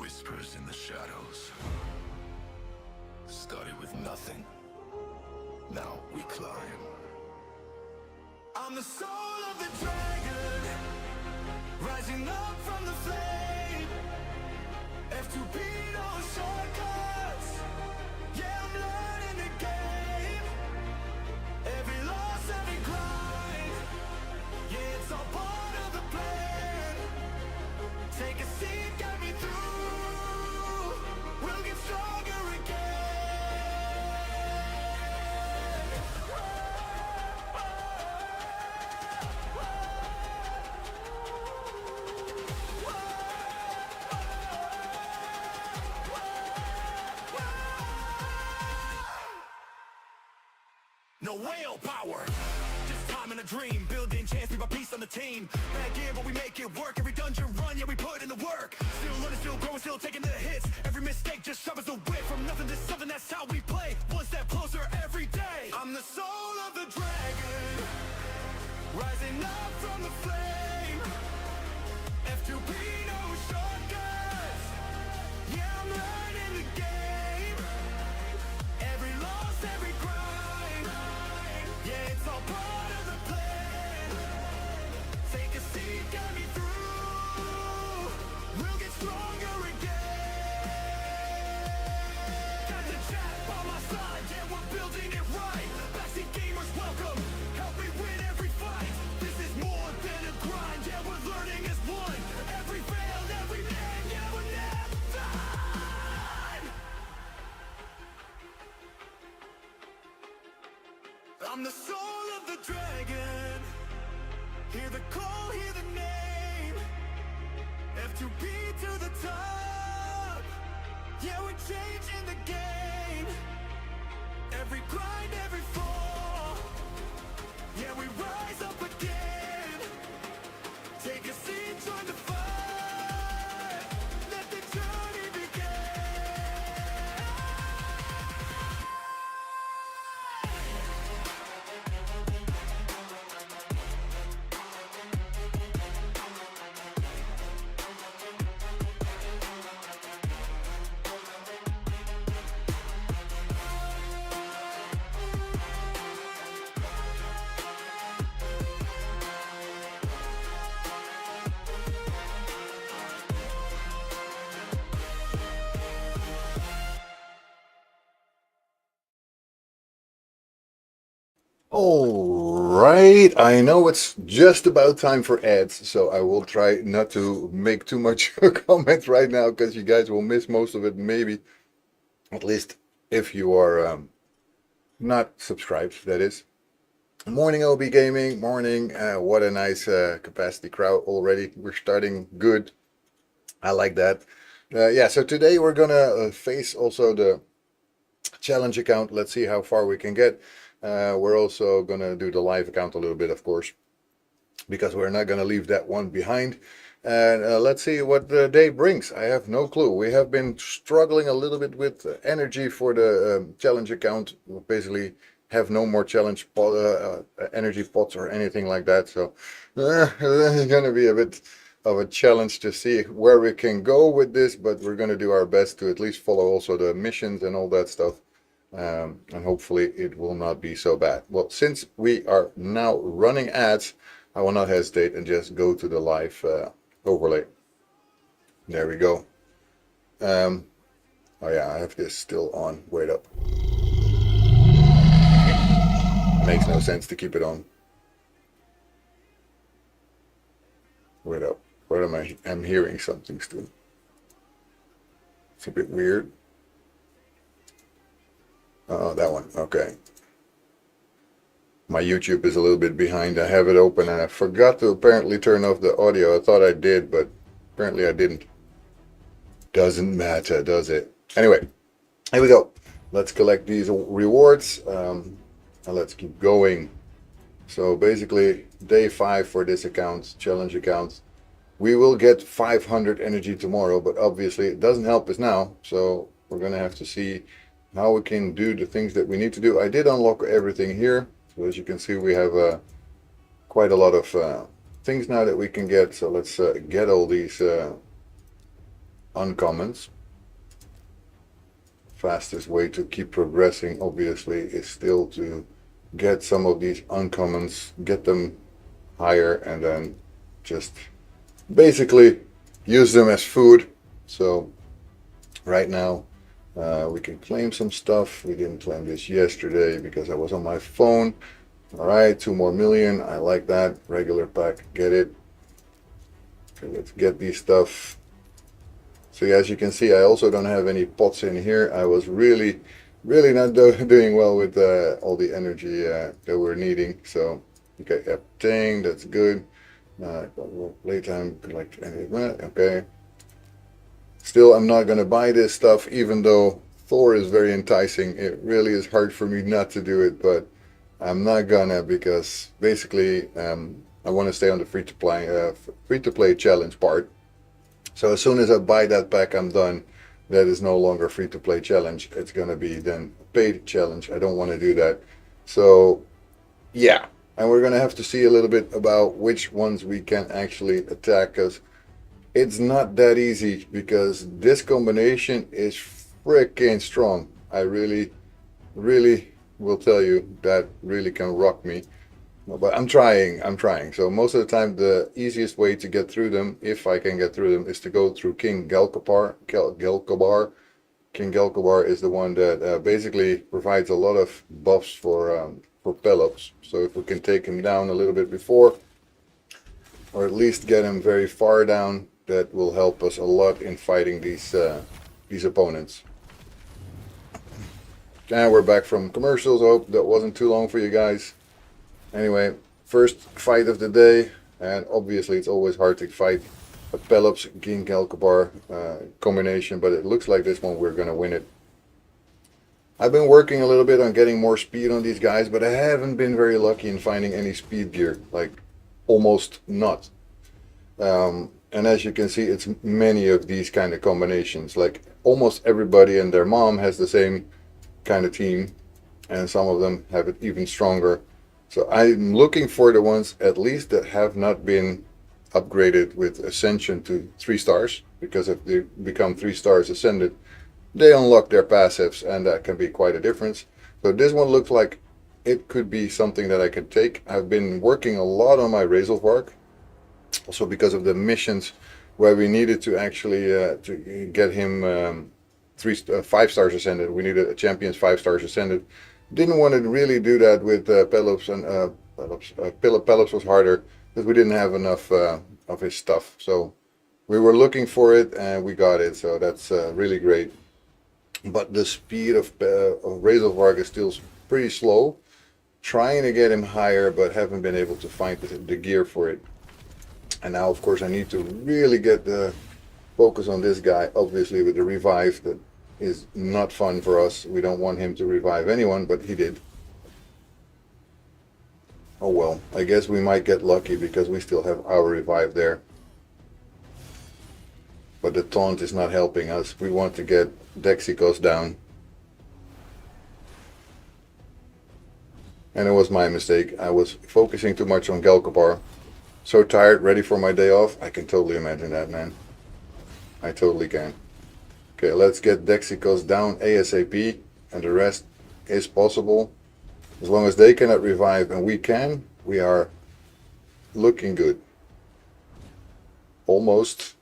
whispers in the shadows. Started with nothing. Now we climb. I'm the soul of the dragon, rising up from the flame. F2P, no shortcuts. Yeah, I'm learning the game. Every loss, every grind. Yeah, it's all part of the plan. Take a seat, get me through. We'll get stronger again. No whale power, just time and a dream. Building chance, be my piece on the team. Bad gear, but we make it work. Every dungeon run, yeah, we put in the work. Still learning, still growing, still taking the hits. Every mistake just sharpens the whip. From nothing to something, that's how we play. One step closer every day. I'm the soul of the dragon, rising up from the flame. F2P, no shortcuts. Yeah, I'm learning the game. Every loss, every grind. Yeah, it's all part of the plan. Take a seat, get me through. We'll get stronger again. Got the chat by my side, yeah, we're building it right. Backseat gamers, welcome. Help me win every fight. This is more than a grind, yeah, we're learning as one. Every fail, every man, yeah, we're never done. I'm the soul of the dragon. Hear the call, hear the name. F2P to the top. Yeah, we're changing the game. Every grind, every fall. Yeah, we rise up again. Take a seat, join the fight. Let the journey begin. All right, I know it's just about time for ads, so I will try not to make too much comment right now because you guys will miss most of it, maybe, at least if you are not subscribed, that is. Morning, OB Gaming, morning. What a nice capacity crowd already. We're starting good. I like that. Yeah, so today we're gonna face also the challenge account. Let's see how far we can get. We're also gonna do the live account a little bit, of course, because we're not gonna leave that one behind. And let's see what the day brings. I have no clue. We have been struggling a little bit with energy for the challenge account. We basically have no more challenge energy pots or anything like that. So it's gonna be a bit of a challenge to see where we can go with this, but we're gonna do our best to at least follow also the missions and all that stuff. And hopefully it will not be so bad. Well, since we are now running ads, I will not hesitate and just go to the live overlay. There we go. Oh yeah, I have this still on. Wait up. Makes no sense to keep it on. Wait up. What am I? I'm hearing something still. It's a bit weird. Oh, that one. Okay. My YouTube is a little bit behind. I have it open and I forgot to apparently turn off the audio. I thought I did, but apparently I didn't. Doesn't matter, does it? Anyway, here we go. Let's collect these rewards and let's keep going. So basically, day 5 for this account, challenge account. We will get 500 energy tomorrow, but obviously it doesn't help us now. So we're gonna have to see how we can do the things that we need to do. I did unlock everything here. So as you can see, we have quite a lot of things now that we can get. So let's get all these uncommons. Fastest way to keep progressing, obviously, is still to get some of these uncommons, get them higher, and then just basically use them as food. So right now we can claim some stuff. We didn't claim this yesterday because I was on my phone. All right, 2 more million. I like that. Regular pack, get it. Okay, let's get these stuff. So as you can see, I also don't have any pots in here. I was really not doing well with all the energy that we're needing. So okay, obtain, that's good. Playtime, like, okay. Still, I'm not gonna buy this stuff, even though Thor is very enticing. It really is hard for me not to do it, but I'm not gonna, because basically I want to stay on the free-to-play challenge part. So as soon as I buy that pack, I'm done. That is no longer free-to-play challenge. It's gonna be then paid challenge. I don't want to do that. So yeah, and we're gonna have to see a little bit about which ones we can actually attack, because it's not that easy, because this combination is freaking strong. I really will tell you that really can rock me. But I'm trying. So most of the time, the easiest way to get through them, if I can get through them, is to go through King Gelkobar. King Gelkobar is the one that basically provides a lot of buffs for Pelops. So if we can take him down a little bit before, or at least get him very far down, that will help us a lot in fighting these opponents. And we're back from commercials. I hope that wasn't too long for you guys. Anyway, first fight of the day, and obviously it's always hard to fight a Pelops King Gelkobar combination, but it looks like this one we're gonna win it. I've been working a little bit on getting more speed on these guys, but I haven't been very lucky in finding any speed gear, like almost not. And as you can see, it's many of these kind of combinations. Like almost everybody and their mom has the same kind of team, and some of them have it even stronger. So I'm looking for the ones at least that have not been upgraded with Ascension to 3 stars, because if they become 3 stars Ascended, they unlock their passives, and that can be quite a difference. So this one looks like it could be something that I could take. I've been working a lot on my Razelvarg, also because of the missions where we needed to actually to get him 5 stars Ascended. We needed a Champions 5 stars Ascended. Didn't want to really do that with Pelops, and Pelops was harder because we didn't have enough of his stuff. So we were looking for it and we got it. So that's really great. But the speed of Razelvarg is still pretty slow. Trying to get him higher, but haven't been able to find the gear for it. And now, of course, I need to really get the focus on this guy. Obviously, with the revive, that is not fun for us. We don't want him to revive anyone, but he did. Oh well, I guess we might get lucky because we still have our revive there. But the taunt is not helping us. We want to get Dexicos down. And it was my mistake. I was focusing too much on Gelkobar. So tired, ready for my day off. I can totally imagine that, man. I totally can. Okay, let's get Dexicos down ASAP, and the rest is possible. As long as they cannot revive and we can, we are looking good. Almost.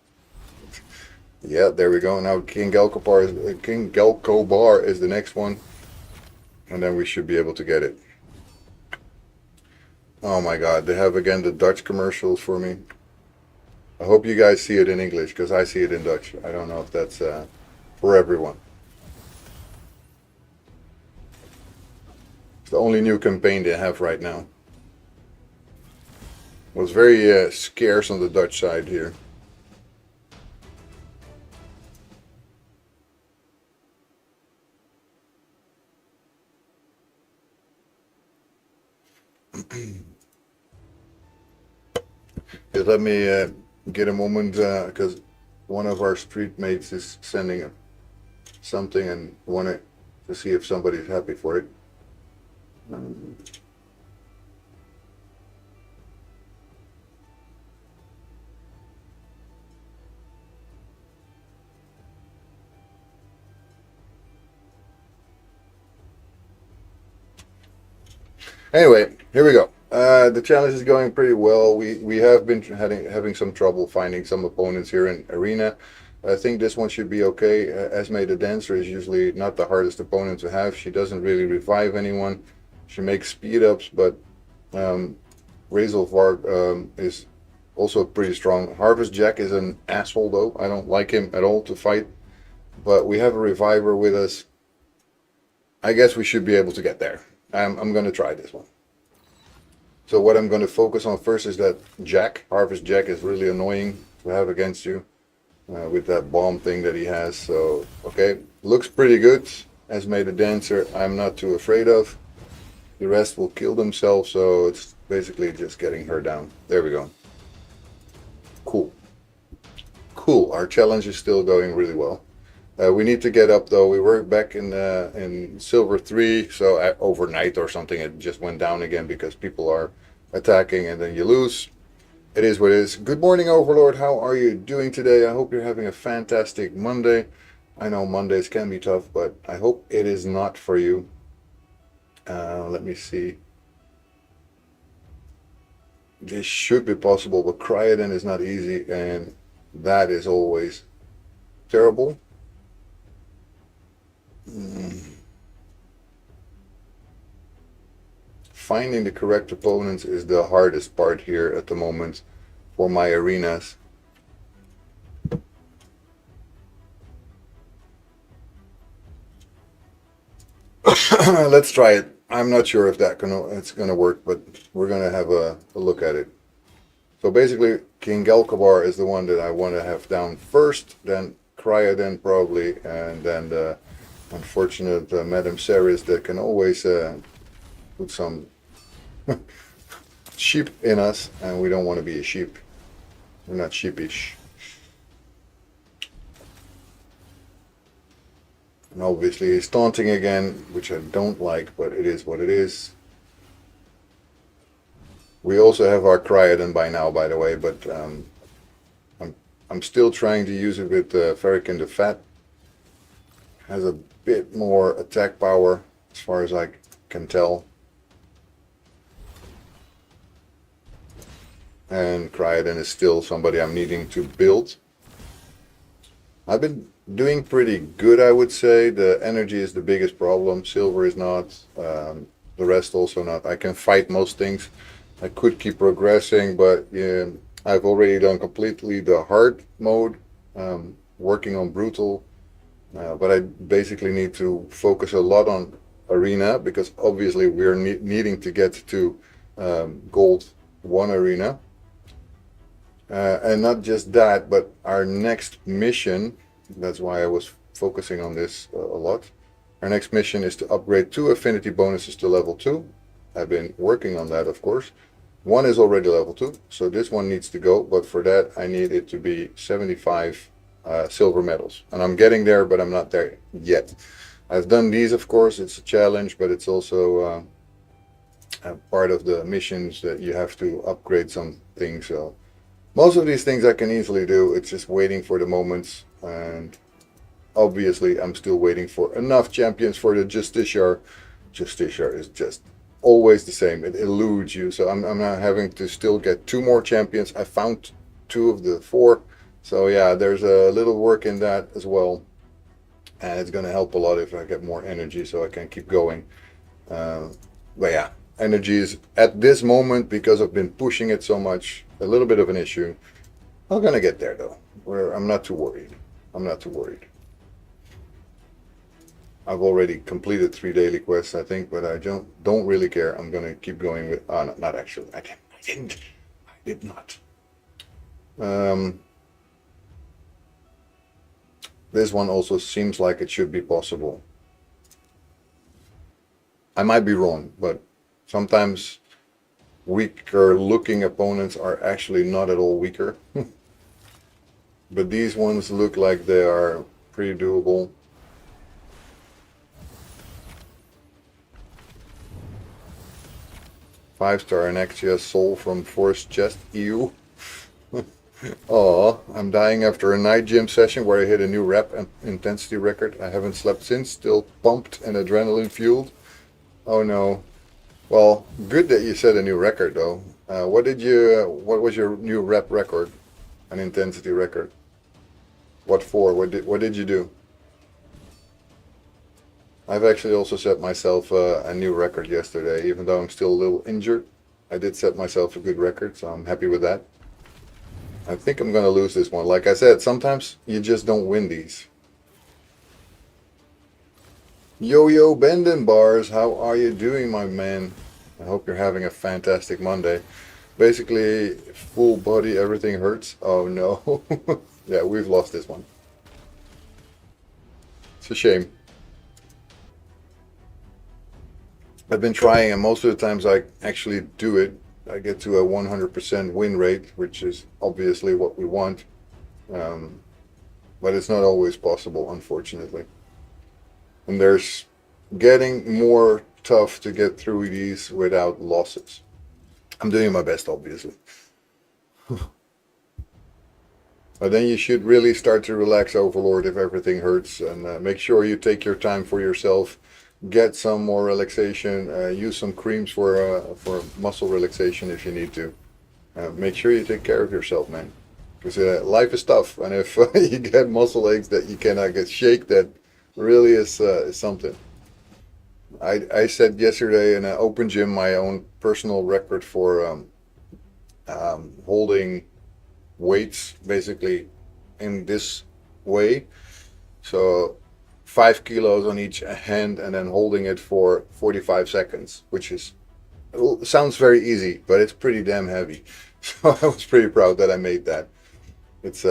Yeah, there we go. Now King Gelkobar is the next one, and then we should be able to get it. Oh my God, they have again the Dutch commercials for me. I hope you guys see it in English, because I see it in Dutch. I don't know if that's for everyone. It's the only new campaign they have right now. It was very scarce on the Dutch side here. Just let me get a moment, because one of our street mates is sending something and wanted to see if somebody's happy for it. Anyway, here we go. The challenge is going pretty well. We have been having some trouble finding some opponents here in Arena. I think this one should be okay. Esme the Dancer is usually not the hardest opponent to have. She doesn't really revive anyone. She makes speed ups, but Razel Varg is also pretty strong. Harvest Jack is an asshole though. I don't like him at all to fight. But we have a reviver with us. I guess we should be able to get there. I'm going to try this one. So what I'm going to focus on first is that Jack. Harvest Jack is really annoying to have against you with that bomb thing that he has. So, okay, looks pretty good. Esme the Dancer, I'm not too afraid of. The rest will kill themselves, so it's basically just getting her down. There we go. Cool. Cool, our challenge is still going really well. We need to get up though. We were back in Silver 3, so overnight or something it just went down again because people are attacking and then you lose. It is what it is. Good morning, Overlord. How are you doing today? I hope you're having a fantastic Monday. I know Mondays can be tough, but I hope it is not for you. Let me see. This should be possible, but Cryoden is not easy, and that is always terrible. Finding the correct opponents is the hardest part here at the moment for my arenas. Let's try it. I'm not sure if it's gonna work, but we're gonna have a look at it. So basically, King Gelkabar is the one that I want to have down first, then Cryoden probably, and then the unfortunate Madame Ceres that can always put some sheep in us, and we don't want to be a sheep. We're not sheepish. And obviously he's taunting again, which I don't like, but it is what it is. We also have our Cryoden by now, by the way, but I'm still trying to use it with Ferrican the Fat. Has a bit more attack power as far as I can tell. And Cryoden is still somebody I'm needing to build. I've been doing pretty good, I would say. The energy is the biggest problem. Silver is not. The rest also not. I can fight most things. I could keep progressing, but yeah, I've already done completely the hard mode, working on brutal. But I basically need to focus a lot on arena because obviously we're needing to get to gold 1 arena. And not just that, but our next mission, that's why I was focusing on this a lot. Our next mission is to upgrade 2 affinity bonuses to level 2. I've been working on that, of course. 1 is already level 2, so this one needs to go, but for that I need it to be 75 silver medals. And I'm getting there, but I'm not there yet. I've done these, of course, it's a challenge, but it's also part of the missions that you have to upgrade some things. So most of these things I can easily do, it's just waiting for the moments, and obviously I'm still waiting for enough champions for the Justiciar. Justiciar is just always the same, it eludes you, so I'm now having to still get 2 more champions. I found 2 of the 4, so yeah, there's a little work in that as well, and it's going to help a lot if I get more energy so I can keep going. But yeah, energy is at this moment, because I've been pushing it so much, a little bit of an issue. I'm gonna get there though. I'm not too worried. I'm not too worried. I've already completed 3 daily quests, I think, but I don't really care. I'm gonna keep going with. Oh, no, not actually. I did not. This one also seems like it should be possible. I might be wrong, but sometimes weaker looking opponents are actually not at all weaker. But these ones look like they are pretty doable. Five-star Anexia Soul from Forest Chest. Ew. Oh, I'm dying after a night gym session where I hit a new rep and intensity record. I haven't slept since, still pumped and adrenaline fueled. Oh no. Well, good that you set a new record though. What was your new rep record? An intensity record? What for? What did you do? I've actually also set myself a new record yesterday, even though I'm still a little injured. I did set myself a good record, so I'm happy with that. I think I'm gonna lose this one. Like I said, sometimes you just don't win these. Yo-Yo Bending Bars, how are you doing, my man? I hope you're having a fantastic Monday. Basically, full body, everything hurts. Oh no. Yeah, we've lost this one. It's a shame. I've been trying, and most of the times I actually do it. I get to a 100% win rate, which is obviously what we want. Um, but it's not always possible, unfortunately. And there's getting more tough to get through these without losses. I'm doing my best, obviously. But then you should really start to relax, Overlord, if everything hurts, and make sure you take your time for yourself. Get some more relaxation. Use some creams for muscle relaxation if you need to. Make sure you take care of yourself, man. Because life is tough, and if you get muscle aches that you cannot get shake, that really is something. I set yesterday in an open gym my own personal record for holding weights basically in this way. So 5 kilos on each hand and then holding it for 45 seconds, which is sounds very easy, but it's pretty damn heavy. So I was pretty proud that I made that. It's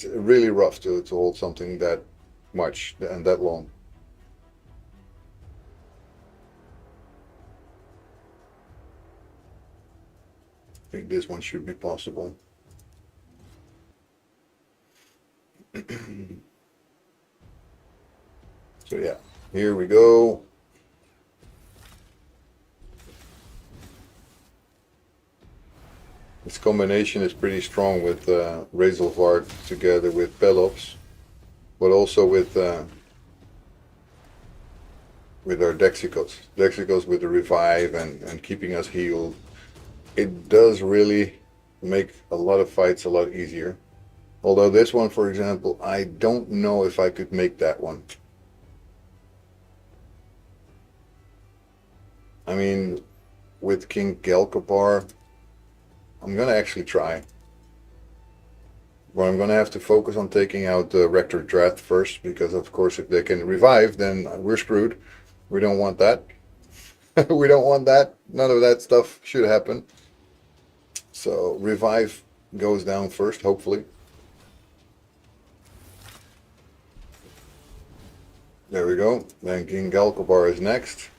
really rough to hold something that much and that long. I think this one should be possible. So yeah, here we go. This combination is pretty strong with Razelvard together with Pelops, but also with our Dexicos. Dexicos with the revive and keeping us healed. It does really make a lot of fights a lot easier. Although this one, for example, I don't know if I could make that one. I mean, with King Gelkopar, I'm gonna actually try. But I'm gonna have to focus on taking out the Rector Drath first, because of course if they can revive, then we're screwed. We don't want that. We don't want that. None of that stuff should happen. So revive goes down first, hopefully. There we go. Then King Galkobar is next.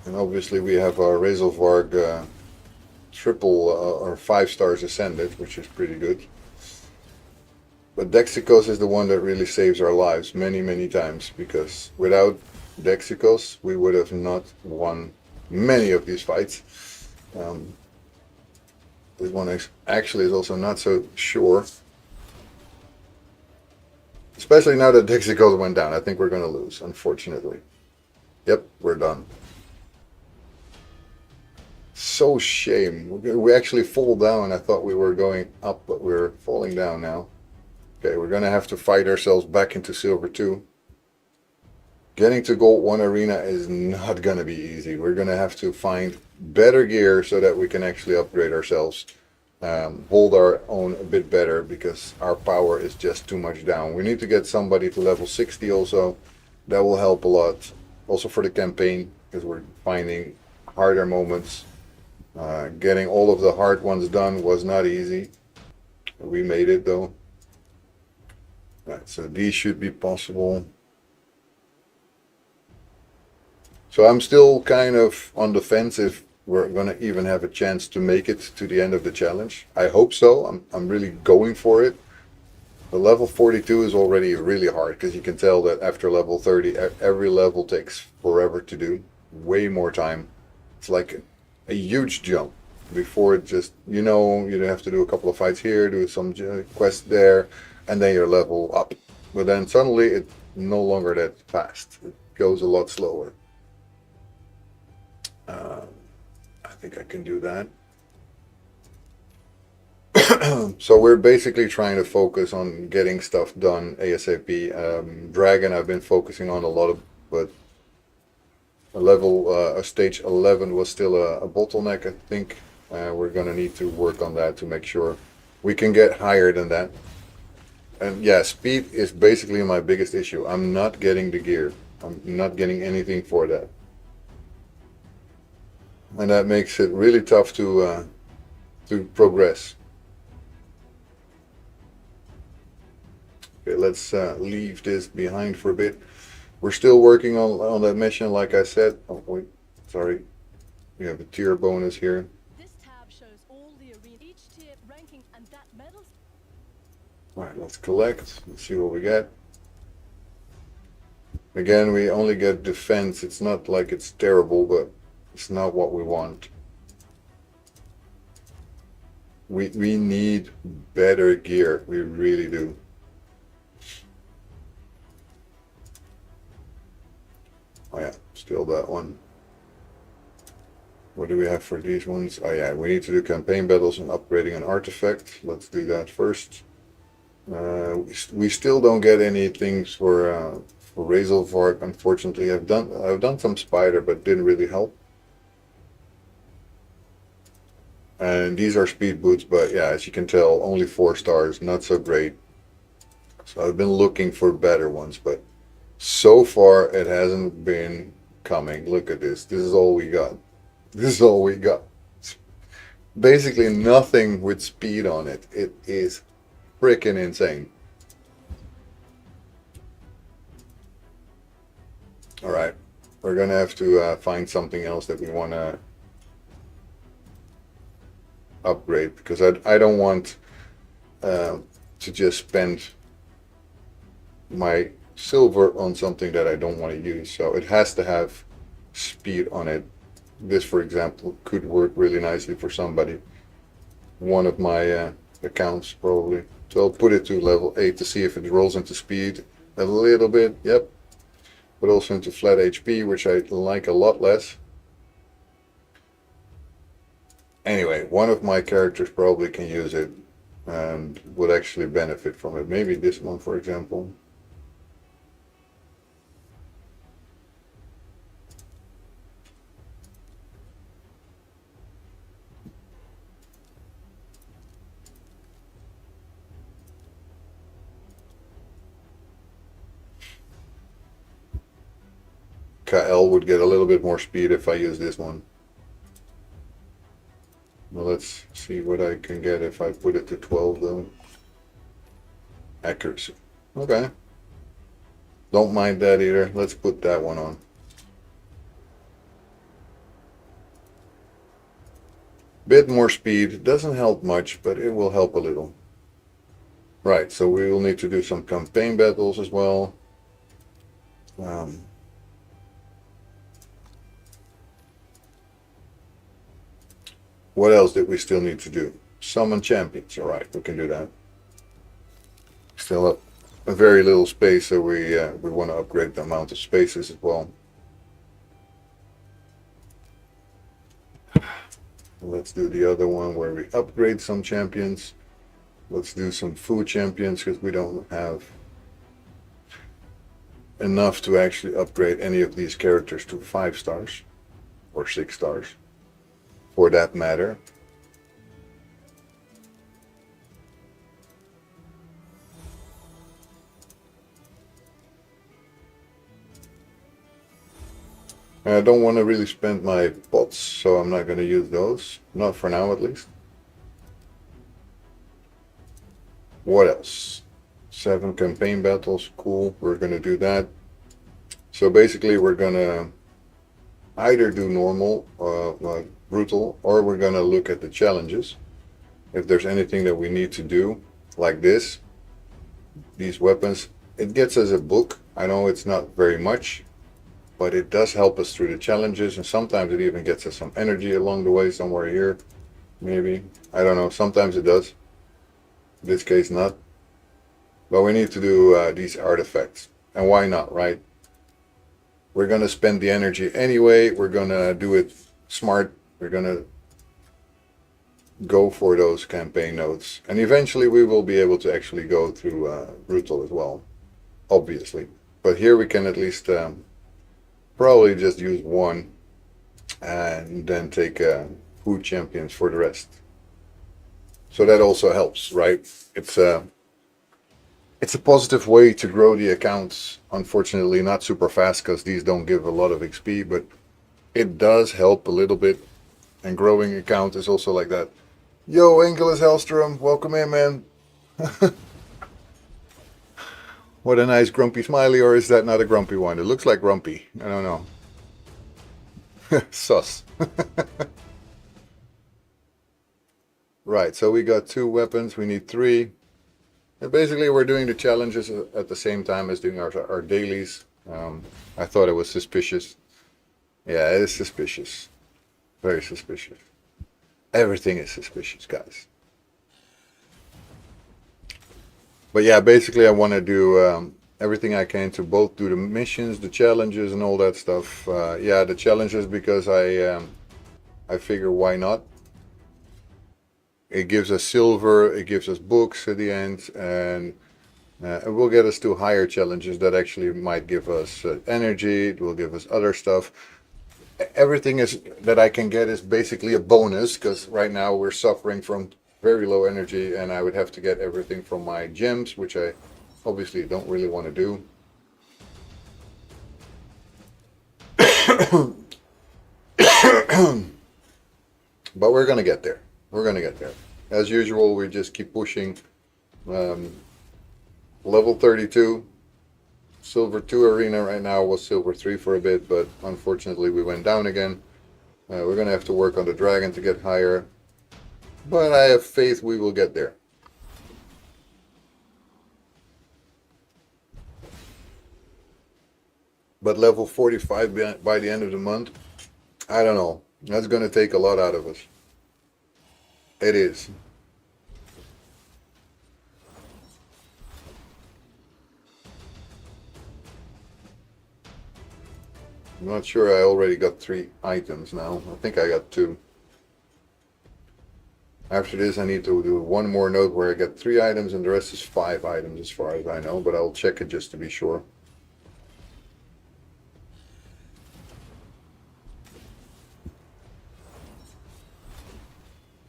And obviously we have our Razelvarg triple or 5 stars ascended, which is pretty good. But Dexicos is the one that really saves our lives many times, because without Dexicos we would have not won many of these fights. This one actually is also not so sure. Especially now that Dexicos went down. I think we're going to lose, unfortunately. Yep, we're done. So shame. We actually fall down. I thought we were going up, but we're falling down now. Okay, we're going to have to fight ourselves back into Silver 2. Getting to Gold 1 Arena is not going to be easy. We're going to have to find better gear so that we can actually upgrade ourselves. Hold our own a bit better, because our power is just too much down. We need to get somebody to level 60 also. That will help a lot. Also for the campaign, because we're finding harder moments. Getting all of the hard ones done was not easy. We made it though. Right, so these should be possible. So I'm still kind of on the fence if we're gonna even have a chance to make it to the end of the challenge. I hope so. I'm really going for it. The level 42 is already really hard, because you can tell that after level 30 every level takes forever to do. Way more time. It's like a huge jump. Before it just, you have to do a couple of fights here, do some quests there, and then you're level up. But then suddenly it's no longer that fast. It goes a lot slower. I think I can do that. So we're basically trying to focus on getting stuff done ASAP. Dragon I've been focusing on a lot of, but a stage 11 was still a bottleneck, I think. We're gonna need to work on that to make sure we can get higher than that. And yeah, speed is basically my biggest issue. I'm not getting the gear. I'm not getting anything for that. And that makes it really tough to progress. Okay, let's leave this behind for a bit. We're still working on that mission, like I said. Oh, wait, sorry. We have a tier bonus here. This tab shows all the arena, each tier ranking, and that medals. All right, let's collect. Let's see what we get. Again, we only get defense. It's not like it's terrible, but it's not what we want. We need better gear. We really do. Oh yeah, still that one. What do we have for these ones? Oh yeah, we need to do campaign battles and upgrading an artifact. Let's do that first. We still don't get any things for Razelvark, unfortunately. I've done some spider, but didn't really help. And these are speed boots, but yeah, as you can tell, only 4 stars, not so great. So I've been looking for better ones, but so far it hasn't been coming. Look at this. This is all we got. This is all we got. Basically nothing with speed on it. It is freaking insane. All right, we're gonna have to find something else that we want to upgrade, because I don't want to just spend my silver on something that I don't want to use. So it has to have speed on it. This, for example, could work really nicely for somebody. One of my accounts, probably. So I'll put it to level 8 to see if it rolls into speed a little bit. Yep. But also into flat HP, which I like a lot less. Anyway, one of my characters probably can use it and would actually benefit from it. Maybe this one, for example. Kael would get a little bit more speed if I use this one. Well, let's see what I can get if I put it to 12 though. Accuracy. Okay. Don't mind that either. Let's put that one on. Bit more speed. Doesn't help much, but it will help a little. Right, so we will need to do some campaign battles as well. What else did we still need to do? Summon champions. All right, we can do that. Still a very little space, so we want to upgrade the amount of spaces as well. Let's do the other one where we upgrade some champions. Let's do some food champions, because we don't have enough to actually upgrade any of these characters to 5 stars or 6 stars. For that matter. I don't want to really spend my bots, so I'm not going to use those. Not for now, at least. What else? 7 campaign battles. Cool. We're going to do that. So basically, we're going to either do normal, brutal, or we're going to look at the challenges. If there's anything that we need to do, like this, these weapons, it gets us a book. I know it's not very much, but it does help us through the challenges, and sometimes it even gets us some energy along the way, somewhere here, maybe. I don't know, sometimes it does. In this case, not. But we need to do these artifacts. And why not, right? We're going to spend the energy anyway. We're going to do it smart. We're gonna go for those campaign notes, and eventually we will be able to actually go through Brutal as well, obviously. But here we can at least probably just use one and then take food champions for the rest. So that also helps, right? It's a positive way to grow the accounts. Unfortunately, not super fast because these don't give a lot of XP, but it does help a little bit. And growing account is also like that. Yo, Angelus Hellstrom, welcome in, man. What a nice grumpy smiley, or is that not a grumpy one? It looks like grumpy. I don't know. Sus. Right, so we got 2 weapons, we need 3. And basically we're doing the challenges at the same time as doing our dailies. I thought it was suspicious. Yeah, it is suspicious. Very suspicious. Everything is suspicious, guys. But yeah, basically I want to do everything I can to both do the missions, the challenges, and all that stuff. Yeah, the challenges because I figure why not. It gives us silver, it gives us books at the end, and it will get us to higher challenges that actually might give us energy. It will give us other stuff. Everything is that I can get is basically a bonus because right now we're suffering from very low energy, and I would have to get everything from my gems, which I obviously don't really want to do. But we're gonna get there. We're gonna get there. As usual, we just keep pushing. Level 32. Silver 2 arena right now was Silver 3 for a bit, but unfortunately we went down again. We're gonna have to work on the dragon to get higher. But I have faith we will get there. But level 45 by the end of the month, I don't know. That's gonna take a lot out of us. It is. I'm not sure I already got 3 items now. I think I got 2. After this I need to do one more note where I get 3 items and the rest is 5 items as far as I know, but I'll check it just to be sure.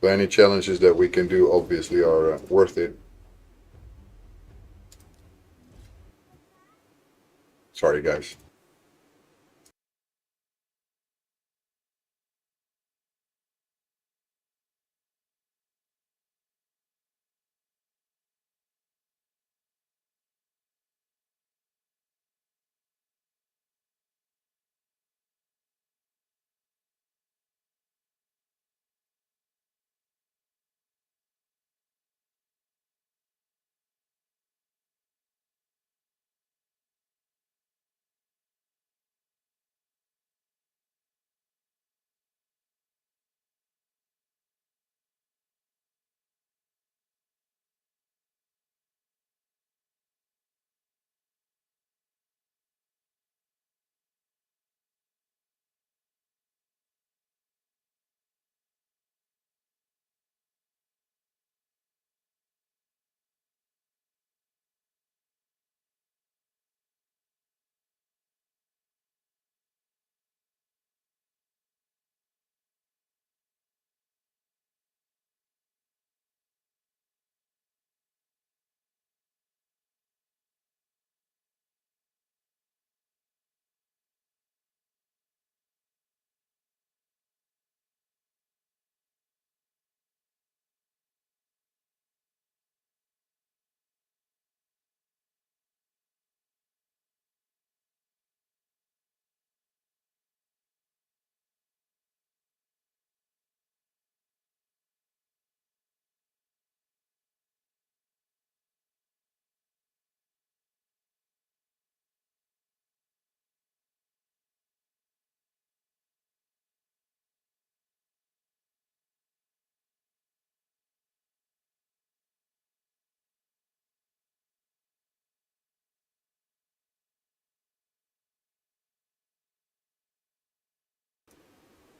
So any challenges that we can do obviously are worth it. Sorry guys.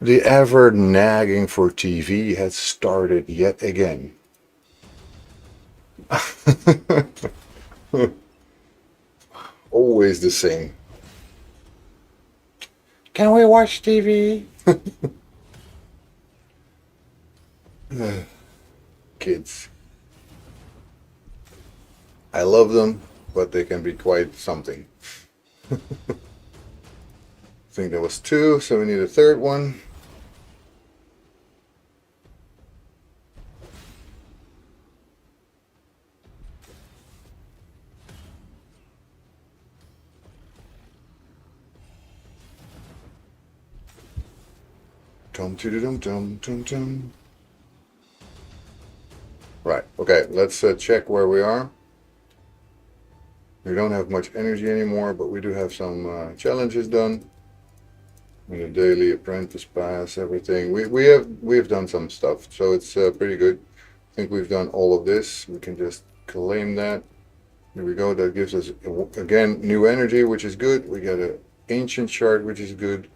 The ever nagging for TV has started yet again. Always the same. Can we watch TV? Kids. I love them, but they can be quite something. I think that was two, so we need a third one. Dum dum dum dum dum. Right. Okay. Let's check where we are. We don't have much energy anymore, but we do have some challenges done. And the daily apprentice pass, everything. We've done some stuff, so it's pretty good. I think we've done all of this. We can just claim that. Here we go. That gives us again new energy, which is good. We get an ancient chart, which is good.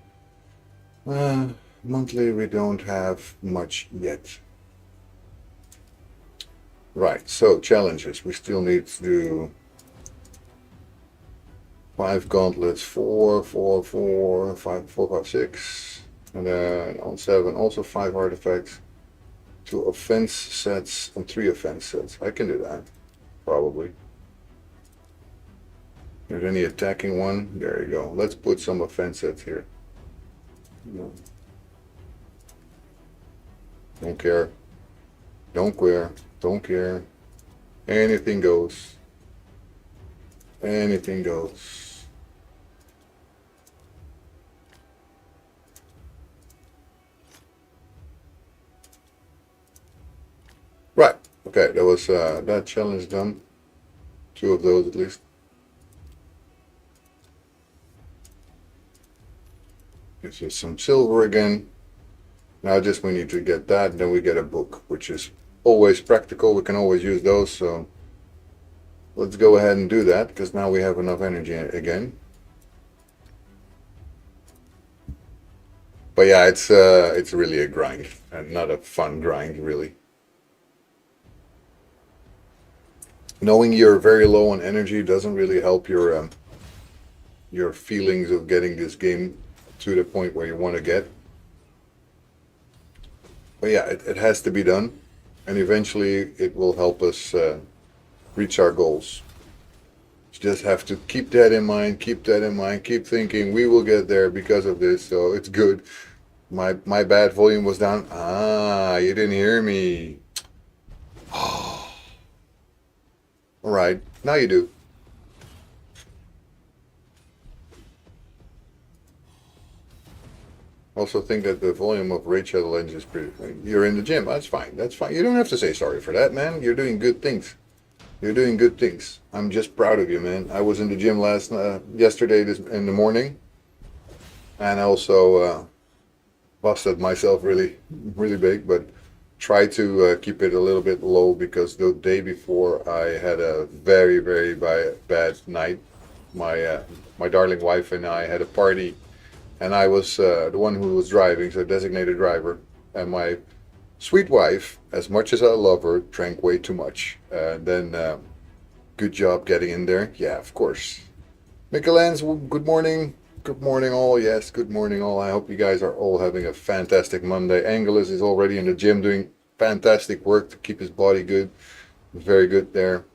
Monthly, we don't have much yet. Right. So challenges. We still need to do 5 gauntlets, 4, 4, 4, 5, 4, 5, 6. And then on 7, also 5 artifacts, 2 offense sets, and 3 offense sets. I can do that, probably. There's any attacking one? There you go. Let's put some offense sets here. No. Don't care. Don't care. Don't care. Anything goes. Anything goes. Right. Okay, that was that challenge done. 2 of those at least. Gives us some silver again. Now just we need to get that, and then we get a book, which is always practical. We can always use those, so let's go ahead and do that, because now we have enough energy again. But yeah, it's really a grind, and not a fun grind, really. Knowing you're very low on energy doesn't really help your feelings of getting this game to the point where you want to get. But yeah, it has to be done, and eventually it will help us reach our goals. You just have to keep that in mind, keep that in mind, keep thinking we will get there because of this, so it's good. My bad volume was down. Ah, you didn't hear me. All right, now you do. Also think that the volume of Raid Shadow Legends is pretty. You're in the gym. That's fine. That's fine. You don't have to say sorry for that, man. You're doing good things. You're doing good things. I'm just proud of you, man. I was in the gym yesterday in the morning, and I also busted myself really, really big, but try to keep it a little bit low because the day before I had a very, very bad night. My darling wife and I had a party. And I was the one who was driving, so designated driver. And my sweet wife, as much as I love her, drank way too much. And then, good job getting in there. Yeah, of course. Michelens, good morning. Good morning all. Yes, good morning all. I hope you guys are all having a fantastic Monday. Angelus is already in the gym doing fantastic work to keep his body good. Very good there.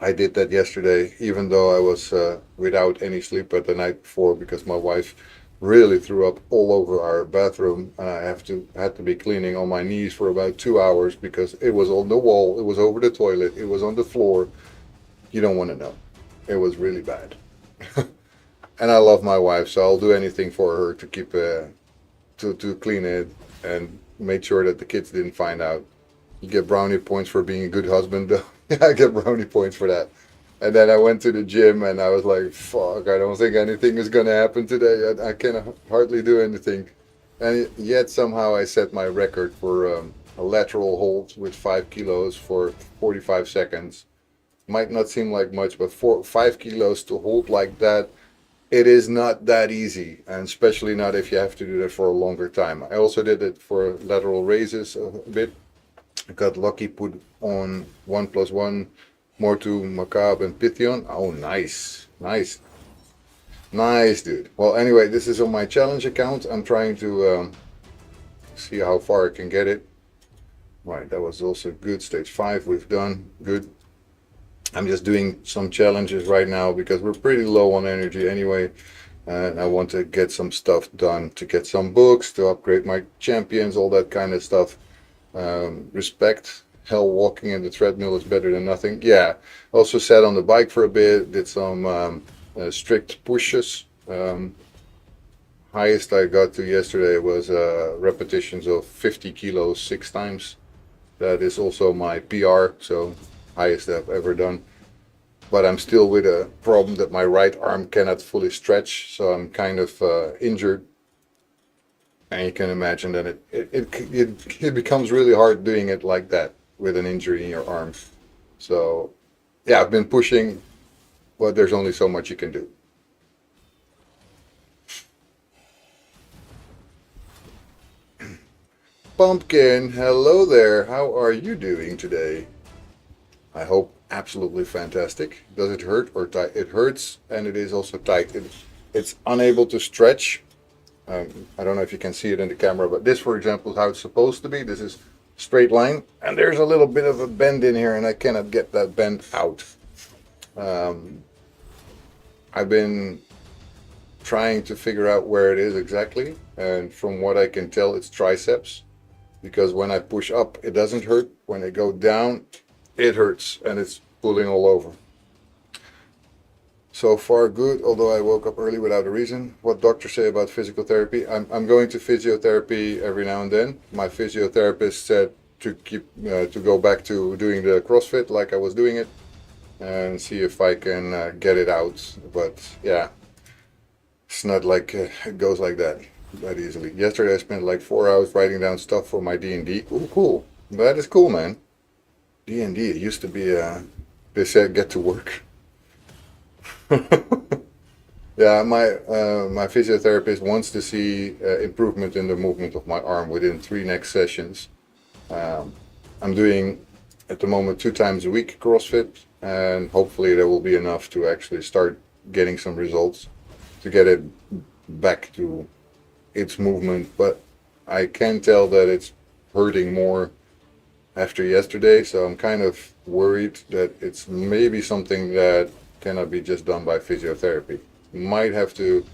I did that yesterday, even though I was without any sleep at the night before because my wife really threw up all over our bathroom, and I had to be cleaning on my knees for about 2 hours because it was on the wall, it was over the toilet, it was on the floor. You don't want to know. It was really bad. And I love my wife, so I'll do anything for her to keep to clean it and make sure that the kids didn't find out. You get brownie points for being a good husband, though. Yeah, I get brownie points for that. And then I went to the gym and I was like, fuck, I don't think anything is going to happen today. I can hardly do anything. And yet somehow I set my record for a lateral hold with 5 kilos for 45 seconds. Might not seem like much, but 5 kilos to hold like that it is not that easy, and especially not if you have to do that for a longer time. I also did it for lateral raises a bit. I got lucky, put on 1+1 Mortu, Macabre, and Pythion. Oh, nice, nice, nice, dude. Well, anyway, this is on my challenge account. I'm trying to see how far I can get it. Right, that was also good. Stage 5 we've done. Good. I'm just doing some challenges right now because we're pretty low on energy anyway. And I want to get some stuff done, to get some books, to upgrade my champions, all that kind of stuff. Respect. Hell, walking in the treadmill is better than nothing. Yeah. Also sat on the bike for a bit, did some strict pushes. Highest I got to yesterday was repetitions of 50 kilos 6 times. That is also my PR, so highest I've ever done. But I'm still with a problem that my right arm cannot fully stretch, so I'm kind of injured. And you can imagine that it becomes really hard doing it like that with an injury in your arm. So yeah, I've been pushing, but there's only so much you can do. Pumpkin, hello there. How are you doing today? I hope absolutely fantastic. Does it hurt or tight? It hurts, and it is also tight. It's unable to stretch. I don't know if you can see it in the camera, but this, for example, is how it's supposed to be. This is straight line, and there's a little bit of a bend in here, and I cannot get that bend out. I've been trying to figure out where it is exactly, and from what I can tell, it's triceps. Because when I push up, it doesn't hurt. When I go down, it hurts, and it's pulling all over. So far good, although I woke up early without a reason. What doctors say about physical therapy? I'm going to physiotherapy every now and then. My physiotherapist said to to go back to doing the CrossFit like I was doing it, and see if I can get it out. But yeah, it's not like it goes like that easily. Yesterday I spent like 4 hours writing down stuff for my D&D. Ooh, cool. That is cool, man. D&D, it used to be, they said get to work. Yeah, my physiotherapist wants to see improvement in the movement of my arm within 3 next sessions. I'm doing, at the moment, 2 times a week CrossFit, and hopefully there will be enough to actually start getting some results to get it back to its movement, but I can tell that it's hurting more after yesterday, so I'm kind of worried that it's maybe something that cannot be just done by physiotherapy. Might have to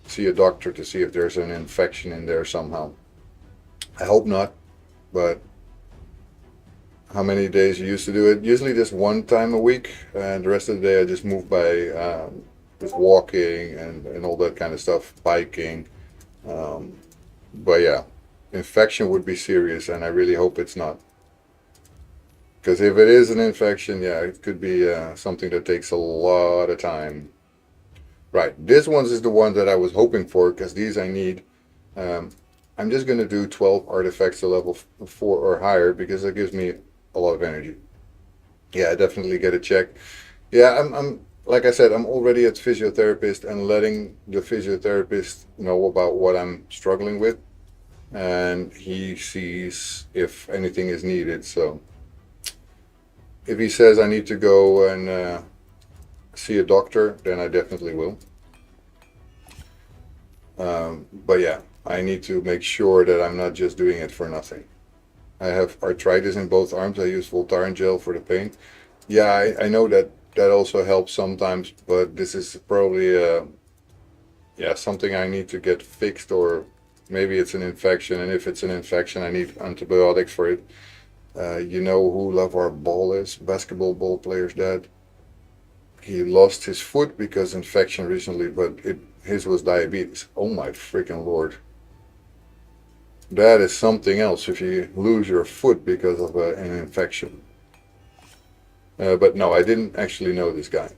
see a doctor to see if there's an infection in there somehow. I hope not, but how many days you used to do it? Usually just 1 time a week, and the rest of the day I just move by just walking and all that kind of stuff, biking. But yeah, infection would be serious, and I really hope it's not. Because if it is an infection, yeah, it could be something that takes a lot of time. Right, this one is the one that I was hoping for, because these I need. I'm just going to do 12 artifacts to level 4 or higher, because that gives me a lot of energy. Yeah, I definitely get a check. Yeah, I'm like I said, I'm already at physiotherapist and letting the physiotherapist know about what I'm struggling with, and he sees if anything is needed. So if he says I need to go and see a doctor, then I definitely will. But yeah, I need to make sure that I'm not just doing it for nothing. I have arthritis in both arms. I use Voltaren gel for the pain. Yeah, I know that also helps sometimes, but this is probably yeah, something I need to get fixed, or maybe it's an infection, and if it's an infection I need antibiotics for it. You know who LeVar Ball is? Basketball ball player's dad. He lost his foot because infection recently, but his was diabetes. Oh my freaking lord. That is something else if you lose your foot because of an infection. But no, I didn't actually know this guy.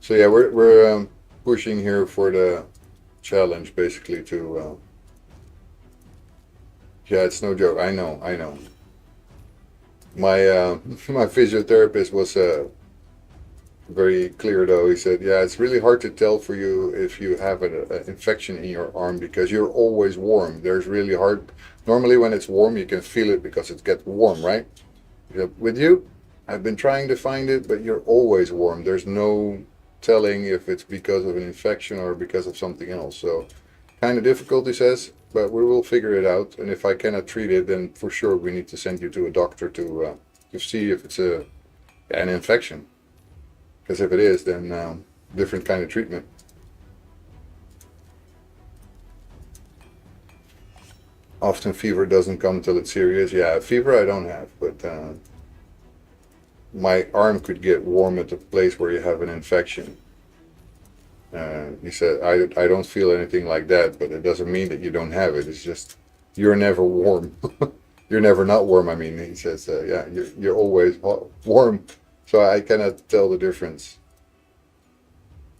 So yeah, we're pushing here for the challenge, basically, to yeah, it's no joke. I know. My my physiotherapist was very clear though. He said, "Yeah, it's really hard to tell for you if you have an infection in your arm because you're always warm. There's really hard. Normally, when it's warm, you can feel it because it gets warm, right? With you, I've been trying to find it, but you're always warm. There's no telling if it's because of an infection or because of something else. So, kind of difficult," he says, "but we will figure it out. And if I cannot treat it, then for sure we need to send you to a doctor to see if it's an infection. Because if it is, then different kind of treatment." Often fever doesn't come till it's serious. Yeah, fever I don't have, but my arm could get warm at the place where you have an infection. He said, I don't feel anything like that, but it doesn't mean that you don't have it. It's just you're never warm. You're never not warm. I mean, he says, yeah, you're always warm. So I cannot tell the difference.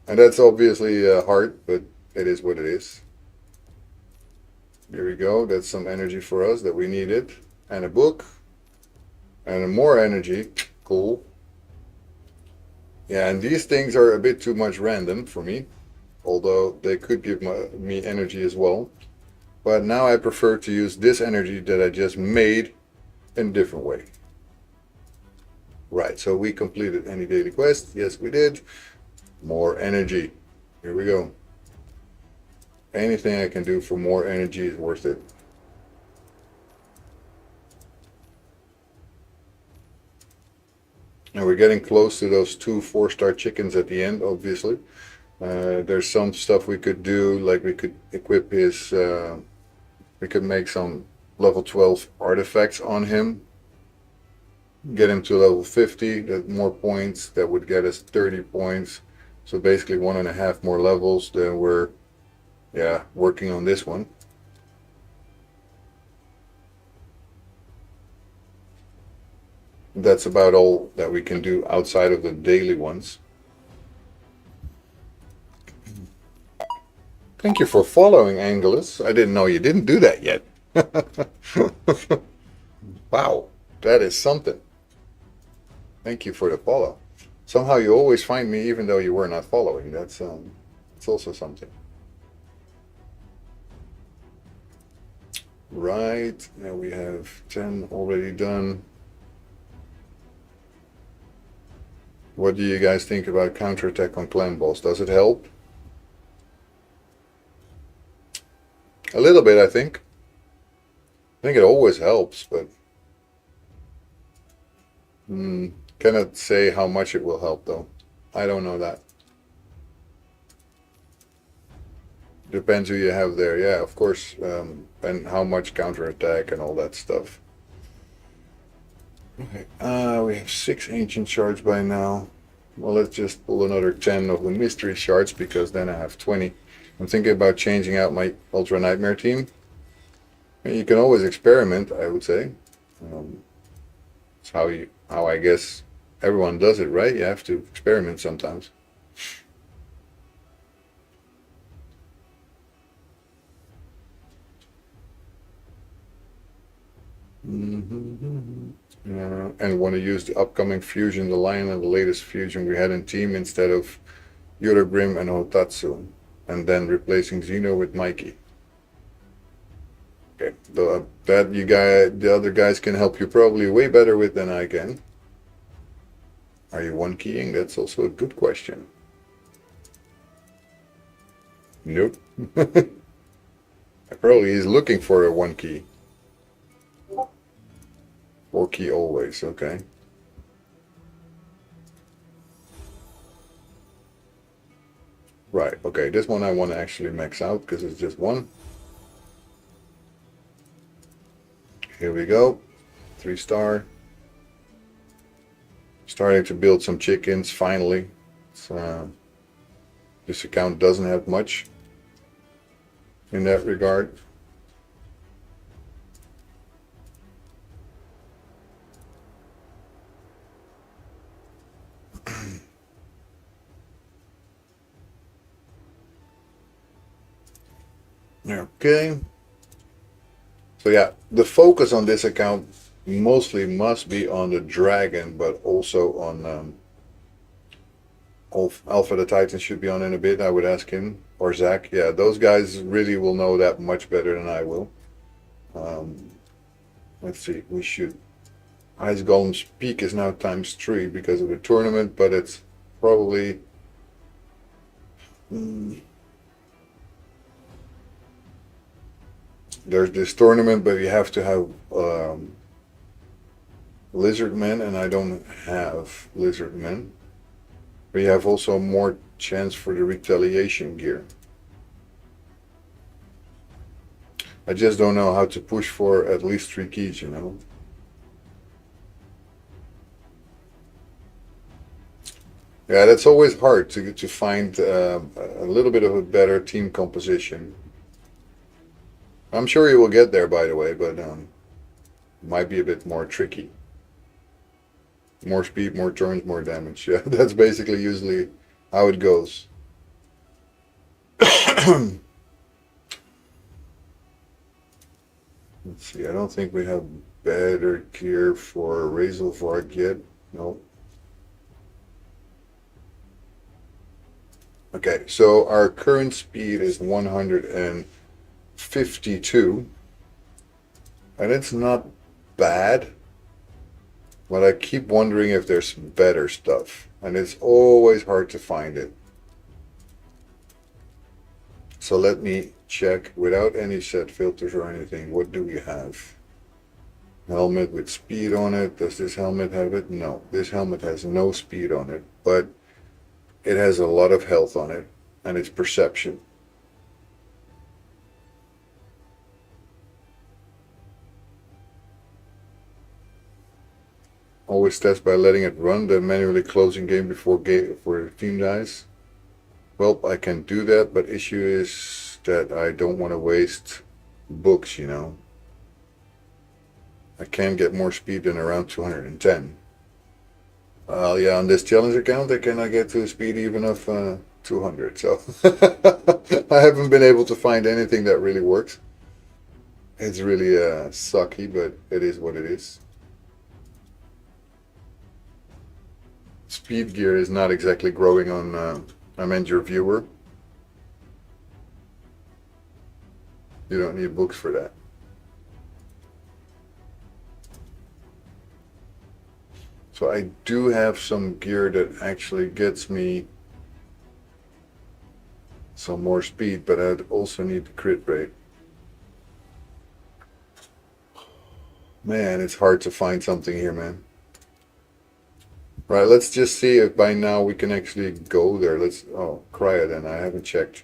And that's obviously hard, but it is what it is. Here we go. That's some energy for us that we needed. And a book. And more energy. Cool. Yeah, and these things are a bit too much random for me. Although they could give me energy as well. But now I prefer to use this energy that I just made in a different way. Right, so we completed any daily quest. Yes, we did. More energy. Here we go. Anything I can do for more energy is worth it. And we're getting close to those 2 4-star chickens at the end, obviously. There's some stuff we could do, like we could equip his, we could make some level 12 artifacts on him. Get him to level 50, that's more points. That would get us 30 points. So basically 1.5 more levels than we're, yeah, working on this one. That's about all that we can do outside of the daily ones. Thank you for following, Angelus. I didn't know you didn't do that yet. Wow, that is something. Thank you for the follow. Somehow you always find me even though you were not following. That's it's also something. Right, now we have 10 already done. What do you guys think about counterattack on clan boss? Does it help? A little bit, I think. I think it always helps, but cannot say how much it will help though. I don't know that. Depends who you have there, yeah, of course, and how much counterattack and all that stuff. Okay, we have 6 ancient shards by now. Well, let's just pull another 10 of the mystery shards because then I have 20. I'm thinking about changing out my Ultra Nightmare team. You can always experiment, I would say. It's how I guess everyone does it, right? You have to experiment sometimes. And want to use the upcoming fusion, the Lion and the latest fusion we had in team instead of Yurogrim and Hotatsu, and then replacing Xeno with Mikey. Okay, the other guys can help you probably way better with than I can. Are you one keying? That's also a good question. Nope. Probably he's looking for a 1 key. 4 key always, okay. Right, okay, this one I want to actually max out because it's just 1. Here we go, 3-star. Starting to build some chickens, finally. This account doesn't have much in that regard. Okay. So yeah, the focus on this account mostly must be on the Dragon, but also on Alpha the Titan should be on in a bit. I would ask him or Zach. Yeah, those guys really will know that much better than I will. Let's see. We should. Ice Golem's peak is now ×3 because of the tournament, but it's probably. There's this tournament, but you have to have Lizardmen, and I don't have Lizardmen. But you have also more chance for the retaliation gear. I just don't know how to push for at least 3 keys, you know. Yeah, that's always hard to find a little bit of a better team composition. I'm sure you will get there, by the way, but might be a bit more tricky. More speed, more turns, more damage. Yeah, that's basically usually how it goes. Let's see, I don't think we have better gear for Razelvarg yet. No. Okay, so our current speed is 152. And it's not bad. But I keep wondering if there's better stuff. And it's always hard to find it. So let me check without any set filters or anything. What do we have? Helmet with speed on it. Does this helmet have it? No. This helmet has no speed on it. But it has a lot of health on it. And it's perception. Always test by letting it run, then manually closing game before the team dies. Well, I can do that, but issue is that I don't want to waste books, you know. I can get more speed than around 210. Yeah, on this challenge account, I cannot get to a speed even of 200, so I haven't been able to find anything that really works. It's really sucky, but it is what it is. Speed gear is not exactly growing on I meant your viewer. You don't need books for that. So I do have some gear that actually gets me some more speed, but I'd also need the crit rate. Man, it's hard to find something here, man. Right, let's just see if by now we can actually go there. Oh, Cryoden, I haven't checked.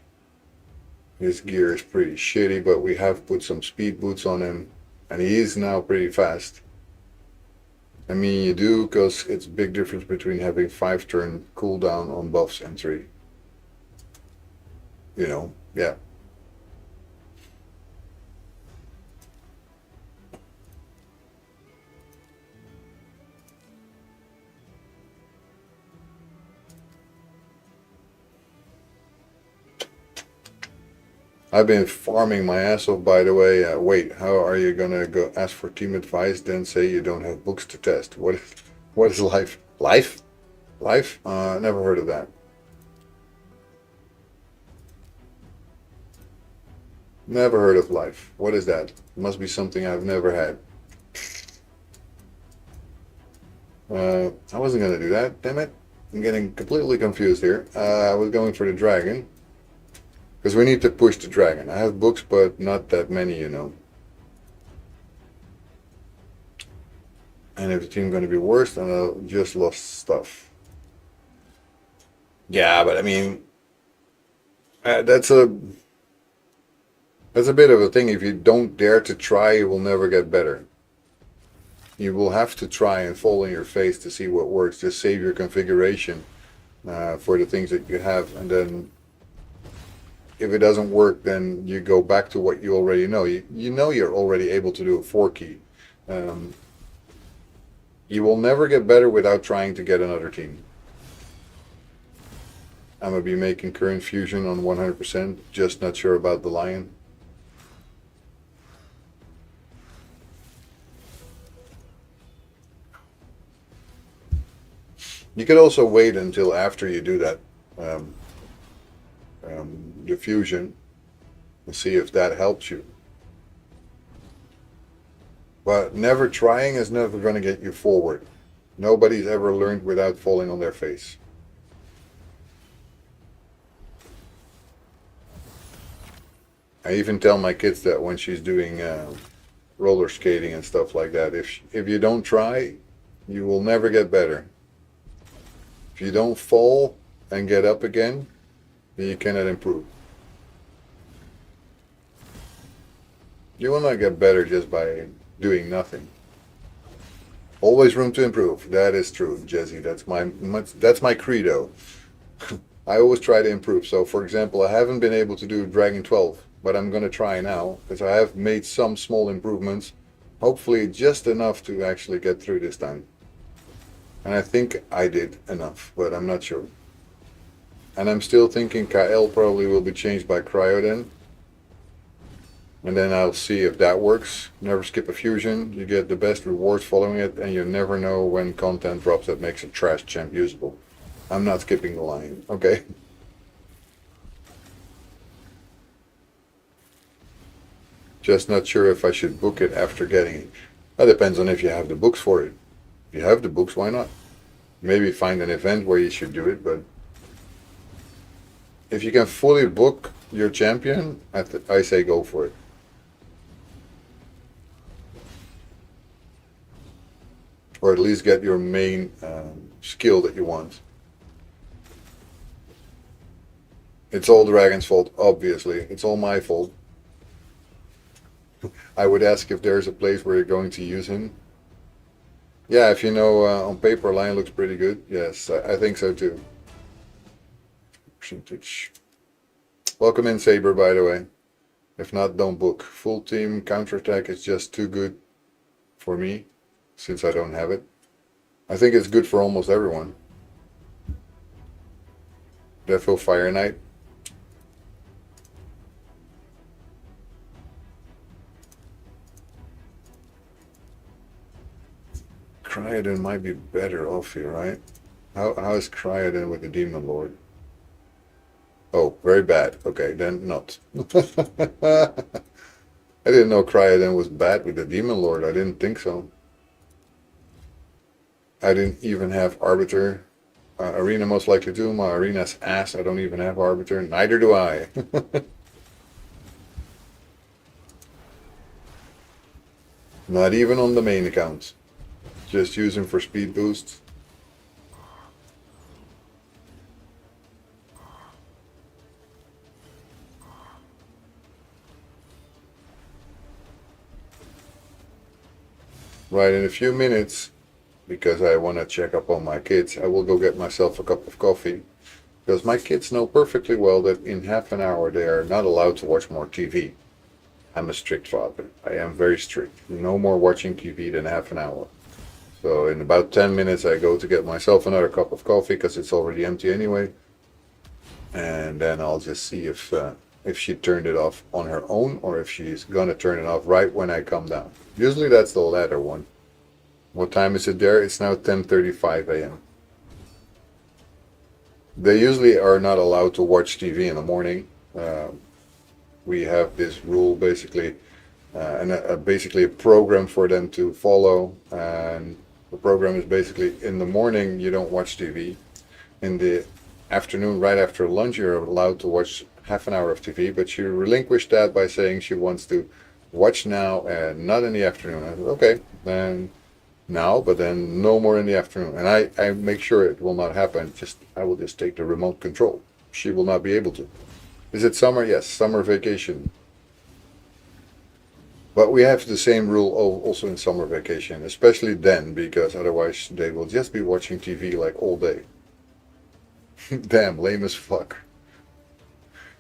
His gear is pretty shitty, but we have put some speed boots on him, and he is now pretty fast. I mean, you do, because it's a big difference between having 5-turn cooldown on buffs and 3. You know, yeah. I've been farming my ass off, by the way. Wait, how are you gonna go ask for team advice, then say you don't have books to test? What is life? Life? Life? Never heard of that. Never heard of life. What is that? Must be something I've never had. I wasn't gonna do that, damn it. I'm getting completely confused here. I was going for the dragon. Because we need to push the dragon. I have books, but not that many, you know. And if the team's going to be worse, then I'll just lost stuff. Yeah, but I mean, that's a bit of a thing. If you don't dare to try, you will never get better. You will have to try and fall on your face to see what works. Just save your configuration for the things that you have, and then if it doesn't work, then you go back to what you already know. You know you're already able to do a 4-key. You will never get better without trying to get another team. I'm going to be making current fusion on 100%, just not sure about the lion. You could also wait until after you do that um, diffusion and see if that helps you. But never trying is never going to get you forward. Nobody's ever learned without falling on their face. I even tell my kids that when she's doing roller skating and stuff like that, if you don't try, you will never get better. If you don't fall and get up again, then you cannot improve. You will not get better just by doing nothing. Always room to improve. That is true, Jesse. That's my credo. I always try to improve. So, for example, I haven't been able to do Dragon 12, but I'm going to try now because I have made some small improvements. Hopefully, just enough to actually get through this time. And I think I did enough, but I'm not sure. And I'm still thinking Kael probably will be changed by Cryoden. And then I'll see if that works. Never skip a fusion. You get the best rewards following it, and you never know when content drops that makes a trash champ usable. I'm not skipping the line, okay? Just not sure if I should book it after getting it. That depends on if you have the books for it. If you have the books, why not? Maybe find an event where you should do it, but if you can fully book your champion, I say go for it. Or at least get your main skill that you want. It's all Dragon's fault, obviously. It's all my fault. I would ask if there's a place where you're going to use him. Yeah, if you know, on paper, Lion looks pretty good. Yes, I think so too. Percentage. Welcome in, Saber, by the way. If not, don't book. Full team counterattack is just too good for me, since I don't have it. I think it's good for almost everyone. Defo Fire Knight. Cryoden might be better off here, right? How is Cryoden with the Demon Lord? Oh, very bad. Okay, then not. I didn't know Cryoden was bad with the Demon Lord. I didn't think so. I didn't even have Arbiter. Arena most likely do. My Arena's ass. I don't even have Arbiter. Neither do I. Not even on the main account. Just use him for speed boosts. Right, in a few minutes, because I want to check up on my kids, I will go get myself a cup of coffee. Because my kids know perfectly well that in half an hour they are not allowed to watch more TV. I'm a strict father. I am very strict. No more watching TV than half an hour. So in about 10 minutes I go to get myself another cup of coffee because it's already empty anyway. And then I'll just see if she turned it off on her own or if she's gonna turn it off right when I come down. Usually that's the latter one. What time is it there? It's now 10:35 a.m. They usually are not allowed to watch TV in the morning. We have this rule basically, and basically a program for them to follow. And the program is basically in the morning you don't watch TV. In the afternoon, right after lunch, you're allowed to watch half an hour of TV. But she relinquished that by saying she wants to watch now and not in the afternoon. I said, okay, then now, but then no more in the afternoon. And I make sure it will not happen. I will just take the remote control. She will not be able to. Is it summer? Yes, summer vacation. But we have the same rule also in summer vacation, especially then, because otherwise they will just be watching TV like all day. Damn, lame as fuck.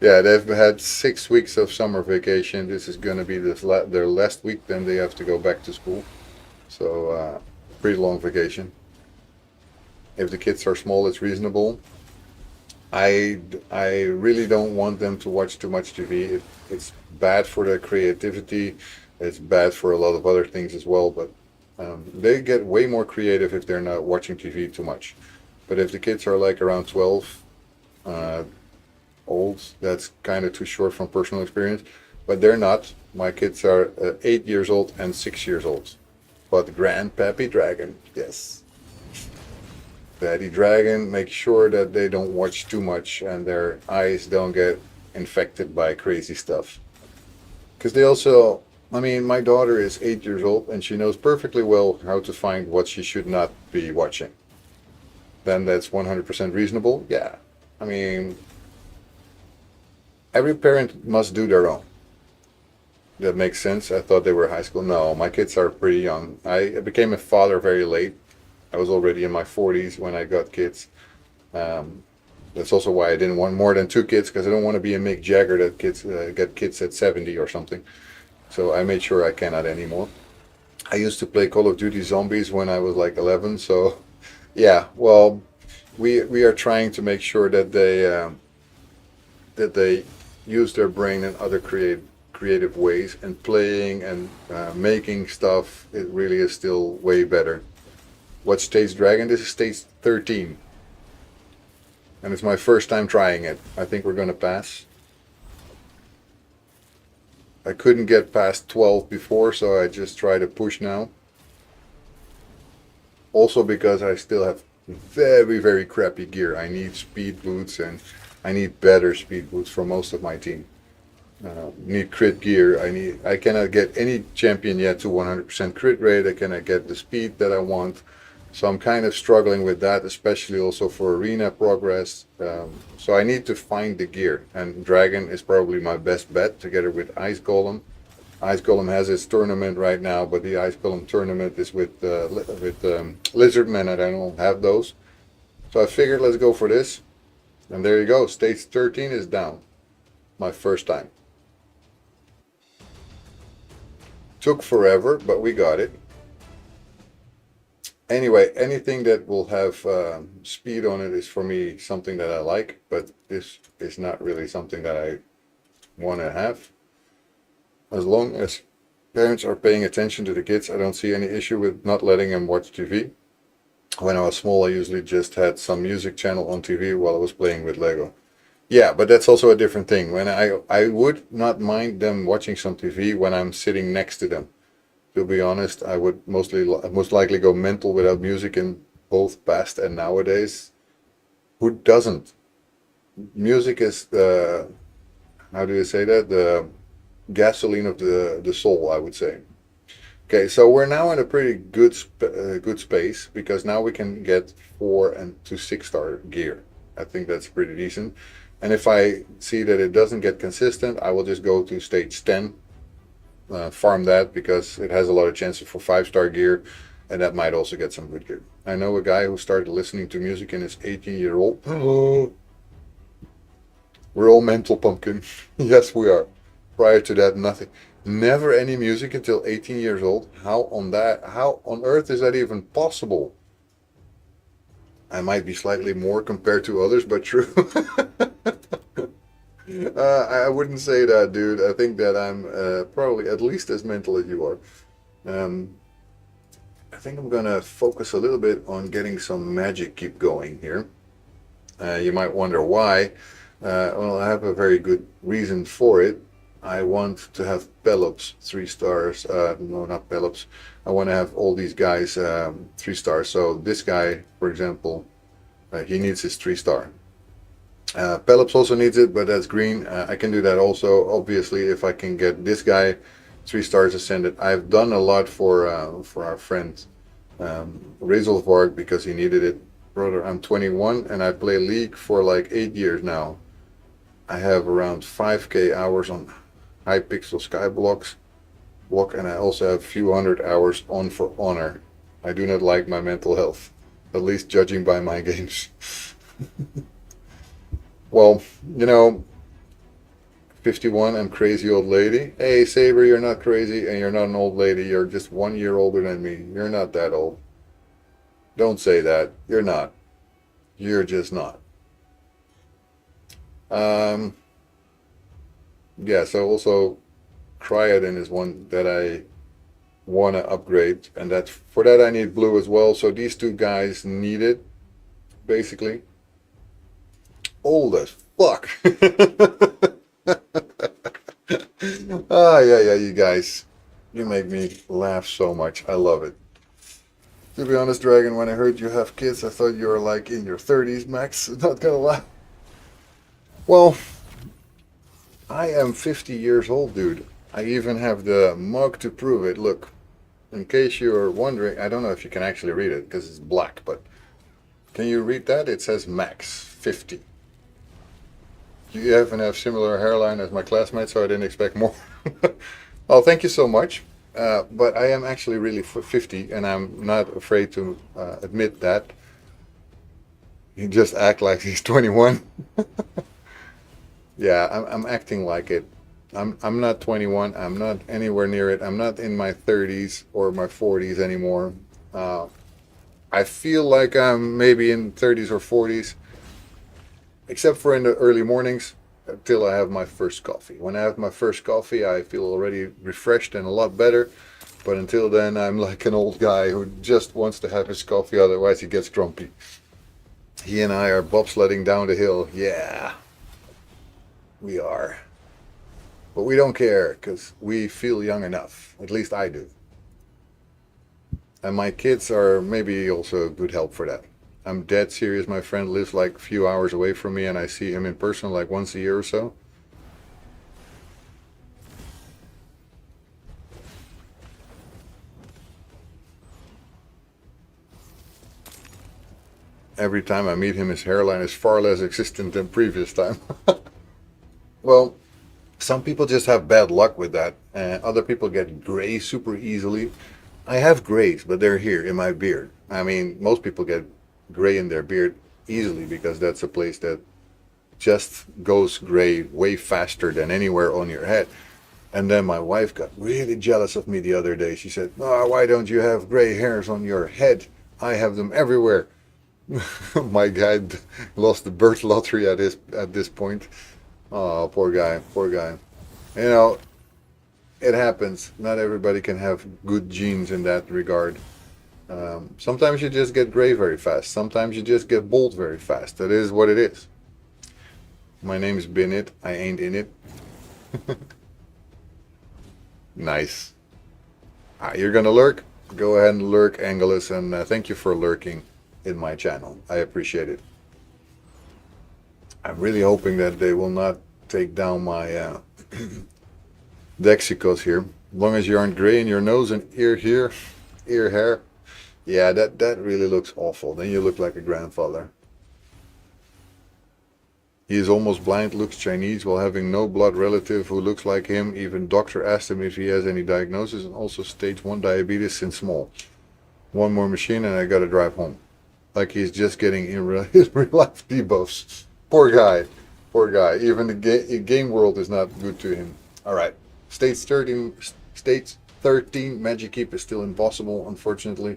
Yeah, they've had 6 weeks of summer vacation. This is going to be their last week, then they have to go back to school. So, pretty long vacation. If the kids are small, it's reasonable. I really don't want them to watch too much TV. It's bad for their creativity. It's bad for a lot of other things as well. But they get way more creative if they're not watching TV too much. But if the kids are like around 12 uh, old, that's kind of too short from personal experience. But they're not. My kids are 8 years old and 6 years old. But Grandpappy Dragon, yes. Daddy Dragon, make sure that they don't watch too much and their eyes don't get infected by crazy stuff. Because they also, I mean, my daughter is 8 years old and she knows perfectly well how to find what she should not be watching. Then that's 100% reasonable. Yeah. I mean, every parent must do their own. That makes sense. I thought they were high school. No, my kids are pretty young. I became a father very late. I was already in my 40s when I got kids. Um, that's also why I didn't want more than 2 kids, because I don't want to be a Mick Jagger that kids get kids at 70 or something. So I made sure I cannot anymore. I used to play Call of Duty Zombies when I was like 11. So yeah, well, we are trying to make sure that they use their brain in other creative ways, and playing and making stuff. It really is still way better. What stage Dragon? This is stage 13. And it's my first time trying it. I think we're gonna pass. I couldn't get past 12 before, so I just try to push now. Also because I still have very, very crappy gear. I need speed boots and I need better speed boots for most of my team. Need crit gear. I cannot get any champion yet to 100% crit rate. I cannot get the speed that I want. So I'm kind of struggling with that, especially also for arena progress. So I need to find the gear, and Dragon is probably my best bet together with Ice Golem. Ice Golem has its tournament right now, but the Ice Golem tournament is with Lizardmen, and I don't have those. So I figured let's go for this. And there you go, stage 13 is down. My first time. Took forever, but we got it. Anyway, anything that will have speed on it is for me something that I like, but this is not really something that I want to have. As long as parents are paying attention to the kids, I don't see any issue with not letting them watch TV. When I was small, I usually just had some music channel on TV while I was playing with Lego. Yeah, but that's also a different thing. When I would not mind them watching some TV when I'm sitting next to them. To be honest, I would most likely go mental without music in both past and nowadays. Who doesn't? Music is the, how do you say that? The gasoline of the soul, I would say. Okay, so we're now in a pretty good good space, because now we can get 4 to 6 star gear. I think that's pretty decent. And if I see that it doesn't get consistent, I will just go to stage 10. Farm that, because it has a lot of chances for 5-star gear, and that might also get some good gear. I know a guy who started listening to music in his 18-year-old. We're all mental, pumpkin. Yes, we are. Prior to that, nothing. Never any music until 18 years old. How on earth is that even possible? I might be slightly more compared to others, but true. I wouldn't say that, dude. I think that I'm probably at least as mental as you are. I think I'm gonna focus a little bit on getting some magic keep going here. You might wonder why. Well, I have a very good reason for it. I want to have Pelops 3 stars. No, not Pelops. I want to have all these guys 3 stars. So this guy, for example, he needs his 3 star. Pelops also needs it, but that's green. I can do that also, obviously, if I can get this guy 3 stars ascended. I've done a lot for our friend Razelvarg, because he needed it. Brother, I'm 21 and I play League for like 8 years now. I have around 5k hours on Hypixel Skyblock, and I also have a few hundred hours on For Honor. I do not like my mental health, at least judging by my games. Well, you know, 51 and crazy old lady. Hey, Saber, you're not crazy and you're not an old lady. You're just 1 year older than me. You're not that old. Don't say that. You're not. You're just not. Yeah, so also Cryoden is one that I want to upgrade, and for that I need blue as well. So these 2 guys need it. basically. Old as fuck. Yeah, you guys. You make me laugh so much. I love it. To be honest, Dragon, when I heard you have kids, I thought you were like in your 30s, Max. Not gonna lie. Well, I am 50 years old, dude. I even have the mug to prove it. Look, in case you're wondering, I don't know if you can actually read it because it's black, but can you read that? It says Max 50. You haven't have similar hairline as my classmates, so I didn't expect more. Oh, thank you so much. But I am actually really 50, and I'm not afraid to admit that. He just act like he's 21. Yeah, I'm acting like it. I'm not 21. I'm not anywhere near it. I'm not in my 30s or my 40s anymore. I feel like I'm maybe in 30s or 40s, except for in the early mornings until I have my first coffee. When I have my first coffee, I feel already refreshed and a lot better. But until then, I'm like an old guy who just wants to have his coffee, otherwise he gets grumpy. He and I are bobsledding down the hill. Yeah, we are. But we don't care because we feel young enough. At least I do. And my kids are maybe also a good help for that. I'm dead serious. My friend lives like a few hours away from me, and I see him in person like once a year or so. Every time I meet him, his hairline is far less existent than previous time. Well, some people just have bad luck with that, and other people get gray super easily. I have grays, but they're here in my beard. I mean, most people get gray in their beard easily because that's a place that just goes gray way faster than anywhere on your head. And then my wife got really jealous of me the other day. She said, "Oh, why don't you have gray hairs on your head? I have them everywhere." My guy lost the birth lottery at this point. Oh, poor guy, poor guy. You know, it happens. Not everybody can have good genes in that regard. Sometimes you just get gray very fast. Sometimes you just get bald very fast. That is what it is. My name's Bin It. I ain't in it. Nice. You're gonna lurk? Go ahead and lurk, Angelus, and thank you for lurking in my channel. I appreciate it. I'm really hoping that they will not take down my Dexicos here. As long as you aren't gray in your nose and ear here, ear hair. Yeah, that really looks awful. Then you look like a grandfather. He is almost blind, looks Chinese while having no blood relative who looks like him. Even doctor asked him if he has any diagnosis, and also stage 1 diabetes since small. One more machine and I gotta drive home. Like he's just getting his real life debuffs. Poor guy. Poor guy. Even the game world is not good to him. Alright. Stage 13 Magic Keep is still impossible, unfortunately.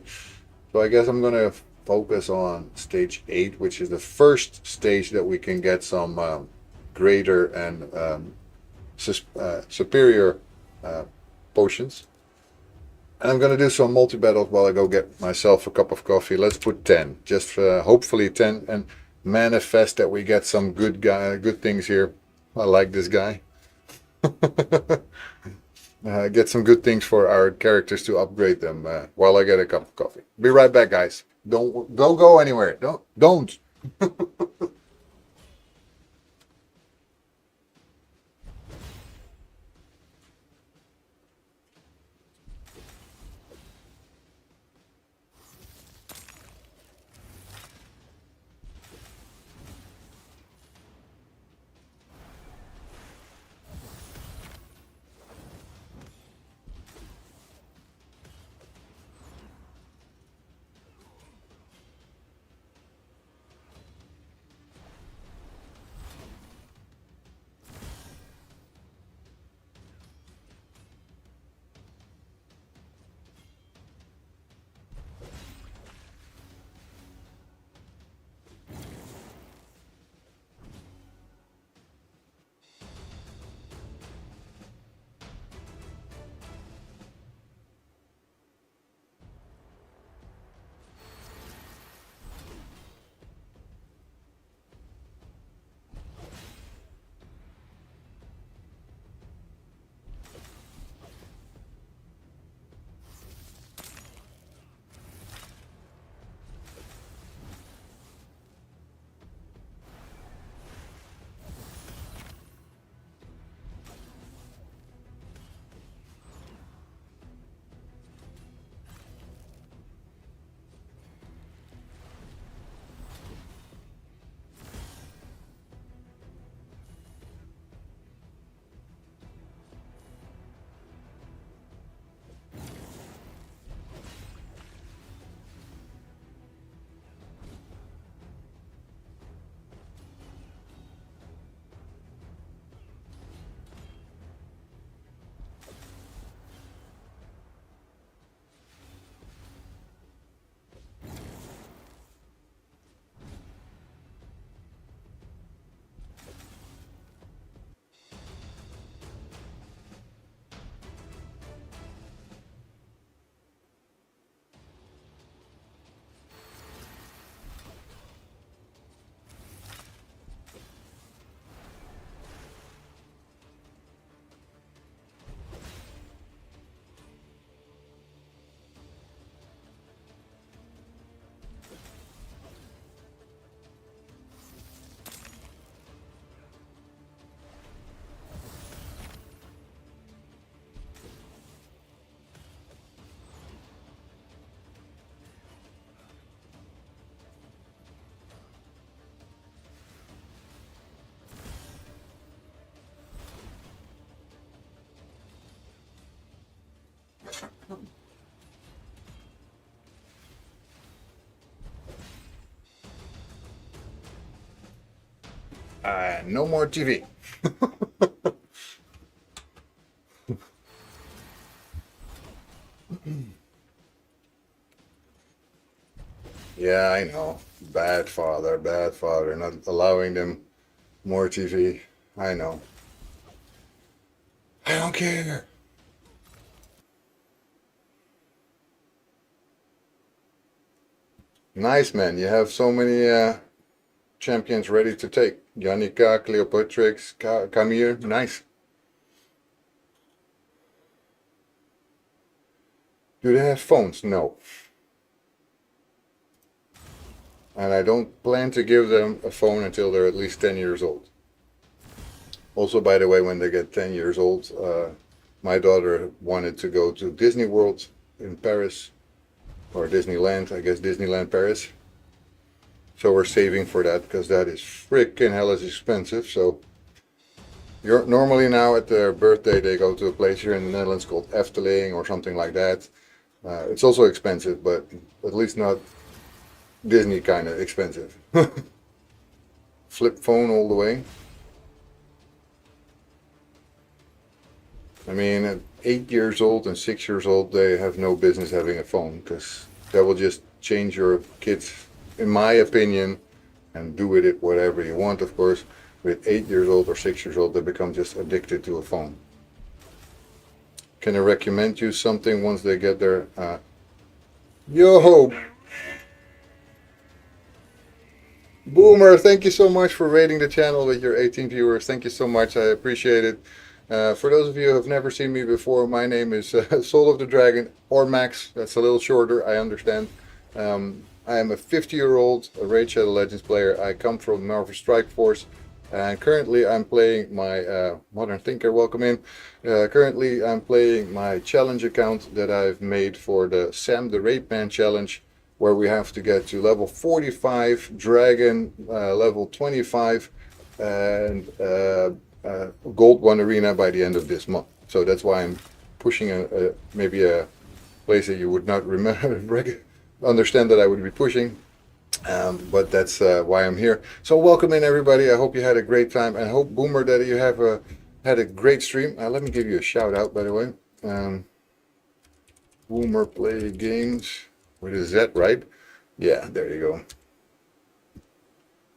So I guess I'm gonna focus on stage 8, which is the first stage that we can get some greater and superior potions. And I'm gonna do some multi-battles while I go get myself a cup of coffee. Let's put 10, just hopefully 10, and manifest that we get some good things here. I like this guy. Get some good things for our characters to upgrade them while I get a cup of coffee. Be right back, guys. Don't go anywhere. Don't. and no more TV. Yeah, I know. Bad father, not allowing them more TV. I know. I don't care. Nice, man. You have so many champions ready to take. Yannicka, Cleopatrix, Camille. Nice. Do they have phones? No. And I don't plan to give them a phone until they're at least 10 years old. Also, by the way, when they get 10 years old, my daughter wanted to go to Disney World in Paris, or Disneyland, I guess Disneyland Paris. So we're saving for that because that is freaking hell is expensive. So normally now at their birthday they go to a place here in the Netherlands called Efteling or something like that. It's also expensive, but at least not Disney kind of expensive. Flip phone all the way. I mean, at 8 years old and 6 years old, they have no business having a phone because that will just change your kids, in my opinion, and do with it whatever you want, of course. With 8 years old or 6 years old, they become just addicted to a phone. Can I recommend you something once they get their... Yo! Boomer, thank you so much for rating the channel with your 18 viewers. Thank you so much. I appreciate it. For those of you who have never seen me before, my name is Soul of the Dragon, or Max. That's a little shorter, I understand. I am a 50-year-old Raid Shadow Legends player. I come from Marvel Strike Force, and currently I'm playing my Modern Thinker. Welcome in. Currently I'm playing my challenge account that I've made for the Sam the Raid Man challenge, where we have to get to level 45, Dragon level 25, and Gold 1 Arena by the end of this month. So that's why I'm pushing maybe a place that you would not remember, understand that I would be pushing. But that's why I'm here. So welcome in everybody. I hope you had a great time, and I hope, Boomer, that you have had a great stream. Let me give you a shout out, by the way. Boomer Play Games. What is that, right? Yeah, there you go.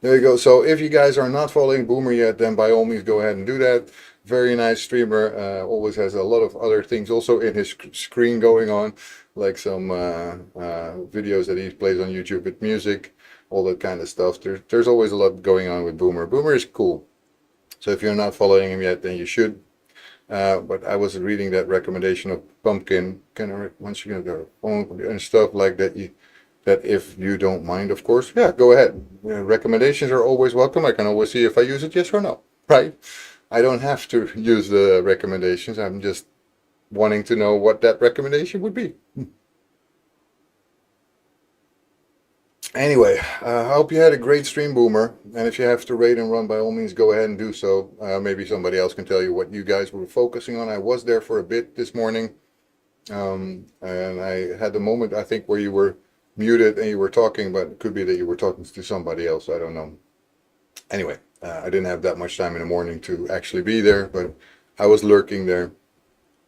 There you go. So if you guys are not following Boomer yet, then by all means go ahead and do that. Very nice streamer. Always has a lot of other things also in his screen going on, like some videos that he plays on YouTube with music, all that kind of stuff. There's always a lot going on with Boomer. Boomer is cool. So if you're not following him yet, then you should. But I was reading that recommendation of Pumpkin, once you get their phone and stuff like that, that if you don't mind, of course, yeah, go ahead. Recommendations are always welcome. I can always see if I use it, yes or no, right? I don't have to use the recommendations. I'm just wanting to know what that recommendation would be. Anyway, I hope you had a great stream, Boomer. And if you have to raid and run, by all means, go ahead and do so. Maybe somebody else can tell you what you guys were focusing on. I was there for a bit this morning. And I had the moment, I think, where you were muted and you were talking, but it could be that you were talking to somebody else. I don't know. Anyway, I didn't have that much time in the morning to actually be there, but I was lurking there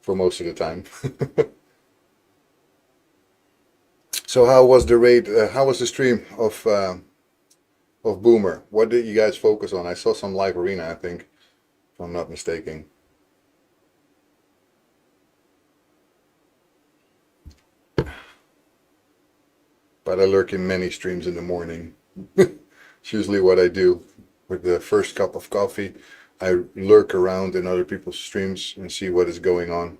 for most of the time. So how was the raid? How was the stream of Boomer? What did you guys focus on? I saw some live arena, I think, if I'm not mistaken. But I lurk in many streams in the morning. It's usually what I do. With the first cup of coffee, I lurk around in other people's streams and see what is going on.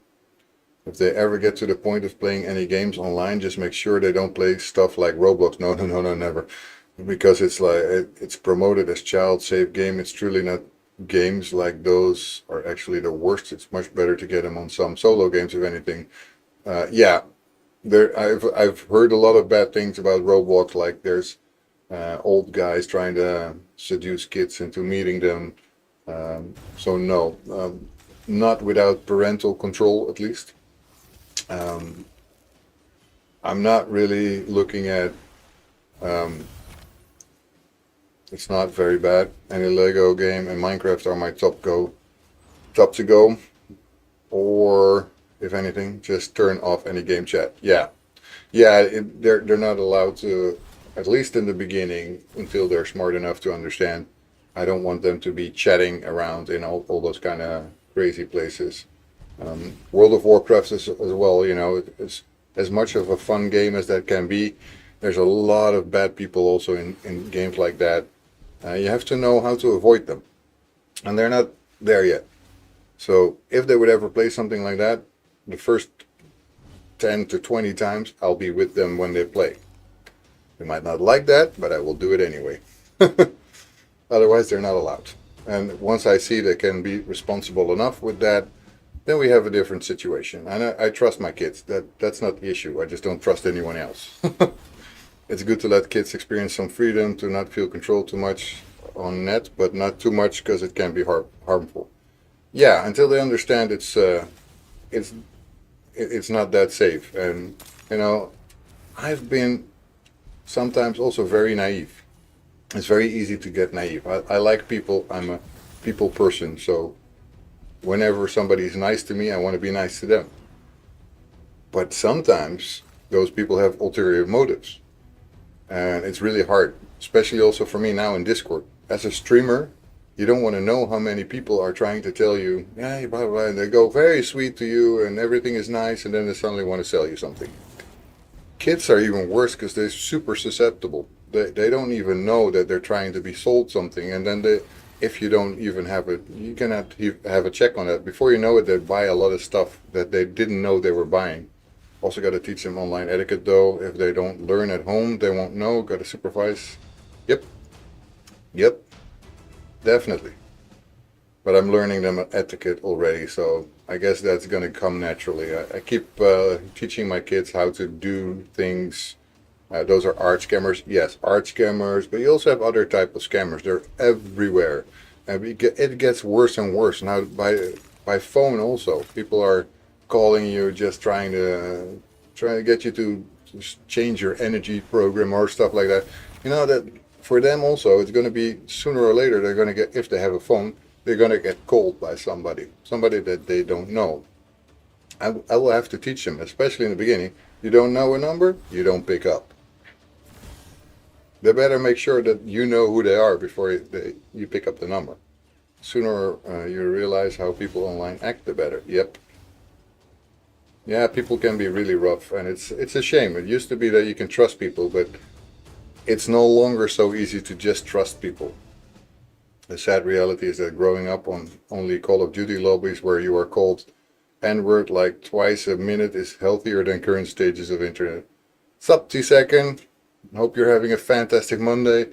If they ever get to the point of playing any games online, just make sure they don't play stuff like Roblox. No, never. Because it's like, it's promoted as child-safe game. It's truly not. Games like those are actually the worst. It's much better to get them on some solo games, if anything. Yeah, I've heard a lot of bad things about Roblox, like there's old guys trying to seduce kids into meeting them. So no, not without parental control, at least. I'm not really looking at It's not very bad. Any Lego game and Minecraft are my top to go. Or if anything, just turn off any game chat. Yeah, yeah. They're not allowed to, at least in the beginning, until they're smart enough to understand. I don't want them to be chatting around in all those kind of crazy places. World of Warcraft is as well. You know, it's as much of a fun game as that can be. There's a lot of bad people also in games like that. You have to know how to avoid them, and they're not there yet. So if they would ever play something like that, the first 10 to 20 times I'll be with them when they play. They might not like that, but I will do it anyway. Otherwise, they're not allowed. And once I see they can be responsible enough with that, then we have a different situation. And I trust my kids. That's not the issue. I just don't trust anyone else. It's good to let kids experience some freedom, to not feel controlled too much on net, but not too much because it can be harmful. Yeah, until they understand it's not that safe. And you know, I've been sometimes also very naive. It's very easy to get naive. I like people. I'm a people person, so whenever somebody is nice to me, I want to be nice to them. But sometimes those people have ulterior motives, and it's really hard, especially also for me now in Discord. As a streamer, you don't want to know how many people are trying to tell you, yeah, blah, blah, blah, and they go very sweet to you and everything is nice, and then they suddenly want to sell you something. Kids are even worse because they're super susceptible. They don't even know that they're trying to be sold something, and then if you don't even have it, you cannot have a check on that. Before you know it, they buy a lot of stuff that they didn't know they were buying. Also got to teach them online etiquette though. If they don't learn at home, they won't know. Got to supervise. Yep, definitely. But I'm learning them etiquette already, so I guess that's going to come naturally. I keep teaching my kids how to do things. Those are art scammers. Yes, art scammers, but you also have other type of scammers. They're everywhere. And it gets worse and worse. Now by phone also. People are calling you just trying to get you to change your energy program or stuff like that. You know that for them also, it's going to be sooner or later they're going to get, if they have a phone, they're going to get called by somebody that they don't know. I will have to teach them, especially in the beginning. You don't know a number, you don't pick up. They better make sure that you know who they are before you pick up the number. Sooner you realize how people online act, the better. Yep. Yeah, people can be really rough, and it's a shame. It used to be that you can trust people, but it's no longer so easy to just trust people. The sad reality is that growing up on only Call of Duty lobbies where you are called N-word like twice a minute is healthier than current stages of internet. Sup, T-Second? Hope you're having a fantastic Monday.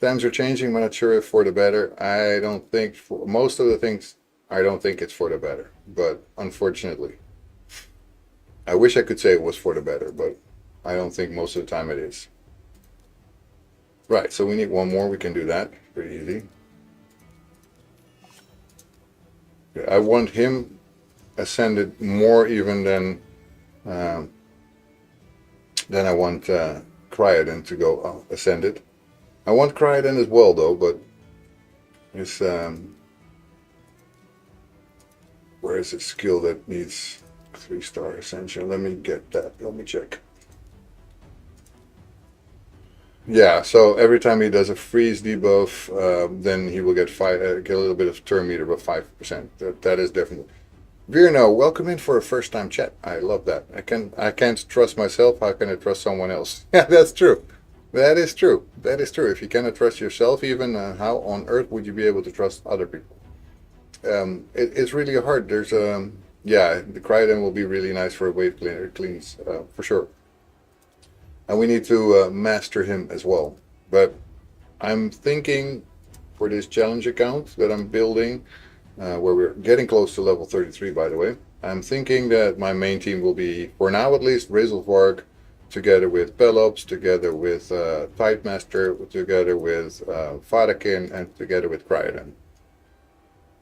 Times are changing, but not sure if for the better. I don't think, for most of the things, I don't think it's for the better. But unfortunately, I wish I could say it was for the better, but I don't think most of the time it is. Right, so we need one more. We can do that. Pretty easy. I want him ascended more even than I want Cryoden to go ascended. I want Cryoden as well though, but it's where is it skill that needs 3-star ascension? Let me get that. Let me check. Yeah, so every time he does a freeze debuff, then he will get a little bit of turn meter, but 5%. That is definitely. Virno, welcome in for a first-time chat. I love that. I can't trust myself. How can I trust someone else? Yeah, that's true. That is true. That is true. If you cannot trust yourself, even how on earth would you be able to trust other people? It's really hard. There's yeah, the Cryoden will be really nice for a wave cleans for sure. And we need to master him as well. But I'm thinking for this challenge account that I'm building, where we're getting close to level 33 by the way, I'm thinking that my main team will be, for now at least, Razelvarg, together with Pelops, together with Tidemaster, together with Fadakin, and together with Cryoden.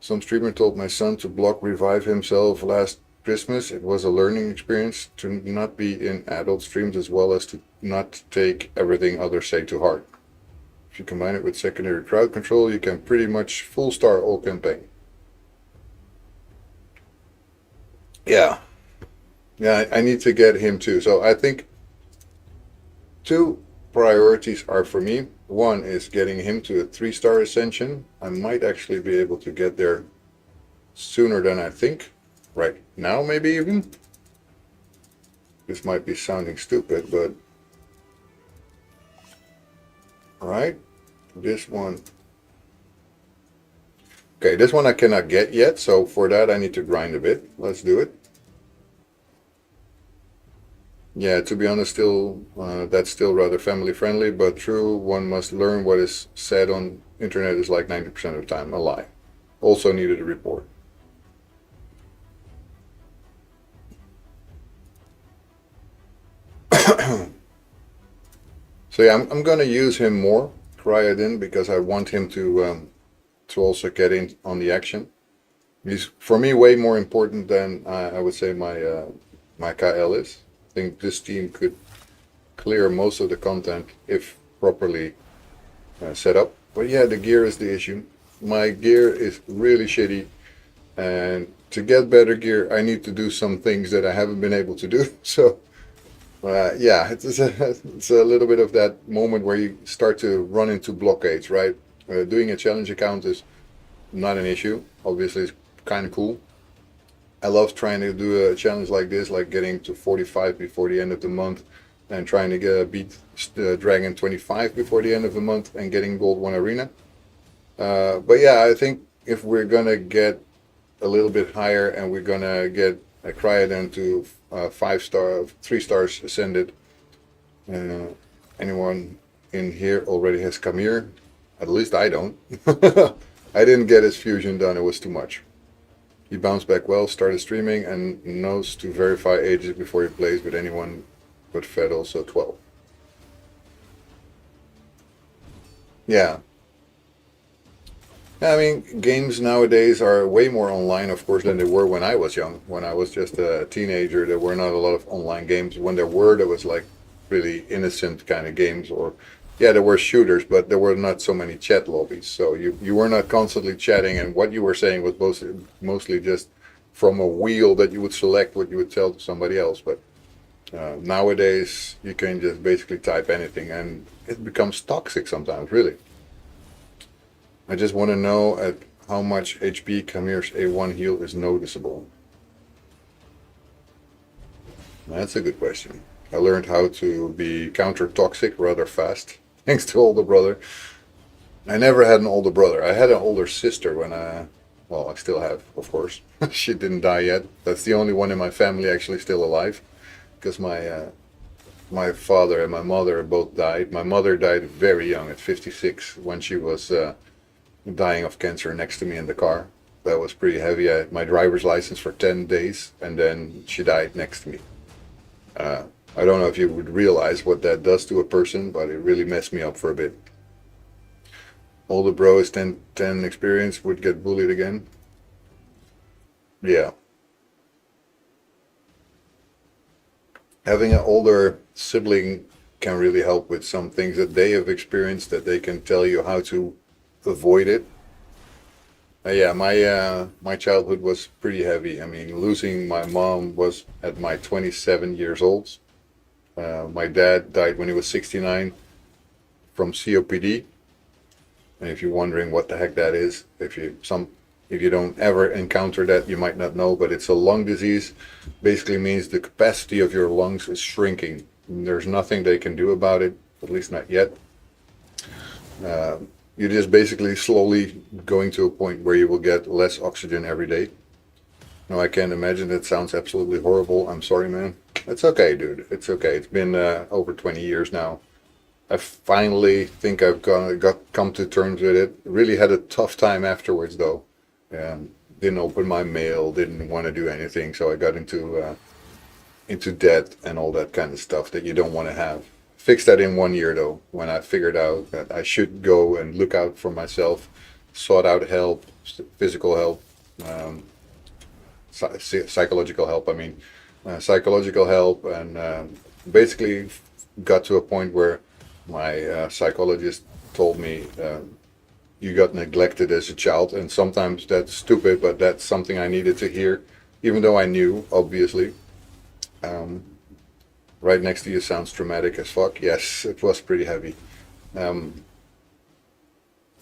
Some streamer told my son to block revive himself last Christmas. It was a learning experience to not be in adult streams as well as to not take everything others say to heart. you combine it with secondary crowd control, you can pretty much full star all campaign. Yeah. Yeah, I need to get him too. So I think two priorities are for me. One is getting him to a 3-star ascension. I might actually be able to get there sooner than I think. Right now, maybe even. This might be sounding stupid, but right, this one. Okay, this one I cannot get yet, so for that I need to grind a bit. Let's do it. Yeah, to be honest, still that's still rather family friendly, but true, one must learn what is said on internet is like 90% of the time a lie. Also needed a report. So yeah, I'm gonna use him more, Cryoden, because I want him to also get in on the action. He's for me way more important than I would say my KL is. I think this team could clear most of the content if properly set up. But yeah, the gear is the issue. My gear is really shitty, and to get better gear, I need to do some things that I haven't been able to do. So yeah, it's a little bit of that moment where you start to run into blockades, right? Doing a challenge account is not an issue. Obviously, it's kind of cool. I love trying to do a challenge like this, like getting to 45 before the end of the month and trying to beat Dragon 25 before the end of the month and getting Gold 1 Arena. But yeah, I think if we're gonna get a little bit higher and we're gonna get a Cryoden to 5-star, 3 stars ascended, anyone in here already has Kamir? At least I don't. I didn't get his fusion done, it was too much. He bounced back well, started streaming, and knows to verify ages before he plays with anyone but Fed, also 12. Yeah. I mean, games nowadays are way more online, of course, than they were when I was young. When I was just a teenager, there were not a lot of online games. When there was like really innocent kind of games, or yeah, there were shooters, but there were not so many chat lobbies. So you were not constantly chatting, and what you were saying was mostly just from a wheel that you would select what you would tell to somebody else. But nowadays, you can just basically type anything, and it becomes toxic sometimes, really. I just want to know at how much HP Kamir's A1 heal is noticeable. That's a good question. I learned how to be counter-toxic rather fast, thanks to older brother. I never had an older brother. I had an older sister when well, I still have, of course. She didn't die yet. That's the only one in my family actually still alive, because my father and my mother both died. My mother died very young at 56 when she was dying of cancer next to me in the car. That was pretty heavy. I had my driver's license for 10 days and then she died next to me. I don't know if you would realize what that does to a person, but it really messed me up for a bit. Older bro is 10 experience, would get bullied again. Yeah. Having an older sibling can really help with some things that they have experienced, that they can tell you how to avoid it. Yeah, my childhood was pretty heavy. I mean, losing my mom was at my 27 years old. My dad died when he was 69 from COPD. And if you're wondering what the heck that is, if you don't ever encounter that, you might not know, but it's a lung disease. Basically means the capacity of your lungs is shrinking. There's nothing they can do about it, at least not yet. You're just basically slowly going to a point where you will get less oxygen every day. No, I can't imagine. That sounds absolutely horrible. I'm sorry, man. It's okay, dude. It's okay. It's been over 20 years now. I finally think I've come to terms with it. Really had a tough time afterwards, though. Didn't open my mail, didn't want to do anything, so I got into debt and all that kind of stuff that you don't want to have. Fixed that in 1 year, though, when I figured out that I should go and look out for myself, sought out help, physical help, psychological help, psychological help, and basically got to a point where my psychologist told me, you got neglected as a child, and sometimes that's stupid, but that's something I needed to hear, even though I knew, obviously. Um, right next to you sounds traumatic as fuck. Yes, it was pretty heavy. Um,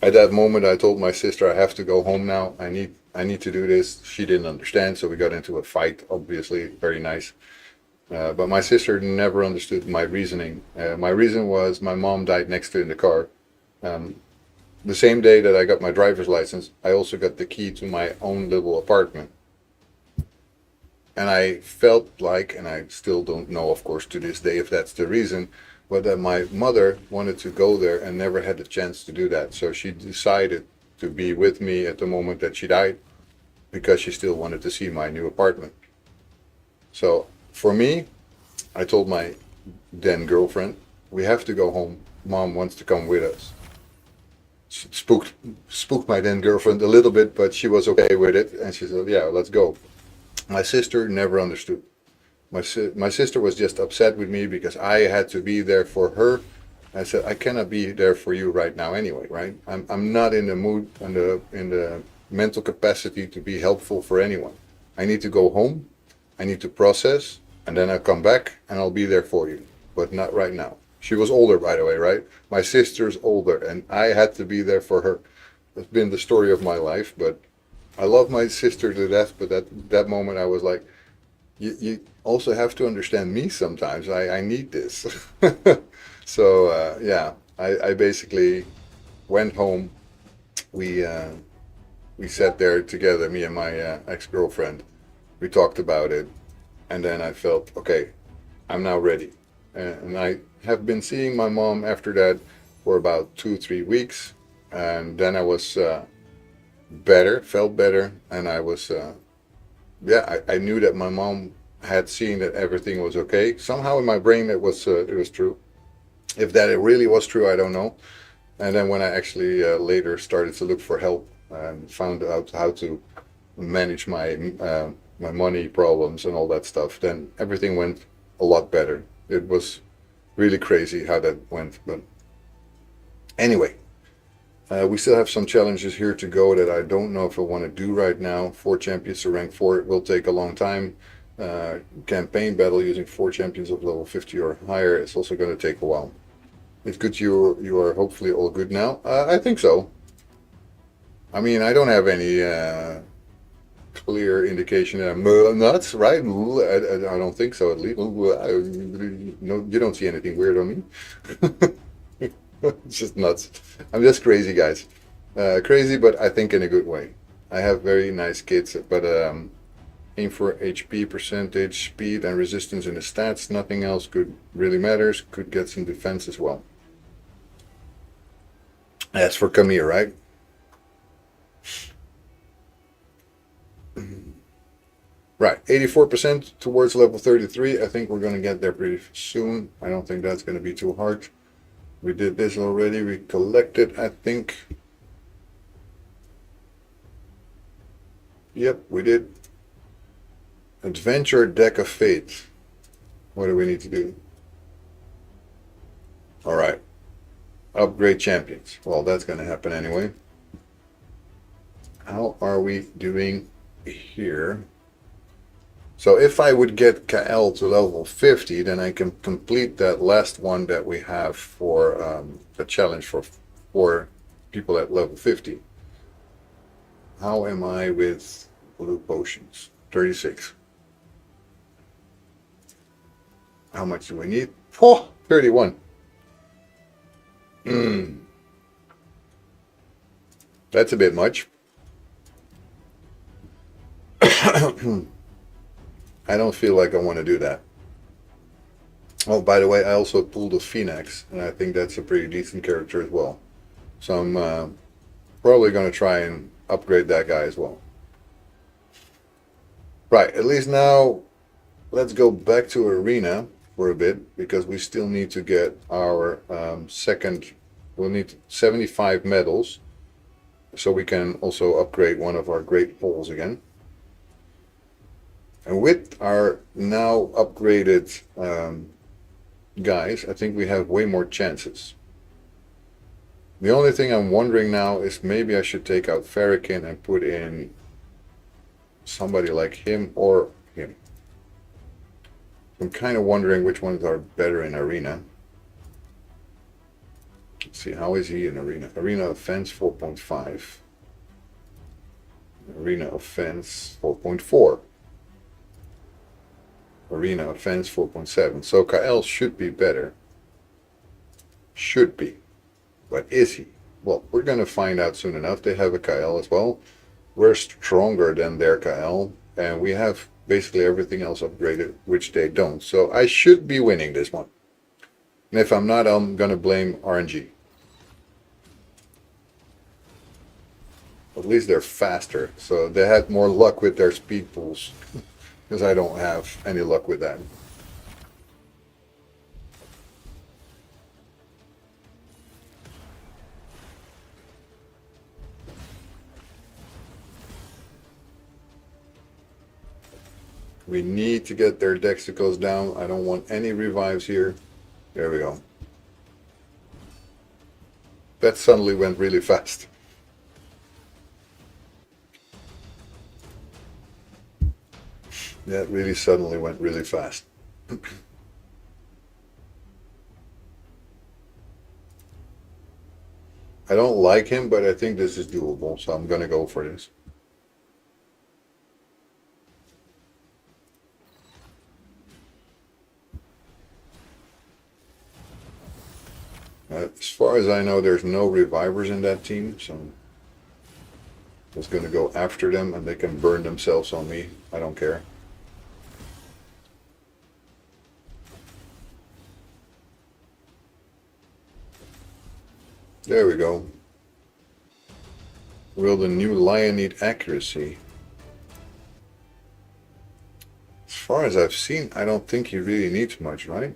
at that moment, I told my sister, I have to go home now. I need to do this. She didn't understand, so we got into a fight, obviously, very nice. But my sister never understood my reasoning. My reason was my mom died next to in the car. Um, the same day that I got my driver's license, I also got the key to my own little apartment. And I felt like, and I still don't know, of course, to this day if that's the reason, but that my mother wanted to go there and never had the chance to do that. So she decided to be with me at the moment that she died because she still wanted to see my new apartment. So for me, I told my then girlfriend, we have to go home. Mom wants to come with us. Spooked my then girlfriend a little bit, but she was okay with it, and she said, "Yeah, let's go." My sister never understood. My sister was just upset with me because I had to be there for her. I said, I cannot be there for you right now anyway, right? I'm not in the mood and in the mental capacity to be helpful for anyone. I need to go home, I need to process, and then I'll come back and I'll be there for you, but not right now. She was older, by the way, right? My sister's older, and I had to be there for her. That's been the story of my life, but I love my sister to death, but that moment I was like, you also have to understand me sometimes. I need this. So yeah, I basically went home. We sat there together, me and my ex-girlfriend. We talked about it, and then I felt, okay, I'm now ready. And I have been seeing my mom after that for about 2-3 weeks, and then I was better, felt better, and I was, yeah, I knew that my mom had seen that everything was okay. Somehow in my brain it was true. If that it really was true, I don't know. And then when I actually later started to look for help and found out how to manage my money problems and all that stuff, then everything went a lot better. It was really crazy how that went. But anyway, we still have some challenges here to go that I don't know if I want to do right now. 4 champions to rank 4. It will take a long time. Campaign battle using 4 champions of level 50 or higher. It's also going to take a while. It's good you are hopefully all good now. I think so. I mean, I don't have any clear indication that I'm nuts, right? I don't think so, at least. No, you don't see anything weird on me. It's just nuts. I'm just crazy, guys. Crazy, but I think in a good way. I have very nice kids, but aim for HP percentage, speed, and resistance in the stats. Nothing else could really matters. Could get some defense as well. That's for Camille, right? Right, 84% towards level 33. I think we're going to get there pretty soon. I don't think that's going to be too hard. We did this already. We collected, I think. Yep, we did. Adventure Deck of Fate. What do we need to do? Alright. Upgrade champions. Well, that's going to happen anyway. How are we doing here? So if I would get Kael to level 50, then I can complete that last one that we have for the challenge for people at level 50. How am I with blue potions? 36. How much do we need? Oh, 31. That's a bit much. I don't feel like I want to do that. Oh, by the way, I also pulled a Phoenix, and I think that's a pretty decent character as well. So I'm probably going to try and upgrade that guy as well. Right, at least now, let's go back to Arena for a bit, because we still need to get our we'll need 75 medals, so we can also upgrade one of our great poles again. And with our now upgraded guys, I think we have way more chances. The only thing I'm wondering now is maybe I should take out Farrakhan and put in somebody like him or him. I'm kind of wondering which ones are better in arena. Let's see, how is he in arena? Arena offense 4.5. Arena offense 4.4. Arena offense 4.7. So Kael should be better. Should be. But is he? Well, we're going to find out soon enough. They have a Kael as well. We're stronger than their Kael. And we have basically everything else upgraded, which they don't. So I should be winning this one. And if I'm not, I'm going to blame RNG. At least they're faster. So they had more luck with their speed pools. Because I don't have any luck with that. We need to get their Dexicos down. I don't want any revives here. There we go. That suddenly went really fast. That really suddenly went really fast. I don't like him, but I think this is doable, so I'm going to go for this. As far as I know, there's no revivers in that team, so I'm just going to go after them and they can burn themselves on me. I don't care. There we go. Will the new lion need accuracy? As far as I've seen, I don't think he really needs much, right?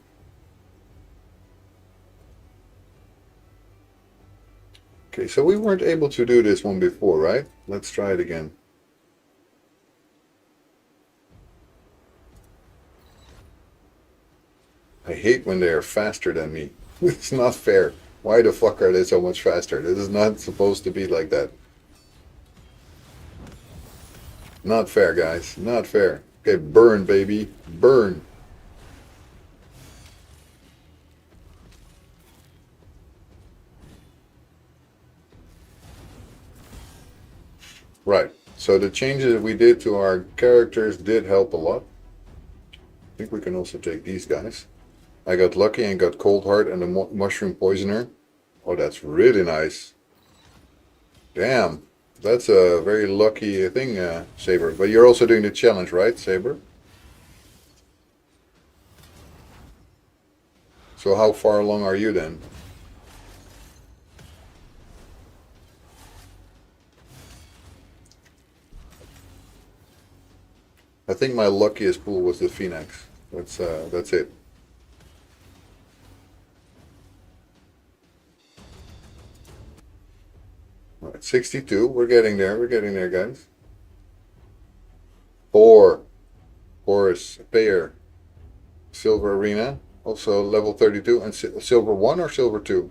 Okay, so we weren't able to do this one before, right? Let's try it again. I hate when they are faster than me. It's not fair. Why the fuck are they so much faster? This is not supposed to be like that. Not fair, guys. Not fair. Okay, burn, baby. Burn. Right. So the changes we did to our characters did help a lot. I think we can also take these guys. I got lucky and got Cold Heart and the Mushroom Poisoner. Oh, that's really nice. Damn. That's a very lucky thing, Saber. But you're also doing the challenge, right, Saber? So how far along are you then? I think my luckiest pool was the Phoenix. That's it. All right, 62. We're getting there. We're getting there, guys. 4. Horus, Payer, Silver Arena, also level 32, and Silver 1 or Silver 2?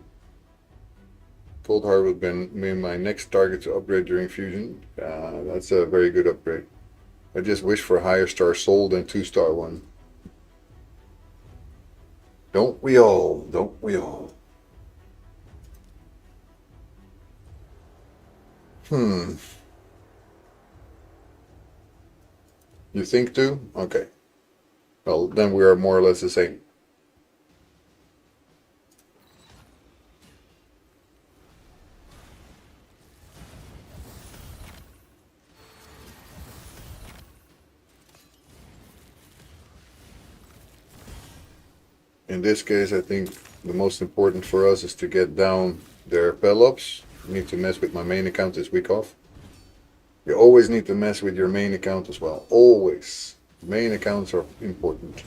Cold Heart would have been my next target to upgrade during Fusion. That's a very good upgrade. I just wish for a higher star soul than 2-star one. Don't we all? Don't we all? You think too? Okay. Well, then we are more or less the same. In this case, I think the most important for us is to get down their Pelops. I need to mess with my main account this week off. You always need to mess with your main account as well. Always. Main accounts are important.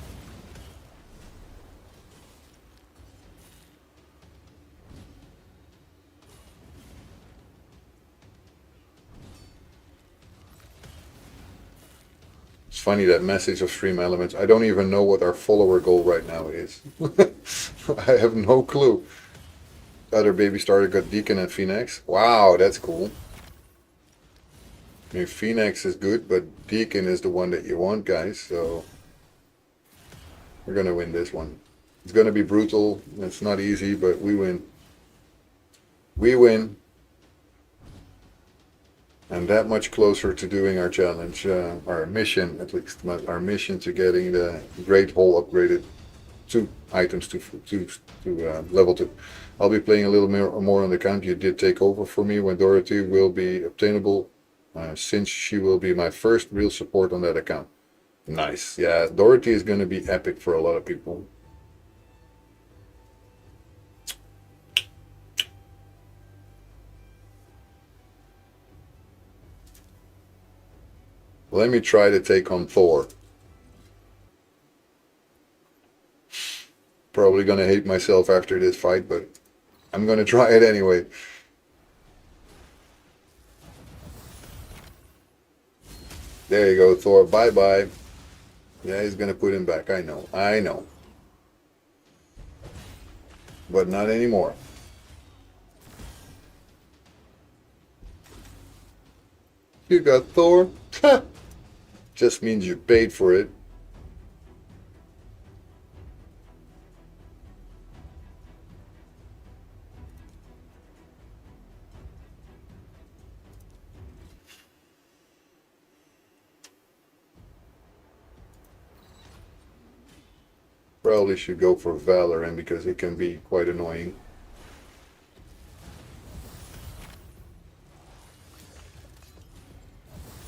It's funny that message of Stream Elements. I don't even know what our follower goal right now is. I have no clue. other baby starter got Deacon and Phoenix. Wow, that's cool. I mean, Phoenix is good, but Deacon is the one that you want, guys. So we're gonna win this one. It's gonna be brutal. It's not easy, but we win. We win. And that much closer to doing our challenge, our mission at least, our mission to getting the Great Hall upgraded 2 items to level 2. I'll be playing a little more on the account. You did take over for me when Dorothy will be obtainable, since she will be my first real support on that account. Nice. Yeah, Dorothy is going to be epic for a lot of people. Let me try to take on Thor. Probably gonna hate myself after this fight, but I'm gonna try it anyway. There you go, Thor. Bye-bye. Yeah, he's gonna put him back. I know. I know. But not anymore. You got Thor? Just means you paid for it. Probably should go for Valorant because it can be quite annoying.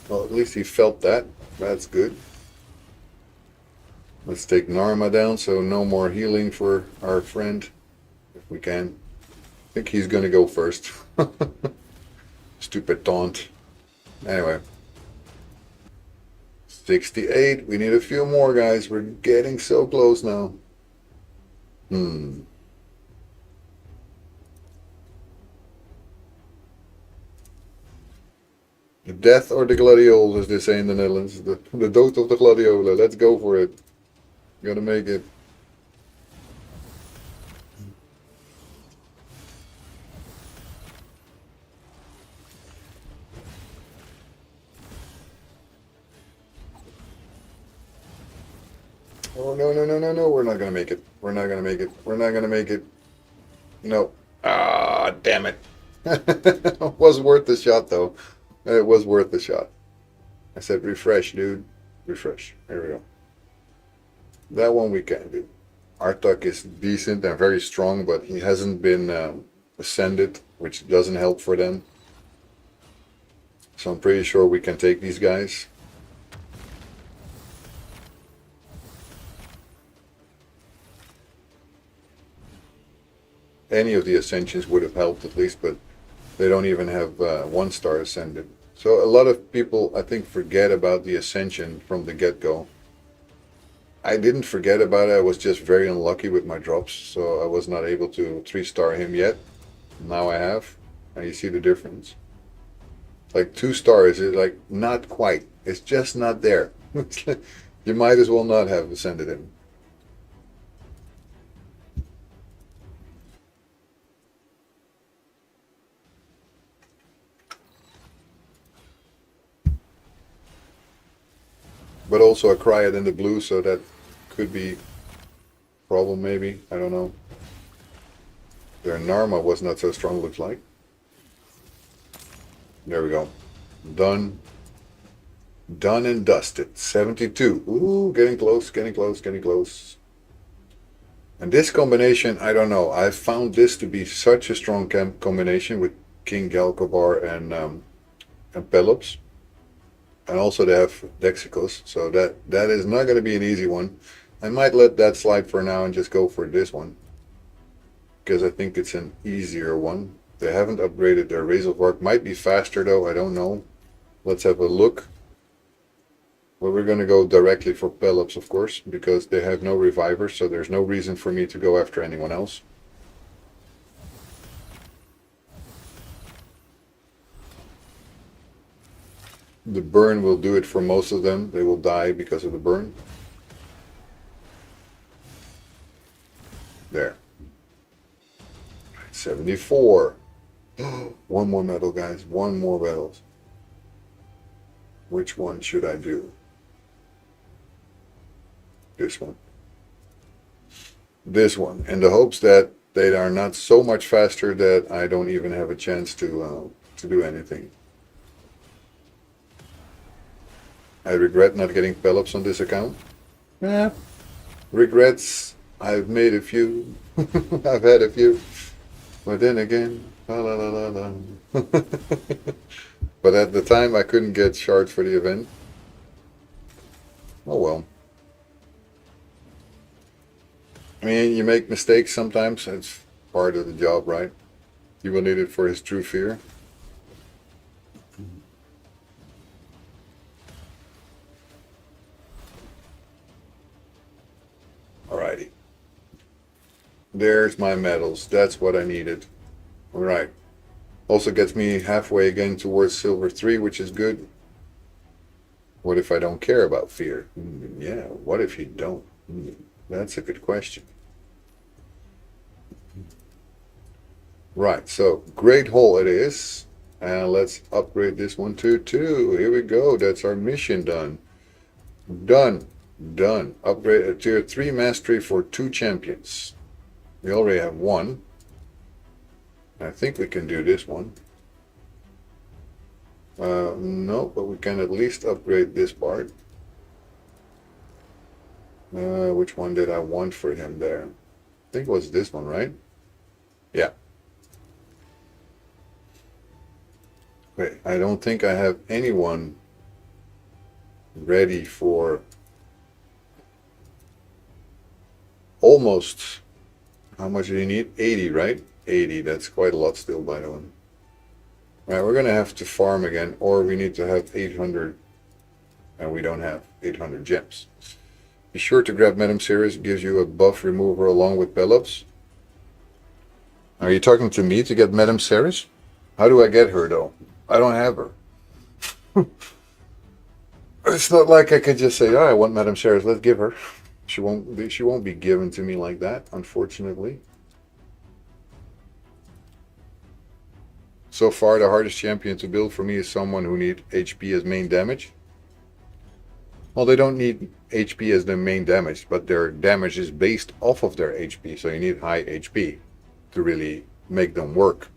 Well, at least he felt that. That's good. Let's take Narma down, so no more healing for our friend, if we can. I think he's gonna go first. Stupid taunt. Anyway. 68. We need a few more, guys. We're getting so close now. The death or the gladioles, as they say in the Netherlands. The dood of the gladiolen. Let's go for it. Gotta make it. Oh, no, no, no, no, no. We're not gonna make it. We're not gonna make it. We're not gonna make it. No. Ah, damn it. It was worth the shot, though. It was worth the shot. I said refresh, dude. Refresh. There we go. That one we can do. Artak is decent and very strong, but he hasn't been ascended, which doesn't help for them. So I'm pretty sure we can take these guys. Any of the ascensions would have helped at least, but they don't even have 1-star ascended. So a lot of people, I think, forget about the ascension from the get-go. I didn't forget about it. I was just very unlucky with my drops, so I was not able to 3-star him yet. Now I have, and you see the difference. Like 2 stars is like not quite. It's just not there. You might as well not have ascended him. But also a Cryad in the blue, so that could be a problem maybe. I don't know. Their Narma was not so strong, looks like. There we go. Done. Done and dusted. 72. Ooh, getting close, getting close, getting close. And this combination, I don't know. I found this to be such a strong combination with King Galkovar and Pelops. And also they have Dexicus, so that is not going to be an easy one. I might let that slide for now and just go for this one, because I think it's an easier one. They haven't upgraded their Razorvark. Might be faster though, I don't know. Let's have a look. Well, we're going to go directly for Pelops, of course, because they have no revivers, so there's no reason for me to go after anyone else. The burn will do it for most of them. They will die because of the burn. There. 74. One more medal, guys. One more medal. Which one should I do? This one. This one. In the hopes that they are not so much faster that I don't even have a chance to do anything. I regret not getting Pelops on this account. Yeah. Regrets. I've made a few. I've had a few. But then again, la la la la la. But at the time I couldn't get shards for the event. Oh well. I mean, you make mistakes sometimes. It's part of the job, right? He will need it for his true fear. Alrighty. There's my medals. That's what I needed. Alright. Also gets me halfway again towards silver 3, which is good. What if I don't care about fear? Yeah, what if you don't? That's a good question. Right, so Great Hall it is. And let's upgrade this one to 2. Here we go. That's our mission done. Done. Done. Upgrade a tier 3 mastery for 2 champions. We already have 1. I think we can do this one. No, but we can at least upgrade this part. Which one did I want for him there? I think it was this one, right? Yeah. Wait, I don't think I have anyone ready for almost. How much do you need? 80, right? 80, that's quite a lot still, by the way. Right, we're gonna have to farm again, or we need to have 800, and we don't have 800 gems. Be sure to grab Madame Ceres. It gives you a buff remover along with Pelops. Are you talking to me to get Madame Ceres? How do I get her, though? I don't have her. It's not like I could just say, oh, I want Madame Ceres, let's give her. She won't be given to me like that, unfortunately. So far, the hardest champion to build for me is someone who needs HP as main damage. Well, they don't need HP as their main damage, but their damage is based off of their HP, so you need high HP to really make them work.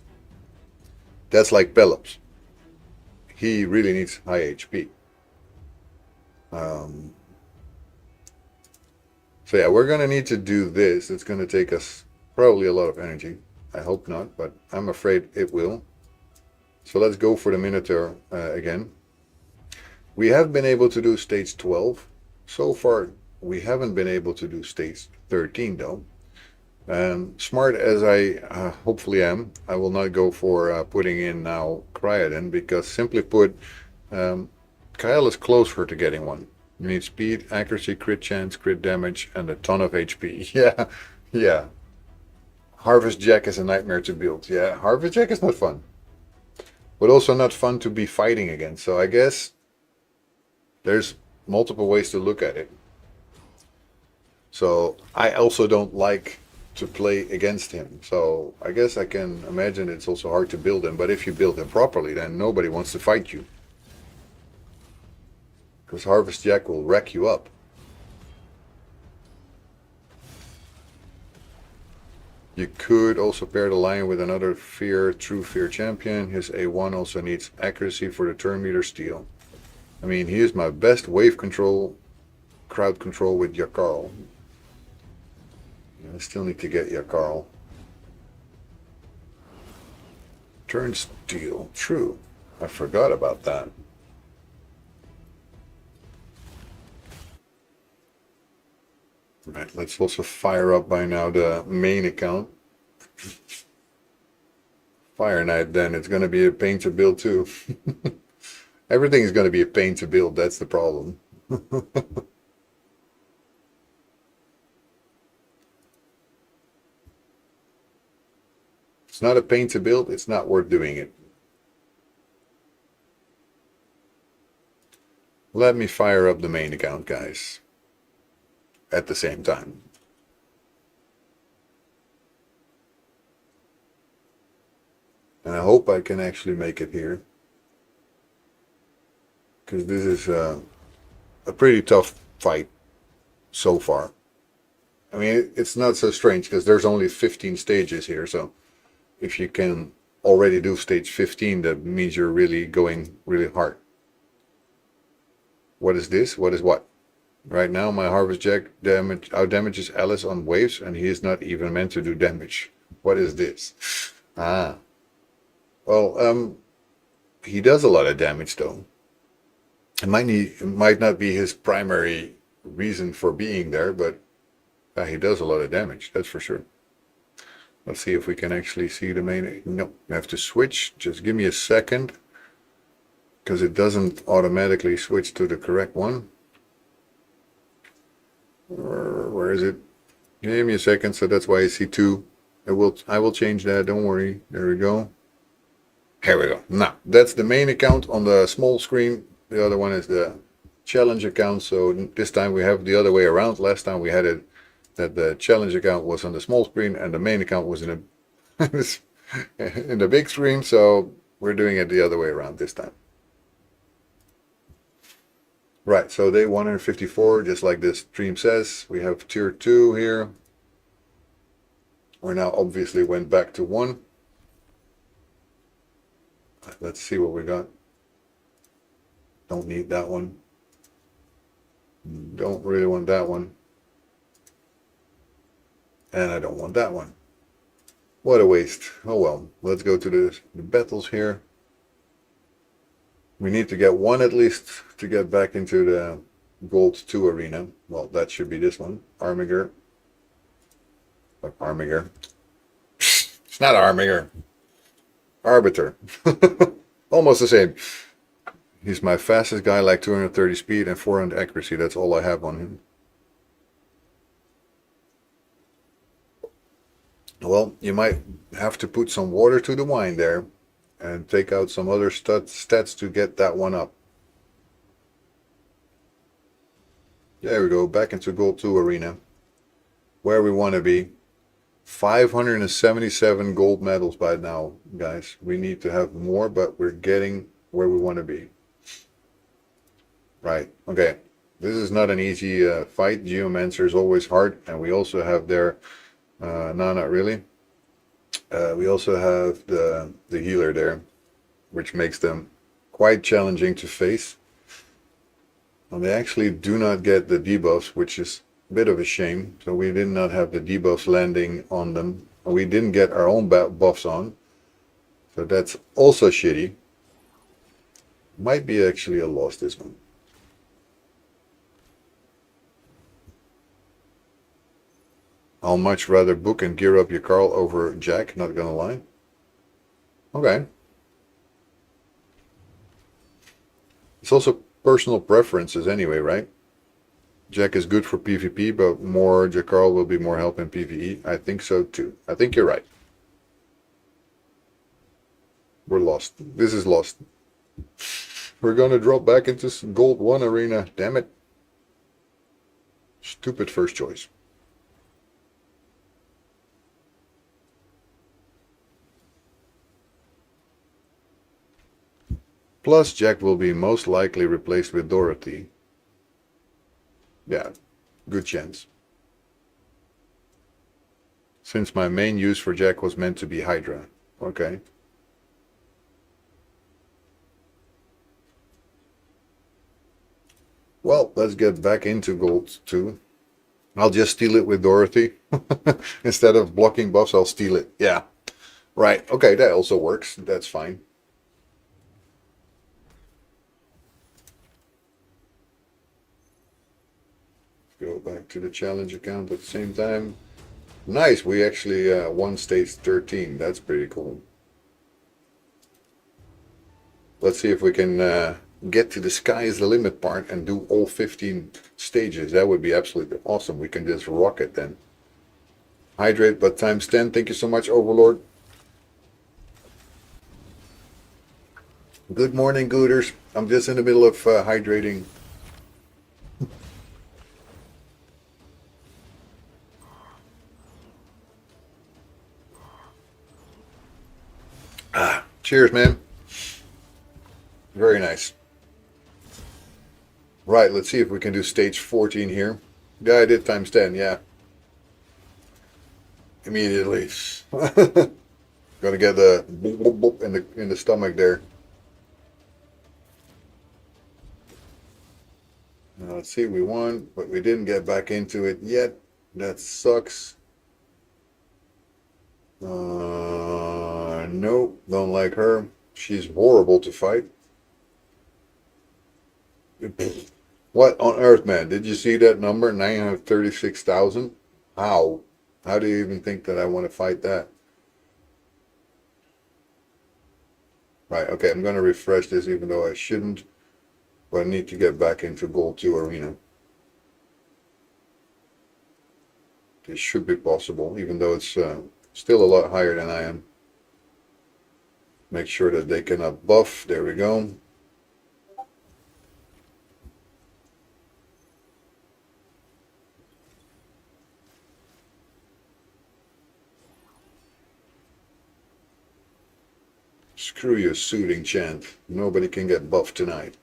That's like Pelops. He really needs high HP. So yeah, we're going to need to do this. It's going to take us probably a lot of energy. I hope not, but I'm afraid it will. So let's go for the Minotaur again. We have been able to do stage 12. So far, we haven't been able to do stage 13 though. Smart as I hopefully am, I will not go for putting in now Cryoden, because simply put, Kyle is closer to getting one. You need speed, accuracy, crit chance, crit damage, and a ton of HP. Yeah, yeah. Harvest Jack is a nightmare to build. Yeah, Harvest Jack is not fun. But also not fun to be fighting against. So I guess there's multiple ways to look at it. So I also don't like to play against him. So I guess I can imagine it's also hard to build him. But if you build him properly, then nobody wants to fight you. Because Harvest Jack will wreck you up. You could also pair the lion with another true fear champion. His A1 also needs accuracy for the turn meter steal. I mean, he is my best wave control, crowd control with Yakarl. I still need to get Yakarl. Turn steal, true. I forgot about that. Right, let's also fire up by now the main account. Fire Knight, then it's going to be a pain to build too. Everything is going to be a pain to build, that's the problem. It's not a pain to build, it's not worth doing it. Let me fire up the main account, guys. At the same time. And I hope I can actually make it here. Because this is a pretty tough fight so far. I mean, it's not so strange because there's only 15 stages here. So if you can already do stage 15, that means you're really going really hard. What is this? What is what? Right now, my Harvest Jack out-damages Alice on waves, and he is not even meant to do damage. What is this? Ah. Well, he does a lot of damage, though. It might not be his primary reason for being there, but he does a lot of damage, that's for sure. Let's see if we can actually see the main... No, you have to switch. Just give me a second, because it doesn't automatically switch to the correct one. Where is it? Give me a second. So that's why I see two. I will change that. Don't worry. There we go. Here we go. Now that's the main account on the small screen. The other one is the challenge account. So this time we have the other way around. Last time we had it that the challenge account was on the small screen and the main account was in in the big screen. So we're doing it the other way around this time. Right, so day 154, just like this stream says, we have tier 2 here. We now obviously went back to 1. Let's see what we got. Don't need that one. Don't really want that one. And I don't want that one. What a waste. Oh well, let's go to the battles here. We need to get one at least to get back into the Gold 2 arena. Well, that should be this one. Armiger. Armiger. It's not Armiger. Arbiter. Almost the same. He's my fastest guy, like 230 speed and 400 accuracy. That's all I have on him. Well, you might have to put some water to the wine there and take out some other stats to get that one up. There we go, back into Gold 2 arena, where we want to be. 577 gold medals by now, guys. We need to have more, but we're getting where we want to be. Right, okay. This is not an easy fight. Geomancer is always hard, and we also have their... no, not really. We also have the healer there, which makes them quite challenging to face. And they actually do not get the debuffs, which is a bit of a shame. So we did not have the debuffs landing on them. And we didn't get our own buffs on. So that's also shitty. Might be actually a loss, this one. I'll much rather book and gear up your Carl over Jack, not gonna lie. Okay. It's also personal preferences anyway, right? Jack is good for PvP, but more Jakkarl will be more help in PvE. I think so too. I think you're right. We're lost. This is lost. We're gonna drop back into Gold 1 arena. Damn it. Stupid first choice. Plus, Jack will be most likely replaced with Dorothy. Yeah, good chance. Since my main use for Jack was meant to be Hydra. Okay. Well, let's get back into Gold 2. I'll just steal it with Dorothy. Instead of blocking buffs, I'll steal it. Yeah. Right. Okay, that also works. That's fine. Go back to the challenge account at the same time. Nice, we actually won stage 13. That's pretty cool. Let's see if we can get to the sky is the limit part and do all 15 stages. That would be absolutely awesome. We can just rock it then. Hydrate, but times 10. Thank you so much, Overlord. Good morning, Gooters. I'm just in the middle of hydrating. Cheers, man. Very nice. Right, let's see if we can do stage 14 here. Guy did times 10, yeah. Immediately. Gonna get the boop, boop, boop in the stomach there. Now let's see, we won, but we didn't get back into it yet. That sucks. Nope, don't like her. She's horrible to fight. What on earth, man? Did you see that number? 936,000? How? How do you even think that I want to fight that? Right, okay, I'm going to refresh this even though I shouldn't. But I need to get back into Gold 2 Arena. This should be possible, even though it's still a lot higher than I am. Make sure that they cannot buff. There we go. Screw your soothing chant. Nobody can get buffed tonight.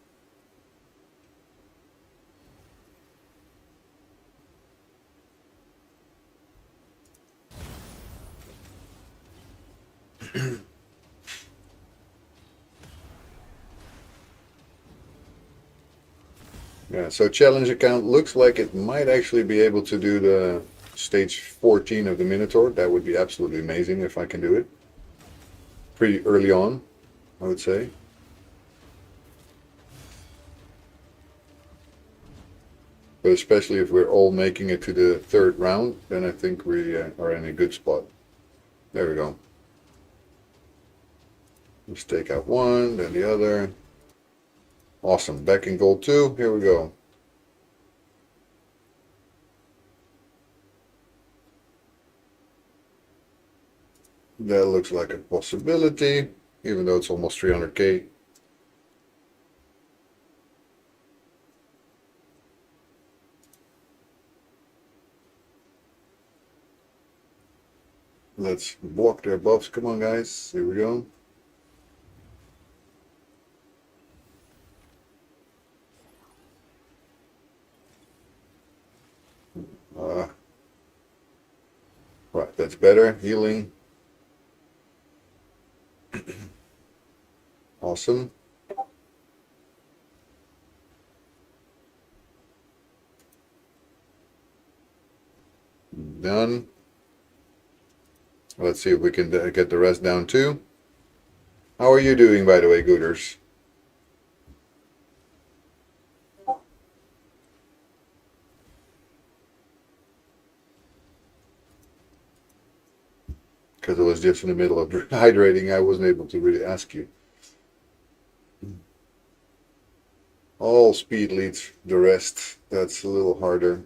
Yeah, so challenge account looks like it might actually be able to do the stage 14 of the Minotaur. That would be absolutely amazing if I can do it. Pretty early on, I would say. But especially if we're all making it to the third round, then I think we are in a good spot. There we go. Let's take out one, then the other. Awesome. Back in Gold 2. Here we go. That looks like a possibility, even though it's almost 300k. Let's block their buffs. Come on, guys. Here we go. Right, that's better. Healing. Awesome. Done. Let's see if we can get the rest down too. How are you doing, by the way, Gooters? Because I was just in the middle of hydrating, I wasn't able to really ask you. All speed leads the rest. That's a little harder.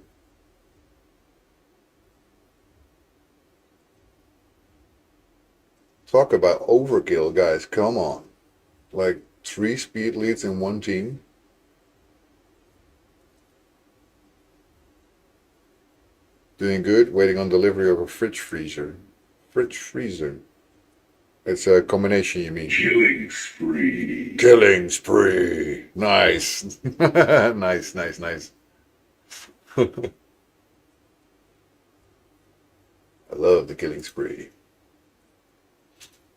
Talk about overkill, guys. Come on. Like 3 speed leads in one team. Doing good. Waiting on delivery of a fridge freezer. Fridge freezer. It's a combination, you mean? Killing spree. Killing spree. Nice. Nice, nice, nice. I love the killing spree.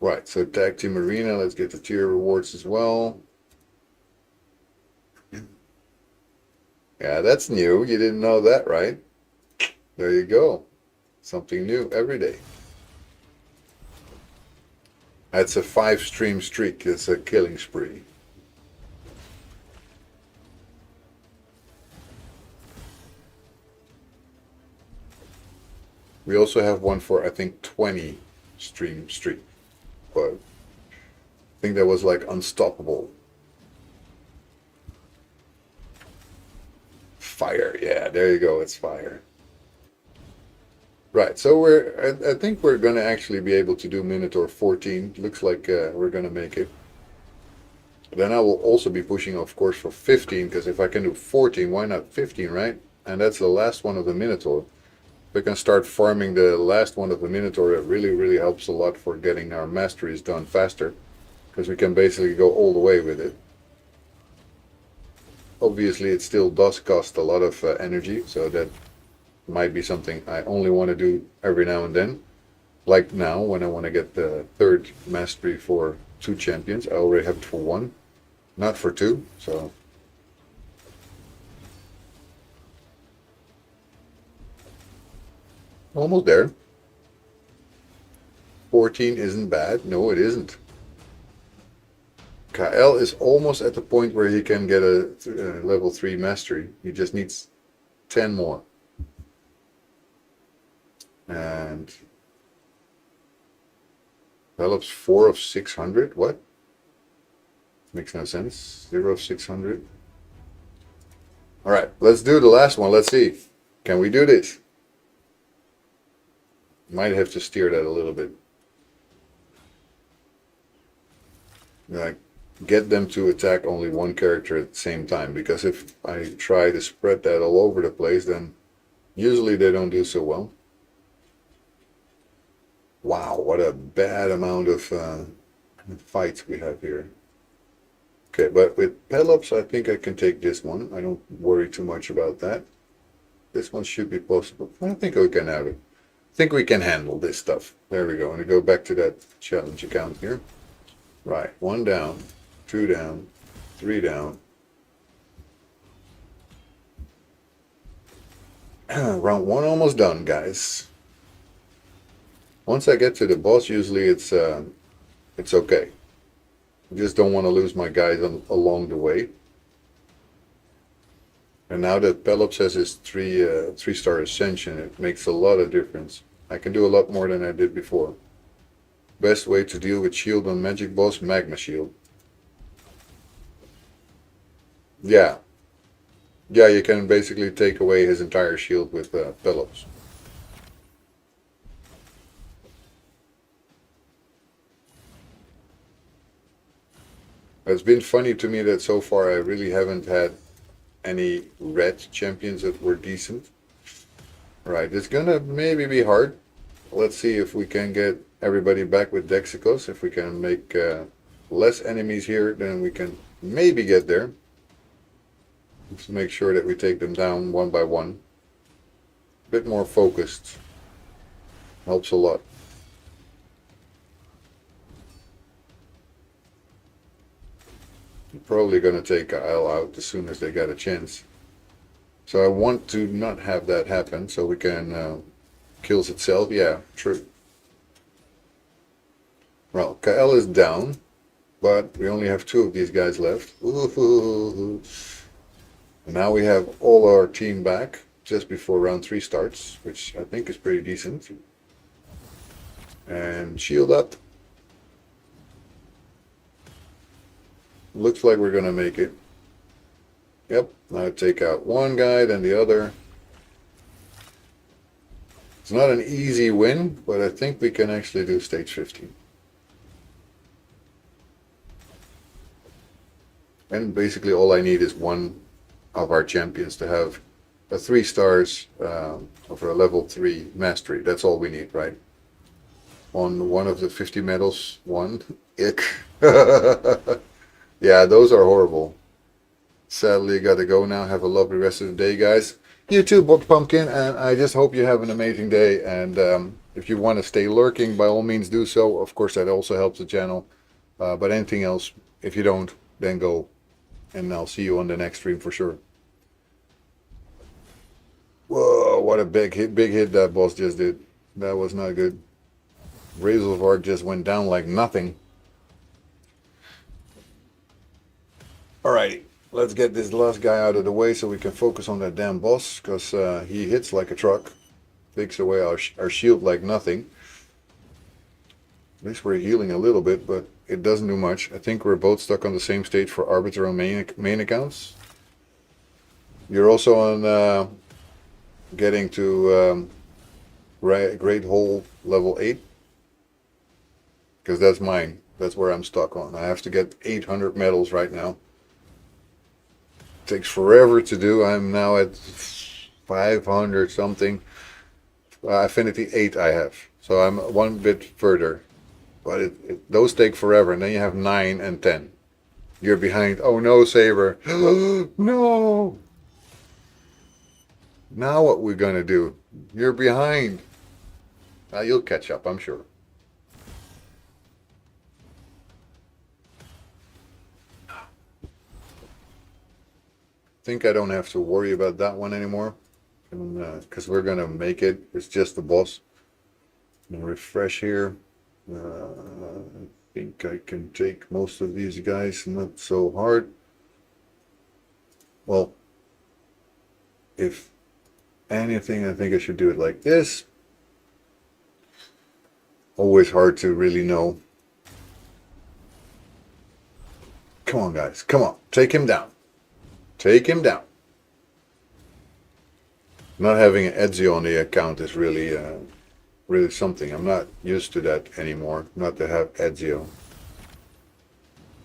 Right, so Tag Team Arena, let's get the tier rewards as well. Yeah, that's new. You didn't know that, right? There you go. Something new every day. That's a 5-stream streak. It's a killing spree. We also have one for, I think, 20 stream streak. But I think that was like unstoppable. Fire, yeah, there you go, it's fire. Right, so I think we're gonna actually be able to do Minotaur 14. Looks like we're gonna make it. Then I will also be pushing, of course, for 15, because if I can do 14, why not 15, right? And that's the last one of the Minotaur. If we can start farming the last one of the Minotaur, that really, really helps a lot for getting our masteries done faster. because we can basically go all the way with it. Obviously, it still does cost a lot of energy, so that might be something I only want to do every now and then. Like now, when I want to get the third mastery for 2 champions. I already have it for 1, not for 2, so... Almost there. 14 isn't bad. No, it isn't. Kael is almost at the point where he can get a level 3 mastery. He just needs 10 more. And develops 4 of 600. What? Makes no sense. 0 of 600. All right, let's do the last one. Let's see. Can we do this? Might have to steer that a little bit. Like, get them to attack only one character at the same time, because if I try to spread that all over the place, then usually they don't do so well. Wow, what a bad amount of fights we have here. Okay, but with Pelops, I think I can take this one. I don't worry too much about that. This one should be possible. I think we can have it. I think we can handle this stuff. There we go. And we go back to that challenge account here. Right, 1 down, 2 down, 3 down. Round 1 almost done, guys. Once I get to the boss, usually it's okay. I just don't want to lose my guys along the way. And now that Pelops has his 3-star ascension, it makes a lot of difference. I can do a lot more than I did before. Best way to deal with shield on magic boss, magma shield. Yeah. Yeah, you can basically take away his entire shield with Pelops. It's been funny to me that so far I really haven't had any red champions that were decent. Right, it's gonna maybe be hard. Let's see if we can get everybody back with Dexicos. If we can make less enemies here, then we can maybe get there. Let's make sure that we take them down one by one. A bit more focused helps a lot. Probably going to take Kael out as soon as they get a chance. So I want to not have that happen, so we can kills itself. Yeah, true. Well, Kael is down, but we only have 2 of these guys left. Ooh. And now we have all our team back just before round 3 starts, which I think is pretty decent. And shield up. Looks like we're gonna make it. Yep, now take out one guy, then the other. It's not an easy win, but I think we can actually do stage 15. And basically all I need is one of our champions to have a 3 stars over a level 3 mastery. That's all we need, right? On one of the 50 medals, 1. Ick. Yeah, those are horrible. Sadly, gotta go now. Have a lovely rest of the day, guys. You too, Pumpkin, and I just hope you have an amazing day. And if you want to stay lurking, by all means do so. Of course, that also helps the channel. But anything else, if you don't, then go. And I'll see you on the next stream for sure. Whoa, what a big hit that boss just did. That was not good. Razelvarg just went down like nothing. Alrighty, let's get this last guy out of the way so we can focus on that damn boss, because he hits like a truck, takes away our shield like nothing. At least we're healing a little bit, but it doesn't do much. I think we're both stuck on the same stage for Arbiter and main accounts. You're also on getting to Great Hole level 8, because that's mine. That's where I'm stuck on. I have to get 800 medals right now. Takes forever to do. I'm now at 500 something. Affinity 8 I have. So I'm one bit further. But those take forever, and then you have 9 and 10. You're behind. Oh no, Saber. No. Now what we're gonna do? You're behind. You'll catch up, I'm sure. Think I don't have to worry about that one anymore, because we're gonna make it. It's just the boss. Refresh here. I think I can take most of these guys, not so hard. Well, if anything, I think I should do it like this. Always hard to really know. Come on, guys. Come on. Take him down. Take him down. Not having an Ezio on the account is really, really something. I'm not used to that anymore. Not to have Ezio.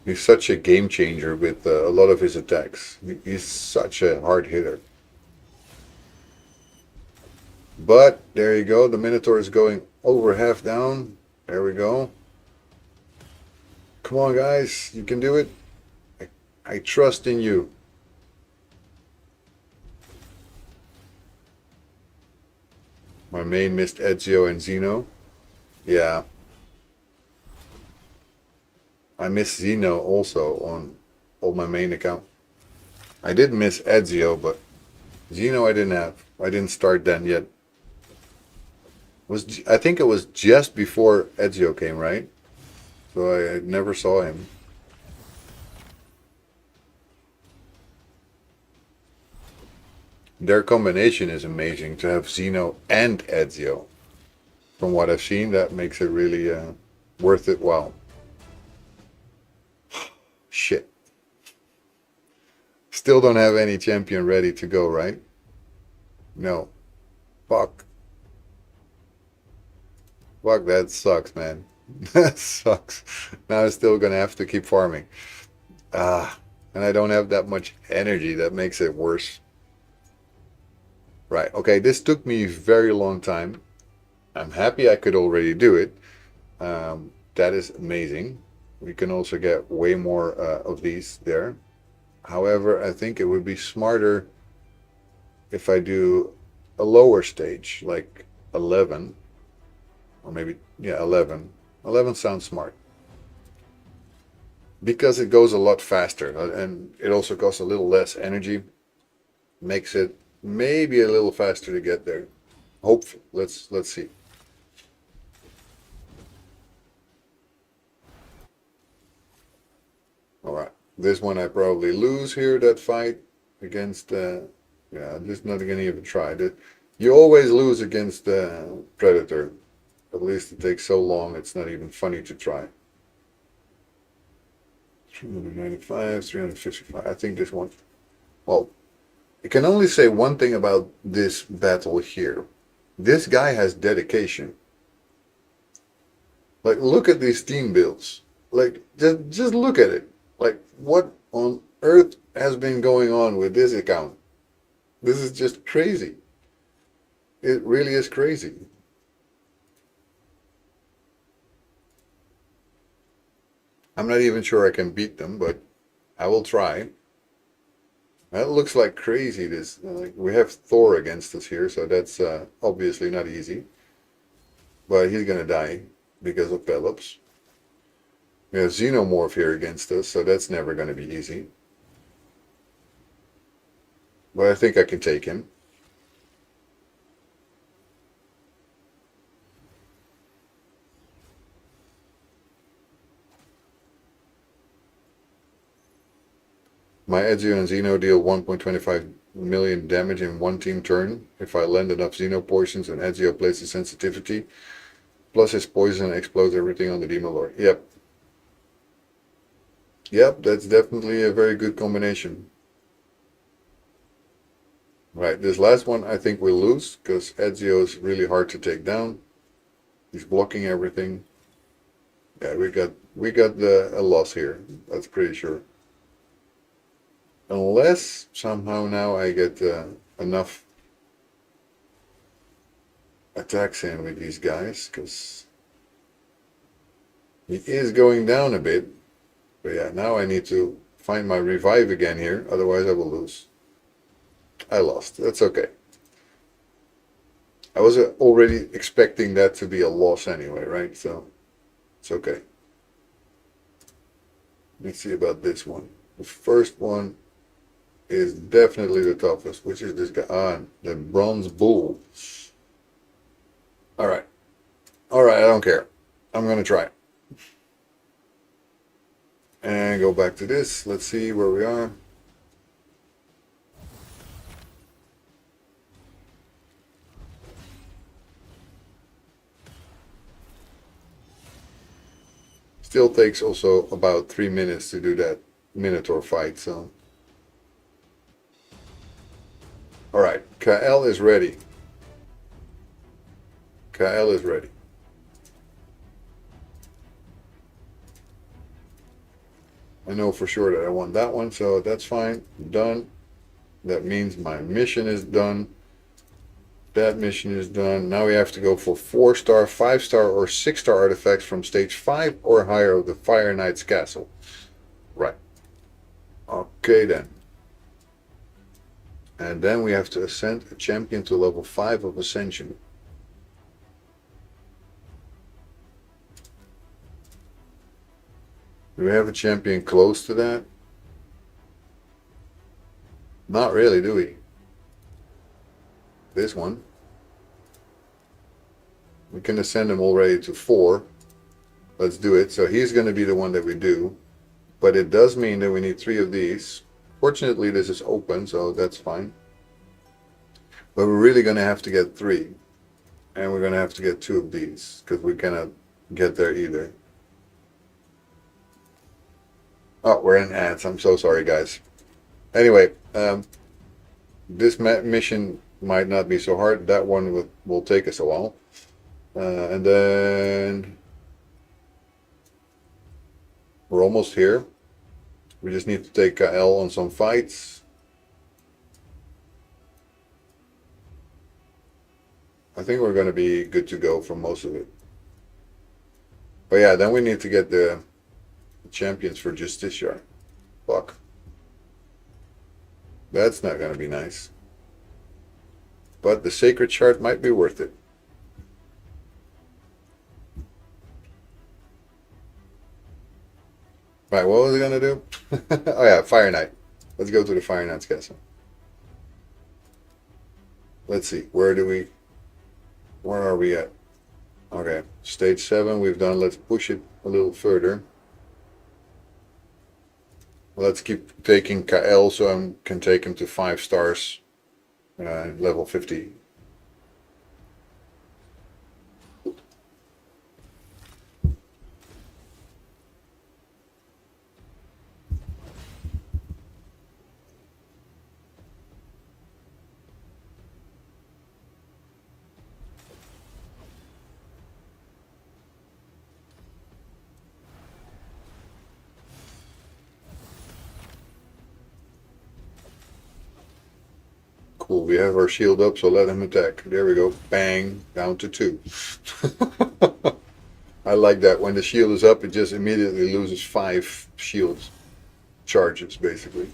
He's such a game changer with a lot of his attacks. He's such a hard hitter. But there you go. The Minotaur is going over half down. There we go. Come on, guys. You can do it. I trust in you. My main missed Ezio and Zeno. Yeah. I missed Zeno also on my main account. I did miss Ezio, but Zeno I didn't have. I didn't start then yet. I think it was just before Ezio came, right? So I never saw him. Their combination is amazing to have Zeno and Ezio. From what I've seen, that makes it really worth it. Wow. Shit. Still don't have any champion ready to go, right? No. Fuck. Fuck, that sucks, man. That sucks. Now I'm still gonna have to keep farming. And I don't have that much energy. That makes it worse. Right, okay, this took me a very long time. I'm happy I could already do it. That is amazing. We can also get way more of these there. However, I think it would be smarter if I do a lower stage, like 11. Or maybe, yeah, 11. 11 sounds smart. Because it goes a lot faster, and it also costs a little less energy. Makes it maybe a little faster to get there. Hopefully. Let's see. Alright. This one I probably lose here, that fight against yeah, I'm just not gonna even try it. You always lose against Predator. At least it takes so long, it's not even funny to try. 395, 355. I think this one. Well, I can only say one thing about this battle here. This guy has dedication. Like, look at these team builds. Like, just look at it. Like, what on earth has been going on with this account? This is just crazy. It really is crazy. I'm not even sure I can beat them, but I will try. That looks like crazy. This we have Thor against us here, so that's obviously not easy. But he's gonna die because of Pelops. We have Xenomorph here against us, so that's never gonna be easy. But I think I can take him. My Ezio and Xeno deal 1.25 million damage in one team turn. If I land enough Xeno poisons and Ezio places sensitivity, plus his poison explodes everything on the Demon Lord. Yep. Yep, that's definitely a very good combination. Right, this last one I think we'll lose, because Ezio is really hard to take down. He's blocking everything. Yeah, we got a loss here. That's pretty sure. Unless somehow now I get enough attacks in with these guys, because He is going down a bit. But yeah, now I need to find my revive again here. Otherwise I will lose. I lost. That's okay. I was already expecting that to be a loss anyway, right? So it's okay. Let's see about this one. The first one is definitely the toughest, which is this guy. The Bronze Bull. Alright. Alright, I don't care. I'm gonna try. And go back to this. Let's see where we are. Still takes also about 3 minutes to do that Minotaur fight, so. Alright, Kael is ready. Kael is ready. I know for sure that I want that one, so that's fine. Done. That means my mission is done. That mission is done. Now we have to go for 4-star, 5-star, or 6-star artifacts from stage 5 or higher of the Fire Knight's castle. Right. Okay then. And then we have to ascend a champion to level 5 of Ascension. Do we have a champion close to that? Not really, do we? This one. We can ascend him already to 4. Let's do it. So he's going to be the one that we do. But it does mean that we need 3 of these. Fortunately, this is open, so that's fine. But we're really going to have to get 3. And we're going to have to get 2 of these, because we cannot get there either. Oh, we're in ads. I'm so sorry, guys. Anyway, this mission might not be so hard. That one will take us a while. And then we're almost here. We just need to take Kael on some fights. I think we're going to be good to go for most of it. But yeah, then we need to get the champions for Justiciar. Fuck. That's not going to be nice. But the Sacred Shard might be worth it. Right, what was it going to do? Oh yeah, Fire Knight. Let's go to the Fire Knight's castle. Let's see, where are we at? Okay, stage 7 we've done. Let's push it a little further. Let's keep taking Kael so I can take him to 5 stars, level 50. Cool, we have our shield up, so let him attack. There we go. Bang, down to 2. I like that. When the shield is up, it just immediately loses 5 shields. Charges, basically.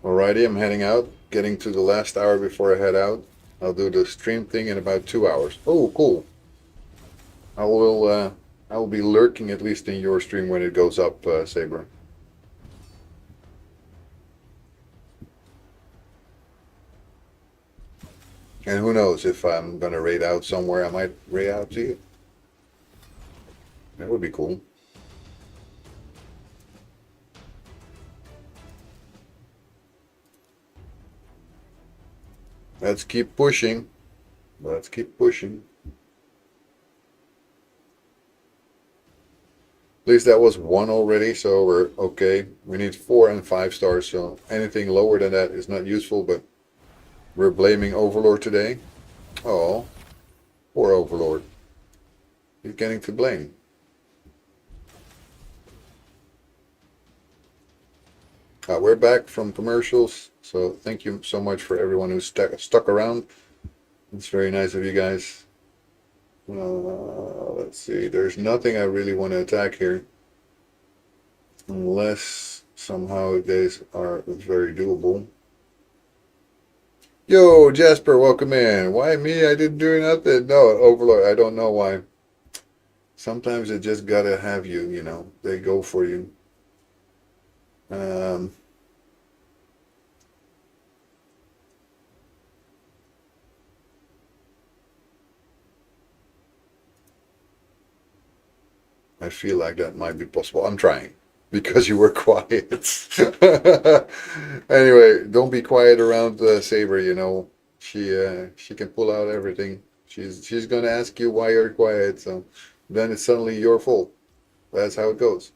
Alrighty, I'm heading out. Getting to the last hour before I head out. I'll do the stream thing in about 2 hours. Oh, cool. I will be lurking at least in your stream when it goes up, Saber. And who knows, if I'm going to raid out somewhere, I might raid out to you. That would be cool. Let's keep pushing. Let's keep pushing. At least that was 1 already, so we're okay. We need 4 and 5 stars, so anything lower than that is not useful, but we're blaming Overlord today. Oh, poor Overlord. He's getting to blame. We're back from commercials, so thank you so much for everyone who's stuck around. It's very nice of you guys. Let's see. There's nothing I really want to attack here. Unless somehow these are very doable. Yo, Jasper, welcome in. Why me? I didn't do nothing. No, Overlord, I don't know why. Sometimes they just gotta have you, you know. They go for you. Um, I feel like that might be possible. I'm trying because you were quiet. Anyway, don't be quiet around Saber. You know, she can pull out everything. She's gonna ask you why you're quiet. So then it's suddenly your fault. That's how it goes.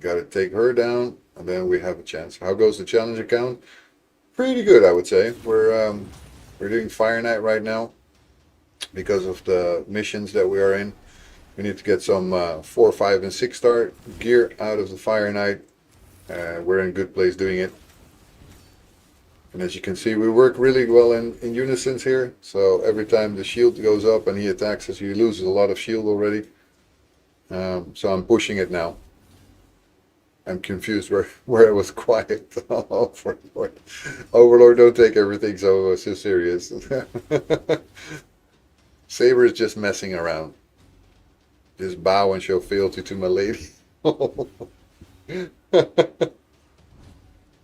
Got to take her down, and then we have a chance. How goes the challenge account? Pretty good, I would say. We're doing Fire Knight right now because of the missions that we are in. We need to get some 4, 5, and 6 star gear out of the Fire Knight. We're in a good place doing it. And as you can see, we work really well in unison here. So every time the shield goes up and he attacks us, he loses a lot of shield already. So I'm pushing it now. I'm confused where I was quiet. Overlord. Overlord, don't take everything so serious. Saber is just messing around. Just bow and show fealty to my lady.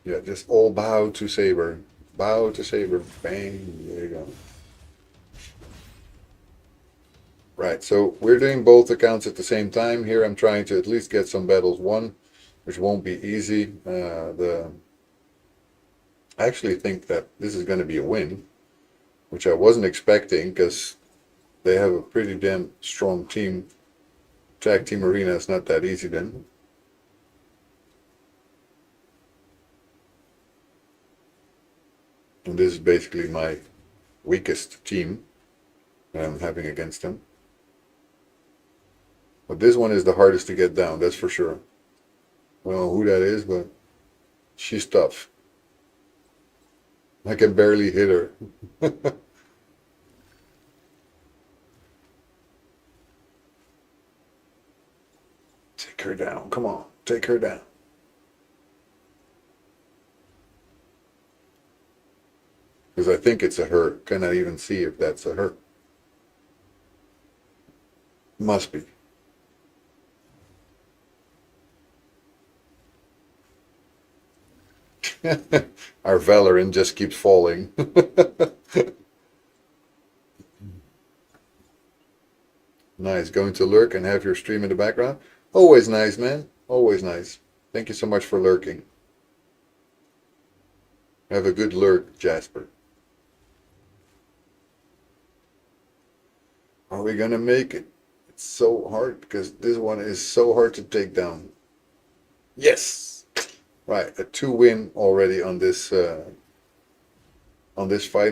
Yeah, just all bow to Saber. Bow to Saber. Bang. There you go. Right, so we're doing both accounts at the same time. Here I'm trying to at least get some battles won, which won't be easy. I actually think that this is going to be a win, which I wasn't expecting because they have a pretty damn strong team. Tag Team Arena is not that easy then. And this is basically my weakest team that I'm having against them. But this one is the hardest to get down, that's for sure. I don't know who that is, but she's tough. I can barely hit her. Take her down. Come on, take her down. Because I think it's a her. Cannot even see if that's a her. Must be. Our Valorant just keeps falling. Nice. Going to lurk and have your stream in the background. Always nice, man. Always nice. Thank you so much for lurking. Have a good lurk, Jasper. Are we gonna make it? It's so hard because this one is so hard to take down. Yes! Right, a 2 win already on this fight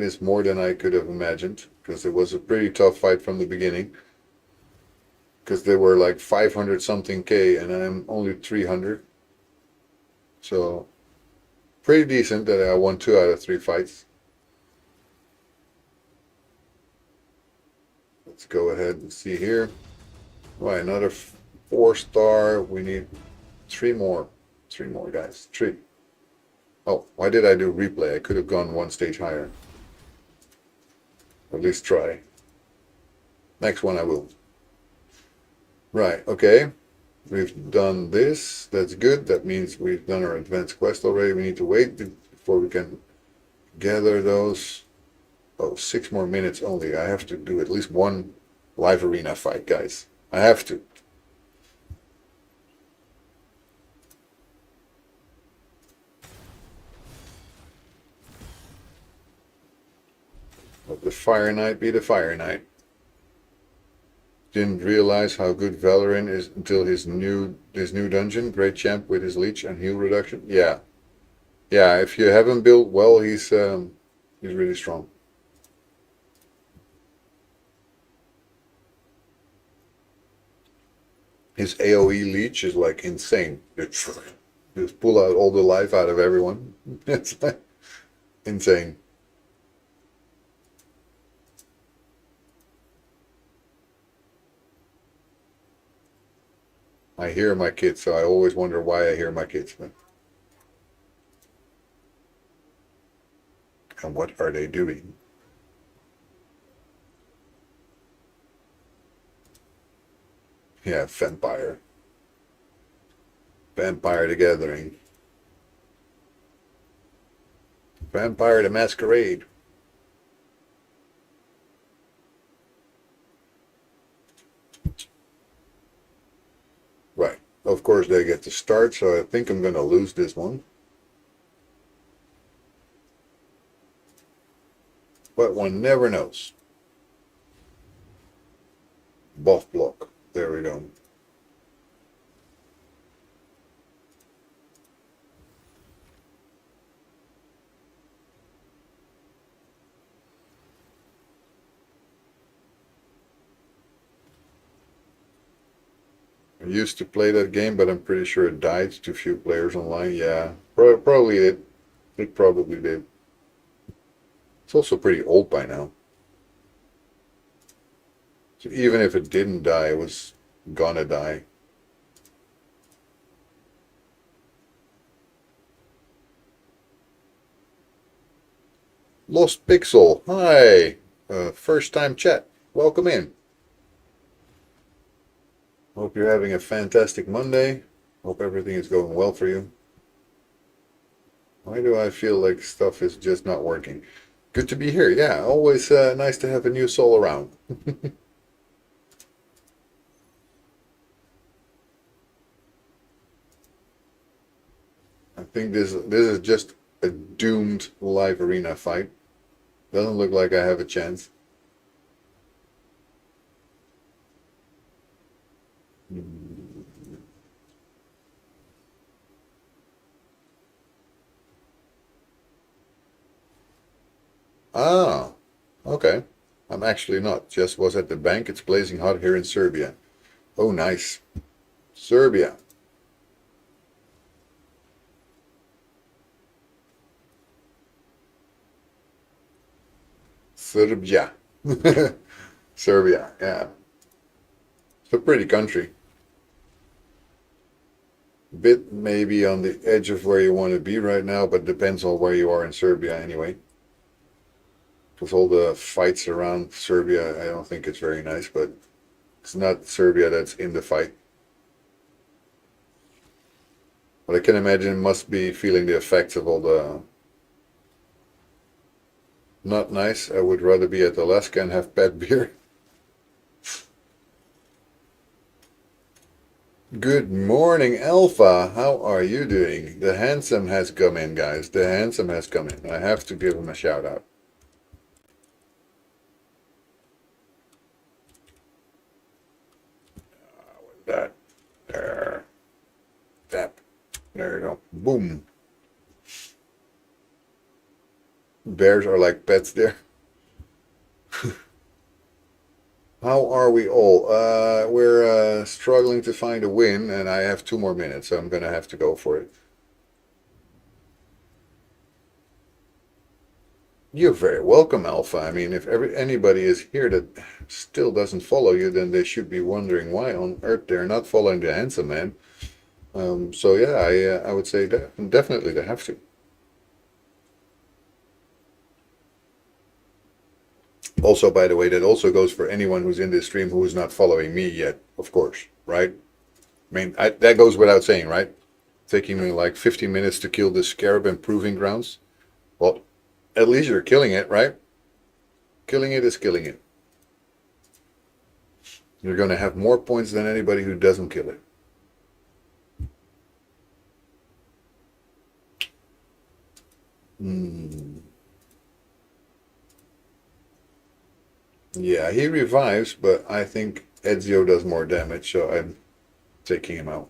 is more than I could have imagined because it was a pretty tough fight from the beginning. Because they were like 500 something K and I'm only 300. So pretty decent that I won 2 out of 3 fights. Let's go ahead and see here. Right, another 4 star. We need 3 more. 3 more, guys. 3. Oh, why did I do replay? I could have gone 1 stage higher. At least try. Next one I will. Right, okay. We've done this. That's good. That means we've done our advanced quest already. We need to wait before we can gather those. Oh, 6 more minutes only. I have to do at least 1 live arena fight, guys. I have to. Let the Fire Knight be the Fire Knight. Didn't realize how good Valorant is until his new dungeon. Great champ with his leech and heal reduction. Yeah. Yeah, if you haven't built well, he's really strong. His AoE leech is like insane. Just pull out all the life out of everyone. It's like insane. I hear my kids, so I always wonder why I hear my kids. And what are they doing? Yeah, Vampire. Vampire the Gathering. Vampire the Masquerade. Right. Of course they get to start, so I think I'm going to lose this one. But one never knows. Buff block. There we go. I used to play that game, but I'm pretty sure it died. Too few players online. Yeah, probably did. It probably did. It's also pretty old by now. So even if it didn't die, it was gonna die. Lost Pixel, hi! First time chat, welcome in. Hope you're having a fantastic Monday. Hope everything is going well for you. Why do I feel like stuff is just not working? Good to be here, yeah, always nice to have a new soul around. I think this is just a doomed live arena fight. Doesn't look like I have a chance. Ah, okay. I'm actually not. Just was at the bank. It's blazing hot here in Serbia. Oh, nice. Serbia. Serbia. Serbia, yeah. It's a pretty country. Bit maybe on the edge of where you want to be right now, but depends on where you are in Serbia anyway. With all the fights around Serbia, I don't think it's very nice, but it's not Serbia that's in the fight. But I can imagine it must be feeling the effects of all the... Not nice. I would rather be at Alaska and have bad beer. Good morning, Alpha. How are you doing? The handsome has come in, guys. The handsome has come in. I have to give him a shout out. That. There. Tap. There you go. Boom. Bears are like pets there. How are we all? We're struggling to find a win, and I have 2 more minutes, so I'm going to have to go for it. You're very welcome, Alpha. I mean, if anybody is here that still doesn't follow you, then they should be wondering why on earth they're not following the handsome man. So yeah, I would say that definitely they have to. Also, by the way, that also goes for anyone who's in this stream who is not following me yet, of course, right? I mean, that goes without saying, right? Taking me like 15 minutes to kill this scarab and proving grounds. Well, at least you're killing it, right? Killing it is killing it. You're going to have more points than anybody who doesn't kill it. Yeah, he revives, but I think Ezio does more damage, so I'm taking him out.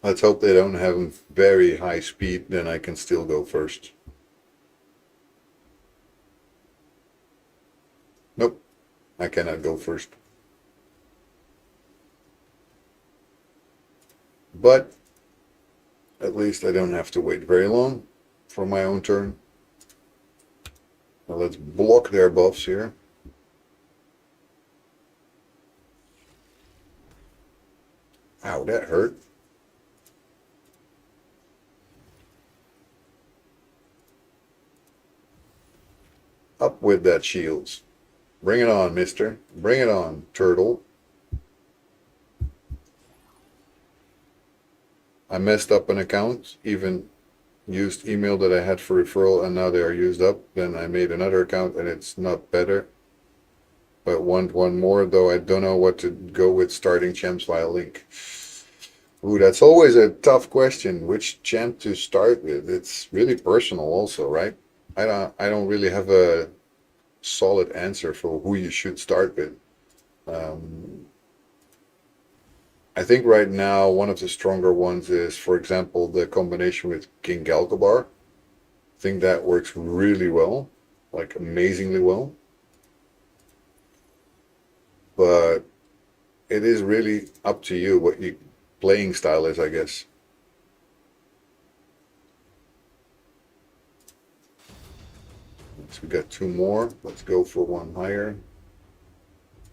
Let's hope they don't have him very high speed, then I can still go first. Nope, I cannot go first. But at least I don't have to wait very long for my own turn. Now let's block their buffs here. Ow, that hurt. Up with that shields. Bring it on, mister. Bring it on, turtle. I messed up an account, even used email that I had for referral, and now they are used up. Then I made another account and it's not better. But want one more, though I don't know what to go with starting champs via link. Ooh, that's always a tough question, which champ to start with. It's really personal also, right? I don't really have a solid answer for who you should start with. I think right now one of the stronger ones is, for example, the combination with King Galgabar. I think that works really well, like amazingly well. But it is really up to you what your playing style is, I guess. So we got two more. Let's go for one higher.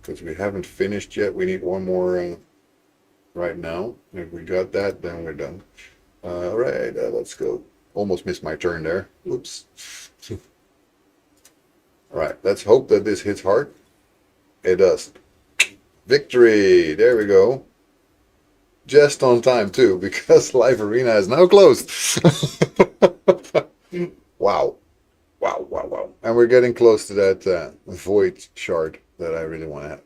Because we haven't finished yet. We need one more right now. If we got that, then we're done. All right, let's go. Almost missed my turn there. Oops. All right, let's hope that this hits hard. It does. Victory! There we go. Just on time too, because Live Arena is now closed. Wow. Wow, wow, wow. And we're getting close to that void shard that I really want to have.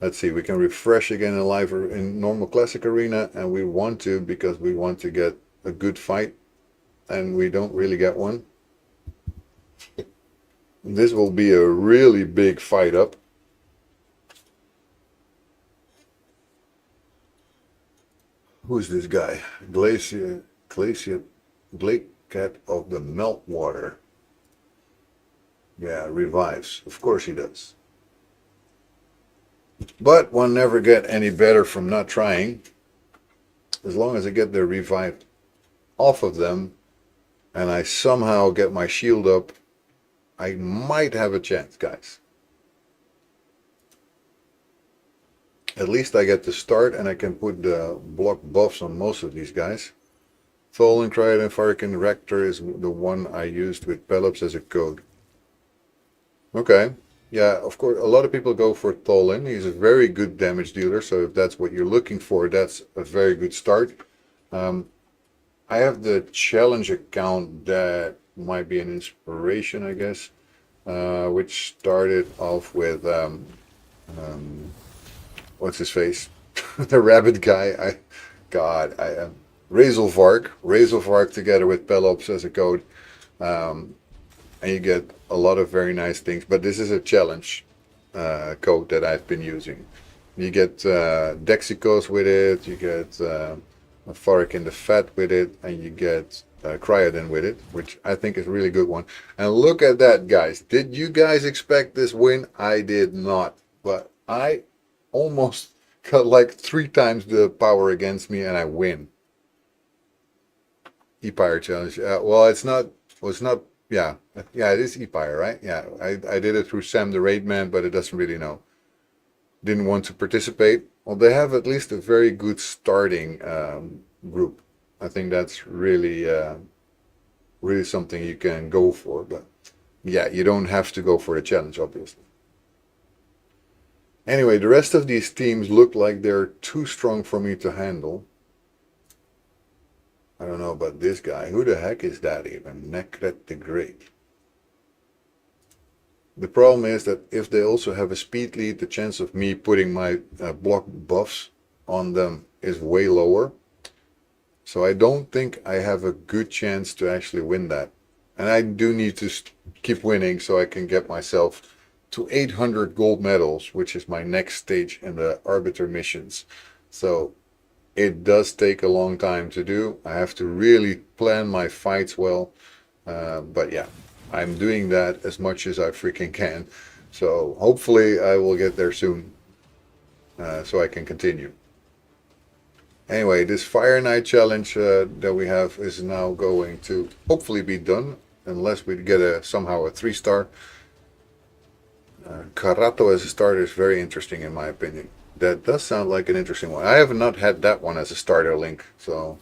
Let's see, we can refresh again in normal classic arena, and we want to because we want to get a good fight, and we don't really get one. This will be a really big fight up. Who's this guy? Glacier Glakecat of the Meltwater. Yeah, revives. Of course he does. But one never get any better from not trying. As long as I get the revive off of them and I somehow get my shield up, I might have a chance, guys. At least I get to start and I can put the block buffs on most of these guys. Tholen, Cryodan, Farkin, Rector is the one I used with Pelops as a code. Okay. Yeah, of course, a lot of people go for Tholen. He's a very good damage dealer, so if that's what you're looking for, that's a very good start. I have the challenge account that might be an inspiration, I guess, which started off with, what's his face? The rabbit guy. Razelvark together with Pelops as a code. And you get a lot of very nice things, but this is a challenge code that I've been using. You get Dexicos with it, you get Farkin the Fat with it, and you get Cryodan with it, which I think is a really good one. And look at that, guys. Did you guys expect this win? I did not, but I almost got like 3 times the power against me and I win. E-Pyre challenge. Well, it's not, yeah, it is E-Pyre, right? Yeah, I did it through Sam the Raid Man, but it doesn't really know. Didn't want to participate. Well, they have at least a very good starting group. I think that's really, really something you can go for. But yeah, you don't have to go for a challenge, obviously. Anyway, the rest of these teams look like they're too strong for me to handle. I don't know about this guy. Who the heck is that even? Nekret the Great. The problem is that if they also have a speed lead, the chance of me putting my block buffs on them is way lower. So I don't think I have a good chance to actually win that. And I do need to keep winning so I can get myself to 800 gold medals, which is my next stage in the Arbiter missions. So it does take a long time to do. I have to really plan my fights well. But yeah, I'm doing that as much as I freaking can. So hopefully I will get there soon so I can continue. Anyway, this Fire Night challenge that we have is now going to hopefully be done, unless we get somehow a 3-star. Karato as a starter is very interesting in my opinion. That does sound like an interesting one. I have not had that one as a starter link, so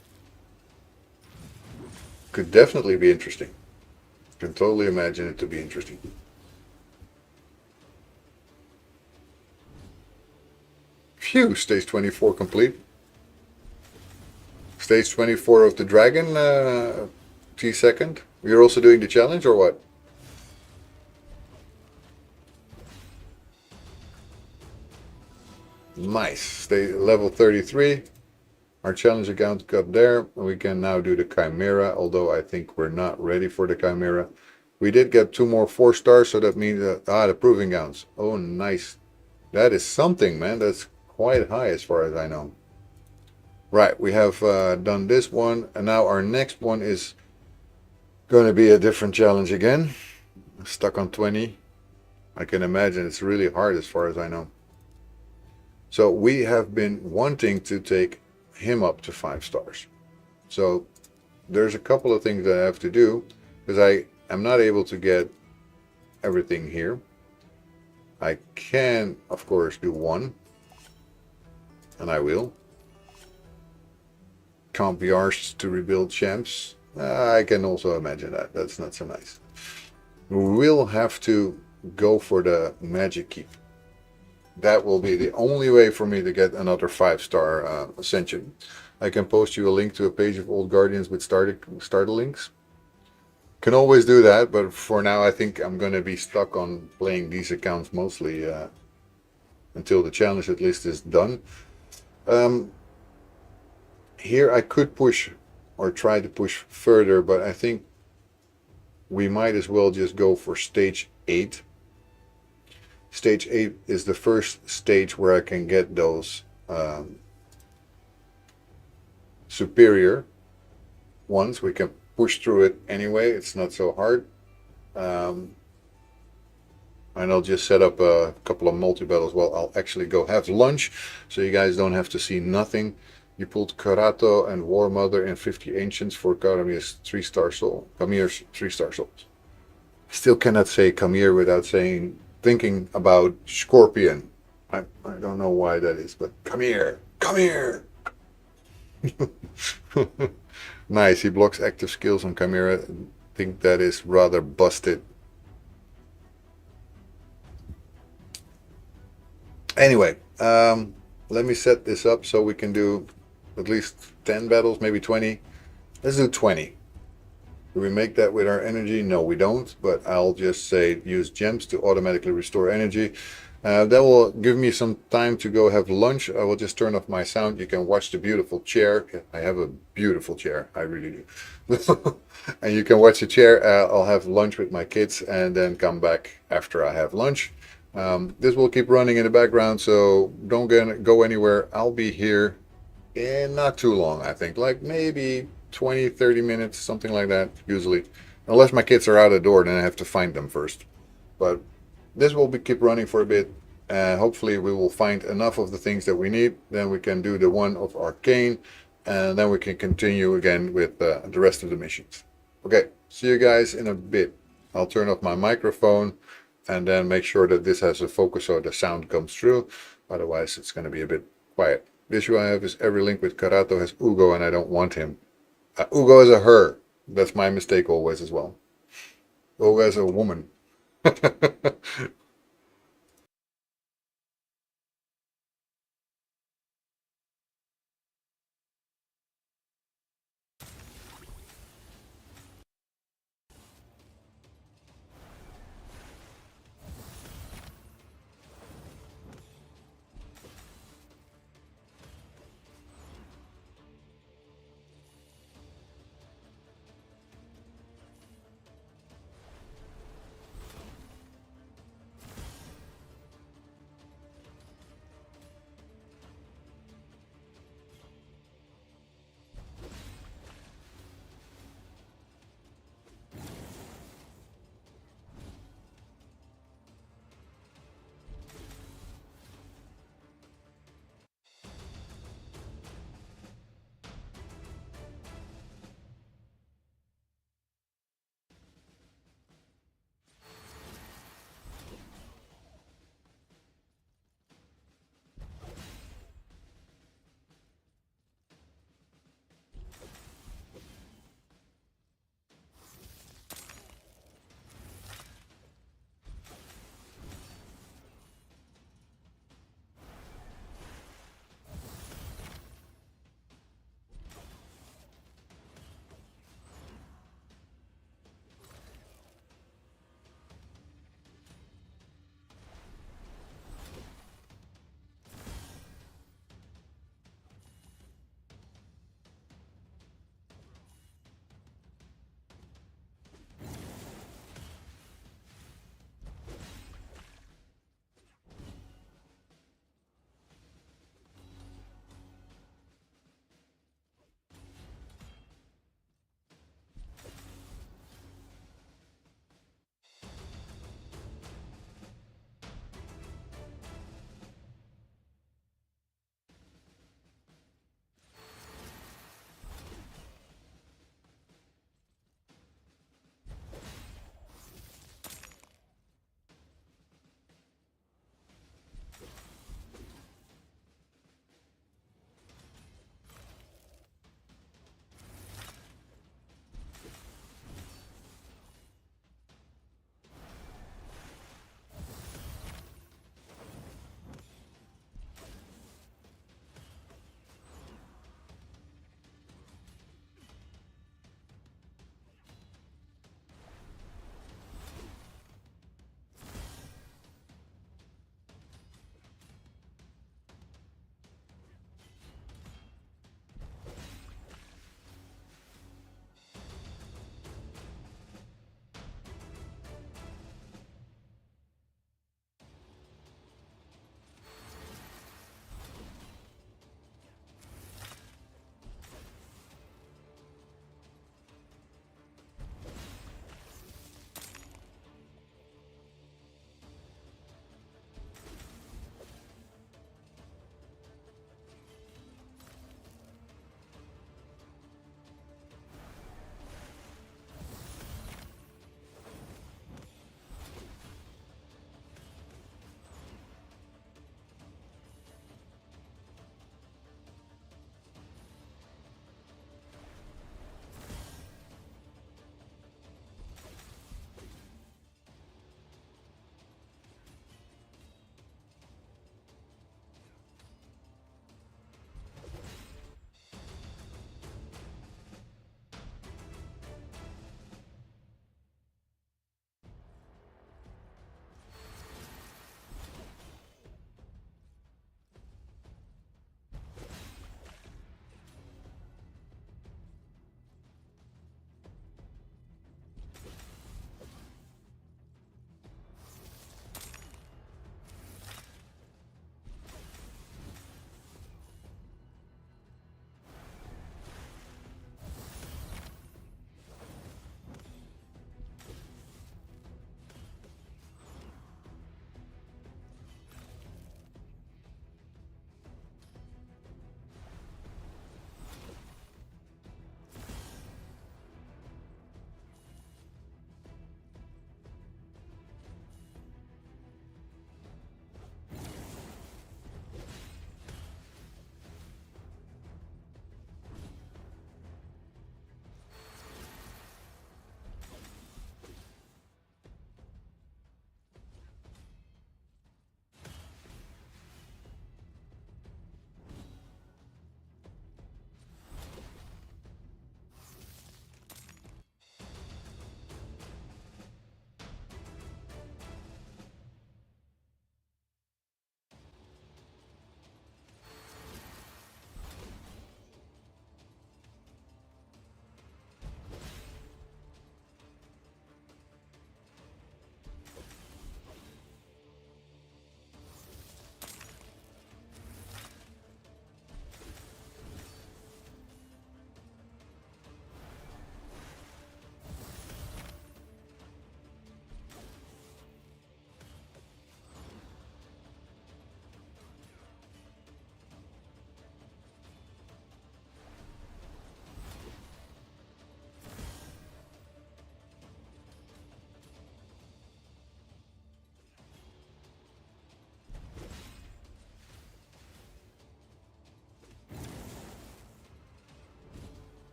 could definitely be interesting. Can totally imagine it to be interesting. Phew, stage 24 complete. Stage 24 of the Dragon T2nd. You're also doing the challenge or what? Nice. Stay level 33. Our challenge account got there. We can now do the Chimera, although I think we're not ready for the Chimera. We did get 2 more 4-stars, so that means the Proving Grounds. Oh, nice. That is something, man. That's quite high as far as I know. Right, we have done this one, and now our next one is going to be a different challenge again. Stuck on 20. I can imagine it's really hard as far as I know. So we have been wanting to take him up to 5 stars. So there's a couple of things that I have to do, because I am not able to get everything here. I can, of course, do 1, and I will. Can't be arsed to rebuild champs. I can also imagine that. That's not so nice. We'll have to go for the Magic Keep. That will be the only way for me to get another 5-star Ascension. I can post you a link to a page of Old Guardians with starter links. Can always do that, but for now I think I'm going to be stuck on playing these accounts mostly until the challenge at least is done. Here I could push or try to push further, but I think we might as well just go for stage 8. Stage 8 is the first stage where I can get those superior ones. We can push through it anyway. It's not so hard. And I'll just set up a couple of multi-battles while I'll actually go have lunch, so you guys don't have to see nothing. You pulled Karato and War Mother and 50 Ancients for Karamir's 3-star soul. Kamir's 3-star souls. Still cannot say Kamir without thinking about Scorpion. I don't know why that is, but come here. Nice, he blocks active skills on Chimera. I think that is rather busted. Anyway, let me set this up so we can do at least 10 battles, maybe 20. Let's do 20. Do we make that with our energy? No, we don't, but I'll just say use gems to automatically restore energy. That will give me some time to go have lunch. I will just turn off my sound. You can watch the beautiful chair. I have a beautiful chair. I really do. And you can watch the chair. I'll have lunch with my kids and then come back after I have lunch. This will keep running in the background, so don't go anywhere. I'll be here in not too long, I think. Like maybe 20, 30 minutes, something like that, usually. Unless my kids are out the door, then I have to find them first. But this will keep running for a bit. Hopefully we will find enough of the things that we need. Then we can do the one of Arcane. And then we can continue again with the rest of the missions. Okay, see you guys in a bit. I'll turn off my microphone and then make sure that this has a focus so the sound comes through. Otherwise it's going to be a bit quiet. The issue I have is every link with Karato has Ugo and I don't want him. Ugo is a her. That's my mistake always as well. Ugo is a woman.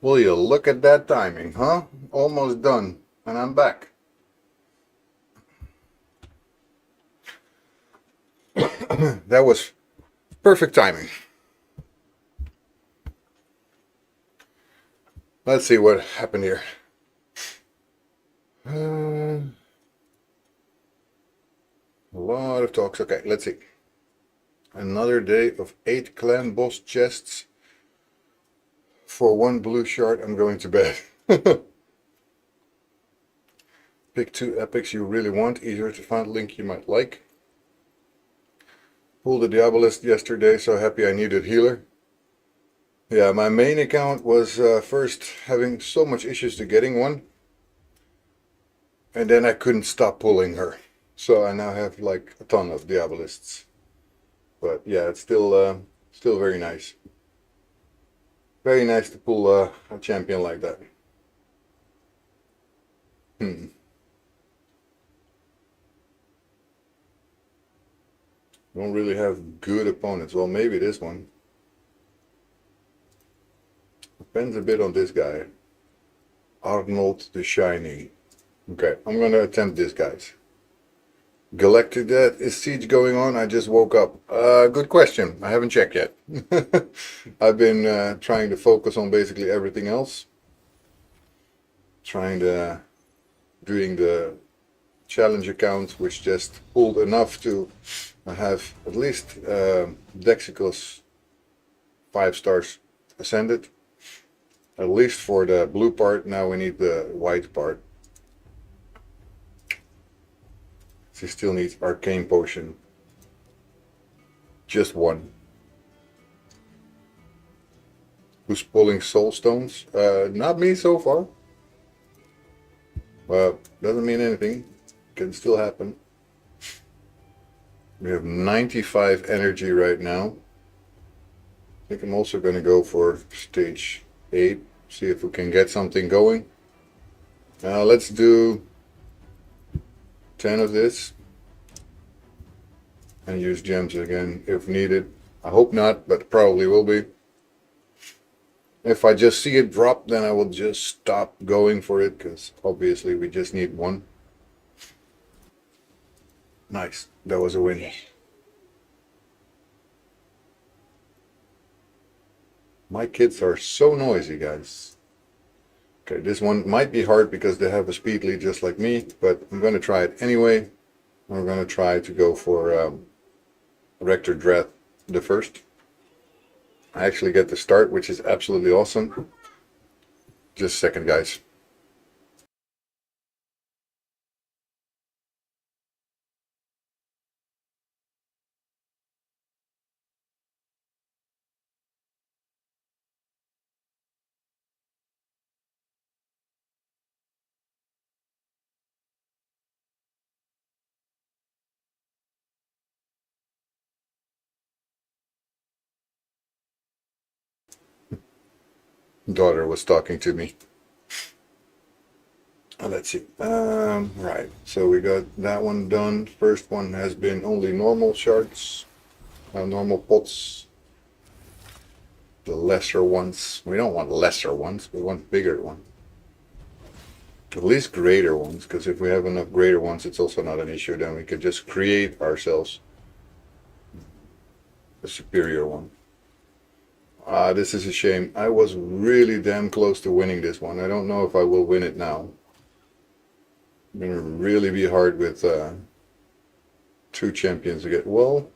Will you look at that timing, huh? Almost done, and I'm back. That was perfect timing. Let's see what happened here. A lot of talks. Okay, let's see. Another day of 8 clan boss chests for 1 blue shard. I'm going to bed. Pick 2 epics you really want. Easier to find link you might like. Pulled the Diabolist yesterday, so happy I needed healer. Yeah, my main account was first having so much issues to getting one. And then I couldn't stop pulling her. So I now have like a ton of Diabolists. But yeah, it's still very nice. Very nice to pull a champion like that. Don't really have good opponents. Well, maybe this one. Depends a bit on this guy. Arnold the Shining. Okay, I'm gonna attempt this, guys. Galactic Death, is Siege going on? I just woke up. Good question. I haven't checked yet. I've been trying to focus on basically everything else. Doing the challenge accounts, which just pulled enough to have at least Dexicus 5 stars ascended. At least for the blue part. Now we need the white part. She still needs Arcane Potion. Just 1. Who's pulling Soul Stones? Not me so far. Well, doesn't mean anything. Can still happen. We have 95 energy right now. I think I'm also going to go for stage 8. See if we can get something going. Let's do 10 of this. And use gems again if needed. I hope not, but probably will be. If I just see it drop, then I will just stop going for it, because obviously we just need 1. Nice. That was a win. My kids are so noisy, guys. Okay, this one might be hard because they have a speed lead just like me, but I'm going to try it anyway. I'm going to try to go for Rector Dread the first. I actually get the start, which is absolutely awesome. Just a second, guys. Daughter was talking to me. Let's see. Right. So we got that one done. First one has been only normal shards, normal pots. The lesser ones. We don't want lesser ones. We want bigger ones. At least greater ones, because if we have enough greater ones, it's also not an issue. Then we could just create ourselves a superior one. This is a shame. I was really damn close to winning this one. I don't know if I will win it now. I'm gonna really be hard with 2 champions again. Well.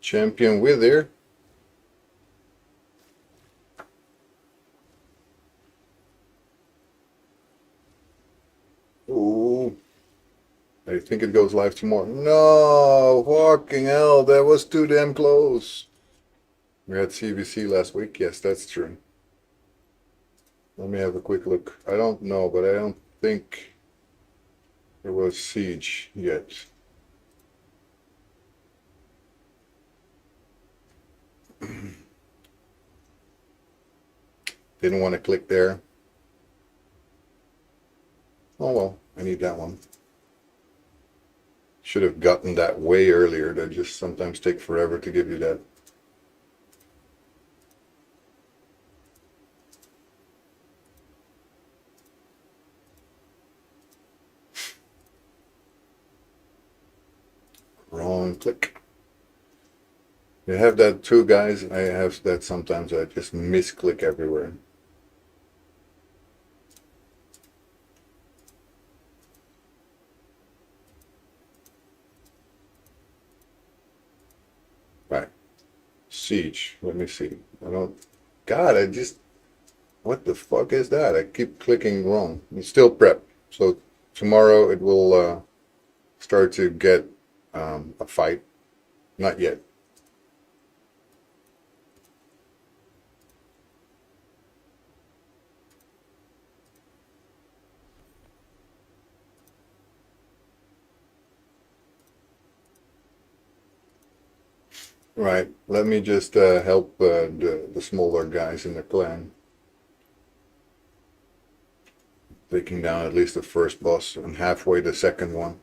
Champion Wither. Ooh. I think it goes live tomorrow. No, fucking hell, that was too damn close. We had CVC last week. Yes, that's true. Let me have a quick look. I don't know, but I don't think there was Siege yet. Didn't want to click there. Oh well, I need that one. Should have gotten that way earlier. They just sometimes take forever to give you that. Wrong click. You have that too, guys. I have that sometimes. I just misclick everywhere. Right. Siege. Let me see. I don't. God, I just. What the fuck is that? I keep clicking wrong. It's still prep. So tomorrow it will start to get a fight. Not yet. Right. Let me just help the smaller guys in the clan. Taking down at least the first boss and halfway the second one.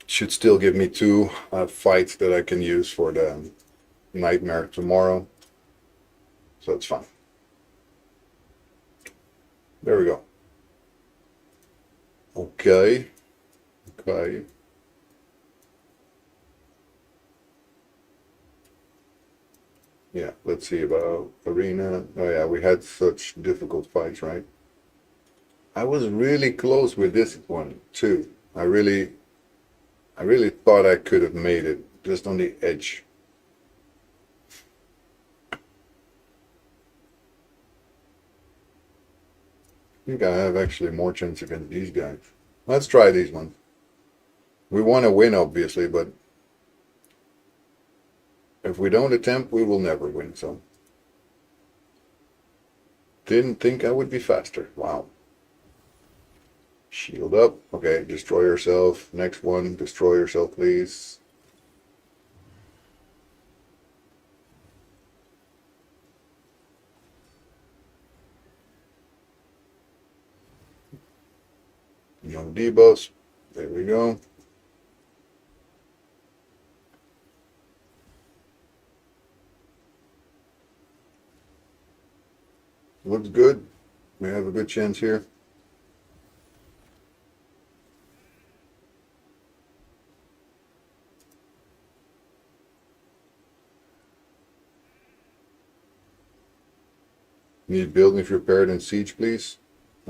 Should still give me two fights that I can use for the nightmare tomorrow. So it's fine. There we go. Okay. Okay. Yeah, let's see about arena. Oh yeah, we had such difficult fights, right? I was really close with this one too. I really thought I could have made it just on the edge. I think I have actually more chance against these guys. Let's try these ones. We want to win, obviously, but if we don't attempt, we will never win. So, didn't think I would be faster. Wow. Shield up. Okay, destroy yourself. Next one, destroy yourself, please. No debuffs. There we go. Looks good. We have a good chance here. Need buildings repaired in siege, please.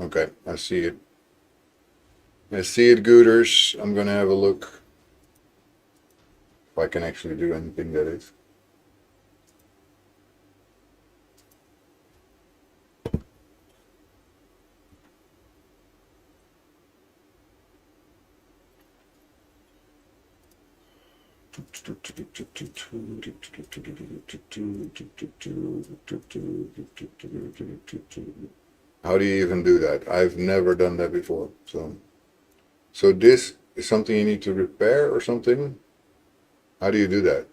Okay, I see it. I see it, Gooters. I'm gonna have a look if I can actually do anything that is. How do you even do that? I've never done that before. So this is something you need to repair or something? How do you do that?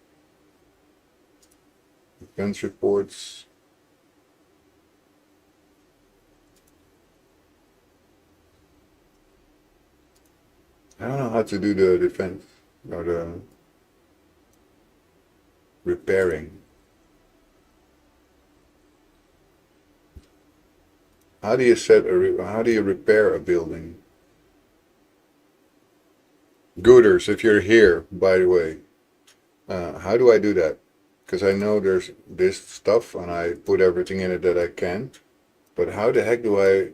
Defense reports. I don't know how to do the defense or the repairing. How do you how do you repair a building? Gooters, if you're here, by the way, how do I do that? Because I know there's this stuff and I put everything in it that I can, but how the heck do I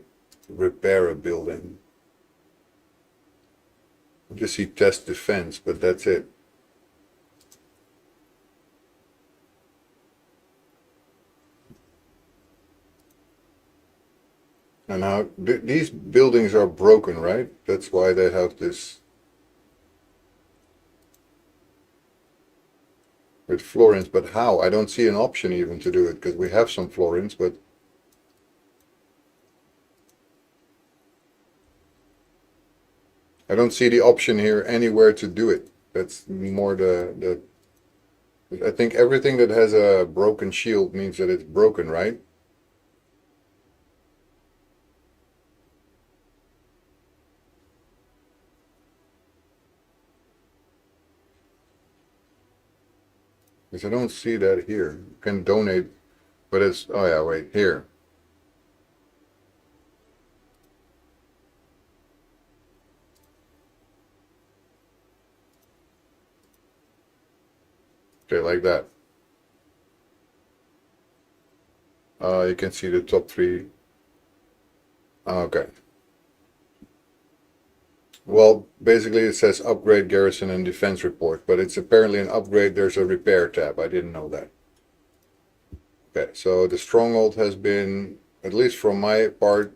repair a building? I just see test defense, but that's it. And how these buildings are broken, right? That's why they have this with florins. But how? I don't see an option even to do it because we have some florins, but I don't see the option here anywhere to do it. That's more the I think everything that has a broken shield means that it's broken, right? Because I don't see that here. You can donate, but it's, oh yeah, wait, here. Okay, like that. You can see the top three. Okay. Well, basically it says upgrade garrison and defense report, but it's apparently an upgrade. There's a repair tab. I didn't know that. Okay, so the stronghold has been, at least from my part,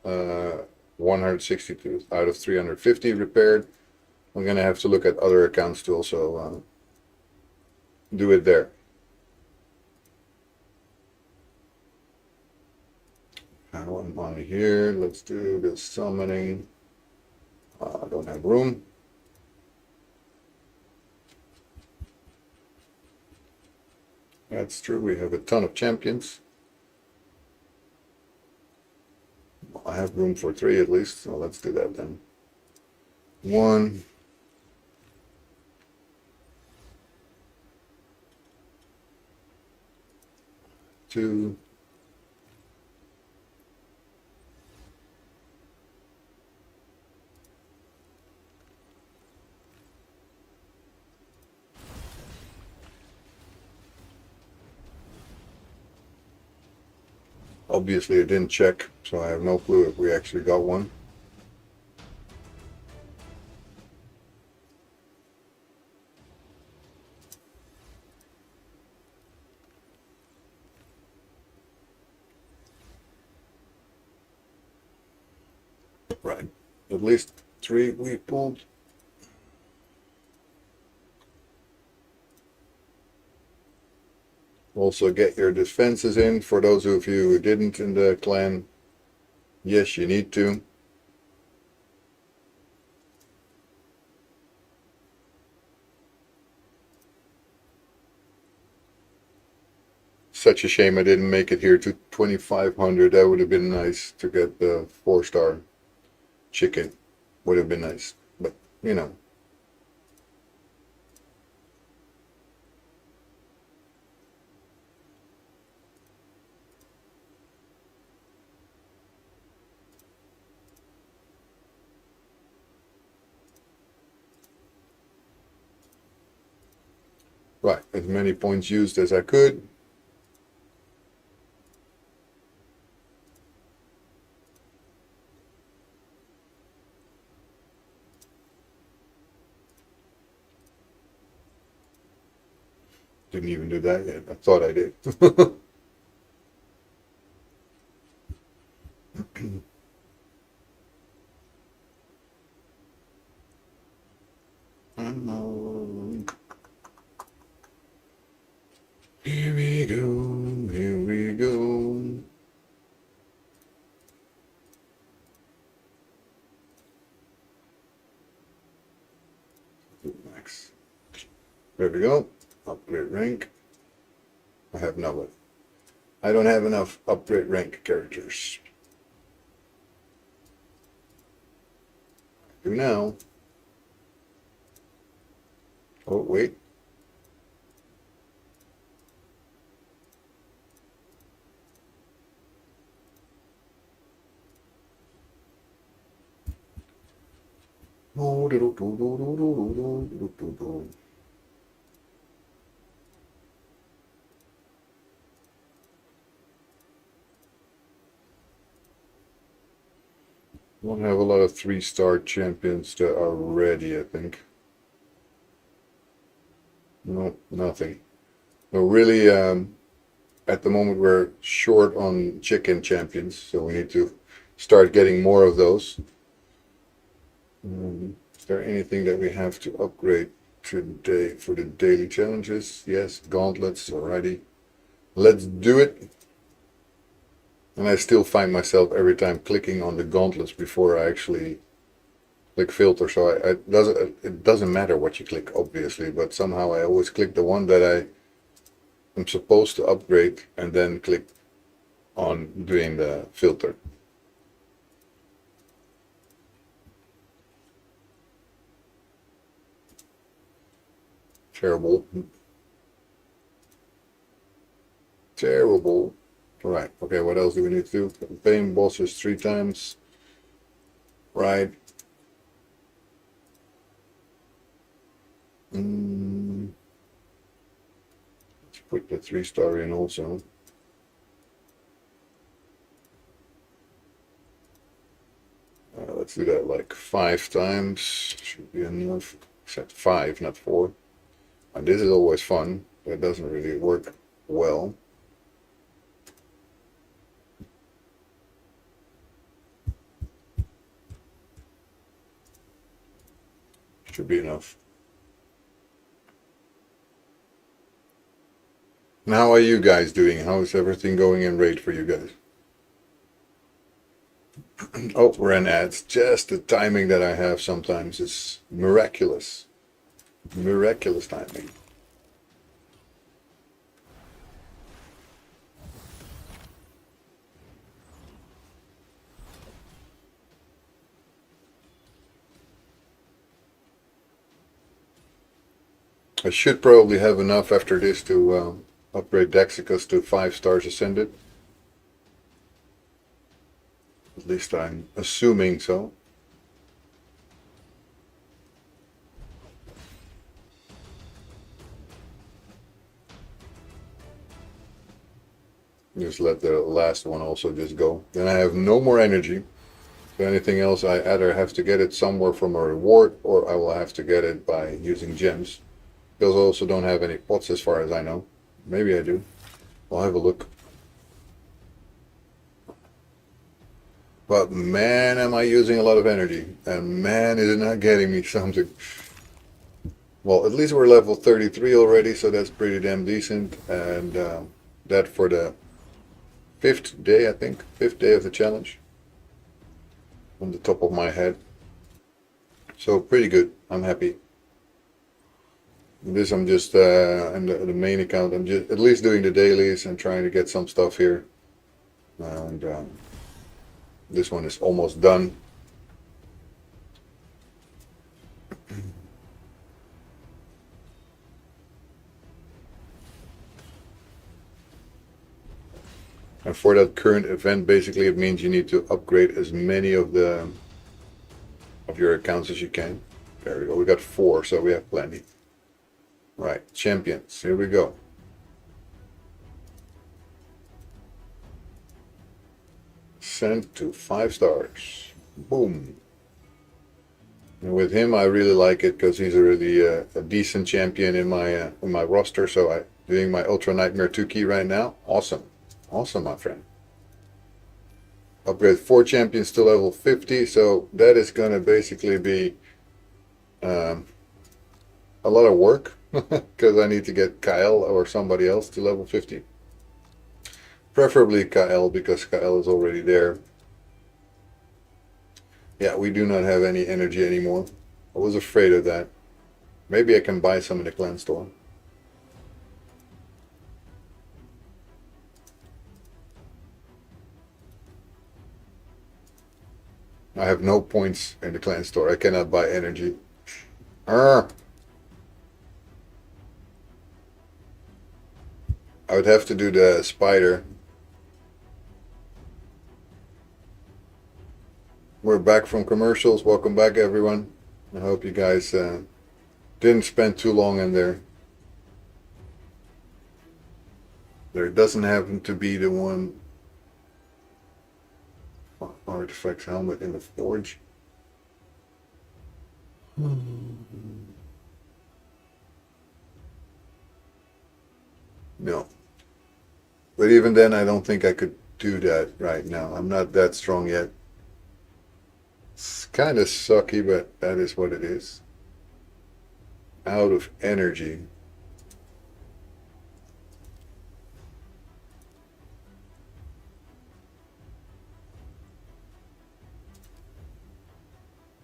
162 out of 350 repaired. I'm gonna have to look at other accounts to also do it there. How am I here? Let's do the summoning. I don't have room. That's true, we have a ton of champions. I have room for 3 at least, so let's do that then. 1. 2. Obviously I didn't check, so I have no clue if we actually got one. Right, at least 3 we pulled. Also get your defenses in for those of you who didn't in the clan. Yes, you need to. Such a shame I didn't make it here to 2500. That would have been nice to get the 4-star chicken. Would have been nice, but you know. Right, as many points used as I could. Didn't even do that yet. I thought I did. Here we go, here we go. Max. There we go. Upgrade rank. I have no. I don't have enough upgrade rank characters. I do now. Oh, wait. Oh, don't have a lot of 3-star champions that are ready, I think. No, nothing. No, really, at the moment we're short on chicken champions, so we need to start getting more of those. Is there anything that we have to upgrade today for the daily challenges? Yes, gauntlets, alrighty. Let's do it. And I still find myself every time clicking on the gauntlets before I actually click filter. So it doesn't matter what you click, obviously, but somehow I always click the one that I am supposed to upgrade and then click on doing the filter. Terrible. Terrible. Right. Okay, what else do we need to do? Campaign bosses 3 times. Right. Let's put the 3-star in also. Let's do that like 5 times. Should be enough. Except 5, not 4. And this is always fun. That doesn't really work well. Should be enough. And how are you guys doing? How is everything going in raid for you guys? Oh, we're in ads. Just the timing that I have sometimes is miraculous. Miraculous timing. I should probably have enough after this to upgrade Dexicus to 5 stars ascended. At least I'm assuming so. Just let the last one also just go. Then I have no more energy. So anything else, I either have to get it somewhere from a reward, or I will have to get it by using gems. Those also don't have any pots as far as I know. Maybe I do. I'll have a look. But man, am I using a lot of energy. And man, is it not getting me something. Well, at least we're level 33 already, so that's pretty damn decent. And that for the 5th day, I think. 5th day of the challenge. On the top of my head. So pretty good. I'm happy. This I'm just in the main account. I'm just at least doing the dailies and trying to get some stuff here. And this one is almost done. And for that current event, basically it means you need to upgrade as many of your accounts as you can. There we go. We got 4, so we have plenty. Right, champions. Here we go. Sent to 5 stars. Boom. And with him, I really like it because he's already a decent champion in my roster. So I'm doing my Ultra Nightmare 2 key right now. Awesome. Awesome, my friend. Upgrade 4 champions to level 50. So that is going to basically be a lot of work because I need to get Kyle or somebody else to level 50. Preferably Kyle because Kyle is already there. Yeah, we do not have any energy anymore. I was afraid of that. Maybe I can buy some in the clan store. I have no points in the clan store. I cannot buy energy. I would have to do the spider. We're back from commercials. Welcome back, everyone. I hope you guys didn't spend too long in there. There doesn't happen to be the one artifacts helmet in the forge. No. But even then, I don't think I could do that right now. I'm not that strong yet. It's kind of sucky, but that is what it is. Out of energy.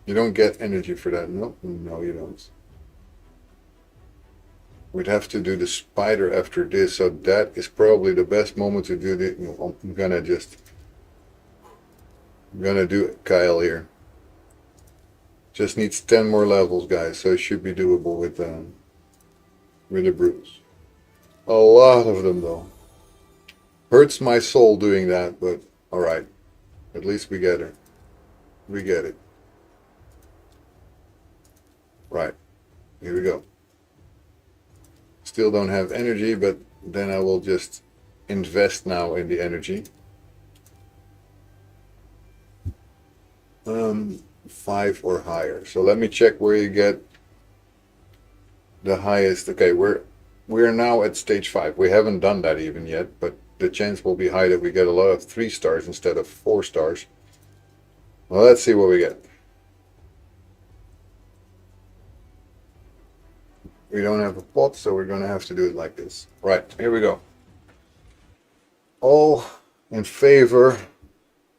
You don't get energy for that. No, no, you don't. We'd have to do the spider after this, so that is probably the best moment to do the. I'm gonna do Kyle here. Just needs 10 more levels, guys, so it should be doable with the brutes. A lot of them, though. Hurts my soul doing that, but all right. At least we get her. We get it. Right. Here we go. Still don't have energy, but then I will just invest now in the energy. 5 or higher. So let me check where you get the highest. Okay, we're now at stage 5. We haven't done that even yet, but the chance will be high that we get a lot of 3 stars instead of 4 stars. Well, let's see what we get. We don't have a pot, so we're going to have to do it like this. Right, here we go. All in favor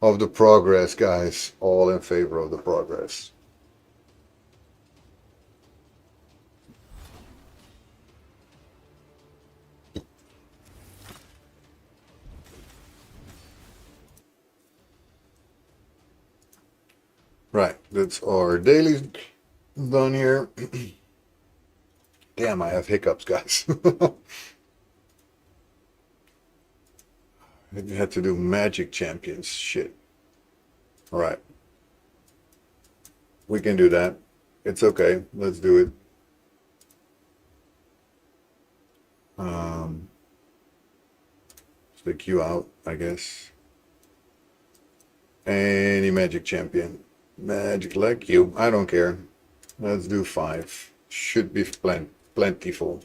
of the progress, guys. All in favor of the progress. Right, that's our daily done here. Damn, I have hiccups, guys. I had to do Magic Champions. Shit. All right. We can do that. It's okay. Let's do it. Stick you out, I guess. Any Magic Champion. Magic like you. I don't care. Let's do 5. Should be plentiful.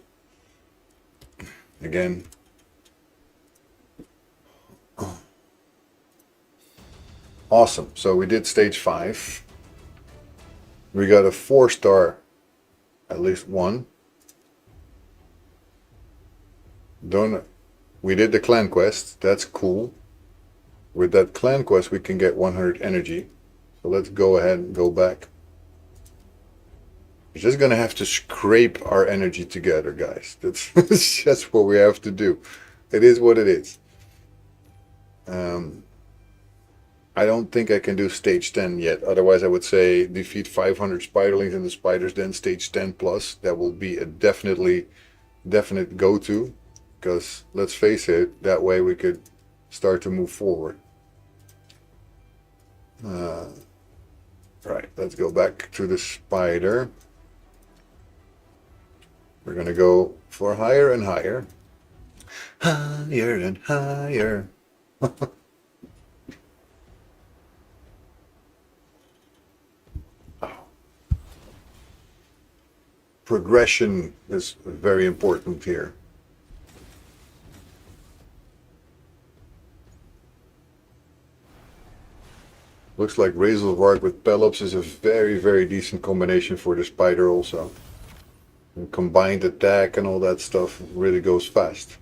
Again. Awesome. So we did stage 5. We got a 4-star, at least one. We did the clan quest. That's cool. With that clan quest, we can get 100 energy. So let's go ahead and go back. We're just gonna have to scrape our energy together, guys. That's just what we have to do. It is what it is. I don't think I can do stage 10 yet. Otherwise, I would say defeat 500 spiderlings and the spiders, then stage 10 plus. That will be a definite go-to. Because let's face it, that way we could start to move forward. Right, let's go back to the spider. We're gonna go for higher and higher. Higher and higher. Progression is very important here. Looks like Razelvark with Pelops is a very, very decent combination for the spider also. And combined attack and all that stuff really goes fast.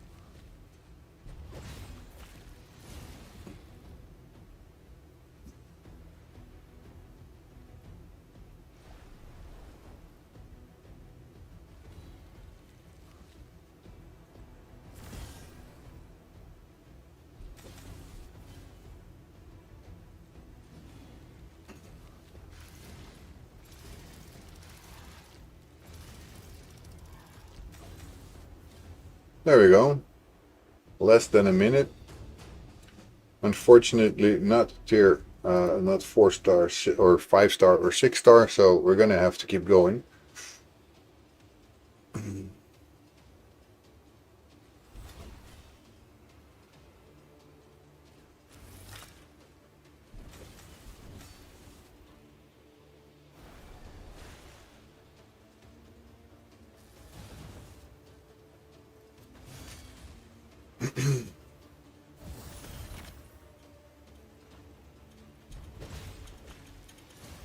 There we go. Less than a minute. Unfortunately, not tier, not 4-star or 5-star or 6-star. So we're gonna have to keep going.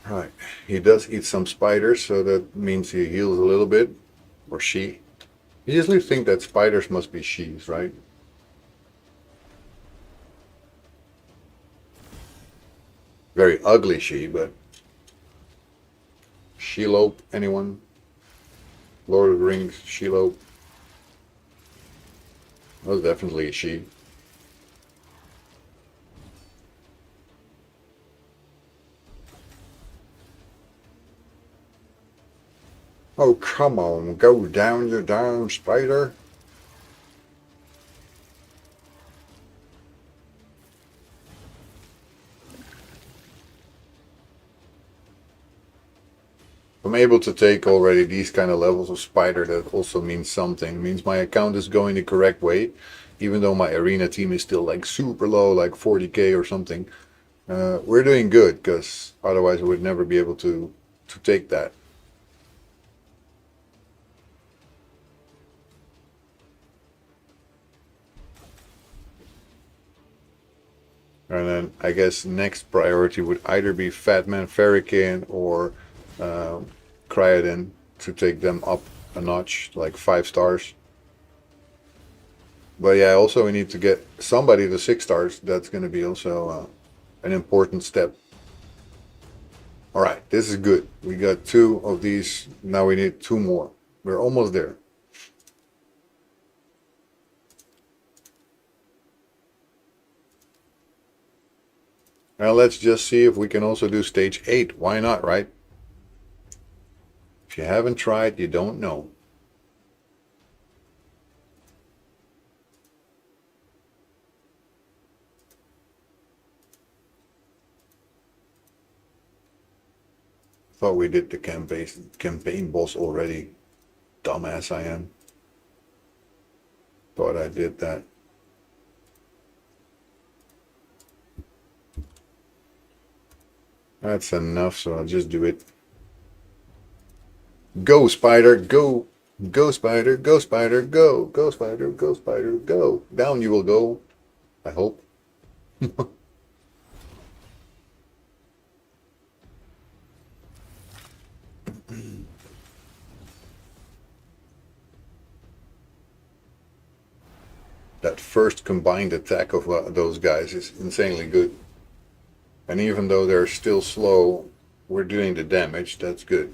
Right, he does eat some spiders, so that means he heals a little bit, or she. You usually think that spiders must be she's, right? Very ugly she, but Shelob, anyone? Lord of the Rings, Shelob. Well, definitely a she. Oh, come on, go down, you damn spider. I'm able to take already these kind of levels of spider. That also means something. It means my account is going the correct way, even though my arena team is still like super low, like 40k or something. We're doing good, because otherwise I would never be able to take that. And then I guess next priority would either be Fatman Ferrican or Cryodin to take them up a notch, like 5 stars. But yeah, also we need to get somebody to 6 stars. That's going to be also an important step. Alright, this is good. We got 2 of these. Now we need 2 more. We're almost there. Now let's just see if we can also do stage 8. Why not, right? If you haven't tried, you don't know. Thought we did the campaign boss already. Dumbass I am. Thought I did that. That's enough, so I'll just do it. Go, spider, go. Go, spider, go, spider, go. Go, spider, go, spider, go. Down you will go. I hope. That first combined attack of those guys is insanely good. And even though they're still slow, we're doing the damage. That's good.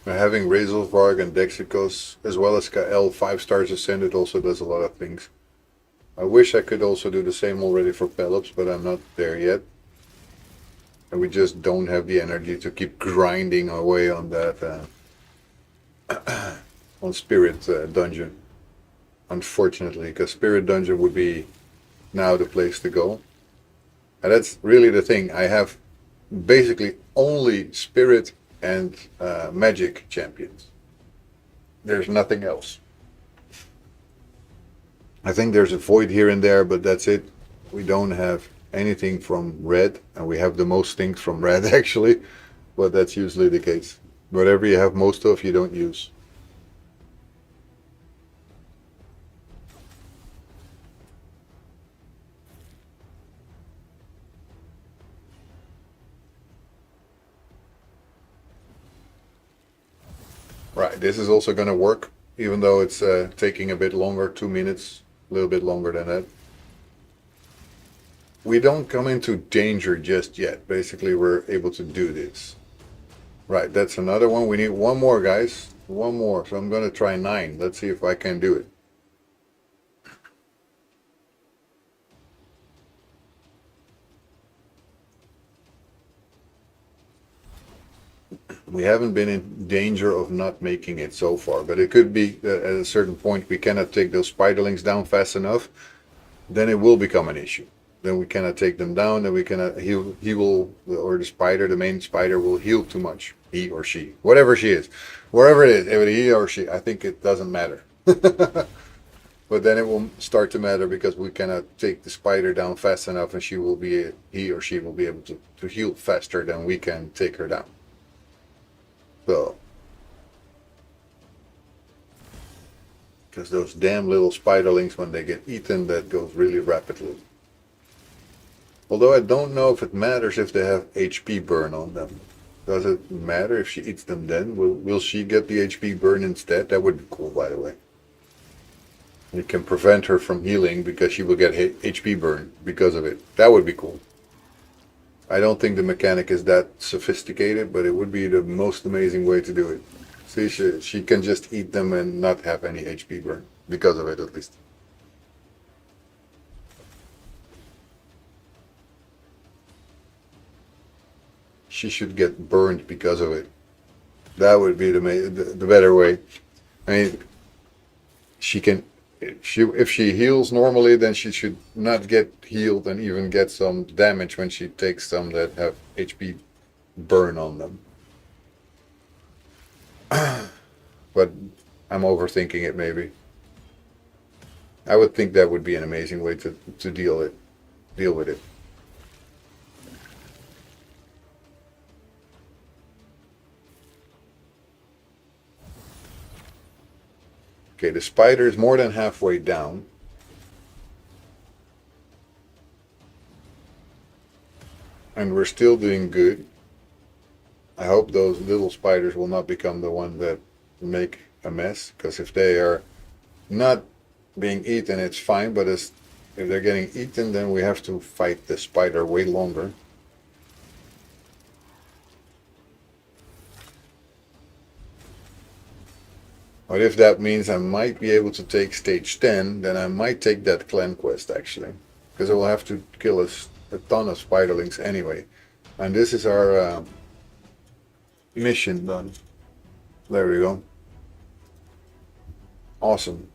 Having Razelvarg and Dexicos as well as Kael 5 stars ascended also does a lot of things. I wish I could also do the same already for Pelops, but I'm not there yet. And we just don't have the energy to keep grinding away on that on Spirit Dungeon. Unfortunately, because Spirit Dungeon would be now the place to go. And that's really the thing. I have basically only Spirit and Magic champions. There's nothing else. I think there's a Void here and there, but that's it. We don't have anything from Red, and we have the most things from Red actually, but that's usually the case. Whatever you have most of, you don't use. Right, this is also going to work, even though it's taking a bit longer, 2 minutes, a little bit longer than that. We don't come into danger just yet. Basically, we're able to do this. Right, that's another one. We need one more, guys. One more. So I'm going to try 9. Let's see if I can do it. We haven't been in danger of not making it so far, but it could be that at a certain point we cannot take those spiderlings down fast enough. Then it will become an issue. Then we cannot take them down. Then we cannot. He will, or the spider, the main spider, will heal too much. He or she, whatever she is, wherever it is, if it he or she, I think it doesn't matter. But then it will start to matter because we cannot take the spider down fast enough, and he or she will be able to heal faster than we can take her down. So Because those damn little spiderlings, when they get eaten, that goes really rapidly. Although I don't know if it matters if they have HP burn on them. Does it matter if she eats them then? Will she get the HP burn instead? That would be cool, by the way. You can prevent her from healing because she will get HP burn because of it. That would be cool. I don't think the mechanic is that sophisticated, but it would be the most amazing way to do it. See, she can just eat them and not have any HP burn. Because of it, at least. She should get burned because of it. That would be the better way. I mean, she can... If she heals normally, then she should not get healed and even get some damage when she takes some that have HP burn on them. But I'm overthinking it, maybe. I would think that would be an amazing way to deal with it. Okay, the spider is more than halfway down. And we're still doing good. I hope those little spiders will not become the ones that make a mess. Because if they are not being eaten, it's fine. But if they're getting eaten, then we have to fight the spider way longer. But if that means I might be able to take stage 10, then I might take that clan quest actually. Because I will have to kill a ton of spiderlings anyway. And this is our mission done. There we go. Awesome.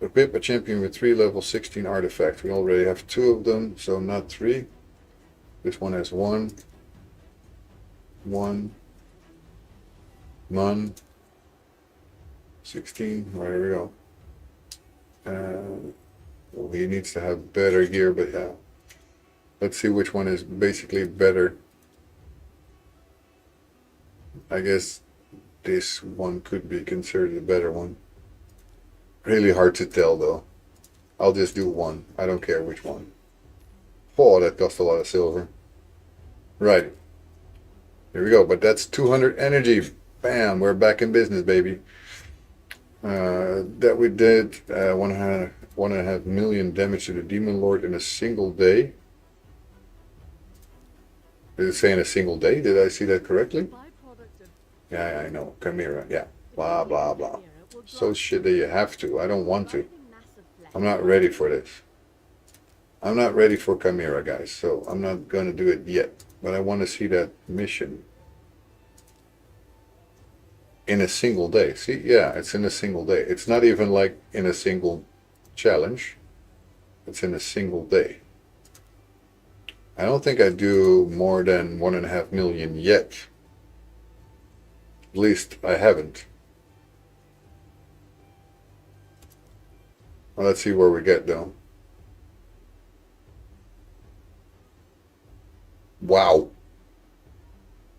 Equip a champion with 3 level 16 artifacts. We already have 2 of them, so not 3. This one has 1. 1. None. 16. There we go. Well, he needs to have better gear, but yeah. Let's see which one is basically better. I guess this one could be considered a better one. Really hard to tell though. I'll just do one. I don't care which one. Oh, that cost a lot of silver. Right. Here we go. But that's 200 energy. Bam. We're back in business, baby. That we did 1.5 million damage to the Demon Lord in a single day. Did it say in a single day? Did I see that correctly? Yeah, I know. Chimera. Yeah. Blah, blah, blah. So shit that you have to. I don't want to. I'm not ready for this. I'm not ready for Chimera, guys. So I'm not going to do it yet. But I want to see that mission. In a single day. See? Yeah, it's in a single day. It's not even like in a single challenge. It's in a single day. I don't think I do more than 1.5 million yet. At least I haven't. Well, let's see where we get though. Wow.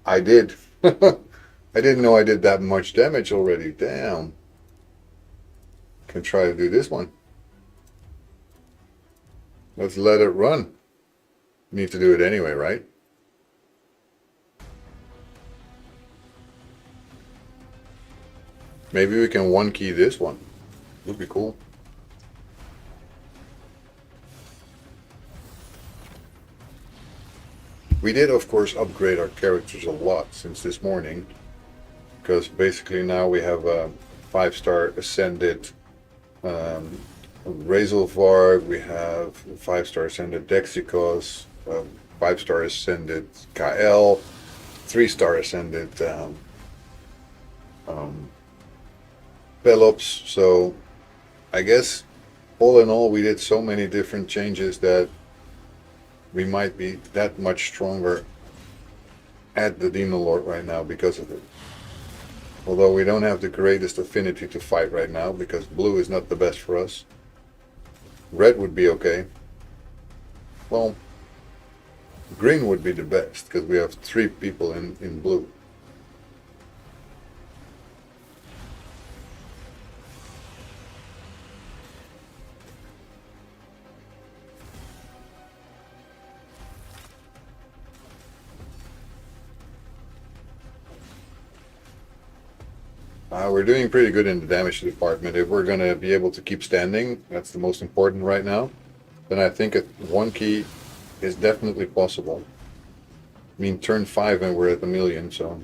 I did. I didn't know I did that much damage already. Damn. Can try to do this one. Let's let it run. Need to do it anyway, right? Maybe we can one key this one. Would be cool. We did, of course, upgrade our characters a lot since this morning. Because basically now we have a 5-star ascended Razelvarg, we have 5-star ascended Dexicos, 5-star ascended Kael, 3-star ascended Pelops. So I guess all in all we did so many different changes that we might be that much stronger at the Demon Lord right now because of it. Although we don't have the greatest affinity to fight right now because blue is not the best for us. Red would be okay. Well, green would be the best because we have 3 people in blue. We're doing pretty good in the damage department. If we're gonna be able to keep standing, that's the most important right now. Then I think at 1 key is definitely possible. I mean, turn 5 and we're at 1,000,000, so.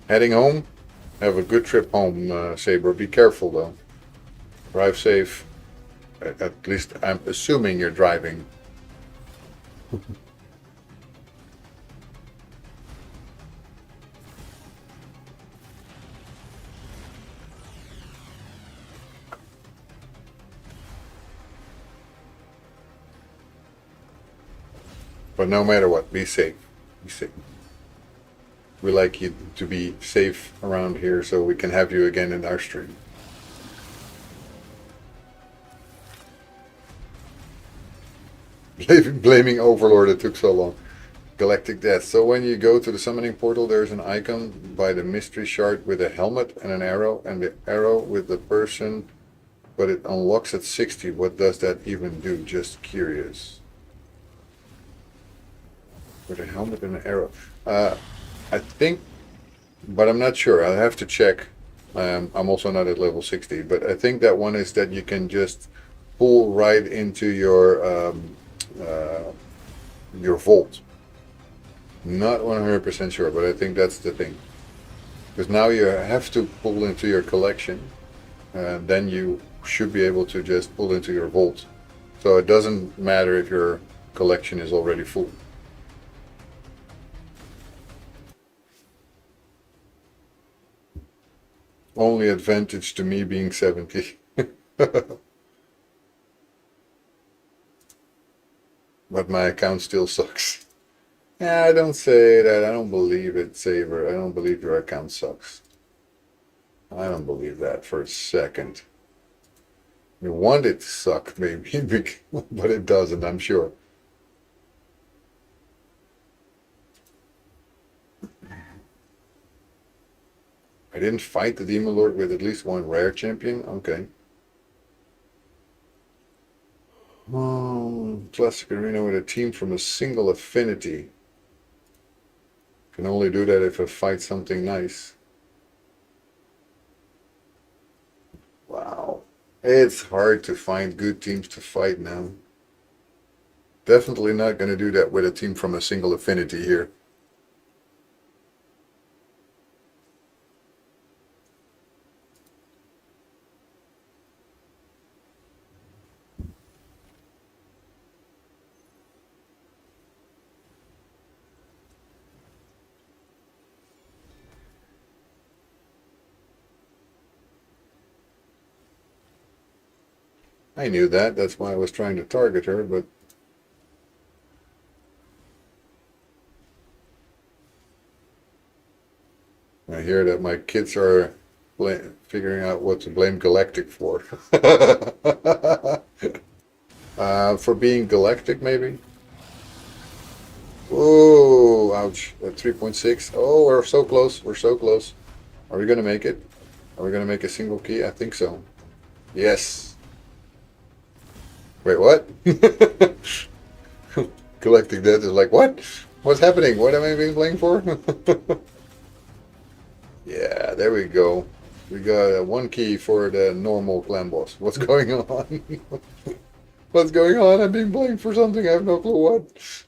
Heading home? Have a good trip home, Saber. Be careful though. Drive safe. At least I'm assuming you're driving. But no matter what, be safe. Be safe. We like you to be safe around here so we can have you again in our stream. Blaming Overlord, it took so long. Galactic Death. So when you go to the summoning portal, there's an icon by the mystery shard with a helmet and an arrow, and the arrow with the person, but it unlocks at 60. What does that even do? Just curious. With a helmet and an arrow. I think, but I'm not sure. I'll have to check. I'm also not at level 60, but I think that one is that you can just pull right into your vault. Not 100% sure, but I think that's the thing. Because now you have to pull into your collection, and then you should be able to just pull into your vault. So it doesn't matter if your collection is already full. Only advantage to me being 70. But my account still sucks. Yeah, I don't say that. I don't believe it, Saber. I don't believe your account sucks. I don't believe that for a second. You want it to suck, maybe, but it doesn't, I'm sure. I didn't fight the Demon Lord with at least one rare champion? Okay. Classic Arena with a team from a single affinity. Can only do that if I fight something nice. Wow. It's hard to find good teams to fight now. Definitely not going to do that with a team from a single affinity here. I knew that. That's why I was trying to target her, but I hear that my kids are figuring out what to blame Galactic for. For being Galactic, maybe? Oh, ouch. At 3.6. Oh, we're so close. We're so close. Are we going to make it? Are we going to make a single key? I think so. Yes. Wait, what? Galactic Death is like, what? What's happening? What am I being blamed for? Yeah, there we go. We got 1 key for the normal clan boss. What's going on? What's going on? I'm being blamed for something. I have no clue what.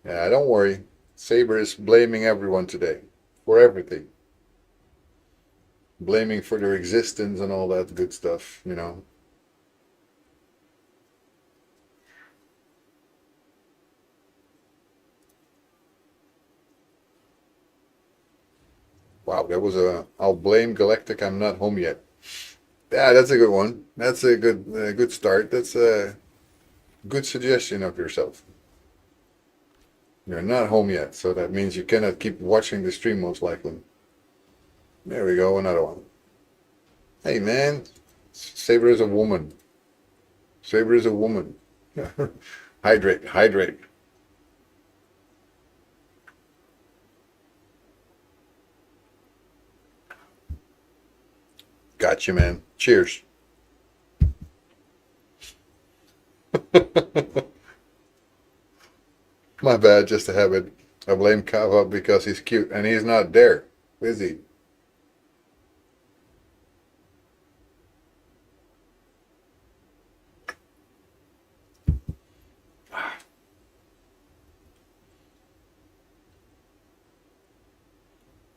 Yeah, don't worry. Saber is blaming everyone today. For everything. Blaming for their existence and all that good stuff, you know. Wow, that was a... I'll blame Galactic, I'm not home yet. Yeah, that's a good one. That's a good start. That's a good suggestion of yourself. You're not home yet, so that means you cannot keep watching the stream most likely. There we go, another one. Hey man, Saber is a woman. Saber is a woman. Hydrate, hydrate. Gotcha, man. Cheers. My bad, just a habit. I blame Kava because he's cute and he's not there, is he?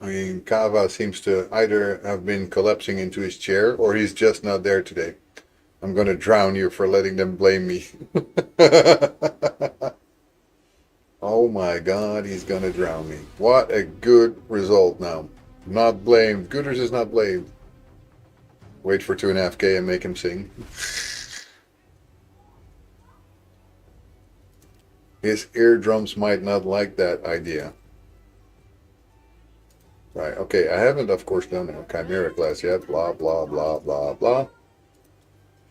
I mean, Kava seems to either have been collapsing into his chair or he's just not there today. I'm gonna drown you for letting them blame me. Oh my God, he's gonna drown me. What a good result now. Not blamed. Gooders is not blamed. Wait for 2.5K and make him sing. His eardrums might not like that idea. Right, okay, I haven't, of course, done a Chimera class yet. Blah, blah, blah, blah, blah.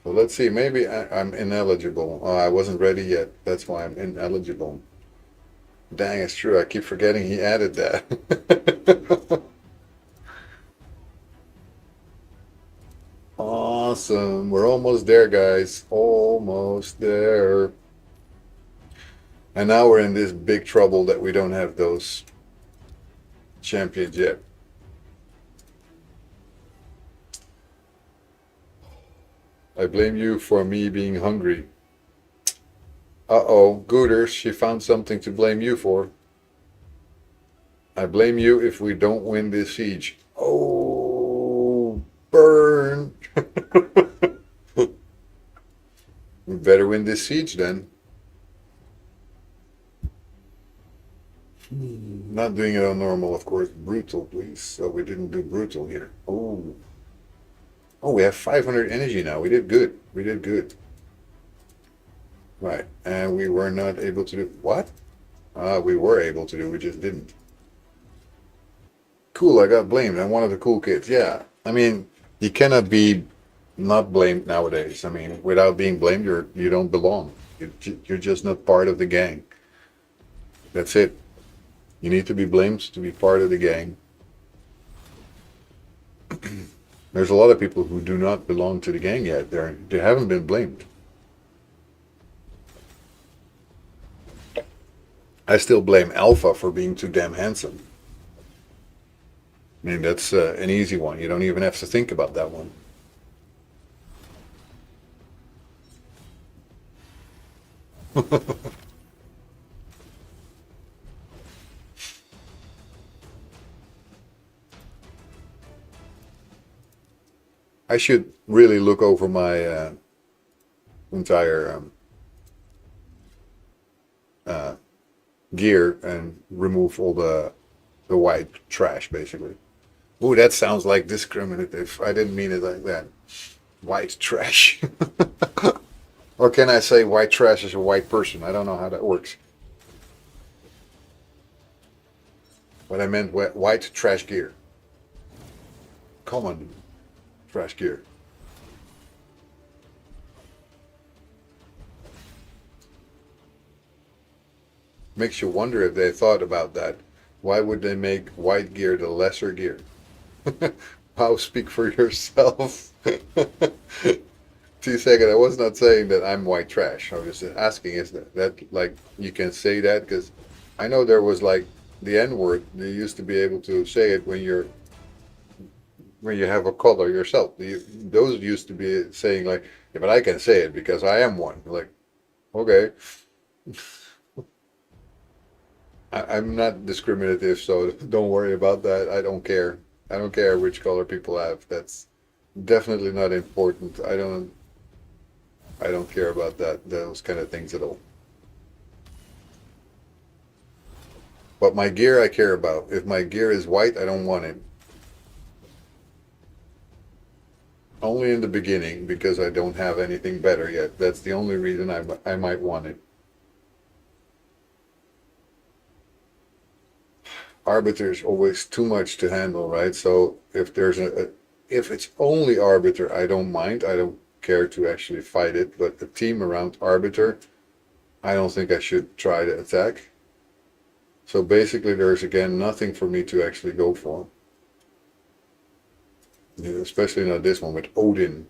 So let's see, maybe I'm ineligible. Oh, I wasn't ready yet. That's why I'm ineligible. Dang, it's true. I keep forgetting he added that. Awesome. We're almost there, guys. Almost there. And now we're in this big trouble that we don't have those champions yet. I blame you for me being hungry. Uh-oh, Gooters, she found something to blame you for. I blame you if we don't win this siege. Oh, burn. We better win this siege then. Not doing it on normal, of course. Brutal, please. So we didn't do brutal here. Oh. Oh, we have 500 energy now. We did good. We did good. Right. And we were not able to do... What? We were able to do. We just didn't. Cool, I got blamed. I'm one of the cool kids. Yeah. I mean, you cannot be not blamed nowadays. I mean, without being blamed, you don't belong. You're just not part of the gang. That's it. You need to be blamed to be part of the gang. There's a lot of people who do not belong to the gang yet. They haven't been blamed. I still blame Alpha for being too damn handsome. I mean, that's an easy one. You don't even have to think about that one. I should really look over my entire gear and remove all the white trash, basically. Ooh, that sounds like discriminative. I didn't mean it like that. White trash. Or can I say white trash is a white person? I don't know how that works. But I meant white trash gear. Common trash gear. Makes you wonder if they thought about that. Why would they make white gear the lesser gear? How speak for yourself. 2 seconds. I was not saying that I'm white trash. I was just asking, is that like you can say that? Because I know there was like the N-word. You used to be able to say it when you have a color yourself. Those used to be saying like, yeah, but I can say it because I am one. Like, okay. I'm not discriminative, so don't worry about that. I don't care. I don't care which color people have. That's definitely not important. I don't care about those kind of things at all. But my gear I care about. If my gear is white, I don't want it. Only in the beginning, because I don't have anything better yet. That's the only reason I might want it. Arbiter is always too much to handle, right? So if there's if it's only Arbiter, I don't mind. I don't care to actually fight it. But the team around Arbiter, I don't think I should try to attack. So basically, there's again nothing for me to actually go for. Yeah, especially not this one with Odin.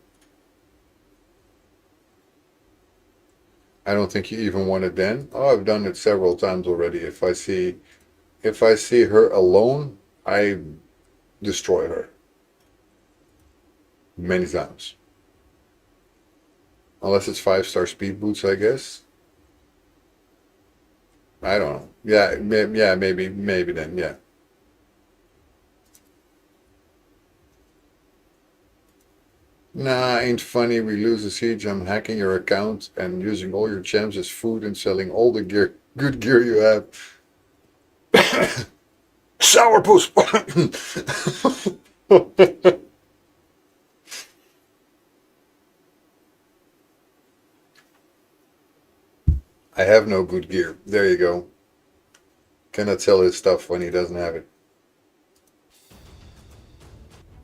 I don't think you even want it then. Oh, I've done it several times already. If I see her alone, I destroy her many times. Unless it's 5-star speed boots, I guess. I don't know. Yeah, yeah, maybe then. Yeah. Nah, ain't funny. We lose the siege. I'm hacking your account and using all your gems as food and selling all the gear, good gear you have. Sourpuss. I have no good gear. There you go. Cannot sell his stuff when he doesn't have it.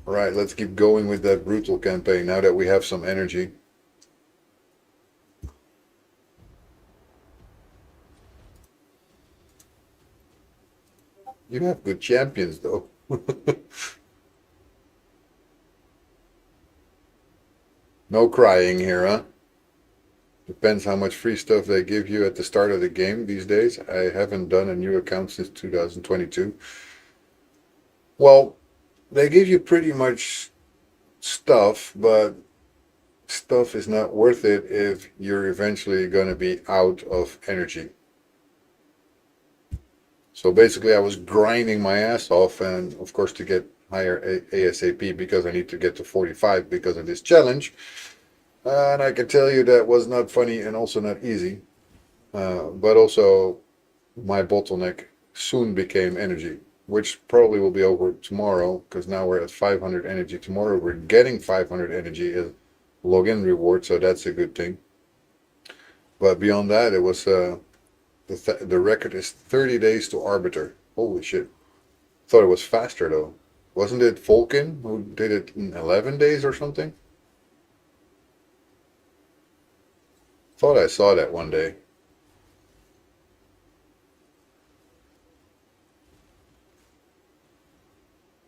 Alright, let's keep going with that brutal campaign now that we have some energy. You have good champions though. No crying here, huh? Depends how much free stuff they give you at the start of the game these days. I haven't done a new account since 2022. Well, they give you pretty much stuff, but stuff is not worth it if you're eventually going to be out of energy. So basically I was grinding my ass off, and of course to get higher ASAP because I need to get to 45 because of this challenge. And I can tell you that was not funny and also not easy. But also my bottleneck soon became energy, which probably will be over tomorrow because now we're at 500 energy. Tomorrow we're getting 500 energy as login reward, so that's a good thing. But beyond that, it was the record is 30 days to Arbiter. Holy shit. Thought it was faster though. Wasn't it Vulcan who did it in 11 days or something? Thought I saw that one day.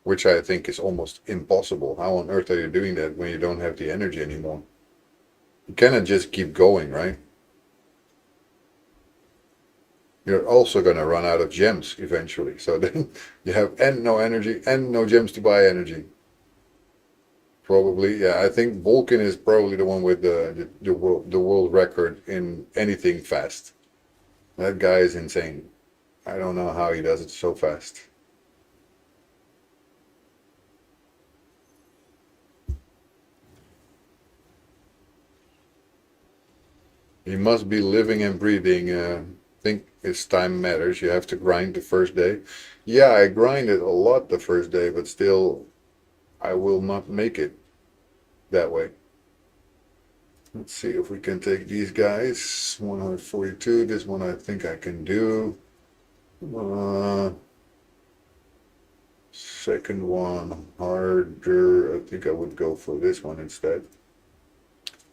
Which I think is almost impossible. How on earth are you doing that when you don't have the energy anymore? You cannot just keep going, right? You're also going to run out of gems eventually. So then you have no energy and no gems to buy energy. Probably, yeah. I think Vulcan is probably the one with the world record in anything fast. That guy is insane. I don't know how he does it so fast. He must be living and breathing. I think his time matters. You have to grind the first day. Yeah, I grinded a lot the first day, but still, I will not make it that way. Let's see if we can take these guys. 142. This one I think I can do. Second one harder. I think I would go for this one instead.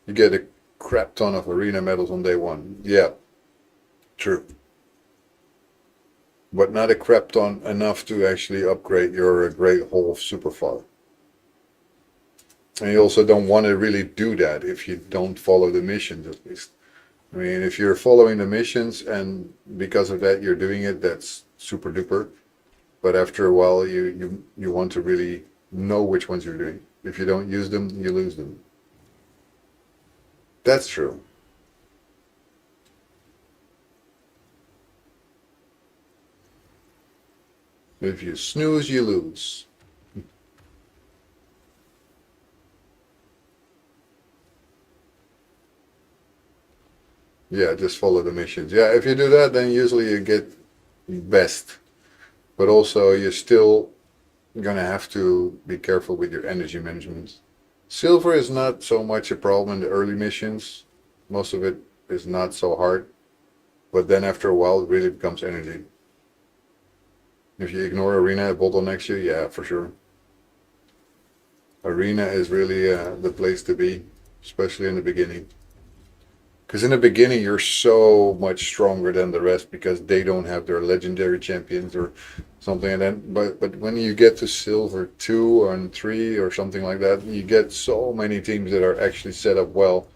You get a crap ton of arena medals on day one. Yeah, true. But not a crap ton enough to actually upgrade your Great Hall of Superfar. And you also don't want to really do that if you don't follow the missions, at least. I mean, if you're following the missions and because of that you're doing it, that's super duper. But after a while, you want to really know which ones you're doing. If you don't use them, you lose them. That's true. If you snooze, you lose. Yeah, just follow the missions. Yeah, if you do that, then usually you get best. But also, you're still gonna have to be careful with your energy management. Silver is not so much a problem in the early missions. Most of it is not so hard. But then after a while, it really becomes energy. If you ignore Arena, it bottlenecks you, yeah, for sure. Arena is really the place to be, especially in the beginning. Because in the beginning, you're so much stronger than the rest because they don't have their legendary champions or something, and then but when you get to silver 2 or 3 or something like that, you get so many teams that are actually set up well,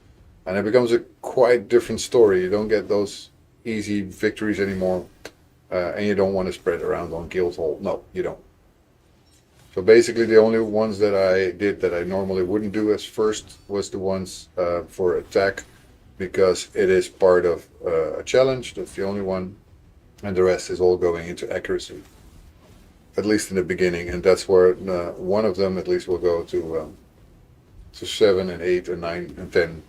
and it becomes a quite different story. You don't get those easy victories anymore, and you don't want to spread around on Guildhall. No, you don't. So basically, the only ones that I did that I normally wouldn't do as first was the ones for attack, because it is part of a challenge. That's the only one, and the rest is all going into accuracy, at least in the beginning, and that's where one of them at least will go to 7 and 8 and 9 and 10.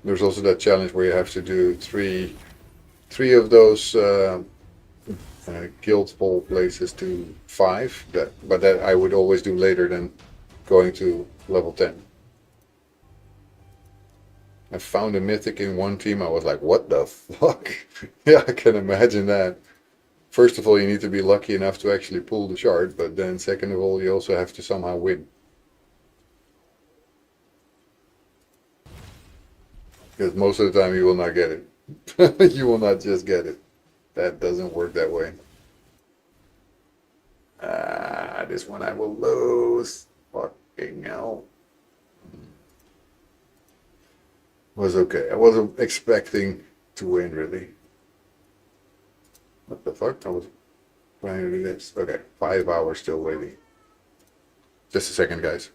There's also that challenge where you have to do three of those Guildhall places to 5. But that I would always do later than going to level 10. I found a mythic in one team. I was like, what the fuck? Yeah, I can imagine that. First of all, you need to be lucky enough to actually pull the shard, but then second of all, you also have to somehow win. Because most of the time you will not get it. You will not just get it. That doesn't work that way. This one I will lose. Fucking hell. Was okay. I wasn't expecting to win, really. What the fuck? I was trying to do this. Okay, 5 hours still waiting. Just a second, guys.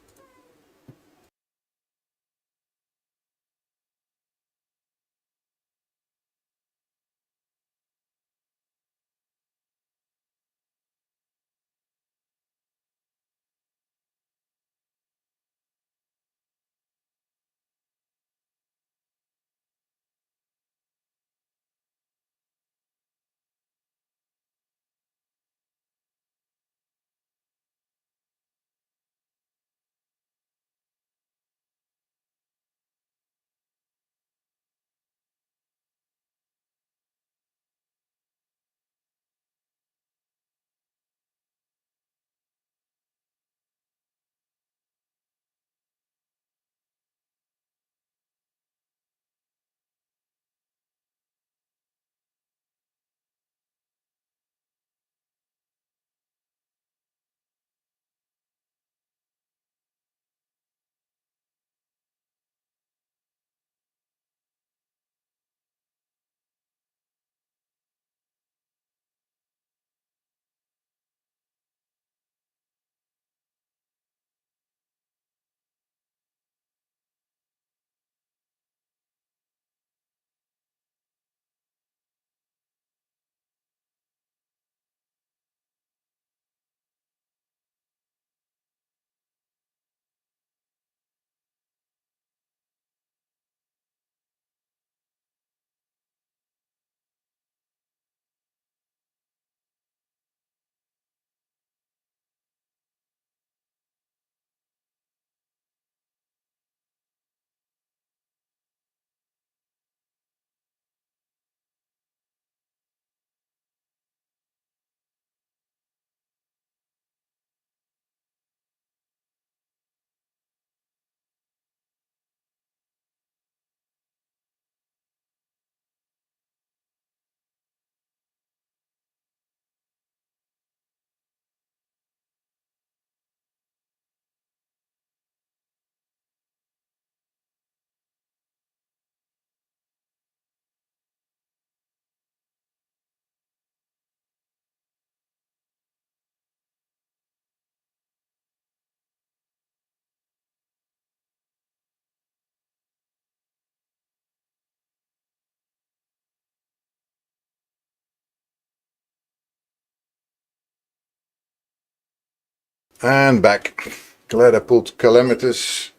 And back. Glad I pulled Calamitous.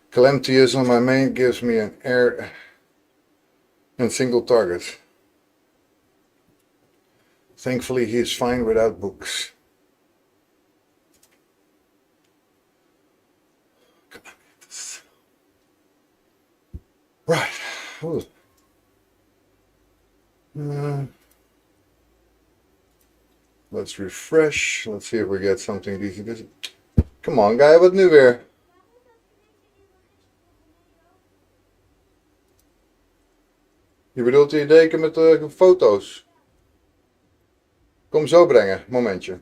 Calamities on my main gives me an air and single target. Thankfully he is fine without books. Calamitous. Right. Ooh. Let's refresh. Let's see if we get something decent. Come on, guy, wat nu weer? Je bedoelt die deken met de foto's? Kom zo brengen, momentje.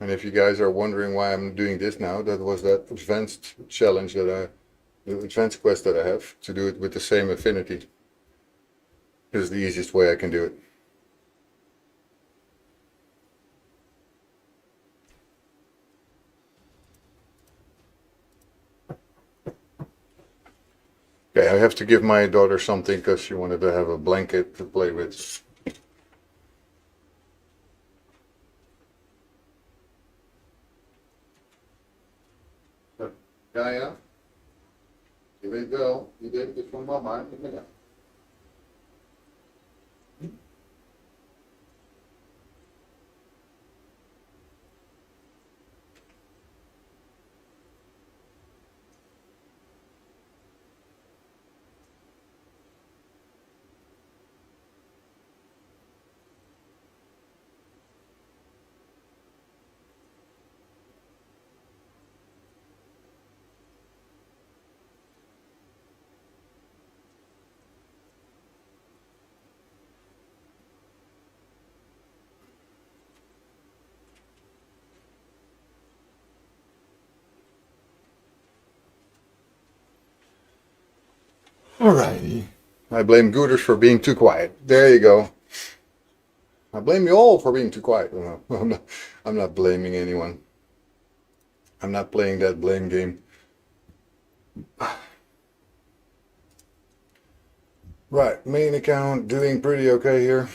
And if you guys are wondering why I'm doing this now, that was that advanced challenge the advanced quest that I have to do it with the same affinity. This is the easiest way I can do it. Okay, I have to give my daughter something because she wanted to have a blanket to play with. Gaia, je weet wel, je denkt het van mama. Ja. Alrighty. I blame Gooders for being too quiet. There you go. I blame you all for being too quiet. No, I'm not blaming anyone. I'm not playing that blame game. Right, main account doing pretty okay here.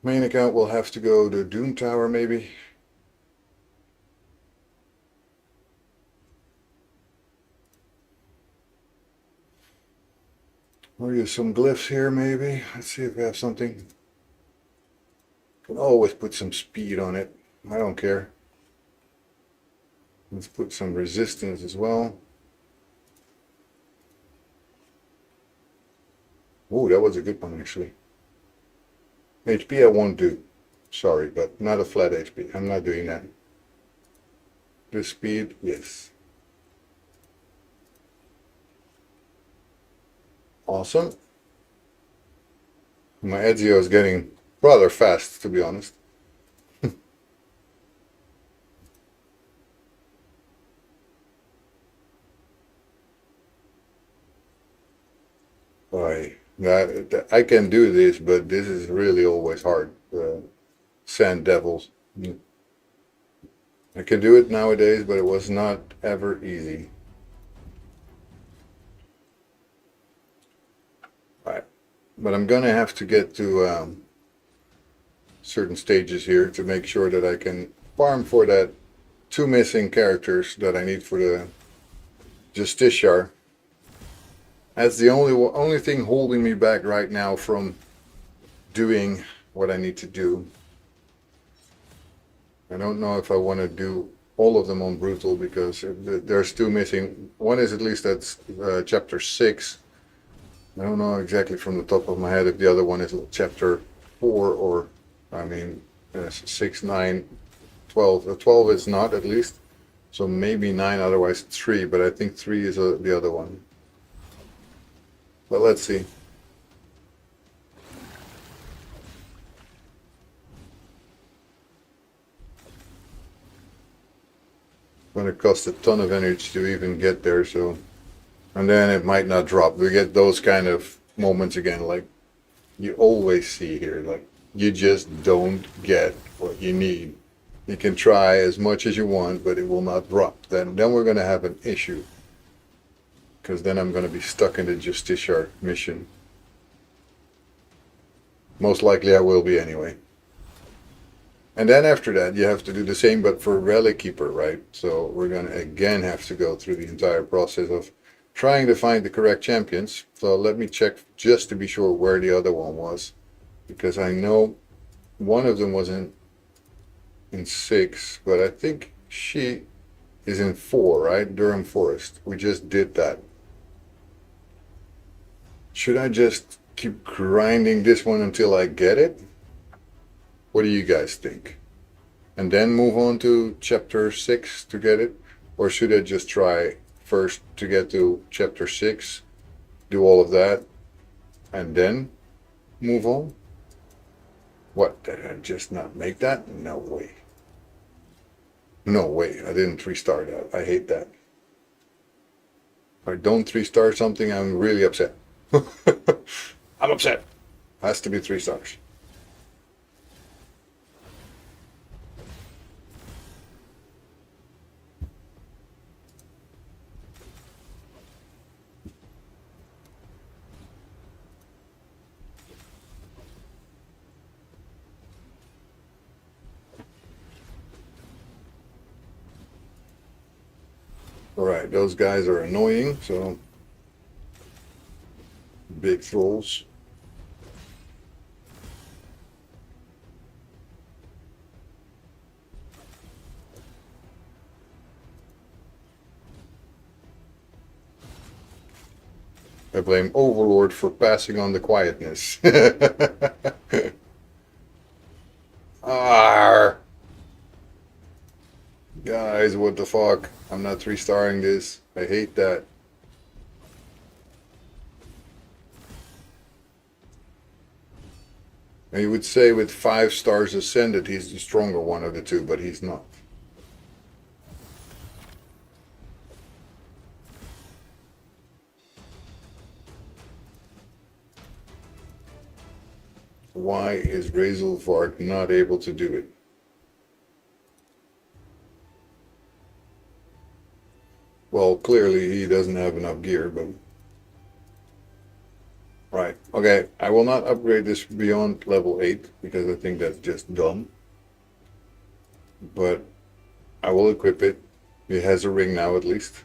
Main account will have to go to Doom Tower maybe. Or use some glyphs here maybe. Let's see if we have something. Can always put some speed on it. I don't care. Let's put some resistance as well. Oh, that was a good one actually. HP I won't do. Sorry, but not a flat HP. I'm not doing that. The speed, yes. Awesome. My Ezio is getting rather fast, to be honest. I can do this, but this is really always hard. Sand Devils. I can do it nowadays, but it was not ever easy. Right. But I'm gonna have to get to certain stages here to make sure that I can farm for that 2 missing characters that I need for the Justiciar. That's the only thing holding me back right now from doing what I need to do. I don't know if I want to do all of them on Brutal because there's 2 missing. One is at least at chapter 6. I don't know exactly from the top of my head if the other one is chapter 4 or, I mean, 6, 9, 12. 12 is not at least. So maybe 9, otherwise 3, but I think 3 is the other one. But let's see. Going to cost a ton of energy to even get there, so. And then it might not drop. We get those kind of moments again, like you always see here. Like you just don't get what you need. You can try as much as you want, but it will not drop. Then we're going to have an issue. Because then I'm going to be stuck in the Justiciar mission. Most likely I will be anyway. And then after that you have to do the same but for Relic Keeper, right? So we're going to again have to go through the entire process of trying to find the correct champions. So let me check just to be sure where the other one was. Because I know one of them was in 6, but I think she is in 4, right? Durham Forest. We just did that. Should I just keep grinding this one until I get it? What do you guys think? And then move on to chapter 6 to get it? Or should I just try first to get to chapter 6, do all of that, and then move on? What, did I just not make that? No way. No way, I didn't 3-star that. I hate that. If I don't 3-star something, I'm really upset. I'm upset. Has to be 3 stars. Alright, those guys are annoying, so big trolls. I blame Overlord for passing on the quietness. Arr. Guys, what the fuck? I'm not 3-starring this. I hate that. And you would say with 5 stars ascended, he's the stronger one of the two, but he's not. Why is Razelvark not able to do it? Well, clearly he doesn't have enough gear, but... Right, okay, I will not upgrade this beyond level 8, because I think that's just dumb. But I will equip it. It has a ring now, at least.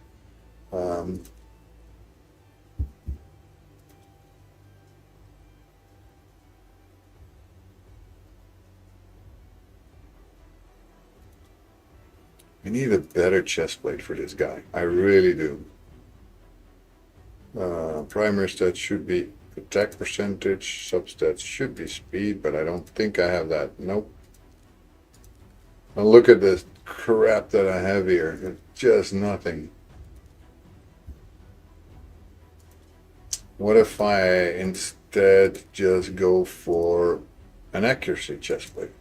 I need a better chest plate for this guy. I really do. Primary stats should be attack percentage. Substats should be speed, but I don't think I have that. Nope. Now look at this crap that I have here. It's just nothing. What if I instead just go for an accuracy chest plate?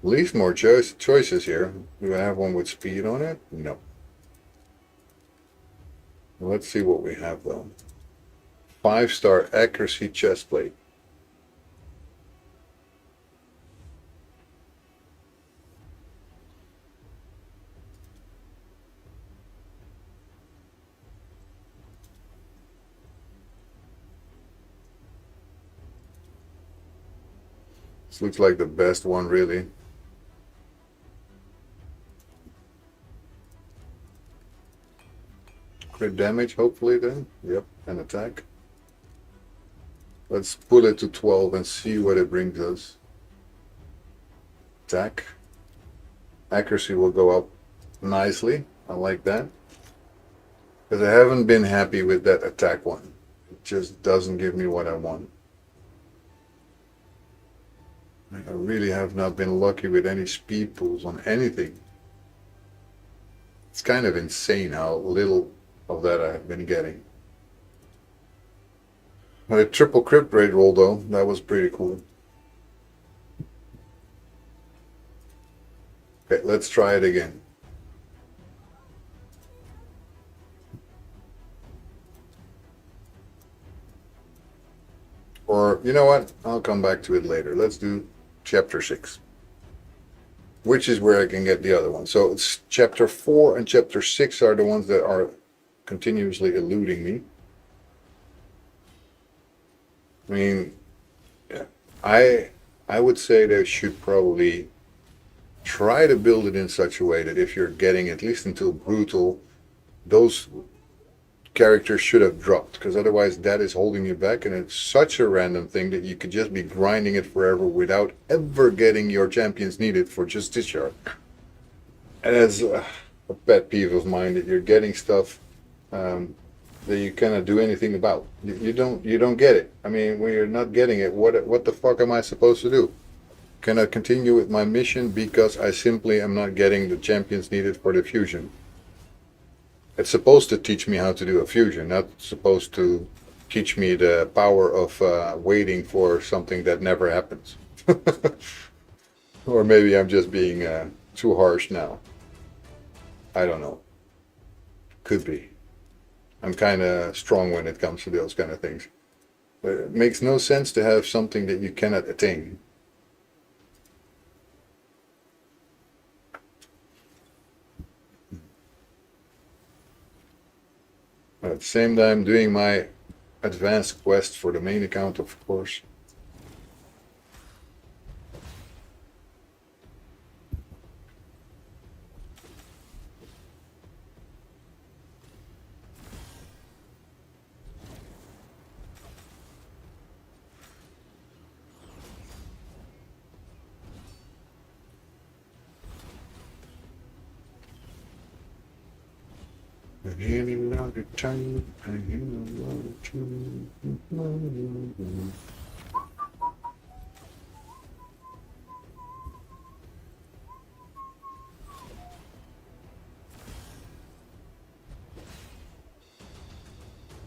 At least more choices here. Do I have one with speed on it? No. Let's see what we have though. 5-star accuracy chest plate. This looks like the best one, really. Crit damage, hopefully then. Yep, and attack. Let's pull it to 12 and see what it brings us. Attack. Accuracy will go up nicely. I like that. Because I haven't been happy with that attack one. It just doesn't give me what I want. I really have not been lucky with any speed pools on anything. It's kind of insane how little of that I've been getting. A triple crit rate roll though, that was pretty cool. Okay, let's try it again. Or, you know what, I'll come back to it later. Let's do chapter 6. Which is where I can get the other one. So it's chapter 4 and chapter 6 are the ones that are continuously eluding me. I mean, I would say they should probably try to build it in such a way that if you're getting at least until brutal, those characters should have dropped, because otherwise that is holding you back, and it's such a random thing that you could just be grinding it forever without ever getting your champions needed for just discharge. And that's a pet peeve of mine, that you're getting stuff that you cannot do anything about. You don't get it. I mean, when you're not getting it, what the fuck am I supposed to do? Can I continue with my mission because I simply am not getting the champions needed for the fusion? It's supposed to teach me how to do a fusion, not supposed to teach me the power of waiting for something that never happens. Or maybe I'm just being too harsh now. I don't know. Could be. I'm kind of strong when it comes to those kind of things. But it makes no sense to have something that you cannot attain. At the same time, doing my advanced quest for the main account, of course. Any longer time, I hear a lot of time.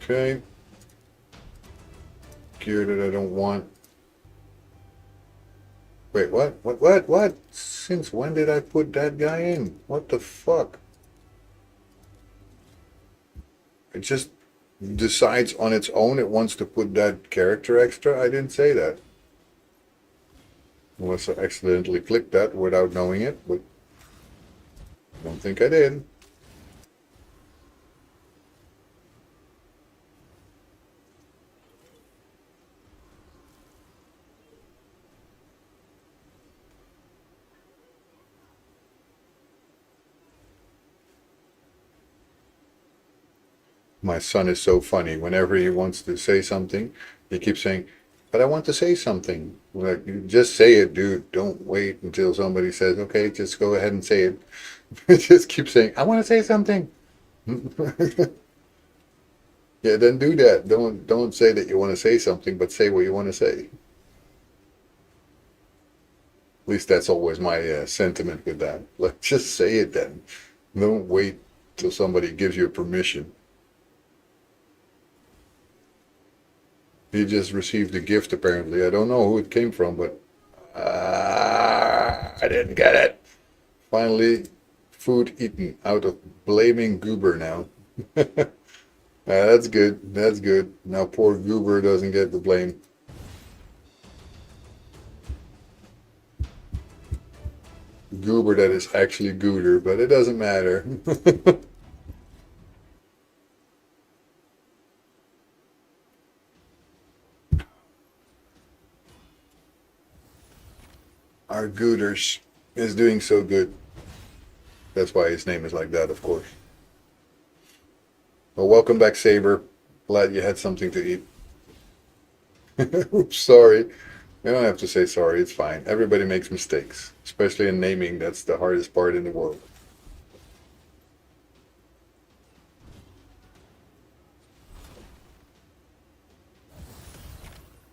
Okay. Gear that I don't want. Wait, what? What? Since when did I put that guy in? What the fuck? It just decides on its own it wants to put that character extra. I didn't say that. Unless I accidentally clicked that without knowing it, but I don't think I did. My son is so funny. Whenever he wants to say something, he keeps saying, but I want to say something. Like, you just say it, dude. Don't wait until somebody says, okay, just go ahead and say it. Just keep saying, I want to say something. Yeah, then do that. Don't say that you want to say something, but say what you want to say. At least that's always my sentiment with that. Like, just say it then. Don't wait till somebody gives you permission. He just received a gift, apparently. I don't know who it came from, but I didn't get it. Finally, food eaten out of blaming Goober now. That's good. That's good. Now poor Goober doesn't get the blame. Goober that is actually Gooder, but it doesn't matter. Our Gooters is doing so good. That's why his name is like that, of course. Well, welcome back, Saber. Glad you had something to eat. Oops, sorry. You don't have to say sorry, it's fine. Everybody makes mistakes, especially in naming. That's the hardest part in the world.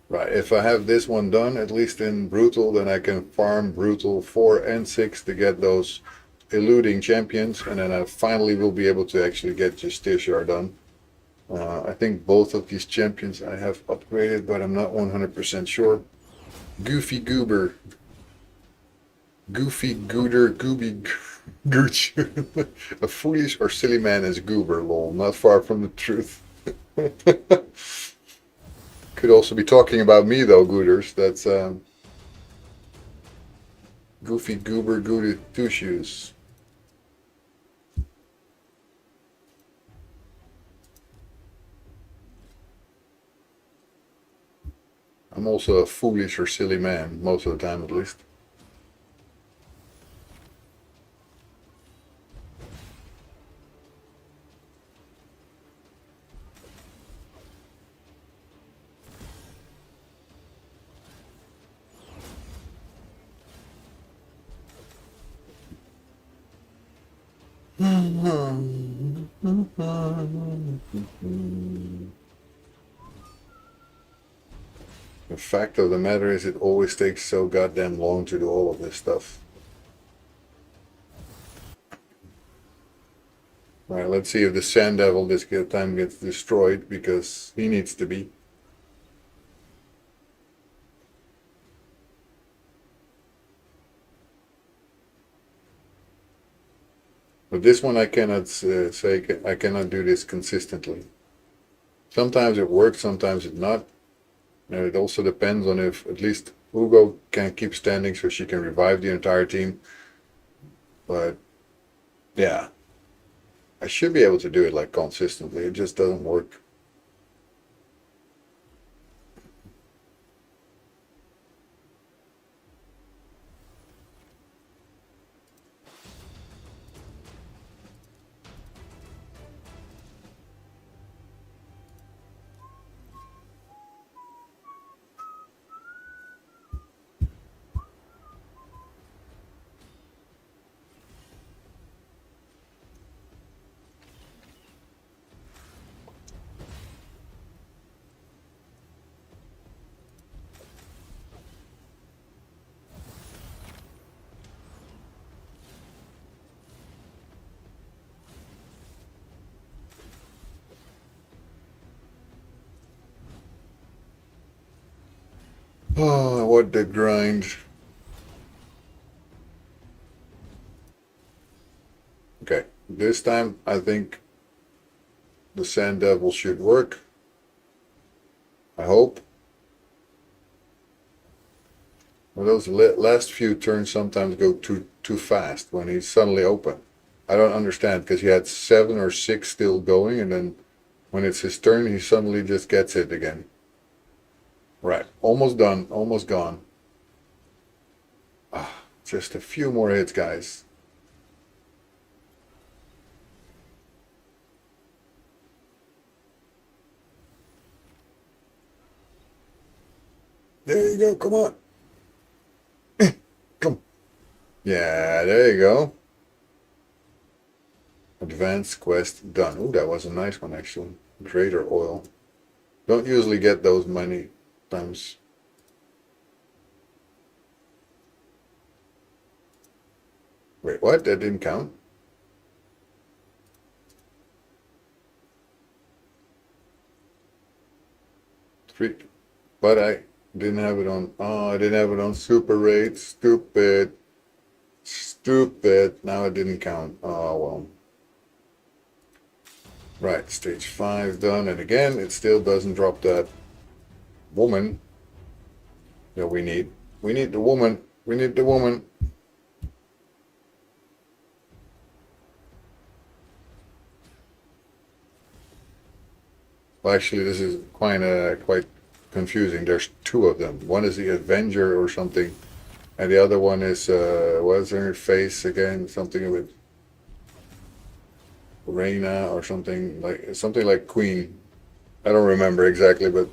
Right, if I have this one done, at least in Brutal, then I can farm Brutal 4 and 6 to get those eluding champions, and then I finally will be able to actually get Justiciar done. I think both of these champions I have upgraded, but I'm not 100% sure. Goofy Goober. Goofy Gooder, Gooby Gooch. A foolish or silly man is Goober, lol. Not far from the truth. Could also be talking about me though, Gooters. That's Goofy Goober Gooder Two Shoes. I'm also a foolish or silly man, most of the time at least. The fact of the matter is it always takes so goddamn long to do all of this stuff. Alright, let's see if the Sand Devil this time gets destroyed, because he needs to be. But this one I cannot say, I cannot do this consistently. Sometimes it works, sometimes it not. And it also depends on if at least Hugo can keep standing so she can revive the entire team. But yeah, I should be able to do it like consistently. It just doesn't work. Oh, what the grind. Okay, this time I think the Sand Devil should work. I hope. Well, those last few turns sometimes go too fast when he's suddenly open. I don't understand, because he had 7 or 6 still going, and then when it's his turn, he suddenly just gets it again. Right, almost done, almost gone. Ah, just a few more hits, guys. There you go, come on. Come. Yeah, there you go. Advanced quest done. Ooh, that was a nice one, actually. Greater oil. Don't usually get those many times. Wait, what? That didn't count? Three. But I didn't have it on. Oh, I didn't have it on super rate. Stupid. Stupid. Now it didn't count. Oh, well. Right, stage 5 done. And again, it still doesn't drop that woman that we need. We need the woman. We need the woman. Well, actually, this is quite confusing. There's 2 of them. One is the Avenger or something, and the other one is what's her face again? Something with Reina or something like Queen. I don't remember exactly, but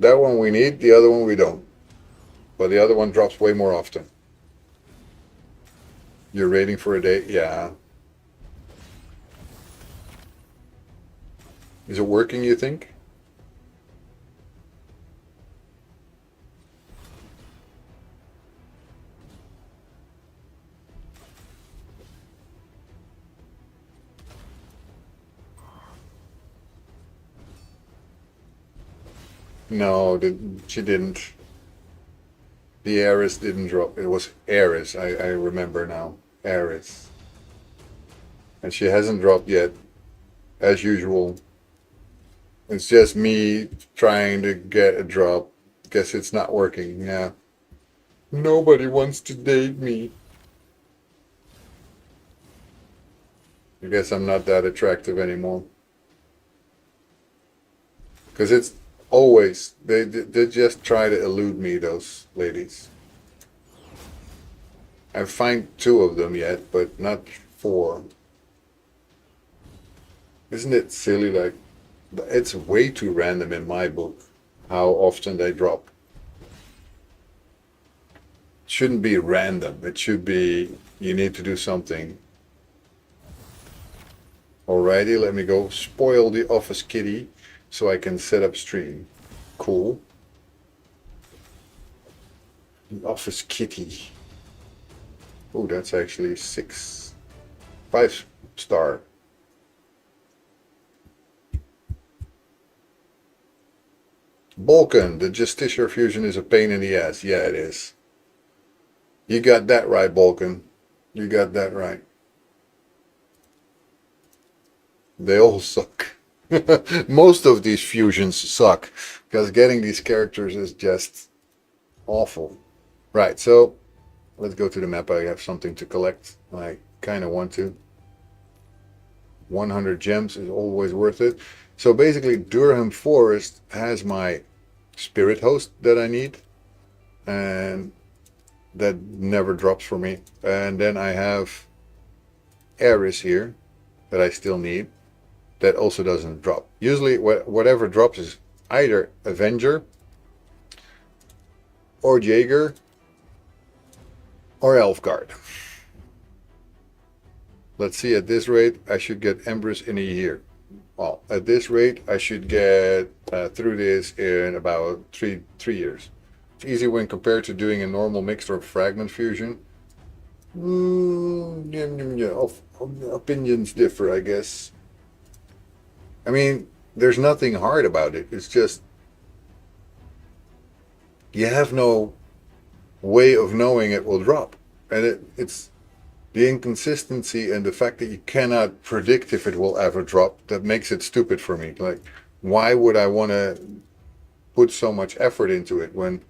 that one we need. The other one we don't. But the other one drops way more often. You're raiding for a day? Yeah. Is it working, you think? No, she didn't. The Ares didn't drop. It was Ares. I remember now. Ares. And she hasn't dropped yet, as usual. It's just me trying to get a drop. Guess it's not working, yeah. Nobody wants to date me. I guess I'm not that attractive anymore. Because it's always, they just try to elude me, those ladies. I find 2 of them yet, but not 4. Isn't it silly? Like, it's way too random in my book how often they drop. It shouldn't be random. It should be you need to do something. Alrighty, let me go spoil the office kitty so I can set up stream. Cool. The office kitty. Oh, that's actually 5 star. Balkan, the Justiciar fusion is a pain in the ass. Yeah, it is. You got that right, Balkan. You got that right. They all suck. Most of these fusions suck because getting these characters is just awful. Right, so let's go to the map. I have something to collect. I kind of want to. 100 gems is always worth it. So basically, Durham Forest has my spirit host that I need, and that never drops for me. And then I have Eris here that I still need. That also doesn't drop. Usually, whatever drops is either Avenger or Jaeger or Elfguard. Let's see, at this rate, I should get Empress in a year. Well, at this rate, I should get through this in about three years. It's easy when compared to doing a normal mixed or fragment fusion. Opinions differ, I guess. I mean, there's nothing hard about it. It's just you have no way of knowing it will drop, and it's the inconsistency and the fact that you cannot predict if it will ever drop that makes it stupid for me. Like, why would I want to put so much effort into it when,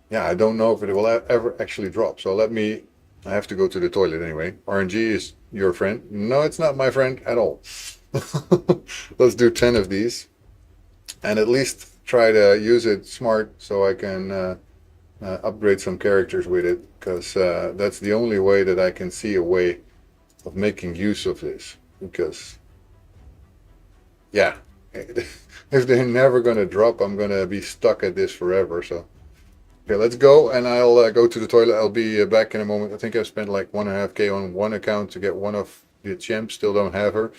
yeah, I don't know if it will ever actually drop. So I have to go to the toilet anyway. RNG is your friend. No, it's not my friend at all. Let's do 10 of these and at least try to use it smart so I can upgrade some characters with it, because that's the only way that I can see a way of making use of this. Because, yeah, if they're never going to drop, I'm going to be stuck at this forever. So, okay, let's go, and I'll go to the toilet. I'll be back in a moment. I think I've spent like 1.5K on one account to get one of the champs. Still don't have her.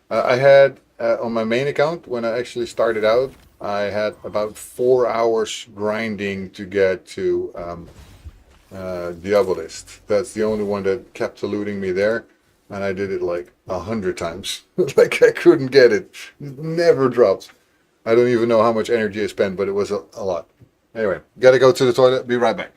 I had on my main account, when I actually started out, I had about 4 hours grinding to get to the obelisk. That's the only one that kept eluding me there, and I did it like 100 times. Like, I couldn't get it. It never dropped. I don't even know how much energy I spent, but it was a lot. Anyway, gotta go to the toilet. Be right back.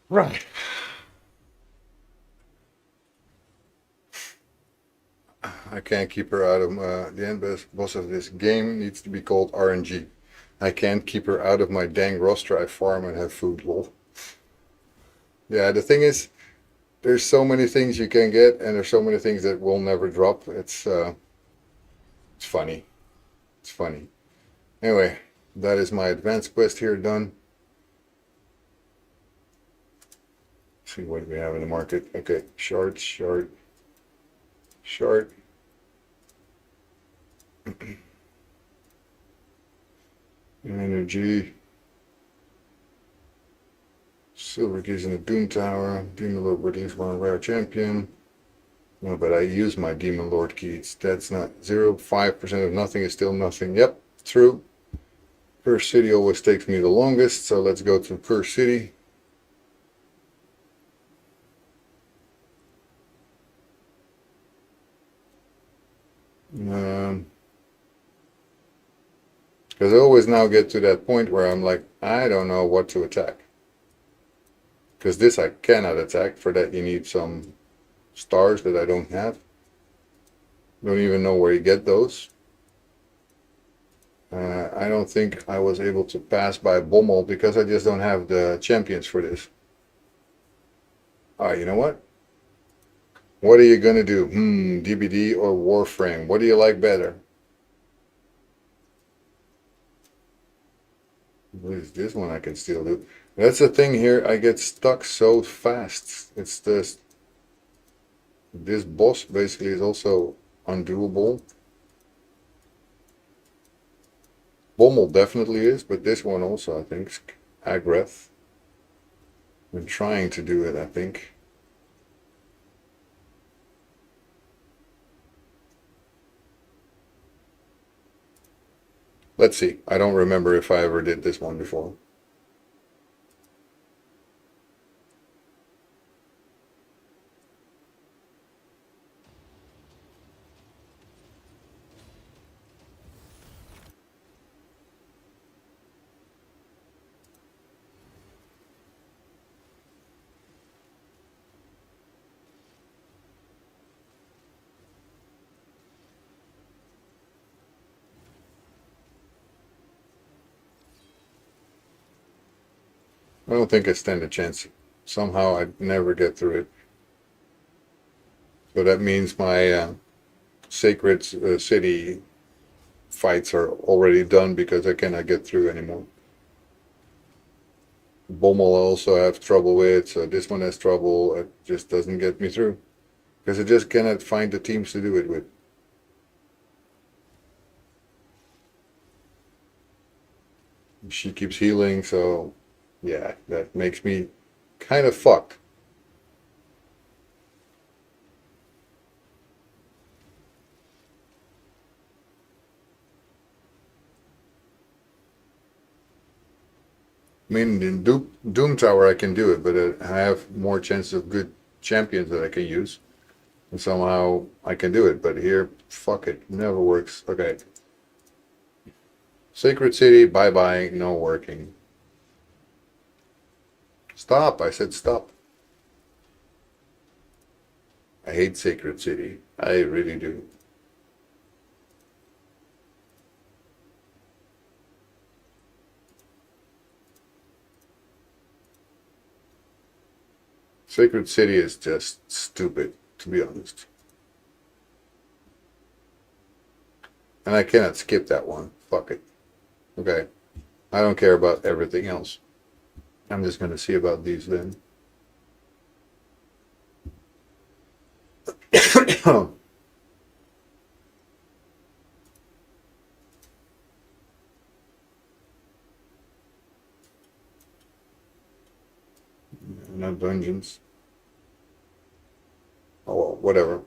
Right. I can't keep her out of the end boss of this game needs to be called RNG. I can't keep her out of my dang roster. I farm and have food, lol. Yeah, the thing is, there's so many things you can get, and there's so many things that will never drop. It's funny. It's funny. Anyway, that is my advanced quest here done. Let's see what we have in the market. Okay, shard, shard, shard. Energy. Silver keys in the Doom Tower. Demon Lord release one rare champion. No, but I use my Demon Lord keys. That's not 0.5% of nothing is still nothing. Yep, true. Curse City always takes me the longest, so let's go to Curse City. Because I always now get to that point where I'm like, I don't know what to attack. Because this I cannot attack. For that you need some stars that I don't have. Don't even know where you get those. I don't think I was able to pass by Bommel because I just don't have the champions for this. Alright, you know what? What are you gonna do? DBD or Warframe? What do you like better? What is this one I can still do? That's the thing here, I get stuck so fast. It's this boss basically is also undoable. Bommel definitely is, but this one also I think is Agreth. I'm trying to do it, I think. Let's see. I don't remember if I ever did this one before. I don't think I stand a chance. Somehow I never get through it. So that means my sacred city fights are already done because I cannot get through anymore. Bommel I also have trouble with, so this one has trouble. It just doesn't get me through. Because I just cannot find the teams to do it with. She keeps healing, so yeah, that makes me kind of fucked. I mean, in Doom Tower I can do it, but I have more chances of good champions that I can use. And somehow I can do it, but here, fuck it, never works. Okay. Sacred City, bye-bye, no working. Stop, I said stop. I hate Sacred City. I really do. Sacred City is just stupid, to be honest. And I cannot skip that one. Fuck it. Okay. I don't care about everything else. I'm just going to see about these then. Not dungeons. Oh well, whatever.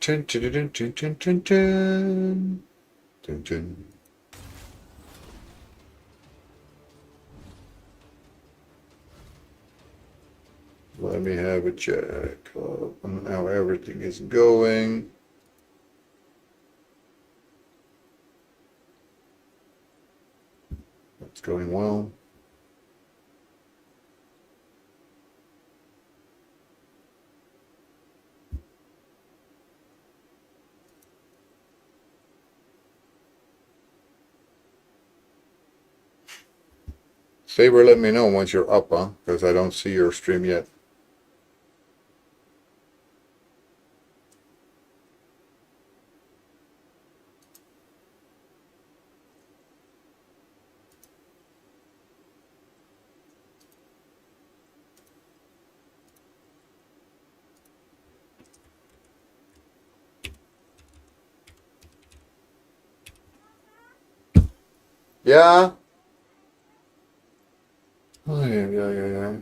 Dun, dun, dun, dun, dun, dun, dun. Dun, dun. Let me have a check on how everything is going. going well. Saber, let me know once you're up, huh? Because I don't see your stream yet. Yeah? Oh, yeah.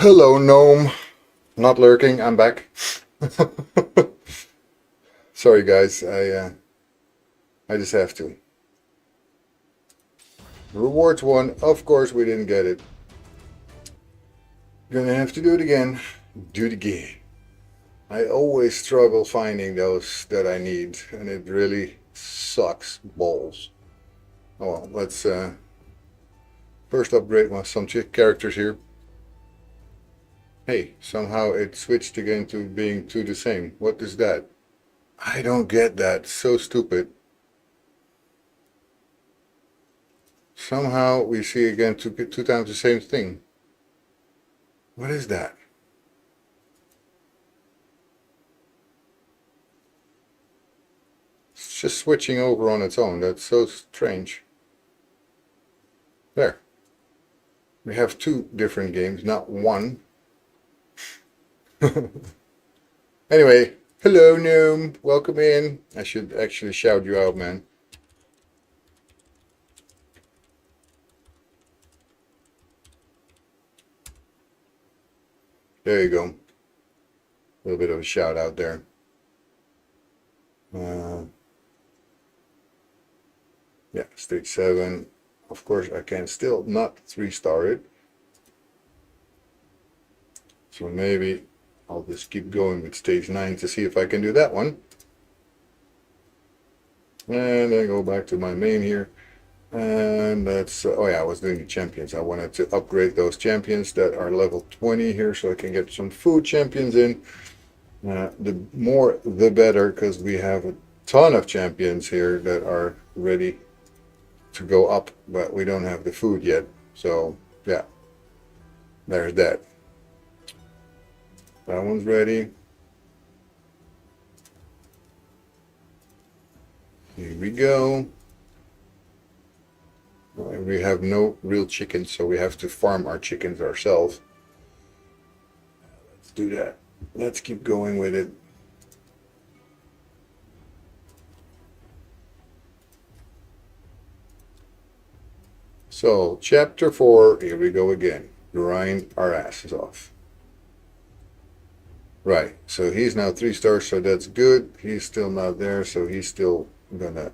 Hello, gnome. Not lurking. I'm back. Sorry, guys. I just have to. Rewards 1. Of course, we didn't get it. Gonna have to do it again. Do it again. I always struggle finding those that I need, and it really sucks balls. Oh well, let's first upgrade some characters here. Hey, somehow it switched again to being two the same. What is that? I don't get that. So stupid. Somehow we see again two times the same thing. What is that? It's just switching over on its own. That's so strange. There. We have two different games, not one. Anyway, hello gnome. Welcome in. I should actually shout you out, man. There you go. A little bit of a shout out there. Yeah, stage 7. Of course, I can still not 3-star it. So maybe I'll just keep going with stage 9 to see if I can do that one. And then go back to my main here. And that's, oh yeah, I was doing the champions. I wanted to upgrade those champions that are level 20 here so I can get some food champions in. The more the better, because we have a ton of champions here that are ready to go up, but we don't have the food yet. So yeah, there's that. That one's ready. Here we go. We have no real chickens, so we have to farm our chickens ourselves. Let's do that. Let's keep going with it. So, chapter 4, here we go again. Grind our asses off. Right, so he's now 3 stars, so that's good. He's still not there, so he's still gonna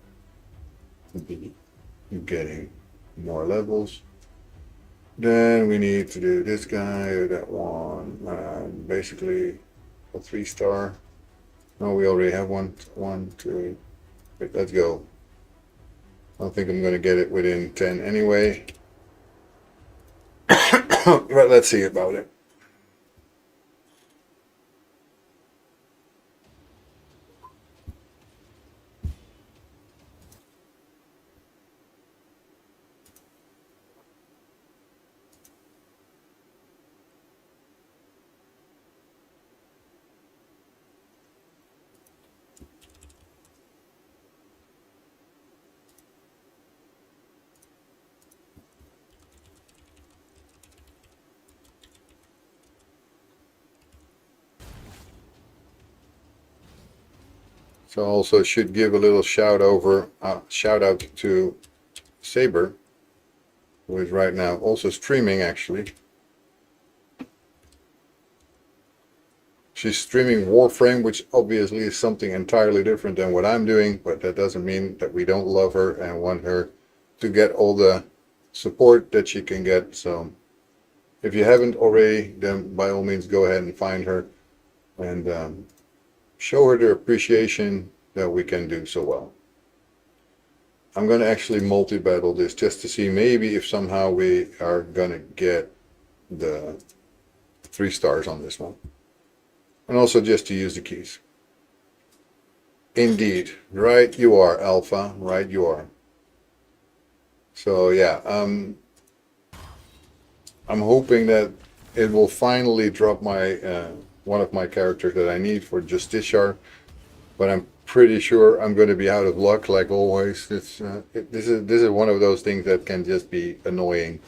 be getting more levels. Then we need to do this guy or that one. Basically a 3-star. No, we already have one. 1, 2. Wait, let's go. I don't think I'm going to get it within 10 anyway. But let's see about it. So also should give a little shout out to Saber, who is right now also streaming actually. She's streaming Warframe, which obviously is something entirely different than what I'm doing, but that doesn't mean that we don't love her and want her to get all the support that she can get. So if you haven't already, then by all means go ahead and find her and show her the appreciation that we can do so well. I'm going to actually multi-battle this just to see maybe if somehow we are going to get the 3 stars on this one. And also just to use the keys. Indeed. Right you are, Alpha. Right you are. So yeah, I'm hoping that it will finally drop my one of my characters that I need for Justiciar, but I'm pretty sure I'm going to be out of luck like always. This is one of those things that can just be annoying.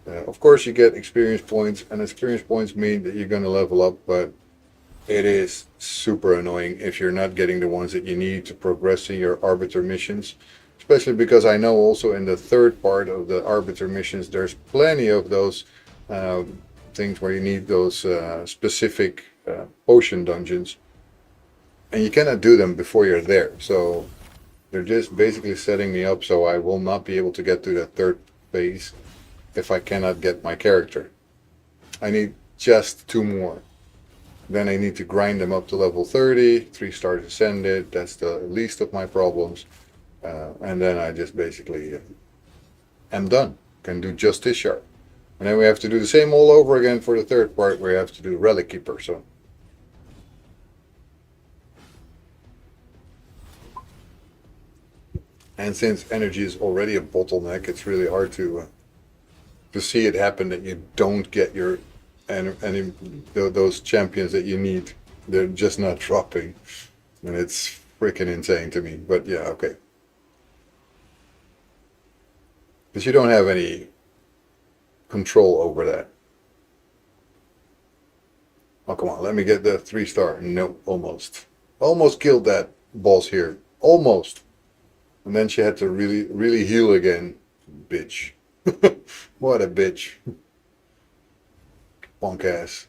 Of course you get experience points, and experience points mean that you're going to level up, but it is super annoying if you're not getting the ones that you need to progress in your Arbiter missions. Especially because I know also in the third part of the Arbiter missions there's plenty of those things where you need those specific potion dungeons, and you cannot do them before you're there. So they're just basically setting me up so I will not be able to get to the third phase if I cannot get my character. I need just 2 more. Then I need to grind them up to level 30, 3-star ascended. That's the least of my problems. And then I just basically am done. Can do just this shard. And then we have to do the same all over again for the third part where you have to do Relic Keeper. So. And since energy is already a bottleneck, it's really hard to see it happen that you don't get your any those champions that you need. They're just not dropping, and it's freaking insane to me. But yeah, okay. Because you don't have any control over that. Oh, come on, let me get the 3-star. Nope, almost. Almost killed that boss here. Almost. And then she had to really heal again. Bitch. What a bitch. Punk ass.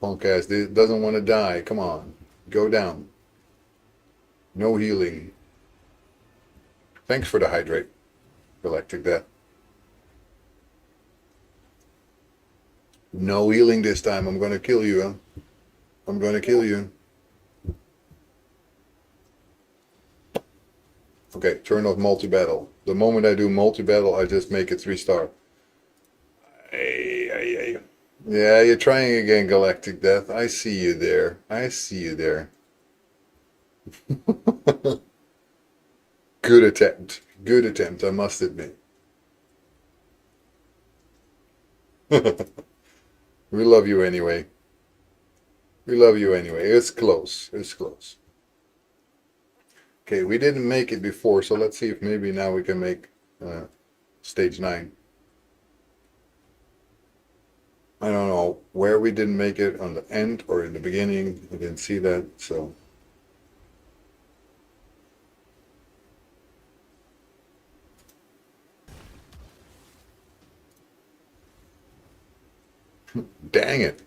Punk ass doesn't want to die. Come on. Go down. No healing. Thanks for the hydrate. Galactic Death. No healing this time. I'm gonna kill you, huh? I'm gonna kill you. Okay, turn off multi-battle. The moment I do multi-battle, I just make it 3-star. Yeah, you're trying again, Galactic Death. I see you there. I see you there. Good attempt. Good attempt, I must admit. We love you anyway. We love you anyway. It's close. It's close. Okay, we didn't make it before, so let's see if maybe now we can make stage 9. I don't know where we didn't make it, on the end or in the beginning. I didn't see that, so. Dang it.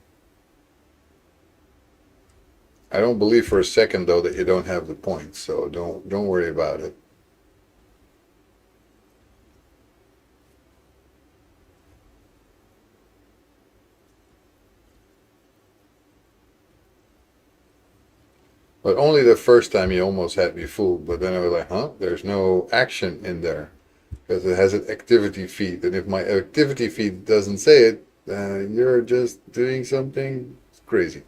I don't believe for a second though that you don't have the points, so don't worry about it. But only the first time you almost had me fooled, but then I was like, huh? There's no action in there because it has an activity feed, and if my activity feed doesn't say it, you're just doing something crazy.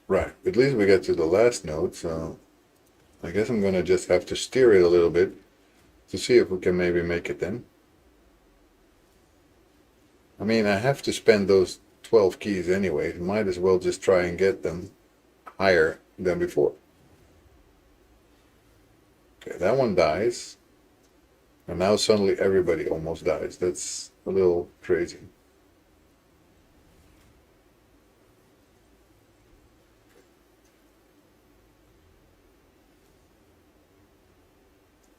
Right, at least we get to the last note, so I guess I'm gonna just have to steer it a little bit to see if we can maybe make it then. I mean, I have to spend those 12 keys anyway. Might as well just try and get them higher than before. Okay, that one dies. And now suddenly everybody almost dies. That's a little crazy.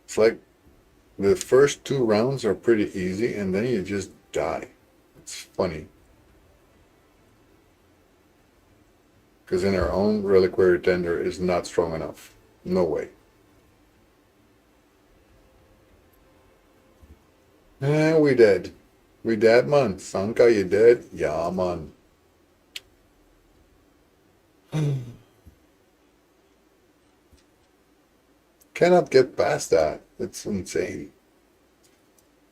It's like the first 2 rounds are pretty easy and then you just die. It's funny. Because in our own Reliquary Tender is not strong enough. No way. And we dead. We dead, man. Sanka, you dead? Yeah, man. Cannot get past that. It's insane.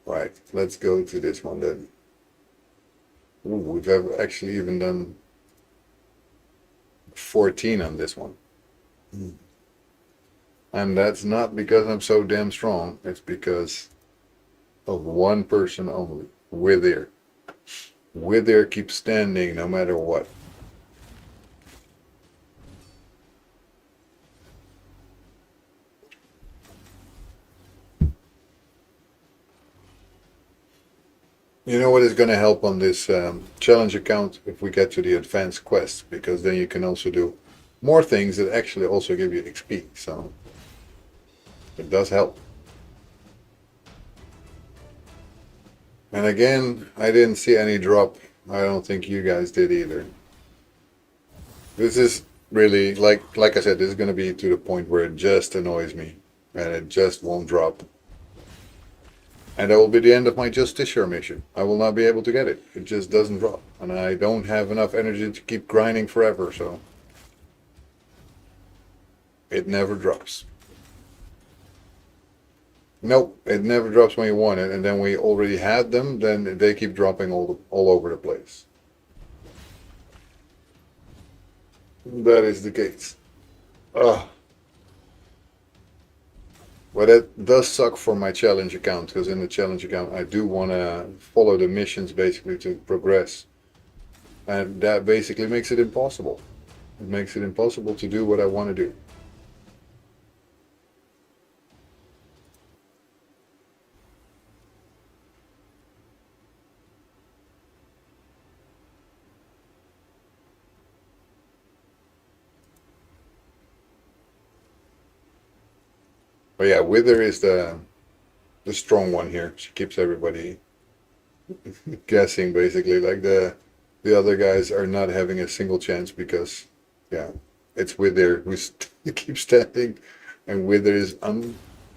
Right, let's go to this one then. Ooh, we've actually even done 14 on this one. And that's not because I'm so damn strong. It's because of one person only. Wither. Wither keeps standing no matter what. You know what is going to help on this challenge account if we get to the advanced quest, because then you can also do more things that actually also give you XP, so it does help. And again, I didn't see any drop. I don't think you guys did either. This is really, like I said, this is going to be to the point where it just annoys me, and it just won't drop. And that will be the end of my Justiciar mission. I will not be able to get it. It just doesn't drop. And I don't have enough energy to keep grinding forever, so it never drops. Nope, it never drops when you want it, and then we already had them, then they keep dropping all over the place. That is the case. Ugh. But that does suck for my challenge account, because in the challenge account I do want to follow the missions basically to progress. And that basically makes it impossible. It makes it impossible to do what I want to do. But yeah, Wither is the strong one here. She keeps everybody guessing basically. Like the other guys are not having a single chance because yeah, it's Wither who keeps standing, and Wither is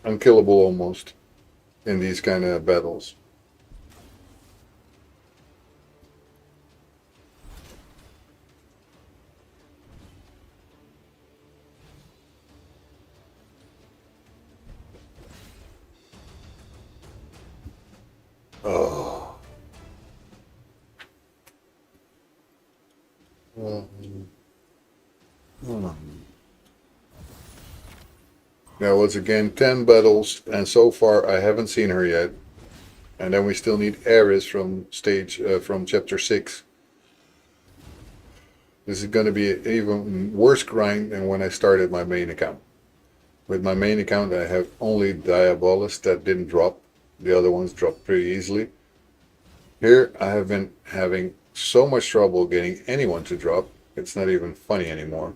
unkillable almost in these kind of battles. Oh. Now once again 10 battles, and so far I haven't seen her yet. And then we still need Ares from from chapter 6. This is going to be an even worse grind than when I started my main account. With my main account I have only Diabolus that didn't drop. The other ones dropped pretty easily. Here I have been having so much trouble getting anyone to drop. It's not even funny anymore.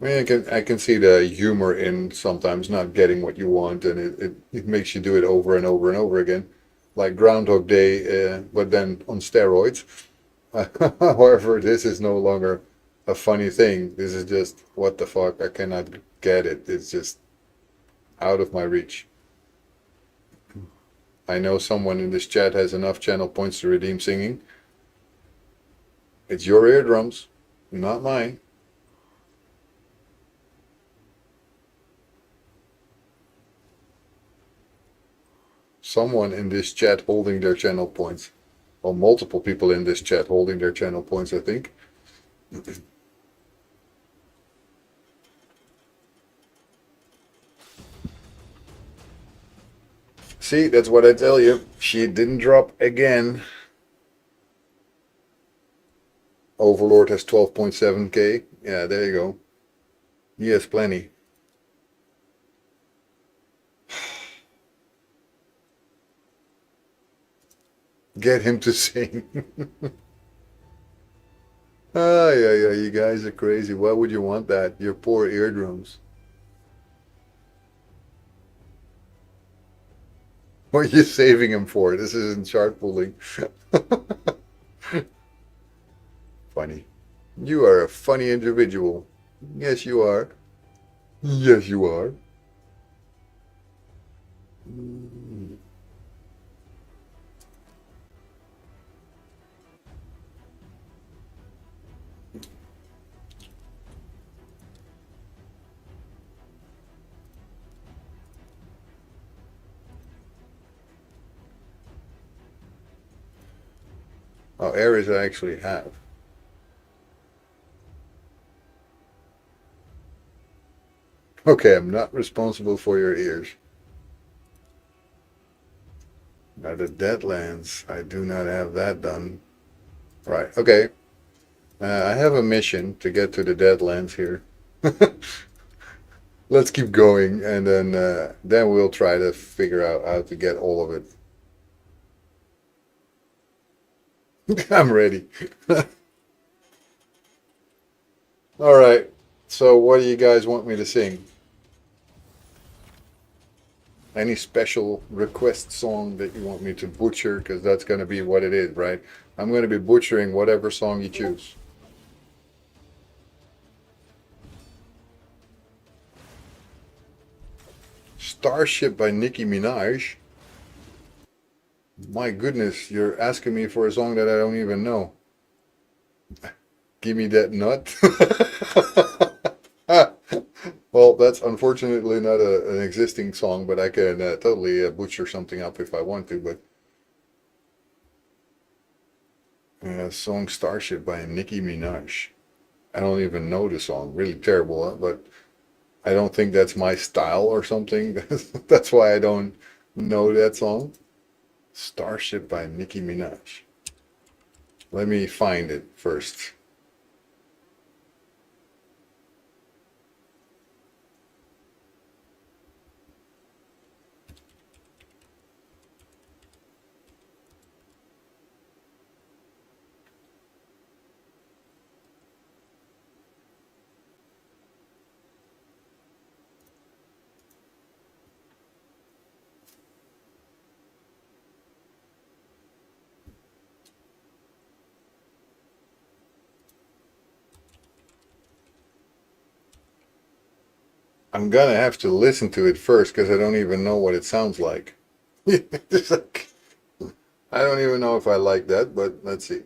I mean, I can see the humor in sometimes not getting what you want, and it makes you do it over and over and over again. Like Groundhog Day, but then on steroids. However, this is no longer a funny thing. This is just, what the fuck, I cannot get it. It's just out of my reach. I know someone in this chat has enough channel points to redeem singing. It's your eardrums, not mine. Someone in this chat holding their channel points. Or multiple people in this chat holding their channel points, I think. See, that's what I tell you. She didn't drop again. Overlord has 12.7k. Yeah, there you go. He has plenty. Get him to sing. Ah, yeah, you guys are crazy. Why would you want that? Your poor eardrums. What are you saving him for? This isn't chart pulling. Funny. You are a funny individual. Yes, you are. Yes, you are. Oh, Ares I actually have. Okay, I'm not responsible for your ears. The Deadlands. I do not have that done. Right. Okay. I have a mission to get to the Deadlands here. Let's keep going, and then we'll try to figure out how to get all of it. I'm ready. All right. So, what do you guys want me to sing? Any special request song that you want me to butcher? Because that's going to be what it is, right? I'm going to be butchering whatever song you choose. Starship by Nicki Minaj. My goodness, you're asking me for a song that I don't even know. Give me that nut. Well, that's unfortunately not an existing song, but I can totally butcher something up if I want to. But song Starship by Nicki Minaj. I don't even know the song. Really terrible, huh? But I don't think that's my style or something. That's why I don't know that song. Starship by Nicki Minaj. Let me find it first. I'm gonna have to listen to it first because I don't even know what it sounds like. It's like, I don't even know if I like that, but let's see.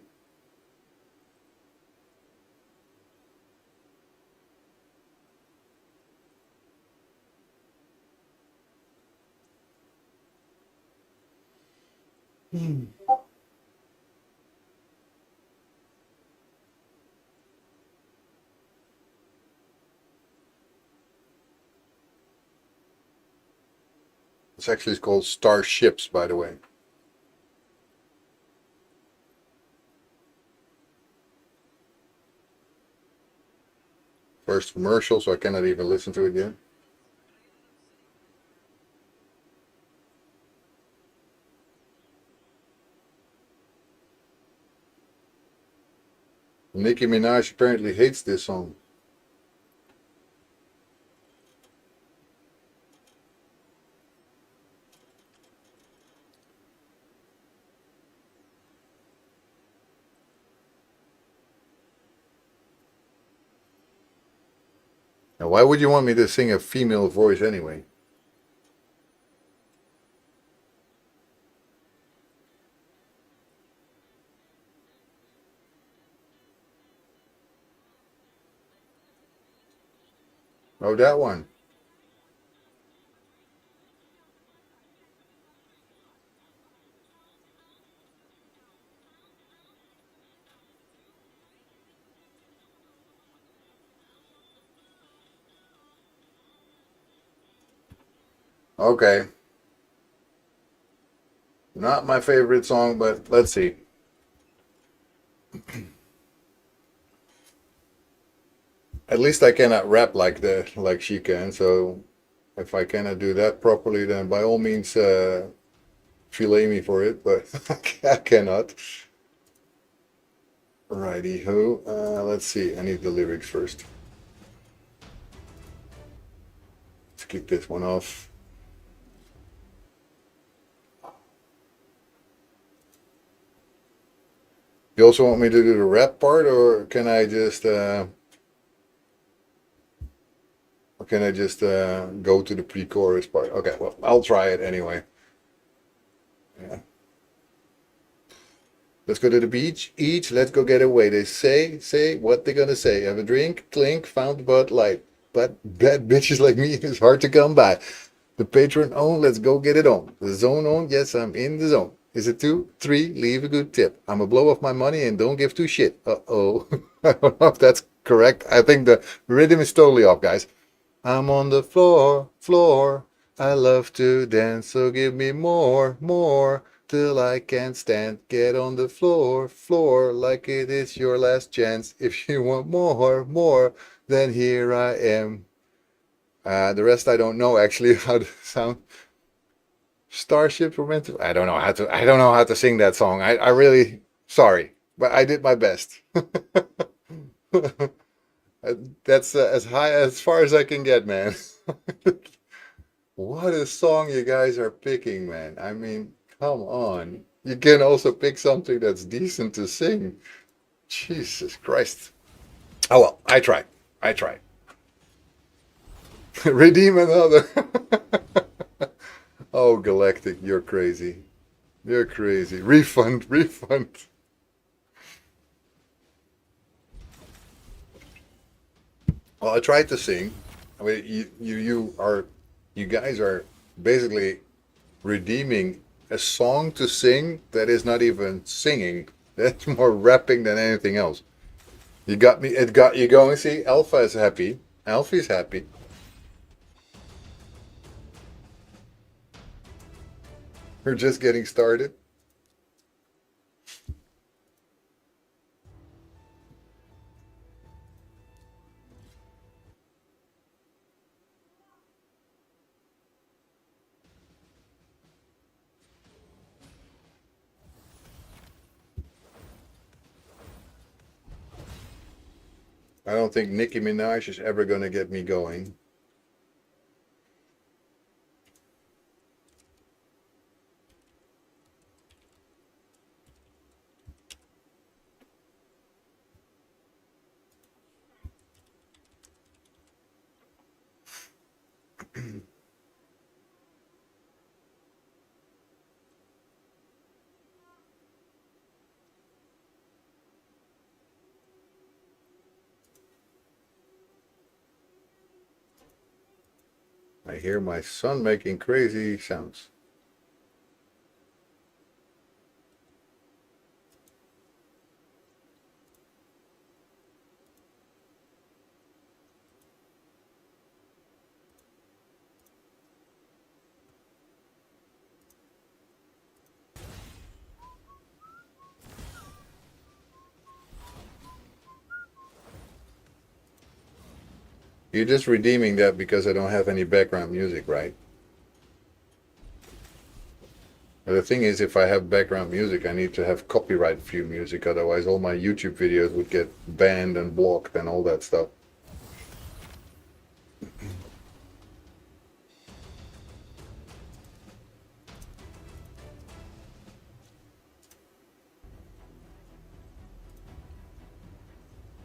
It's actually called Starships, by the way. First commercial, so I cannot even listen to it yet. Nicki Minaj apparently hates this song. Now, why would you want me to sing a female voice anyway? Oh, that one. Okay. Not my favorite song, but let's see. At least I cannot rap like she can, so if I cannot do that properly, then by all means fillet me for it, but I cannot. Righty ho. Let's see. I need the lyrics first. Let's kick this one off. You also want me to do the rap part, or can I just go to the pre-chorus part? Okay, well, I'll try it anyway. Yeah. Let's go to the beach. Each, let's go get away. They say what they're gonna say. Have a drink, clink, found Bud Light. But bad bitches like me is hard to come by. The patron own, let's go get it on. The zone on, yes, I'm in the zone. Is it 2, 3? Leave a good tip. I'ma blow off my money and don't give two shit. Uh-oh. I don't know if that's correct. I think the rhythm is totally off, guys. I'm on the floor. I love to dance, so give me more. till I can't stand. Get on the floor, floor, like it is your last chance. If you want more, more, then here I am. The rest I don't know actually how to sound. Starship Romantic. I don't know how to. I don't know how to sing that song. I really sorry, but I did my best. That's as high as far as I can get, man. What a song you guys are picking, man. I mean, come on. You can also pick something that's decent to sing. Jesus Christ. Oh well, I tried. I tried. Redeem another. Oh, Galactic, you're crazy. You're crazy. Refund, refund. Well, I tried to sing. I mean, you guys are basically redeeming a song to sing that is not even singing. That's more rapping than anything else. You got me. It got you going. See, Alpha is happy. Alfie's happy. We're just getting started. I don't think Nicki Minaj is ever going to get me going. I hear my son making crazy sounds. You're just redeeming that because I don't have any background music, right? But the thing is, if I have background music, I need to have copyright-free music, otherwise all my YouTube videos would get banned and blocked and all that stuff.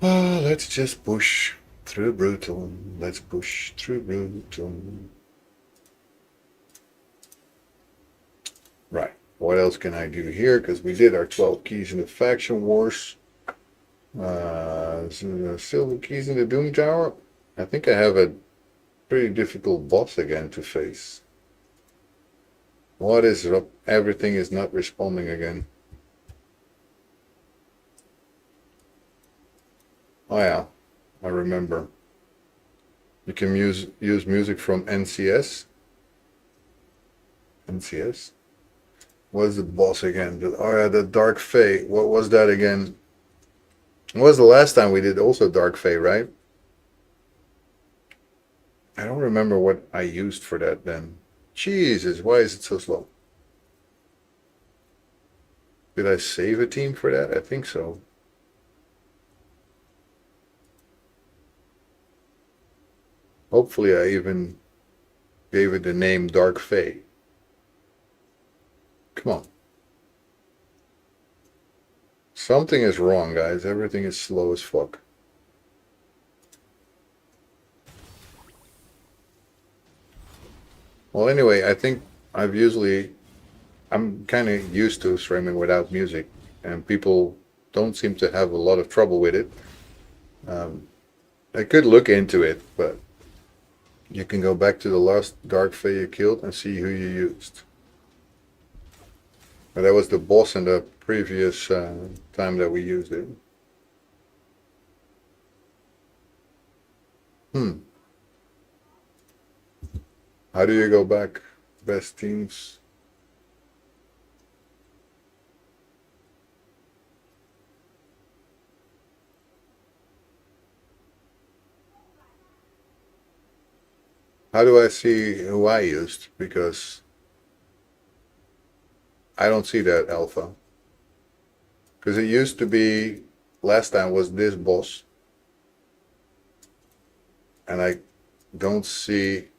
Let's just push through brutal. Let's push through brutal. Right. What else can I do here? Because we did our 12 keys in the faction wars. Silver keys in the Doom Tower. I think I have a pretty difficult boss again to face. What is up? Everything is not responding again. Oh yeah, I remember. You can use music from NCS. NCS? What's the boss again? Oh yeah, the Dark Fae. What was that again? What was the last time we did also Dark Fae, right? I don't remember what I used for that then. Jesus, why is it so slow? Did I save a team for that? I think so. Hopefully I even gave it the name Dark Fae. Come on. Something is wrong, guys. Everything is slow as fuck. Well, anyway, I think I'm kind of used to streaming without music, and people don't seem to have a lot of trouble with it. I could look into it, but you can go back to the last Dark Fae you killed and see who you used. But that was the boss in the previous time that we used it. How do you go back? Best teams. How do I see who I used? Because I don't see that alpha. Because it used to be, last time was this boss. And I don't see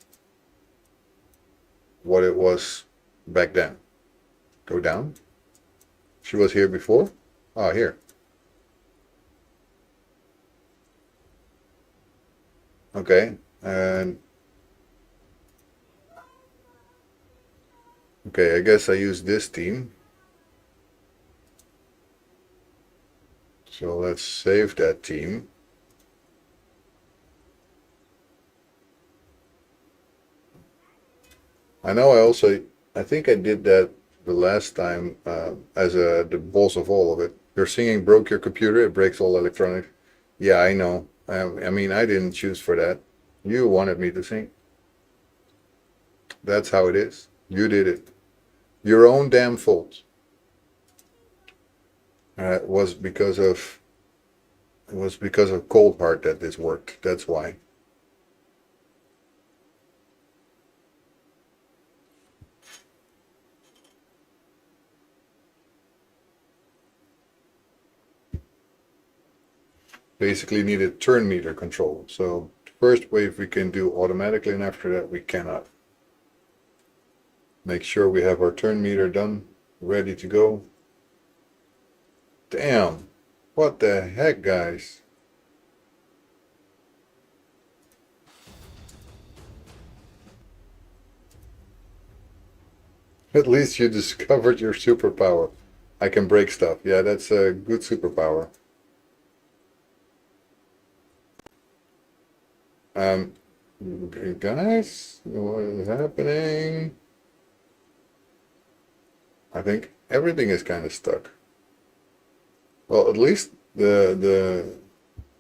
what it was back then. Go down. She was here before? Oh, here. Okay. And okay, I guess I use this team. So let's save that team. I know I think I did that the last time as the boss of all of it. Your singing broke your computer, it breaks all electronics. Yeah, I know. I mean, I didn't choose for that. You wanted me to sing. That's how it is. You did it. Your own damn fault. It was because of Cold Heart that this worked. That's why. Basically needed turn meter control. So first wave we can do automatically, and after that we cannot. Make sure we have our turn meter done, ready to go. Damn, what the heck, guys? At least you discovered your superpower. I can break stuff. Yeah, that's a good superpower. Um, guys, what is happening? I think everything is kind of stuck. Well, at least the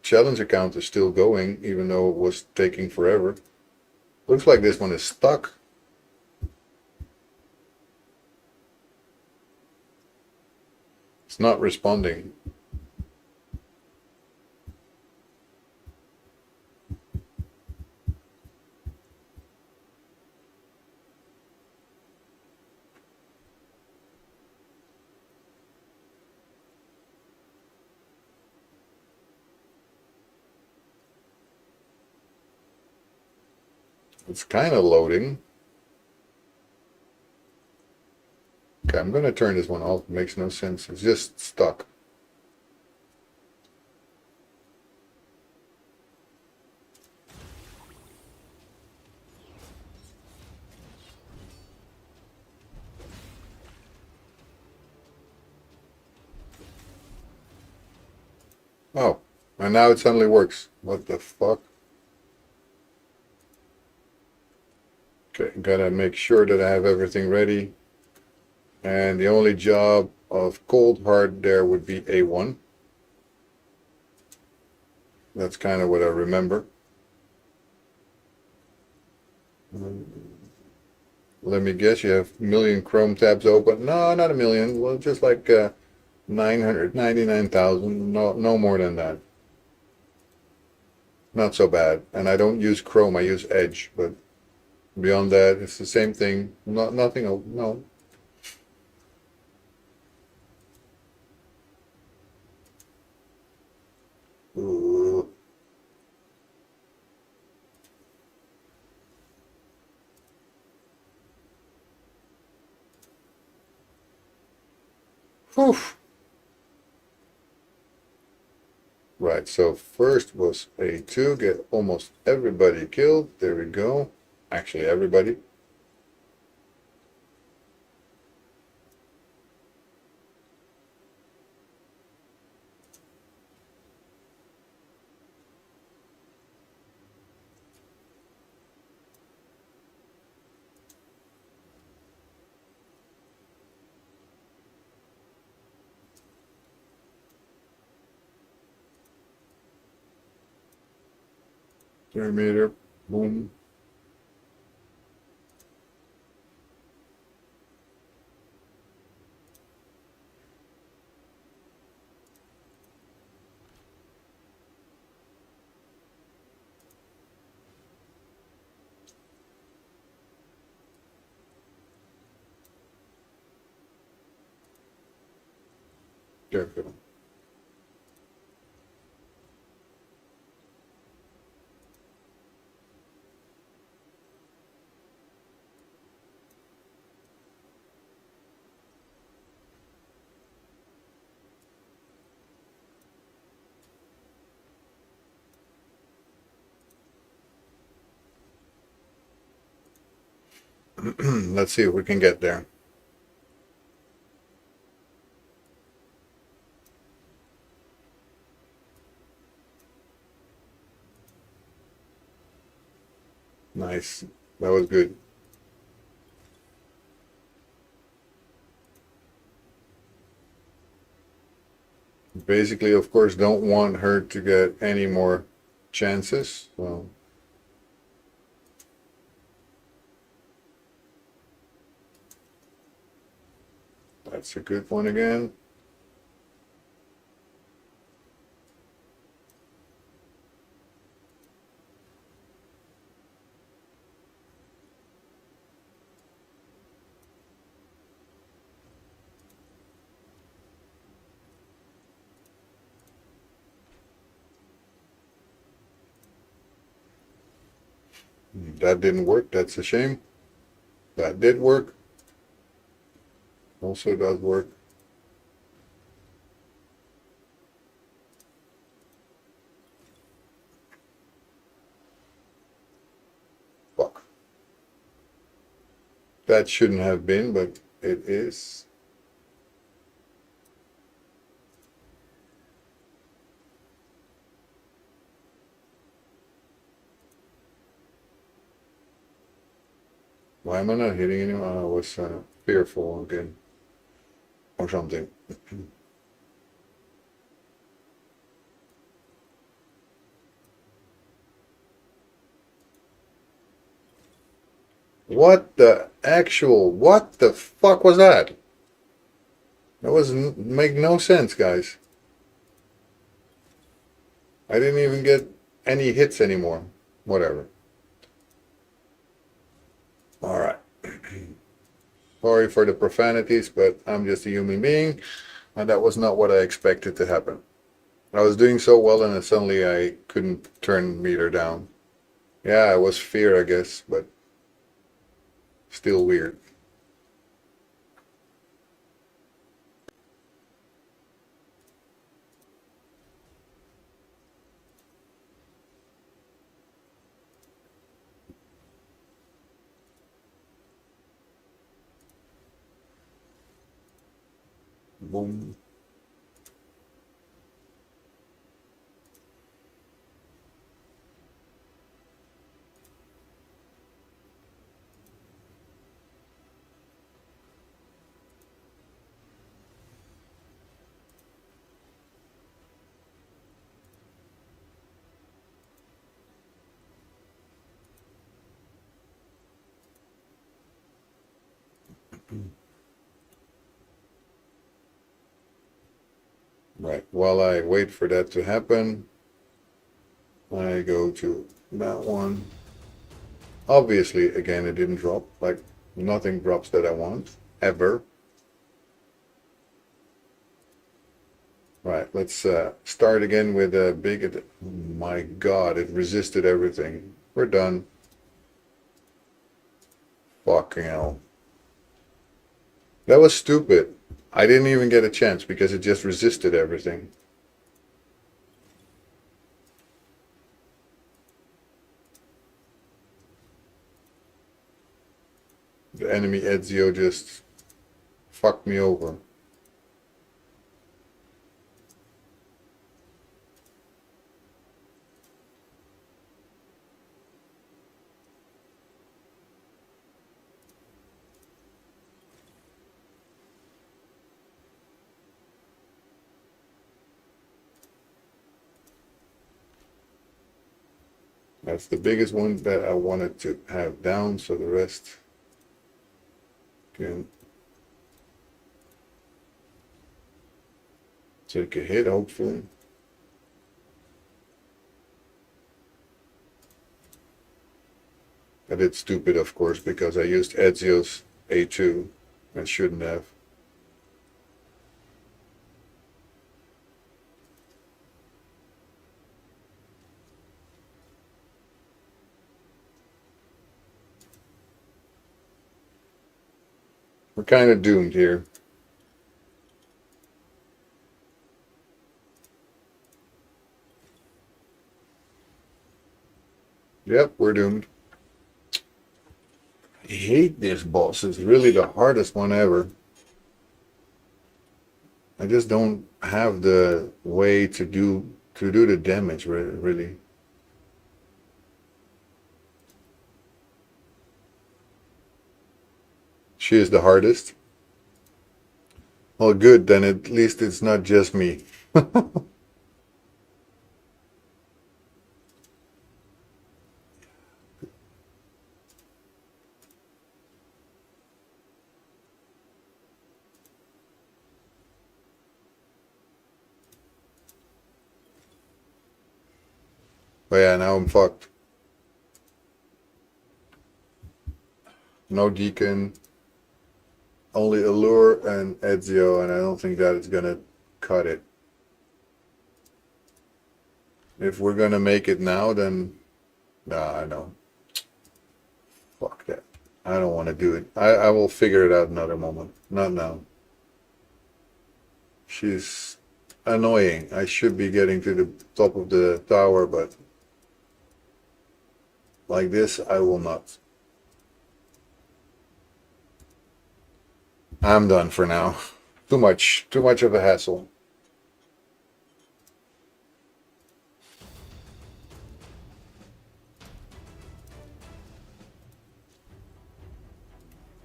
challenge account is still going, even though it was taking forever. Looks like this one is stuck. It's not responding. It's kind of loading. Okay, I'm going to turn this one off. It makes no sense. It's just stuck. Oh, and now it suddenly works. What the fuck? Okay, gotta make sure that I have everything ready. And the only job of Cold Heart there would be A1. That's kind of what I remember. Let me guess, you have a million Chrome tabs open. No, not a million. Well, just like 999,000. No, no more than that. Not so bad. And I don't use Chrome, I use Edge. But beyond that, it's the same thing. Nothing, no. Ooh. Whew. Right, so first was A2, get almost everybody killed. There we go. Actually, everybody. Thermometer, boom. Careful. Let's see if we can get there. Nice. That was good. Basically, of course, don't want her to get any more chances. So that's a good one again. That didn't work. That's a shame. That did work. Also does work. Fuck. That shouldn't have been, but it is. Why am I not hitting anyone? I was fearful again. Or something. What the fuck was that? That was make no sense, guys. I didn't even get any hits anymore. Whatever. Alright. Sorry for the profanities, but I'm just a human being, and that was not what I expected to happen. I was doing so well, and then suddenly I couldn't turn meter down. Yeah, it was fear, I guess, but still weird. Boom. Right. While I wait for that to happen, I go to that one. Obviously, again, it didn't drop. Like, nothing drops that I want, ever. Right, let's start again with a big... My God, it resisted everything. We're done. Fucking hell. That was stupid. I didn't even get a chance because it just resisted everything. The enemy Ezio just fucked me over. That's the biggest one that I wanted to have down, so the rest can take a hit, hopefully. I did stupid, of course, because I used Ezio's A2. I shouldn't have. We're kind of doomed here. Yep, we're doomed. I hate this boss. It's really the hardest one ever. I just don't have the way to do the damage really. She is the hardest. Well, good, then at least it's not just me. But yeah, now I'm fucked. No Deacon, only Allure and Ezio, and I don't think that is gonna cut it. If we're gonna make it now, then nah, I know. Fuck that. I don't want to do it. I will figure it out another moment. Not now. She's annoying. I should be getting to the top of the tower, but like this, I will not. I'm done for now. Too much of a hassle.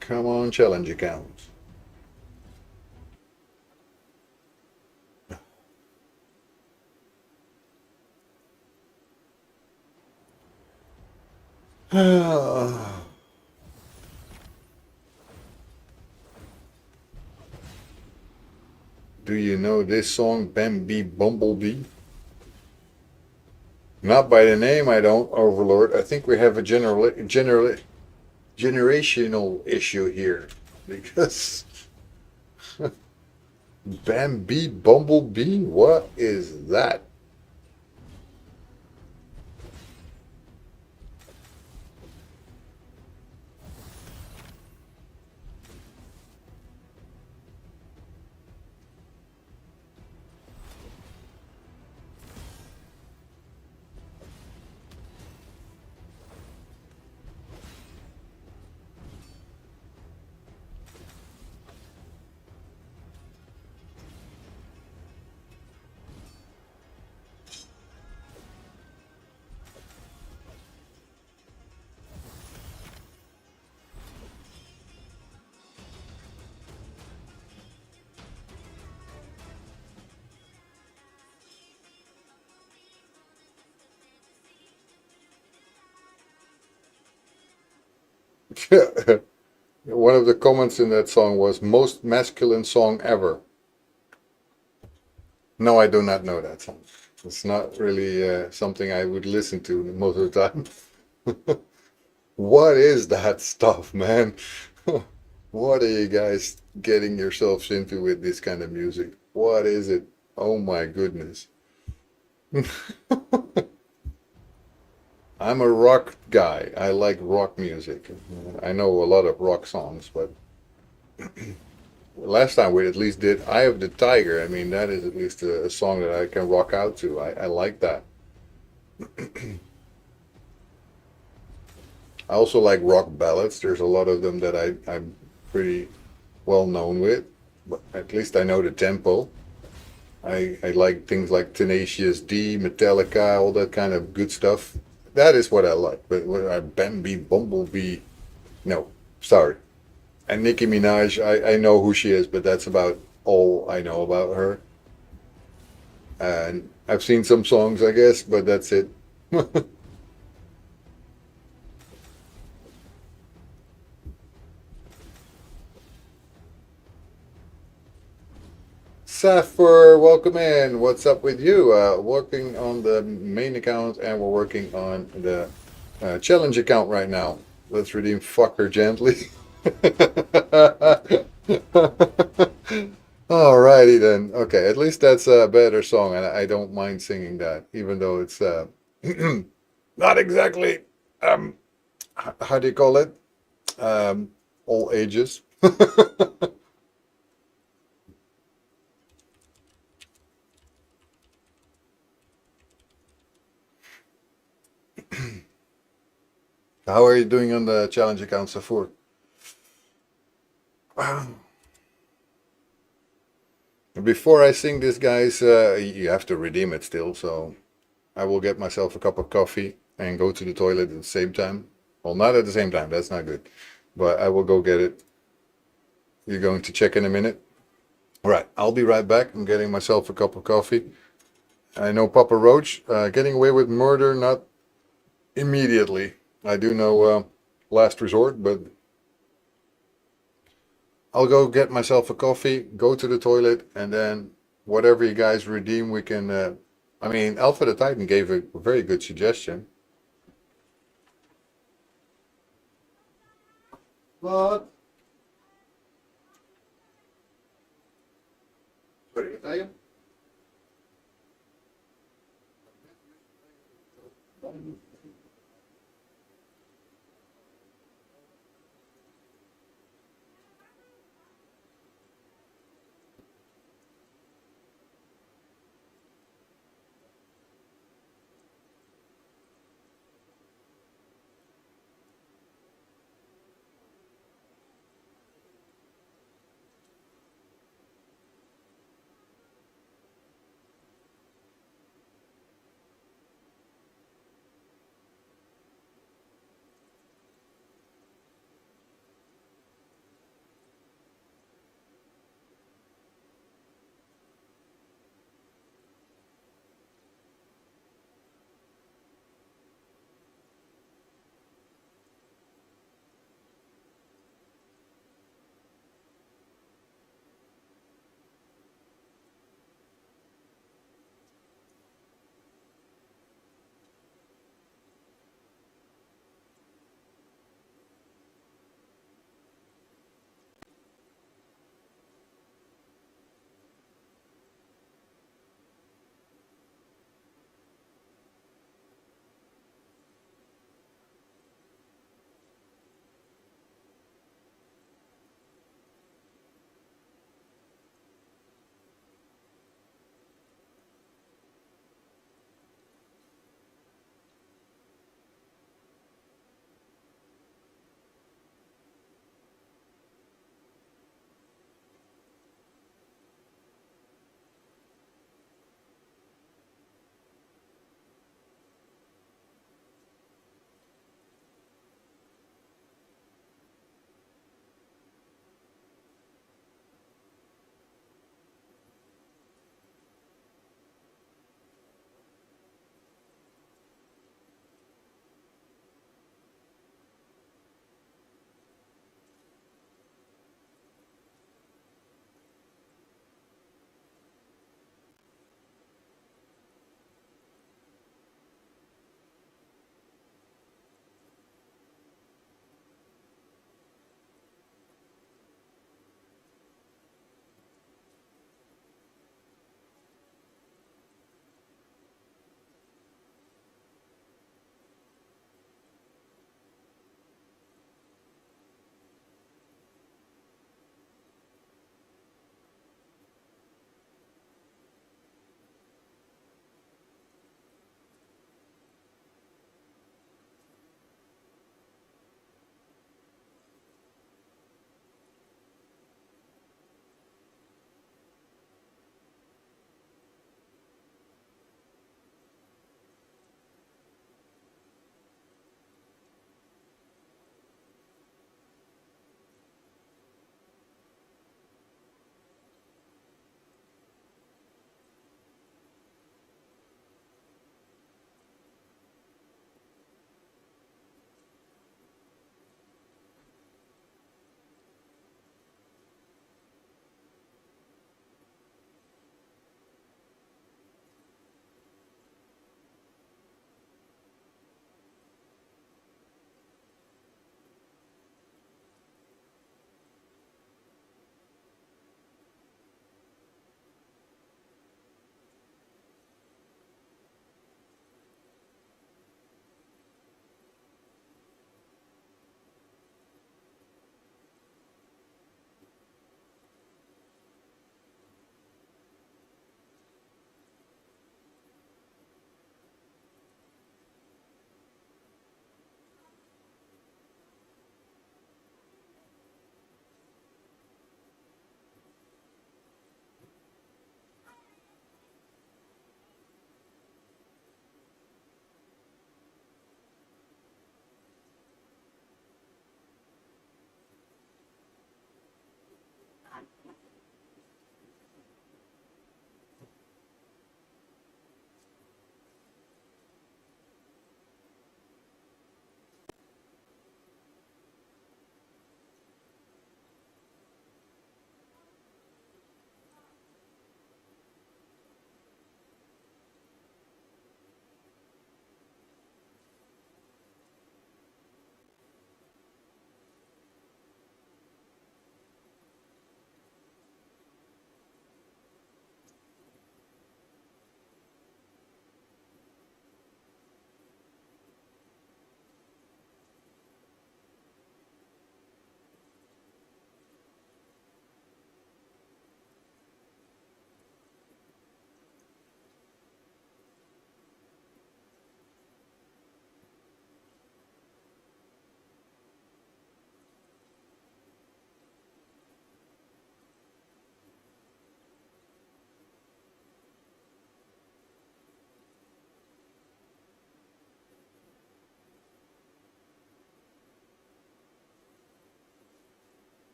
Come on, challenge account. Do you know this song, Bambi Bumblebee? Not by the name, I don't, Overlord. I think we have a generational issue here. Because Bambi Bumblebee? What is that? One of the comments in that song was most masculine song ever. No, I do not know that song. It's not really something I would listen to most of the time. What is that stuff, man? What are you guys getting yourselves into with this kind of music? What is it? Oh my goodness. I'm a rock guy. I like rock music. I know a lot of rock songs, but last time we at least did Eye of the Tiger. I mean, that is at least a song that I can rock out to. I like that. I also like rock ballads. There's a lot of them that I'm pretty well known with, but at least I know the tempo. I like things like Tenacious D, Metallica, all that kind of good stuff. That is what I like. But what Bambi, Bumblebee, no, sorry. And Nicki Minaj, I know who she is, but that's about all I know about her. And I've seen some songs, I guess, but that's it. Saffir, welcome in. What's up with you? Working on the main account, and we're working on the challenge account right now. Let's redeem Fucker gently. Alrighty then. Okay, at least that's a better song, and I don't mind singing that, even though it's not exactly how do you call it? All ages. How are you doing on the challenge account, Safur? Before I sing this, guys, you have to redeem it still, so I will get myself a cup of coffee and go to the toilet at the same time. Well, not at the same time, that's not good. But I will go get it. You're going to check in a minute? All right, I'll be right back. I'm getting myself a cup of coffee. I know Papa Roach, getting away with murder, not immediately. I do know last resort, but I'll go get myself a coffee, go to the toilet, and then whatever you guys redeem, we can. I mean, Alpha the Titan gave a very good suggestion. But. Sorry, Italian?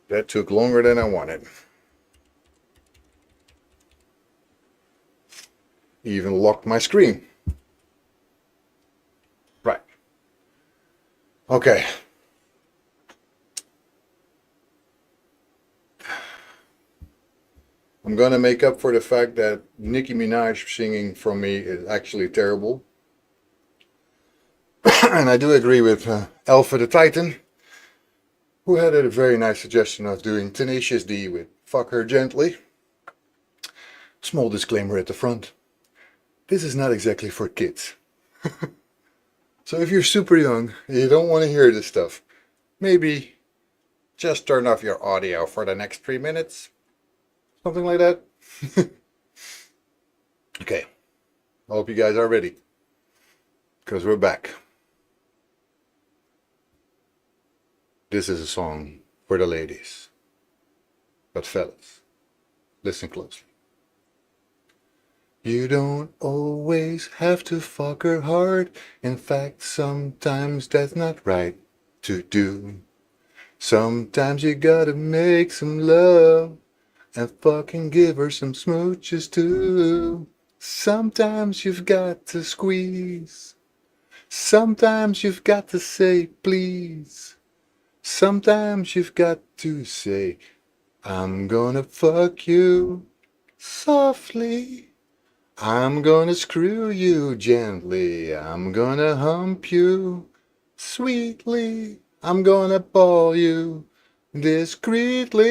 That took longer than I wanted. Even locked my screen. Right. Okay. I'm gonna make up for the fact that Nicki Minaj singing from me is actually terrible. And I do agree with Alpha the Titan, who had a very nice suggestion of doing Tenacious D with Fuck Her Gently. Small disclaimer at the front. This is not exactly for kids. So if you're super young and you don't want to hear this stuff, maybe just turn off your audio for the next 3 minutes. Something like that. Okay. I hope you guys are ready. Because we're back. This is a song for the ladies. But fellas, listen closely. You don't always have to fuck her hard. In fact, sometimes that's not right to do. Sometimes you gotta make some love and fucking give her some smooches too. Sometimes you've got to squeeze. Sometimes you've got to say please. Sometimes you've got to say, I'm gonna fuck you softly. I'm gonna screw you gently. I'm gonna hump you sweetly. I'm gonna ball you discreetly.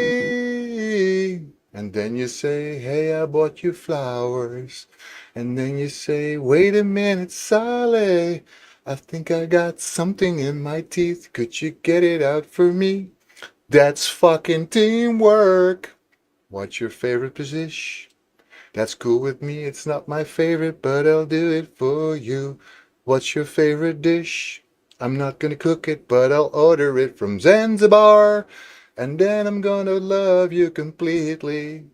And then you say, hey, I bought you flowers. And then you say, wait a minute, Sally. I think I got something in my teeth. Could you get it out for me? That's fucking teamwork. What's your favorite position? That's cool with me. It's not my favorite, but I'll do it for you. What's your favorite dish? I'm not gonna cook it, but I'll order it from Zanzibar. And then I'm gonna love you completely.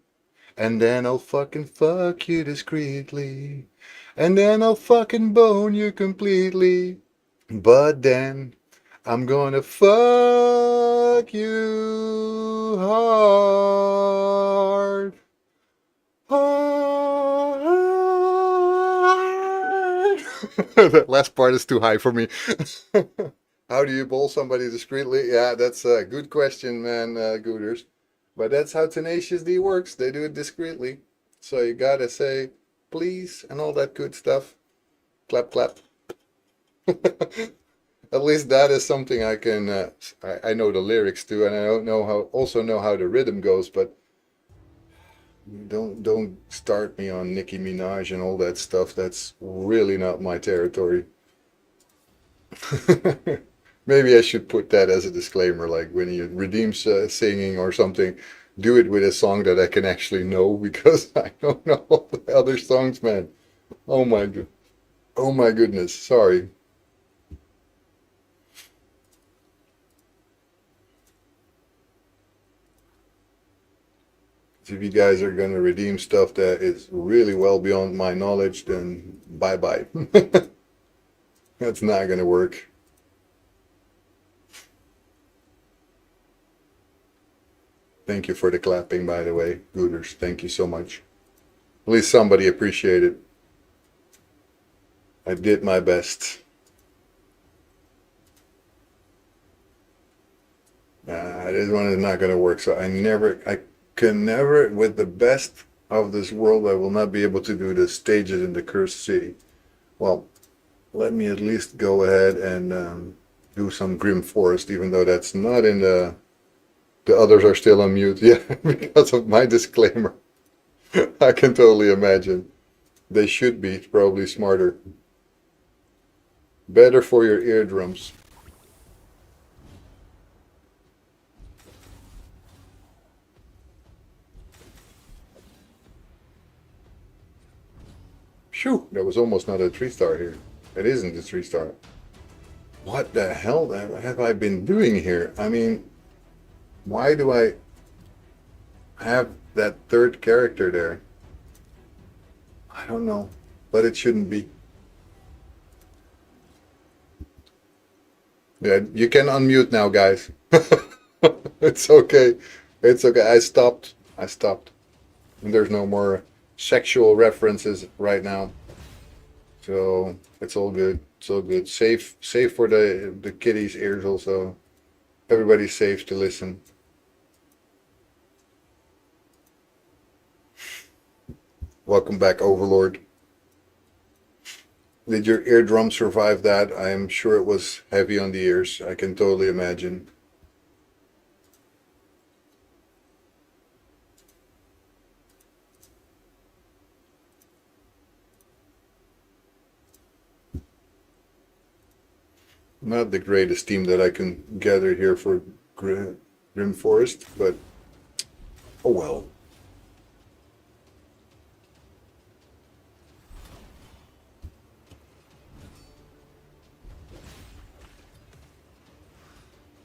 And then I'll fucking fuck you discreetly. And then I'll fucking bone you completely. But then I'm gonna fuck you hard. Hard. That last part is too high for me. How do you bowl somebody discreetly? Yeah, that's a good question, man, Gooters. But that's how Tenacious D works. They do it discreetly. So you gotta say please and all that good stuff. Clap, clap. At least that is something I can. I know the lyrics too, and I don't know how. Also know how the rhythm goes, but don't start me on Nicki Minaj and all that stuff. That's really not my territory. Maybe I should put that as a disclaimer, like when you redeem singing or something, do it with a song that I can actually know, because I don't know all the other songs, man. Oh my god. Oh my goodness. Sorry. If you guys are gonna redeem stuff that is really well beyond my knowledge, then bye bye. That's not gonna work. Thank you for the clapping, by the way, Gooters. Thank you so much. At least somebody appreciated. I did my best. This one is not gonna work. So I can never, with the best of this world, I will not be able to do the stages in the Cursed City. Well, let me at least go ahead and do some Grim Forest, even though that's not in the others are still on mute. Yeah, because of my disclaimer. I can totally imagine. They should be probably smarter. Better for your eardrums. Phew, that was almost not a 3-star here. It isn't a 3-star. What the hell have I been doing here? I mean, why do I have that third character there? I don't know, but it shouldn't be. Yeah, you can unmute now, guys. It's okay. It's okay. I stopped. I stopped. And there's no more sexual references right now. So it's all good. It's all good. Safe for the kiddies' ears also. Everybody's safe to listen. Welcome back, Overlord. Did your eardrum survive that? I am sure it was heavy on the ears. I can totally imagine. Not the greatest team that I can gather here for Grim Forest, but oh well.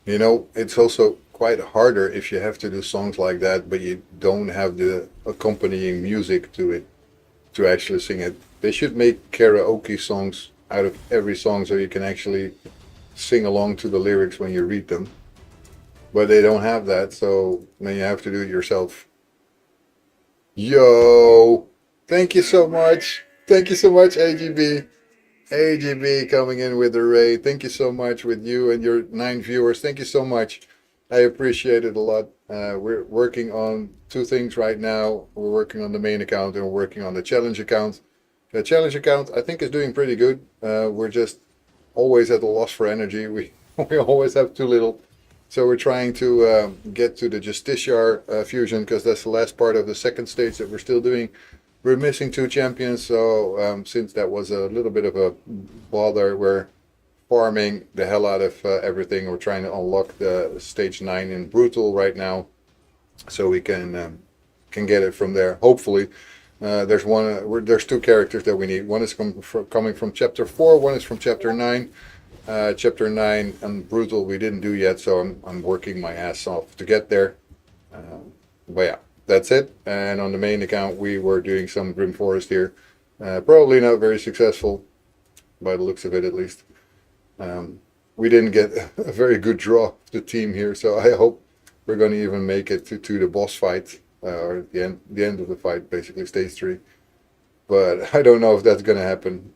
You know, it's also quite harder if you have to do songs like that, but you don't have the accompanying music to it to actually sing it. They should make karaoke songs out of every song so you can actually sing along to the lyrics when you read them. But they don't have that, so then you have to do it yourself. Yo! Thank you so much. Thank you so much, AGB. AGB coming in with the raid. Thank you so much with you and your 9 viewers. Thank you so much. I appreciate it a lot. We're working on 2 things right now. We're working on the main account and we're working on the challenge account. The challenge account I think is doing pretty good. We're just always at a loss for energy. We always have too little. So we're trying to get to the Justiciar fusion because that's the last part of the second stage that we're still doing. We're missing 2 champions, so since that was a little bit of a bother, we're farming the hell out of everything. We're trying to unlock the stage 9 in Brutal right now, so we can get it from there. Hopefully, there's 2 characters that we need. One is coming from chapter 4. One is from chapter 9. Chapter 9 and Brutal we didn't do yet, so I'm working my ass off to get there. But yeah, that's it. And on the main account, we were doing some Grim Forest here. Probably not very successful, by the looks of it at least. We didn't get a very good draw of the team here, so I hope we're going to even make it to the boss fight, or the end of the fight, basically, stage 3. But I don't know if that's going to happen.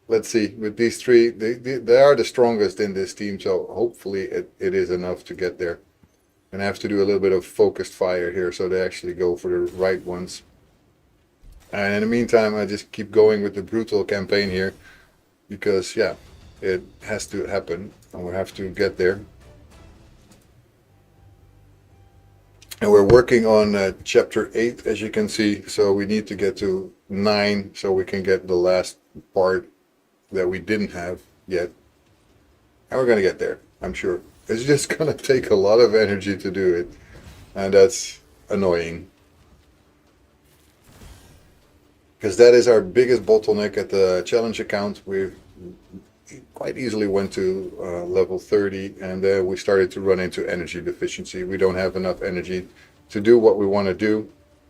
Let's see. With these 3, they are the strongest in this team, so hopefully it is enough to get there. And I have to do a little bit of focused fire here so they actually go for the right ones. And in the meantime, I just keep going with the Brutal campaign here because, yeah, it has to happen and we have to get there. And we're working on chapter 8, as you can see, so we need to get to 9 so we can get the last part that we didn't have yet. And we're going to get there, I'm sure. It's just going to take a lot of energy to do it. And that's annoying. Because that is our biggest bottleneck at the challenge account. We quite easily went to level 30 and then we started to run into energy deficiency. We don't have enough energy to do what we want to do.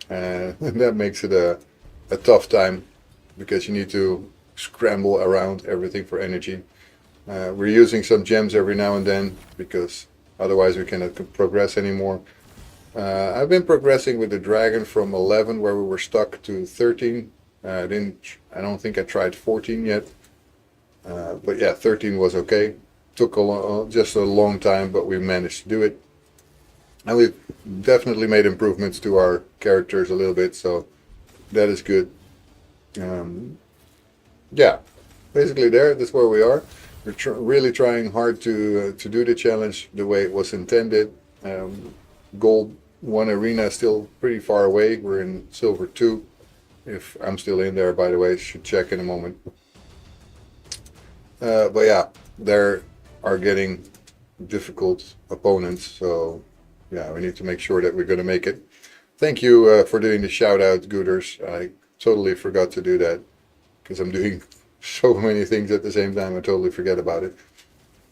And that makes it a tough time because you need to scramble around everything for energy. We're using some gems every now and then because otherwise we cannot progress anymore. I've been progressing with the dragon from 11 where we were stuck to 13. I don't think I tried 14 yet. But yeah, 13 was okay. Took just a long time, but we managed to do it. And we've definitely made improvements to our characters a little bit, so that is good. Yeah, basically that's where we are. We're really trying hard to do the challenge the way it was intended. Gold 1 arena is still pretty far away. We're in silver 2. If I'm still in there, by the way, should check in a moment. But yeah, there are getting difficult opponents, so yeah, we need to make sure that we're going to make it. Thank you for doing the shout out, Gooters. I totally forgot to do that because I'm doing so many things at the same time. I totally forget about it.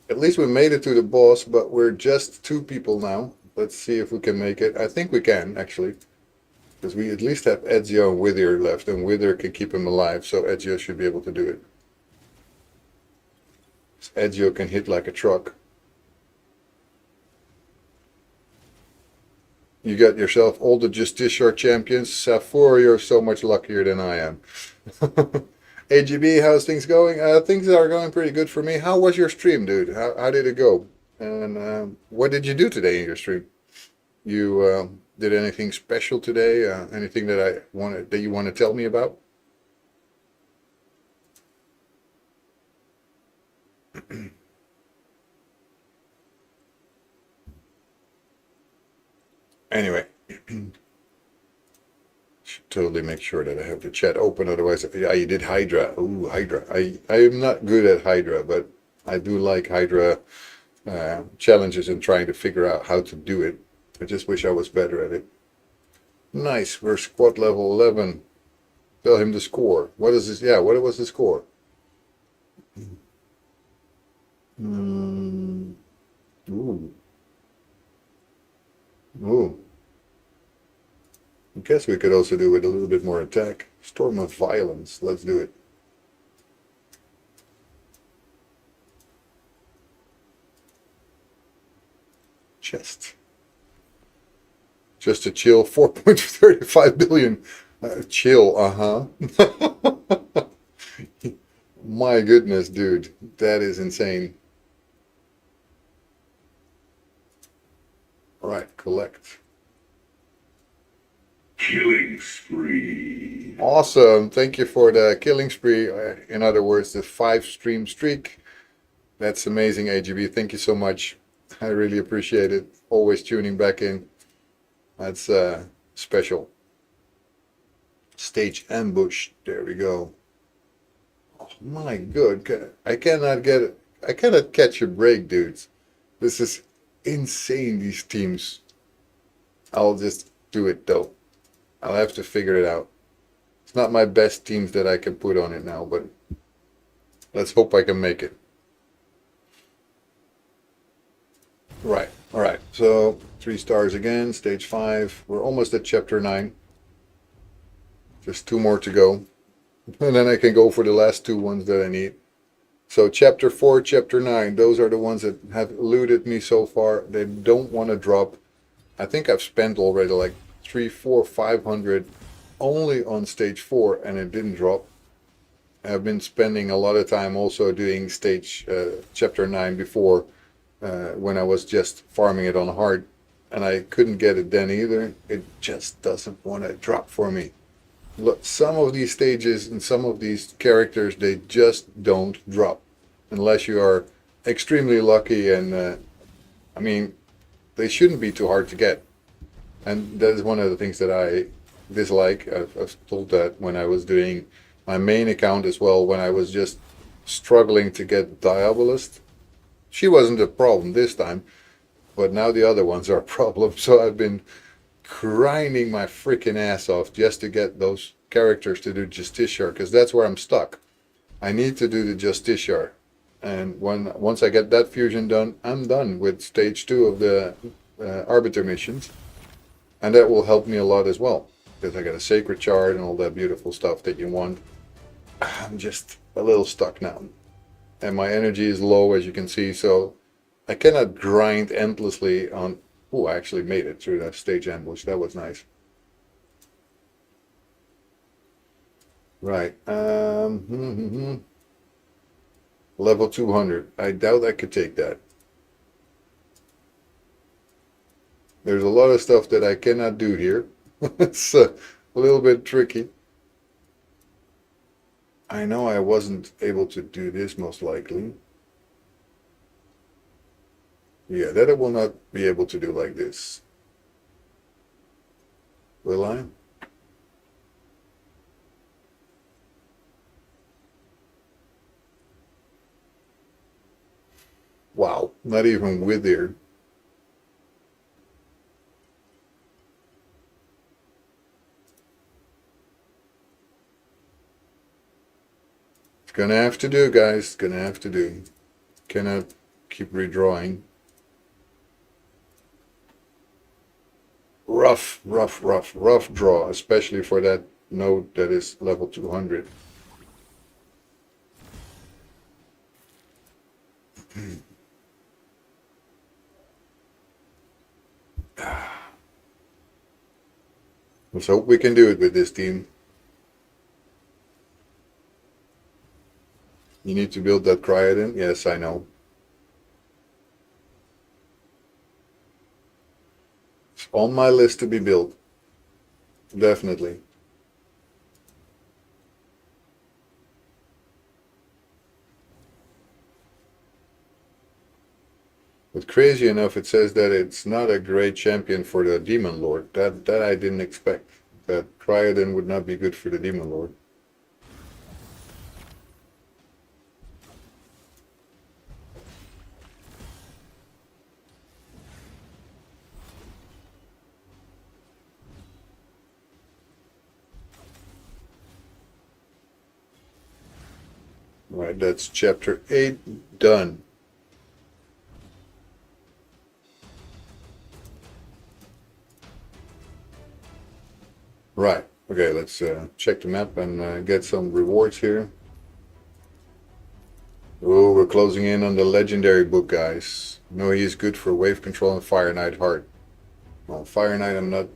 At least we made it to the boss, but we're just 2 people now. Let's see if we can make it. I think we can, actually, because we at least have Ezio and Wither left, and Wither can keep him alive, so Ezio should be able to do it. Ezio can hit like a truck. You got yourself all the Justiciar champions. Safur, you're so much luckier than I am. AGB, how's things going? Things are going pretty good for me. How was your stream, dude? How did it go? And what did you do today in your stream? You did anything special today? Anything that you want to tell me about? Anyway, should totally make sure that I have the chat open. Otherwise, yeah, you did Hydra. Ooh, Hydra. I am not good at Hydra, but I do like Hydra challenges and trying to figure out how to do it. I just wish I was better at it. Nice. We're squad level 11. Tell him the score. What is this? Yeah, what was the score? Ooh. Ooh. I guess we could also do with a little bit more attack. Storm of Violence. Let's do it. Chest. Just a chill 4.35 billion. Chill, uh-huh. My goodness, dude. That is insane. All right, collect. Killing spree. Awesome. Thank you for the killing spree. In other words, the 5-stream streak. That's amazing, AGB. Thank you so much. I really appreciate it. Always tuning back in. That's special. Stage ambush. There we go. Oh my good. I cannot catch a break, dudes. This is insane, these teams. I'll just do it though. I'll have to figure it out. It's not my best teams that I can put on it now, but let's hope I can make it. Right, alright. So 3 stars again, stage 5. We're almost at chapter 9. Just 2 more to go. And then I can go for the last 2 ones that I need. So chapter 4, chapter 9, those are the ones that have eluded me so far. They don't want to drop. I think I've spent already like 300, 400, 500 only on stage 4 and it didn't drop. I've been spending a lot of time also doing stage chapter 9 before when I was just farming it on hard and I couldn't get it then either. It just doesn't want to drop for me. Look, some of these stages and some of these characters, they just don't drop unless you are extremely lucky. And I mean, they shouldn't be too hard to get. And that is one of the things that I dislike. I've told that when I was doing my main account as well, when I was just struggling to get Diabolist. She wasn't a problem this time, but now the other ones are a problem. So I've been grinding my freaking ass off just to get those characters to do Justiciar, because that's where I'm stuck. I need to do the Justiciar, and once I get that fusion done, I'm done with stage 2 of the Arbiter missions, and that will help me a lot as well, because I got a Sacred Shard and all that beautiful stuff that you want. I'm just a little stuck now, and my energy is low, as you can see, so I cannot grind endlessly on. Oh, I actually made it through that stage ambush. That was nice. Right. Level 200. I doubt I could take that. There's a lot of stuff that I cannot do here. It's a little bit tricky. I know I wasn't able to do this most likely. Yeah, that I will not be able to do like this. Will I? Wow, not even with here. It's gonna have to do, guys. It's gonna have to do. Cannot keep redrawing. Rough draw, especially for that node that is level 200. Let's hope we can do it with this team. You need to build that Cryoden? Yes, I know. It's on my list to be built. Definitely. But crazy enough, it says that it's not a great champion for the Demon Lord. That I didn't expect. That Cryoden would not be good for the Demon Lord. Right, that's chapter 8 done. Right, okay, let's check the map and get some rewards here. Oh, we're closing in on the legendary book, guys. No, he's good for wave control and Fire Knight Heart. Well, Fire Knight I'm not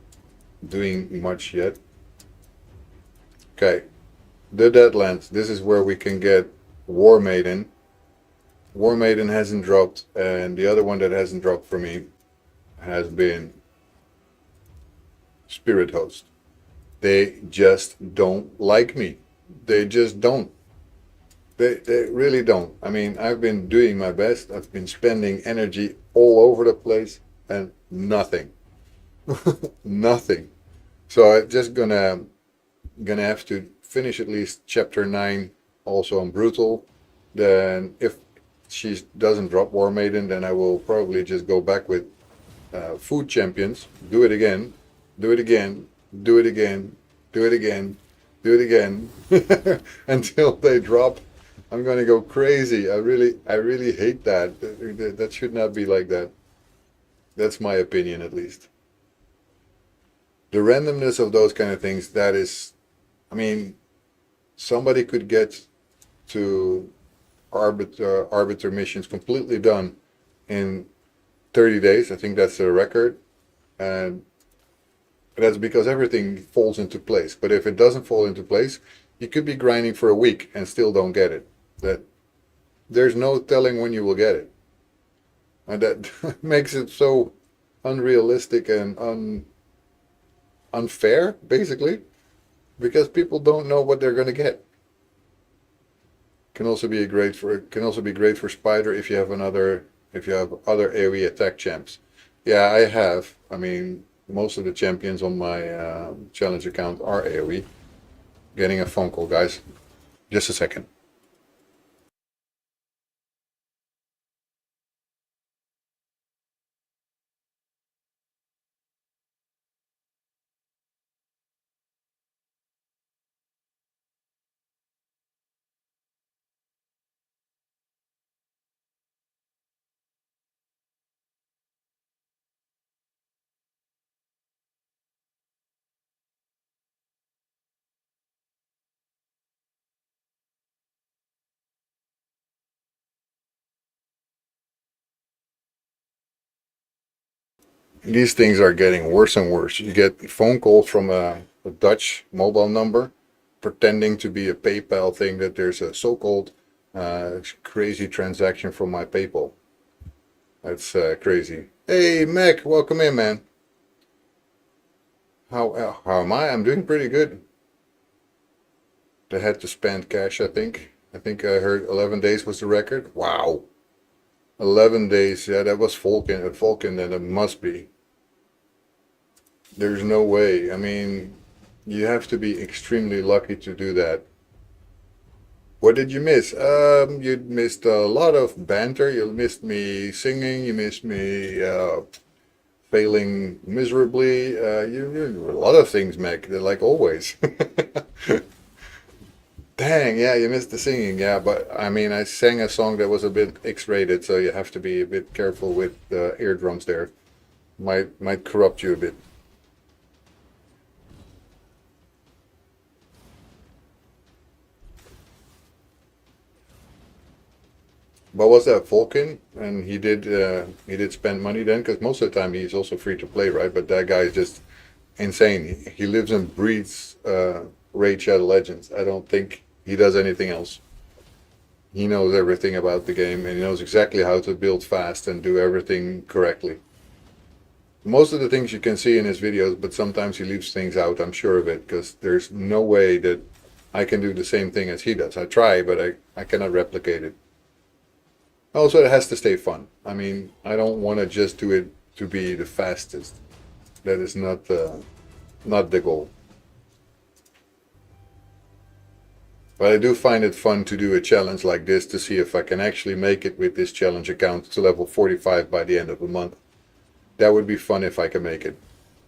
doing much yet. Okay, the Deadlands. This is where we can get War Maiden. War Maiden hasn't dropped, and the other one that hasn't dropped for me has been Spirit Host. They just don't like me. They just don't. They really don't. I mean, I've been doing my best. I've been spending energy all over the place and nothing. Nothing. So I'm just gonna have to finish at least chapter 9 also on Brutal. Then if she doesn't drop War Maiden, then I will probably just go back with Food Champions. Do it again. Do it again. Do it again. Do it again. Do it again. Until they drop. I'm gonna go crazy. I really hate that. That should not be like that. That's my opinion, at least. The randomness of those kind of things, that is, I mean, somebody could get to arbiter missions completely done in 30 days. I think that's a record. And that's because everything falls into place. But if it doesn't fall into place, you could be grinding for a week and still don't get it. That there's no telling when you will get it. And that makes it so unrealistic and unfair, basically, because people don't know what they're going to get. Can also be great for Spider if you have other AoE attack champs. Yeah, I have. I mean, most of the champions on my challenge account are AoE. Getting a phone call, guys. Just a second. These things are getting worse and worse. You get phone calls from a Dutch mobile number pretending to be a PayPal thing, that there's a so-called crazy transaction from my PayPal. That's crazy. Hey, Mac, welcome in, man. How am I? I'm doing pretty good. They had to spend cash, I think. I think I heard 11 days was the record. Wow. 11 days. Yeah, that was Falcon. Falcon, then it must be. There's no way. I mean, you have to be extremely lucky to do that. What did you miss? You missed a lot of banter. You missed me singing. You missed me failing miserably. A lot of things, Mac. Like always. Dang, yeah, you missed the singing. Yeah, but I mean, I sang a song that was a bit X-rated, so you have to be a bit careful with the eardrums there. Might corrupt you a bit. But was that Vulcan? And he did spend money then, because most of the time he's also free to play, right? But that guy is just insane. He lives and breathes Raid Shadow Legends. I don't think he does anything else. He knows everything about the game and he knows exactly how to build fast and do everything correctly. Most of the things you can see in his videos, but sometimes he leaves things out, I'm sure of it, because there's no way that I can do the same thing as he does. I try, but I cannot replicate it. Also, it has to stay fun. I mean, I don't want to just do it to be the fastest. That is not the goal. But I do find it fun to do a challenge like this to see if I can actually make it with this challenge account to level 45 by the end of the month. That would be fun if I can make it.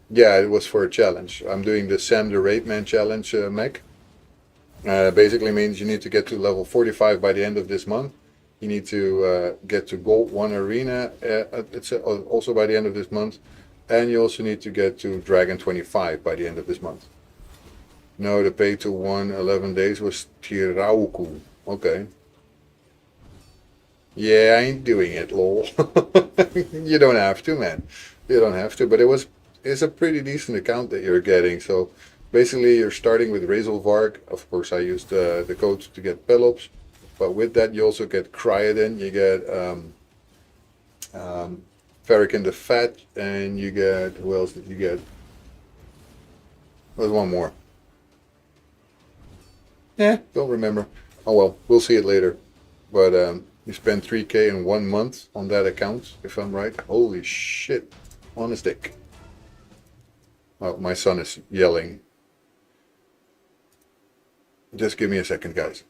Yeah, it was for a challenge. I'm doing the Sam the Raid Man challenge mech. Basically means you need to get to level 45 by the end of this month. You need to get to Gold 1 Arena it's also by the end of this month. And you also need to get to Dragon 25 by the end of this month. No, the pay to 1 11 days was Tirauku. Okay. Yeah, I ain't doing it, lol. You don't have to, man. You don't have to, but it's a pretty decent account that you're getting. So basically you're starting with Razelvarg. Of course I used the code to get Pelops, but with that you also get Cryodin, you get Farrakhan the Fat, and you get, who else did you get? There's one more. Yeah, don't remember. Oh well, we'll see it later. But you spend 3K in 1 month on that account, if I'm right. Holy shit. On a stick. Oh, my son is yelling. Just give me a second, guys.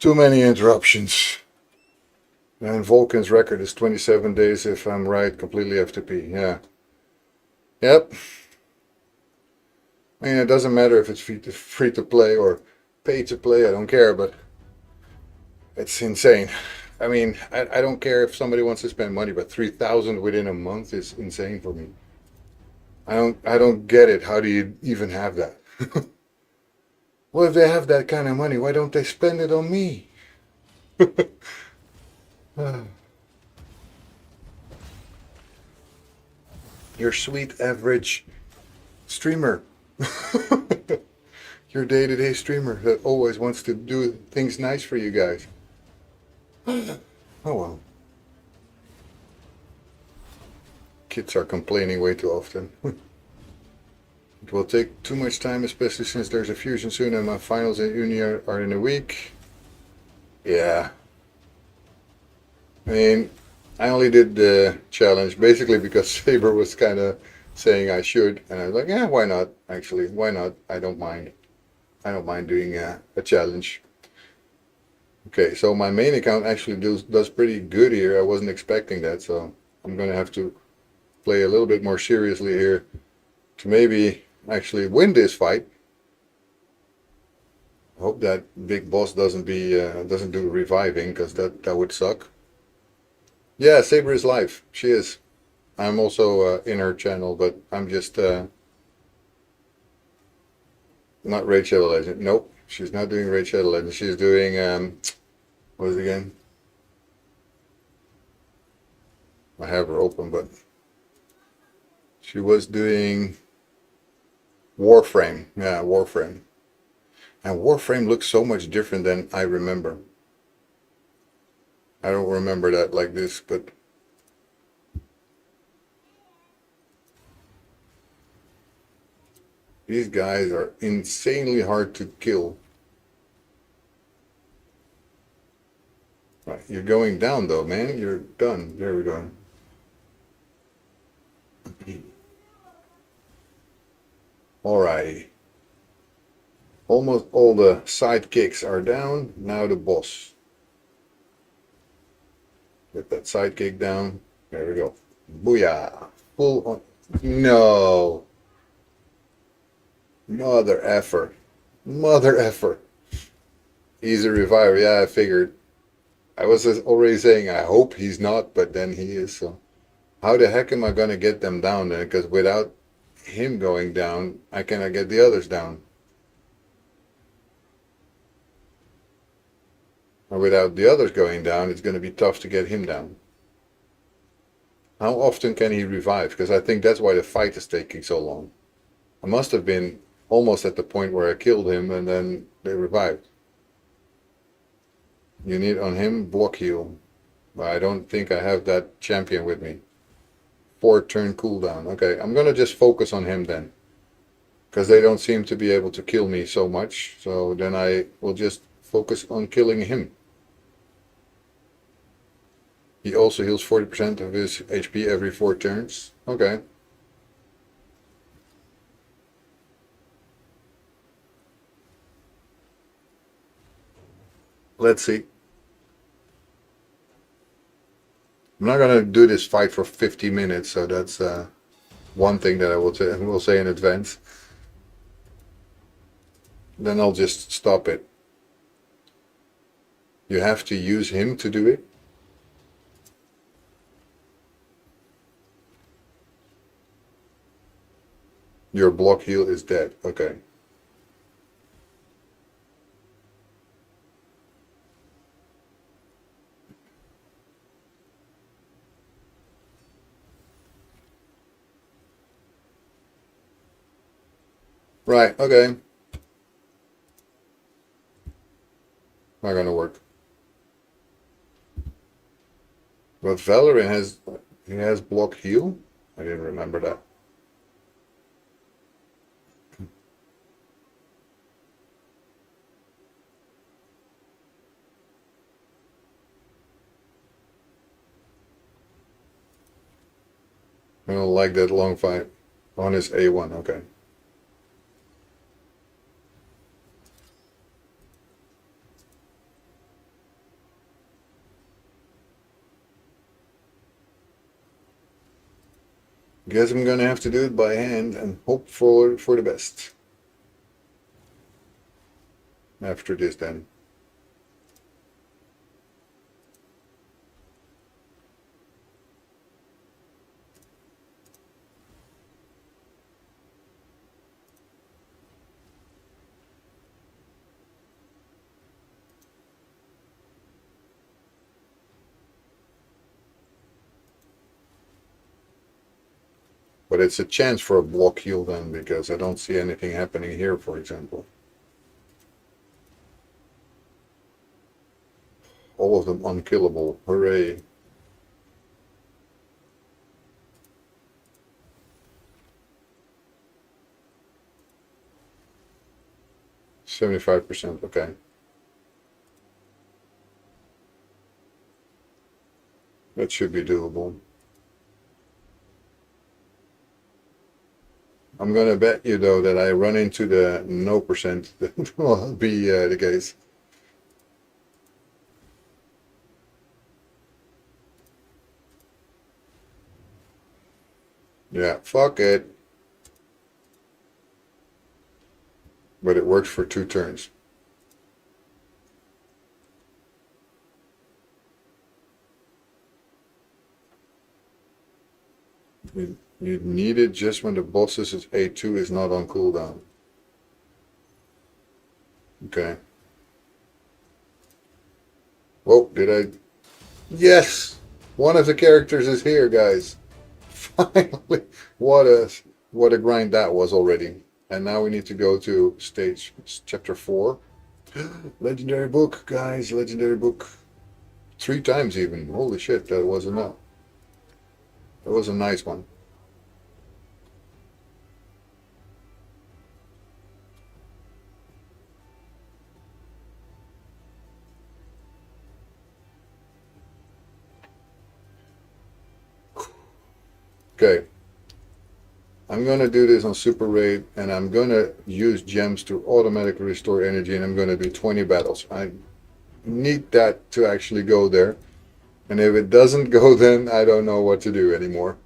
Too many interruptions. And Vulcan's record is 27 days, if I'm right, completely FTP. Yeah. Yep. I mean, it doesn't matter if it's free to play or pay to play, I don't care, but it's insane. I mean, I don't care if somebody wants to spend money, but 3,000 within a month is insane for me. I don't get it. How do you even have that? Well, if they have that kind of money, why don't they spend it on me? Your sweet average streamer. Your day-to-day streamer that always wants to do things nice for you guys. Oh well. Kids are complaining way too often. It will take too much time, especially since there's a fusion soon and my finals in uni are in a week. Yeah. I mean, I only did the challenge basically because Saber was kind of saying I should, and I was like, yeah, why not? Actually, why not? I don't mind. I don't mind doing a challenge. Okay, so my main account actually does pretty good here. I wasn't expecting that, so I'm gonna have to play a little bit more seriously here to maybe actually win this fight. I hope that big boss doesn't do reviving, because that would suck. Yeah, Saber is live. She is. I'm also in her channel, but I'm just not Raid Shadow Legend. Nope, she's not doing Raid Shadow Legend. She's doing what is it again? I have her open, but she was doing Warframe. Yeah, Warframe. And Warframe looks so much different than I remember. I don't remember that like this, but these guys are insanely hard to kill. Right, you're going down though, man. You're done. There we go. Alrighty. Almost all the sidekicks are down. Now the boss. Get that sidekick down. There we go. Booyah. Full on. No. Mother effer. Mother effer. He's a reviver. Yeah, I figured. I was already saying I hope he's not, but then he is. So how the heck am I going to get them down then? Because without him going down, I cannot get the others down. Or without the others going down, it's going to be tough to get him down. How often can he revive? Because I think that's why the fight is taking so long. I must have been almost at the point where I killed him and then they revived. You need on him block heal. But I don't think I have that champion with me. 4-turn cooldown. Okay, I'm going to just focus on him then. Because they don't seem to be able to kill me so much. So then I will just focus on killing him. He also heals 40% of his HP every 4 turns. Okay. Let's see. I'm not going to do this fight for 50 minutes, so that's one thing that I will say in advance. Then I'll just stop it. You have to use him to do it. Your block heal is dead. Okay. Right, okay. Not gonna work. But Valorant has block heal? I didn't remember that. I don't like that long fight on his A1, okay. Guess I'm gonna have to do it by hand and hope for the best. After this then. But it's a chance for a block heal then, because I don't see anything happening here, for example. All of them unkillable. Hooray. %75%, okay. That should be doable. I'm gonna bet you though that I run into the no percent that will be the case. Yeah, fuck it. But it worked for 2 turns. You need it just when the boss's A2 is not on cooldown. Okay. Oh, did I? Yes! One of the characters is here, guys. Finally. What a grind that was already. And now we need to go to stage chapter 4. Legendary book, guys. Legendary book. 3 times even. Holy shit, that was enough. That was a nice one. Okay. I'm going to do this on Super Raid, and I'm going to use gems to automatically restore energy, and I'm going to do 20 battles. I need that to actually go there. And if it doesn't go, then I don't know what to do anymore.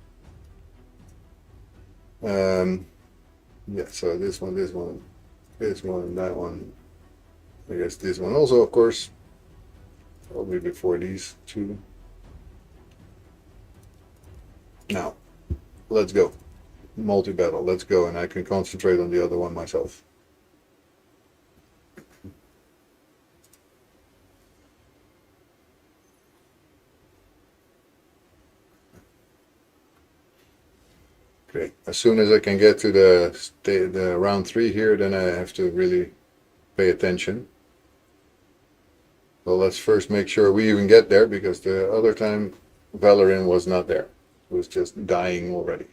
Yeah, so this one, that one. I guess this one also, of course. Probably before these 2. Now, let's go. Multi-battle, let's go, and I can concentrate on the other one myself. Okay, as soon as I can get to the round 3 here, then I have to really pay attention. Well, let's first make sure we even get there, because the other time Valorin was not there. It was just dying already.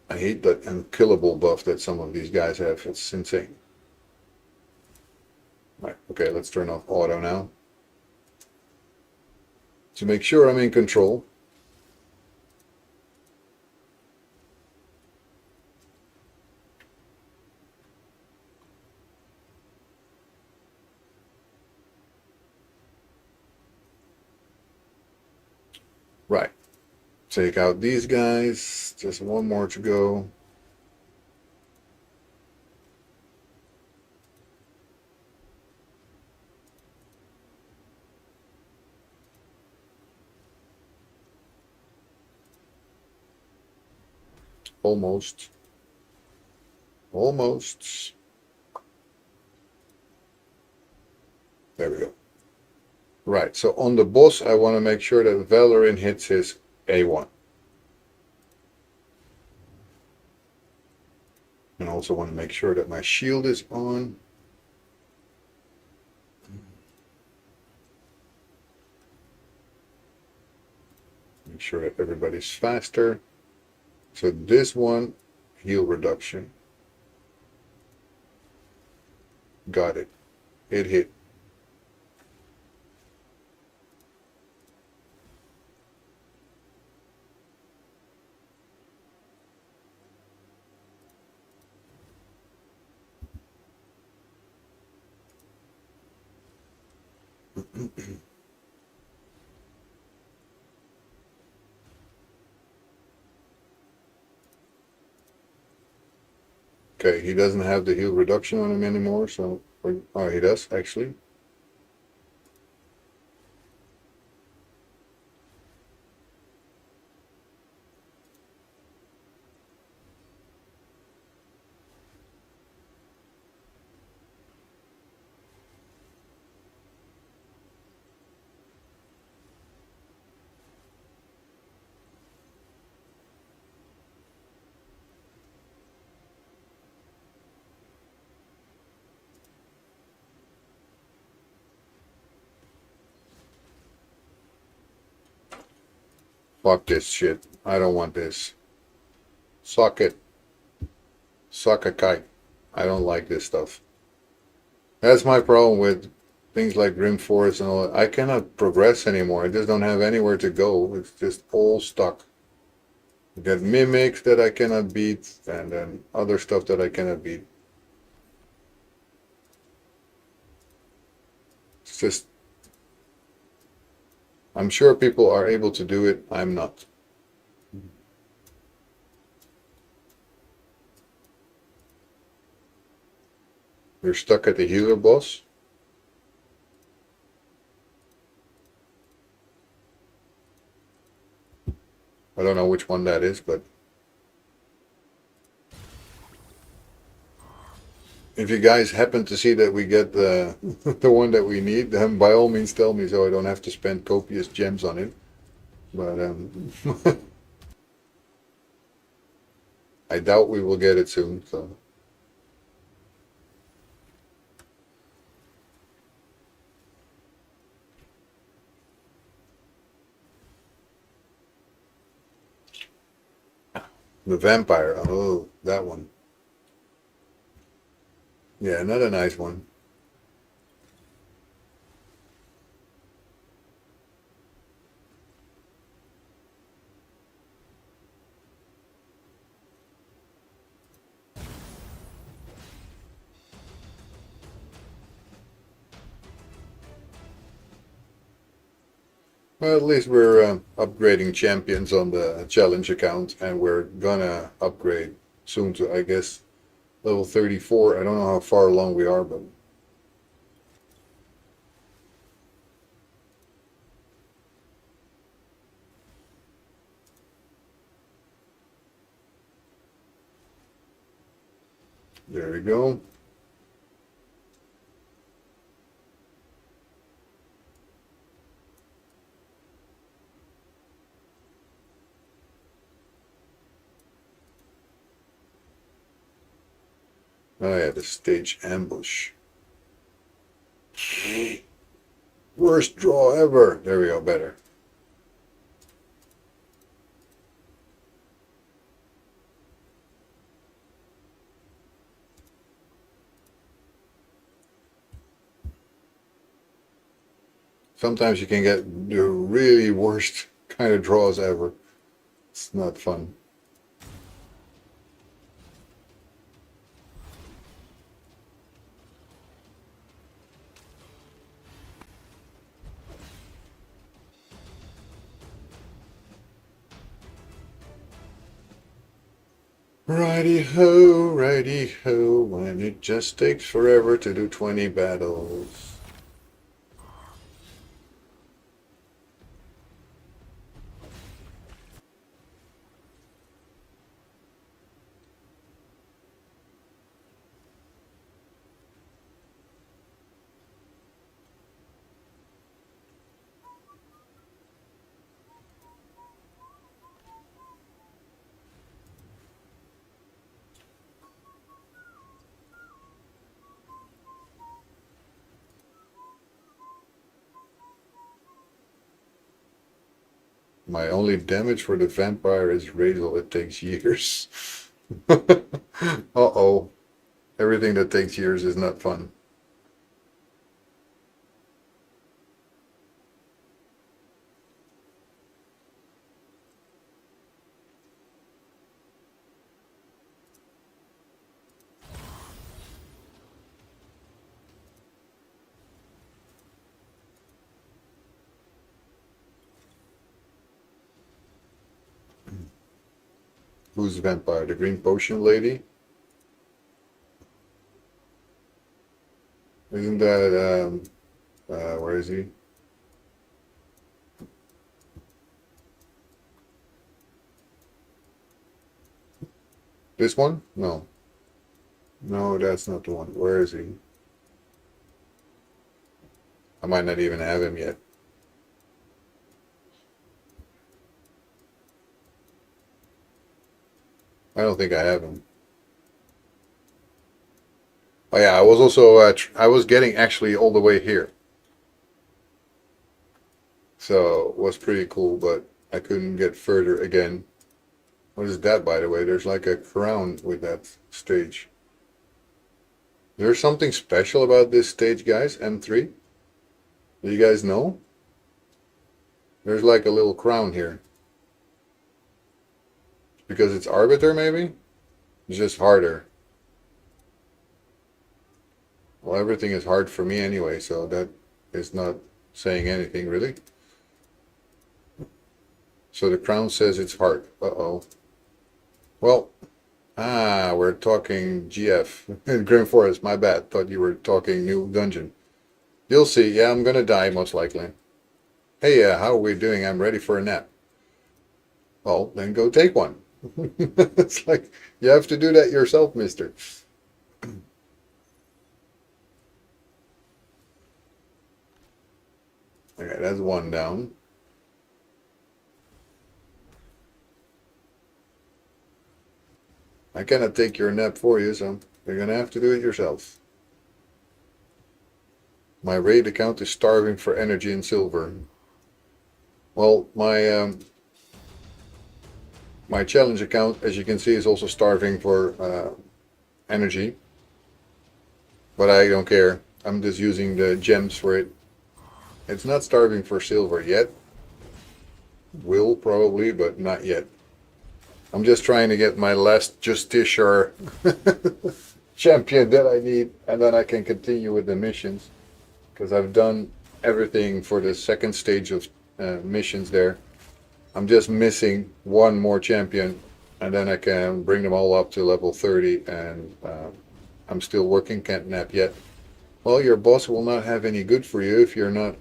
I hate that unkillable buff that some of these guys have. It's insane. Right, okay, let's turn off auto now. To make sure I'm in control. Right. Take out these guys. Just one more to go. Almost. Almost. There we go. Right, so on the boss, I want to make sure that Valorin hits his A1. And I also want to make sure that my shield is on. Make sure that everybody's faster. So this one, heal reduction. Got it. It hit. Okay, he doesn't have the heal reduction on him anymore, so... Oh, he does, actually. Fuck this shit. I don't want this. Suck it. Suck a kite. I don't like this stuff. That's my problem with things like Grim Forest and all that. I cannot progress anymore. I just don't have anywhere to go. It's just all stuck. I got mimics that I cannot beat, and then other stuff that I cannot beat. It's just... I'm sure people are able to do it. I'm not. You're stuck at the healer boss. I don't know which one that is, but if you guys happen to see that we get the the one that we need, then by all means tell me so I don't have to spend copious gems on it. But I doubt we will get it soon, so. The vampire, oh, that one. Yeah, another nice one. Well, at least we're upgrading champions on the challenge account, and we're gonna upgrade soon to, I guess, level 34. I don't know how far along we are, but there we go. Oh yeah, the stage ambush. Worst draw ever. There we go, better. Sometimes you can get the really worst kind of draws ever. It's not fun. Righty ho, when it just takes forever to do 20 battles. My only damage for the vampire is Razel. It takes years. Uh-oh. Everything that takes years is not fun. Who's the vampire? The green potion lady? Isn't that where is he? This one? No. No, that's not the one. Where is he? I might not even have him yet. I don't think I have him. Oh yeah, I was also I was getting actually all the way here. So it was pretty cool, but I couldn't get further again. What is that, by the way? There's like a crown with that stage. There's something special about this stage, guys, M3. Do you guys know? There's like a little crown here. Because it's Arbiter, maybe? It's just harder. Well, everything is hard for me anyway, so that is not saying anything, really. So the crown says it's hard. Uh-oh. Well, we're talking GF. Grim Forest, my bad. Thought you were talking new dungeon. You'll see. Yeah, I'm gonna die, most likely. Hey, how are we doing? I'm ready for a nap. Well, then go take one. It's like, you have to do that yourself, mister. Okay, that's one down. I cannot take your nap for you, so you're gonna have to do it yourself. My raid account is starving for energy and silver. Well, my challenge account, as you can see, is also starving for energy. But I don't care. I'm just using the gems for it. It's not starving for silver yet. Will probably, but not yet. I'm just trying to get my last Justiciar champion that I need, and then I can continue with the missions. Because I've done everything for the second stage of missions there. I'm just missing one more champion, and then I can bring them all up to level 30, and I'm still working, can't nap yet. Well, your boss will not have any good for you if you're not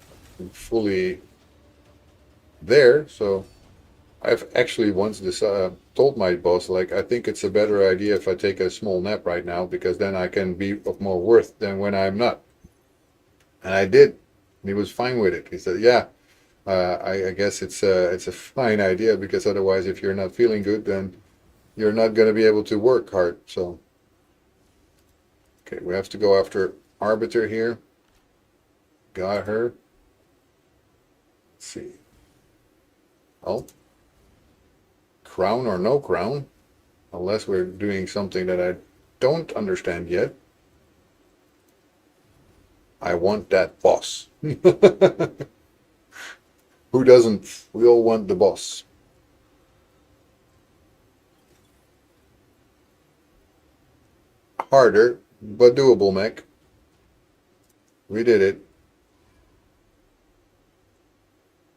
fully there, so I've actually once told my boss, like, I think it's a better idea if I take a small nap right now, because then I can be of more worth than when I'm not. And I did. He was fine with it. He said, yeah, I guess it's a fine idea, because otherwise if you're not feeling good, then you're not going to be able to work hard. So, okay, we have to go after Arbiter here. Got her. Let's see. Oh. Crown or no crown. Unless we're doing something that I don't understand yet. I want that boss. Who doesn't? We all want the boss. Harder, but doable, mech. We did it.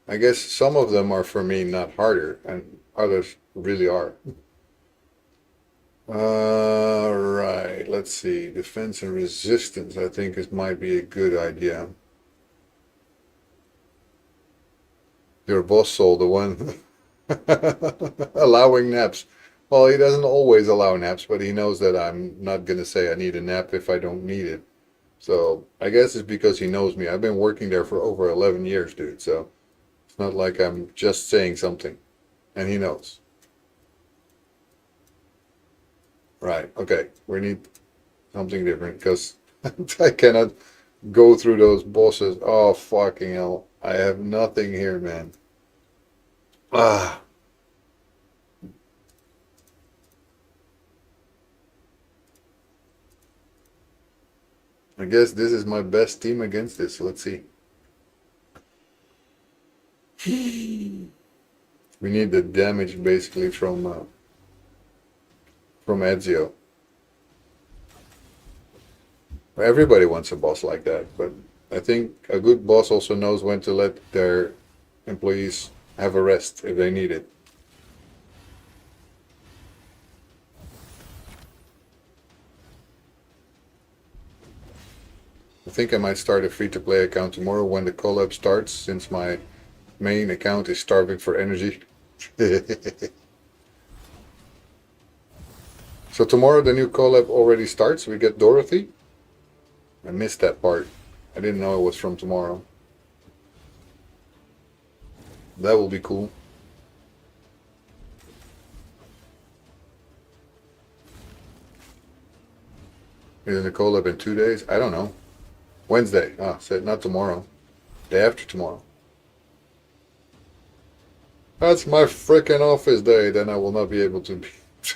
I guess some of them are for me not harder, and others really are. Right, let's see. Defense and resistance, I think might be a good idea. Your boss soul, the one allowing naps. Well, he doesn't always allow naps, but he knows that I'm not going to say I need a nap if I don't need it. So I guess it's because he knows me. I've been working there for over 11 years, dude. So it's not like I'm just saying something. And he knows. Right, okay. We need something different, because I cannot go through those bosses. Oh, fucking hell. I have nothing here, man. Ah. I guess this is my best team against this. Let's see. We need the damage basically from Ezio. Everybody wants a boss like that, but I think a good boss also knows when to let their employees have a rest if they need it. I think I might start a free-to-play account tomorrow when the collab starts, since my main account is starving for energy. So tomorrow the new collab already starts. We get Dorothy. I missed that part. I didn't know it was from tomorrow. That will be cool. Isn't the collab in 2 days? I don't know. Wednesday. Ah, said not tomorrow. Day after tomorrow. That's my frickin' office day. Then I will not be able to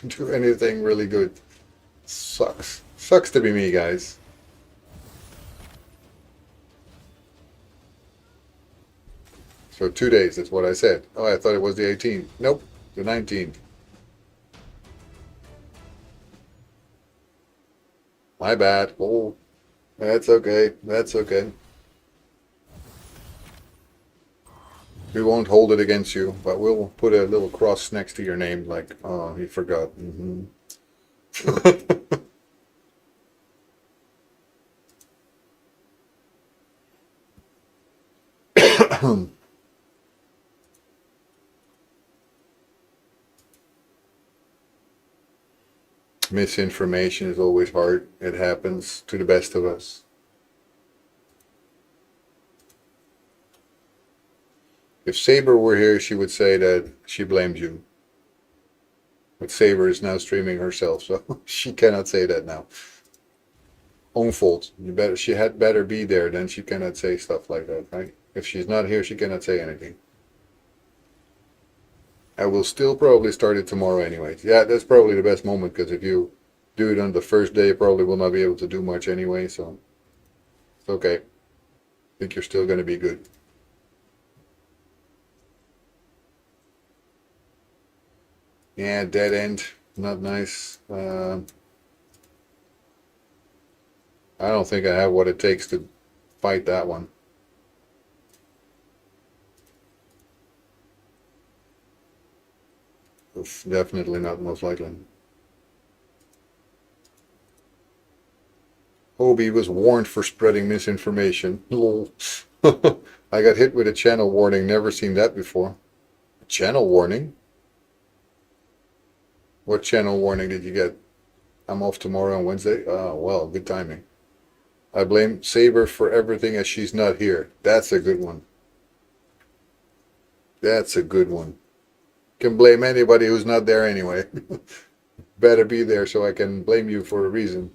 do anything really good. Sucks. Sucks to be me, guys. So 2 days, that's what I said. Oh, I thought it was the 18th. Nope, the 19th. My bad. Oh, that's okay. That's okay. We won't hold it against you, but we'll put a little cross next to your name, like, oh, he forgot. Misinformation is always hard. It happens to the best of us. If Saber were here, she would say that she blames you. But Saber is now streaming herself, so she cannot say that now. Own fault. She had better be there, then she cannot say stuff like that, right? If she's not here, she cannot say anything. I will still probably start it tomorrow anyways. Yeah, that's probably the best moment, because if you do it on the first day, you probably will not be able to do much anyway, so it's okay. I think you're still going to be good. Yeah, dead end. Not nice. I don't think I have what it takes to fight that one. It's definitely not most likely. Obi was warned for spreading misinformation. Lol. I got hit with a channel warning. Never seen that before. A channel warning? What channel warning did you get? I'm off tomorrow on Wednesday? Oh, well, good timing. I blame Saber for everything as she's not here. That's a good one. That's a good one. Can blame anybody who's not there anyway. Better be there so I can blame you for a reason.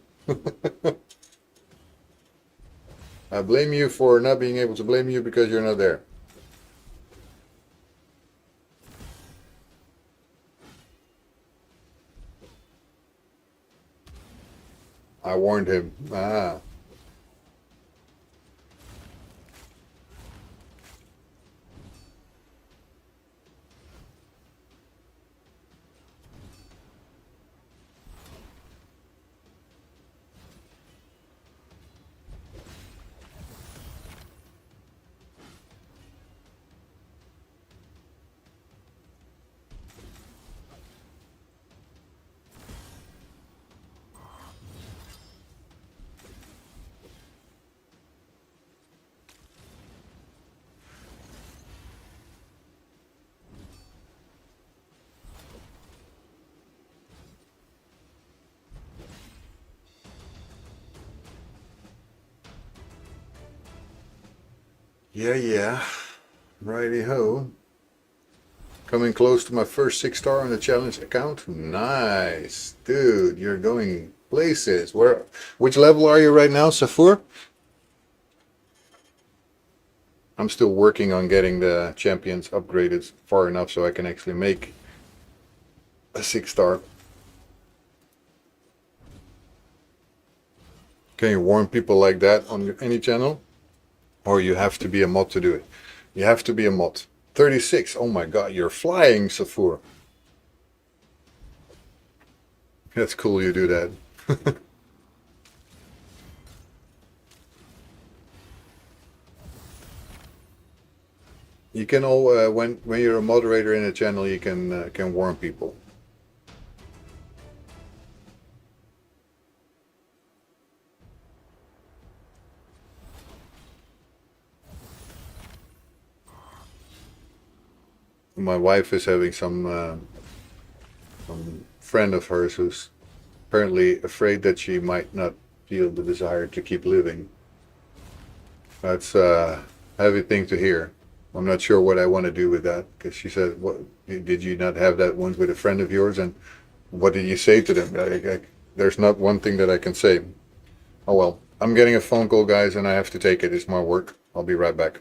I blame you for not being able to blame you because you're not there. I warned him. Ah. Yeah. Righty ho. Coming close to my first 6-star on the challenge account. Nice. Dude, you're going places. Which level are you right now, Safur? I'm still working on getting the champions upgraded far enough so I can actually make a 6-star. Can you warn people like that on any channel? Or you have to be a mod to do it. You have to be a mod. 36. Oh my god, you're flying, Safur. That's cool you do that. You can when you're a moderator in a channel, you can warn people. my wife is having some friend of hers who's apparently afraid that she might not feel the desire to keep living. That's a heavy thing to hear. I'm not sure what I want to do with that because she said, "What did you not have that once with a friend of yours?" And what did you say to them? There's not one thing that I can say. Oh well, I'm getting a phone call, guys, and I have to take it. It's my work. I'll be right back.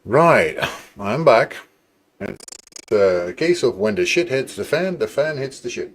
Right, I'm back. It's a case of when the shit hits the fan hits the shit.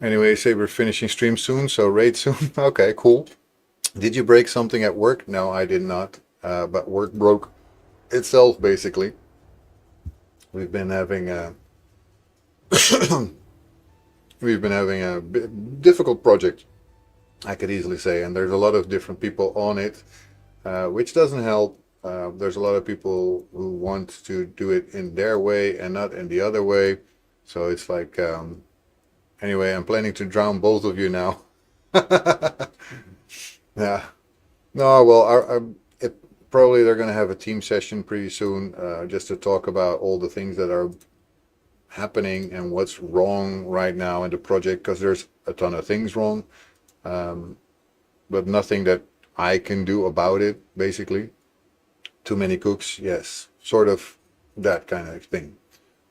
Anyway, say we're finishing stream soon, so raid soon. Okay, cool. Did you break something at work? No, I did not. But work broke itself, basically. We've been having a difficult project, I could easily say, and there's a lot of different people on it, which doesn't help. There's a lot of people who want to do it in their way and not in the other way. So it's like, anyway, I'm planning to drown both of you now. Yeah. No, well, probably they're going to have a team session pretty soon, just to talk about all the things that are happening and what's wrong right now in the project, because there's a ton of things wrong, but nothing that I can do about it, basically. Too many cooks, yes, sort of that kind of thing.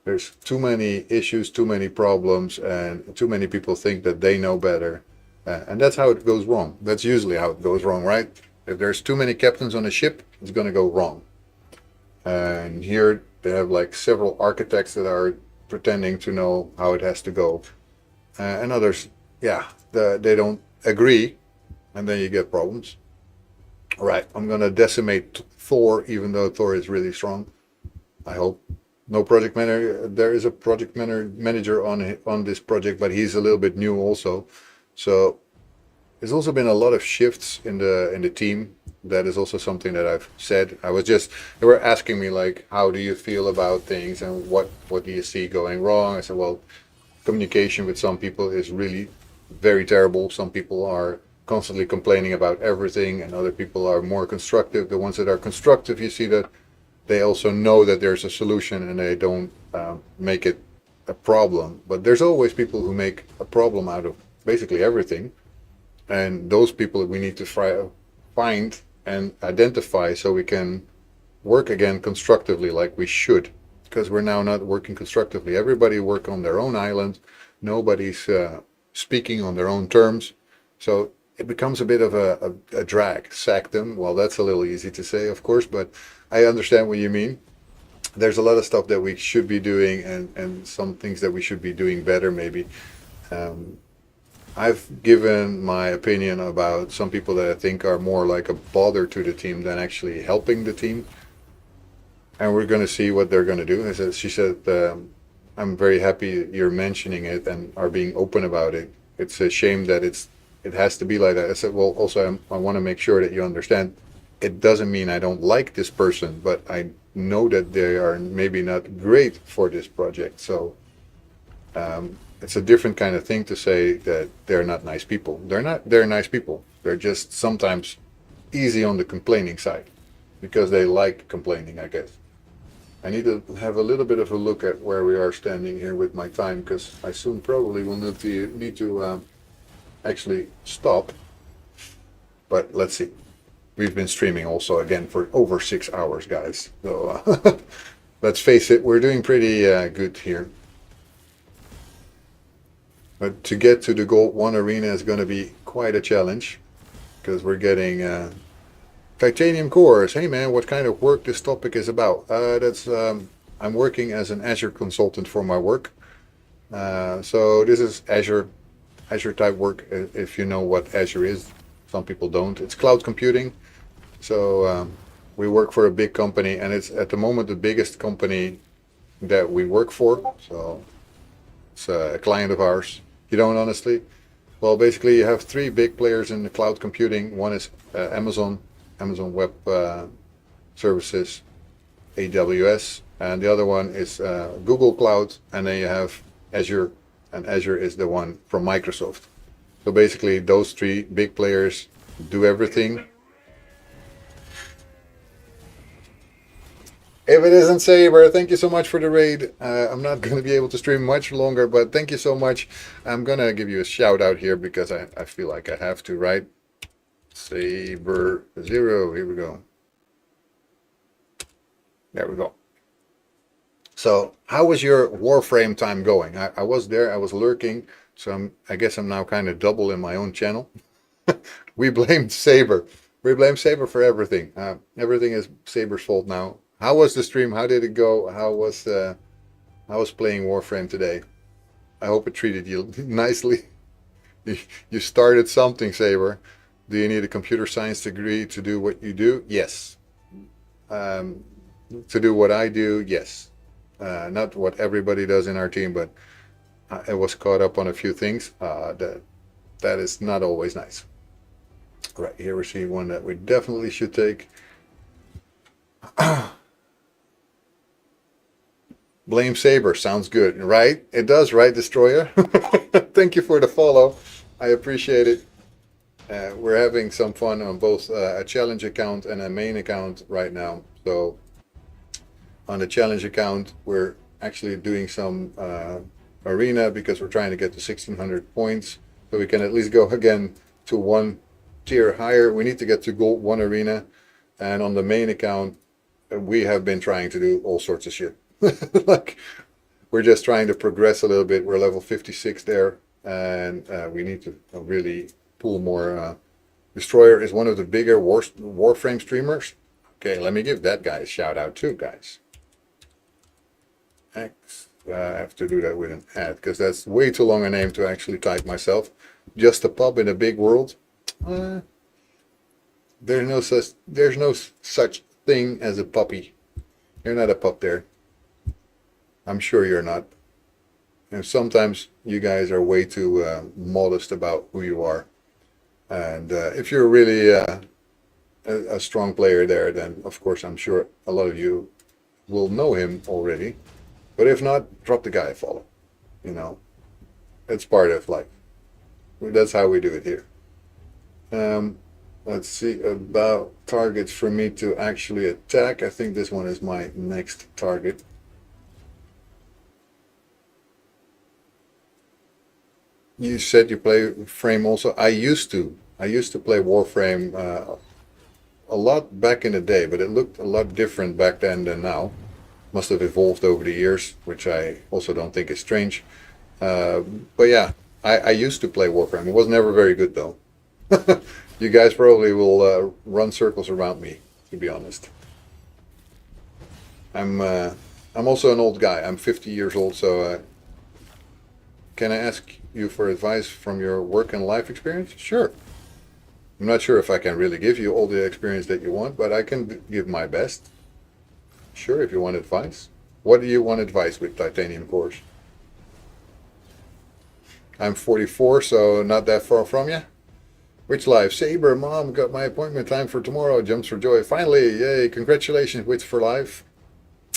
There's too many issues, too many problems, and too many people think that they know better. And that's how it goes wrong. That's usually how it goes wrong, right? If there's too many captains on a ship, it's going to go wrong. And here they have like several architects that are pretending to know how it has to go. And others, yeah, they don't agree, and then you get problems. All right, I'm going to decimate Thor, even though Thor is really strong. I hope. No project manager. There is a project manager on this project, but he's a little bit new also. So there's also been a lot of shifts in the team. That is also something that I've said. They were asking me like, how do you feel about things and what do you see going wrong? I said, well, communication with some people is really very terrible. Some people are constantly complaining about everything, and other people are more constructive. The ones that are constructive, you see that they also know that there's a solution and they don't make it a problem. But there's always people who make a problem out of basically everything, and those people we need to find and identify so we can work again constructively like we should, because we're now not working constructively. Everybody work on their own island. Nobody's speaking on their own terms. So it becomes a bit of a drag. Sack them. Well, that's a little easy to say, of course, but I understand what you mean. There's a lot of stuff that we should be doing, and some things that we should be doing better, maybe. I've given my opinion about some people that I think are more like a bother to the team than actually helping the team. And we're going to see what they're going to do. She said, I'm very happy you're mentioning it and are being open about it. It's a shame that it has to be like that. I said, well, also, I want to make sure that you understand it doesn't mean I don't like this person, but I know that they are maybe not great for this project. So it's a different kind of thing to say that they're not nice people. They're not. They're nice people. They're just sometimes easy on the complaining side because they like complaining, I guess. I need to have a little bit of a look at where we are standing here with my time, because I soon probably will need to actually stop. But let's see. We've been streaming also again for over 6 hours, guys. So let's face it, we're doing pretty good here. But to get to the Gold 1 arena is going to be quite a challenge, because we're getting titanium cores. Hey man, what kind of work this topic is about? I'm working as an Azure consultant for my work. So this is Azure type work, if you know what Azure is. Some people don't. It's cloud computing. So we work for a big company, and it's at the moment the biggest company that we work for. So it's a client of ours. You don't honestly? Well, basically, you have three big players in the cloud computing. One is Amazon Web Services, AWS, and the other one is Google Cloud, and then you have Azure, and Azure is the one from Microsoft. So basically, those three big players do everything. If it isn't Saber, thank you so much for the raid. I'm not going to be able to stream much longer, but thank you so much. I'm going to give you a shout out here because I feel like I have to, right? Saber Zero, here we go. There we go. So, how was your Warframe time going? I was there, I was lurking, so I guess I'm now kind of double in my own channel. We blamed Saber. We blame Saber for everything. Everything is Saber's fault now. How was the stream? How did it go? How was playing Warframe today? I hope it treated you nicely. You started something, Saber. Do you need a computer science degree to do what you do? Yes. To do what I do, yes. Not what everybody does in our team, but I was caught up on a few things. That is not always nice. Right, here we see one that we definitely should take. Blame Saber, sounds good, right? It does, right, Destroyer? Thank you for the follow. I appreciate it. We're having some fun on both a challenge account and a main account right now. So on the challenge account, we're actually doing some arena because we're trying to get to 1600 points. So we can at least go again to one tier higher. We need to get to gold 1 arena. And on the main account, we have been trying to do all sorts of shit. Like, we're just trying to progress a little bit. We're level 56 there, and we need to really pull more. Destroyer is one of the bigger Warframe streamers. Okay, let me give that guy a shout out too, guys. X. I have to do that with an ad because that's way too long a name to actually type myself. Just a pub in a big world. There's no such thing as a puppy. You're not a pup there. I'm sure you're not. And sometimes you guys are way too modest about who you are. And if you're really a strong player there, then of course I'm sure a lot of you will know him already. But if not, drop the guy a follow. You know, it's part of life. That's how we do it here. Let's see about targets for me to actually attack. I think this one is my next target. You said you play Frame also. I used to play Warframe a lot back in the day, but it looked a lot different back then than now. Must have evolved over the years, which I also don't think is strange. But yeah, I used to play Warframe. It was never very good though. You guys probably will run circles around me, to be honest. I'm also an old guy. I'm 50 years old, so can I ask you for advice from your work and life experience? Sure. I'm not sure if I can really give you all the experience that you want, but I can give my best. Sure, if you want advice. What do you want advice with titanium cores? I'm 44, so not that far from you. Which live? Saber, Mom, got my appointment time for tomorrow. Jumps for joy. Finally, yay, congratulations, Wits for Life.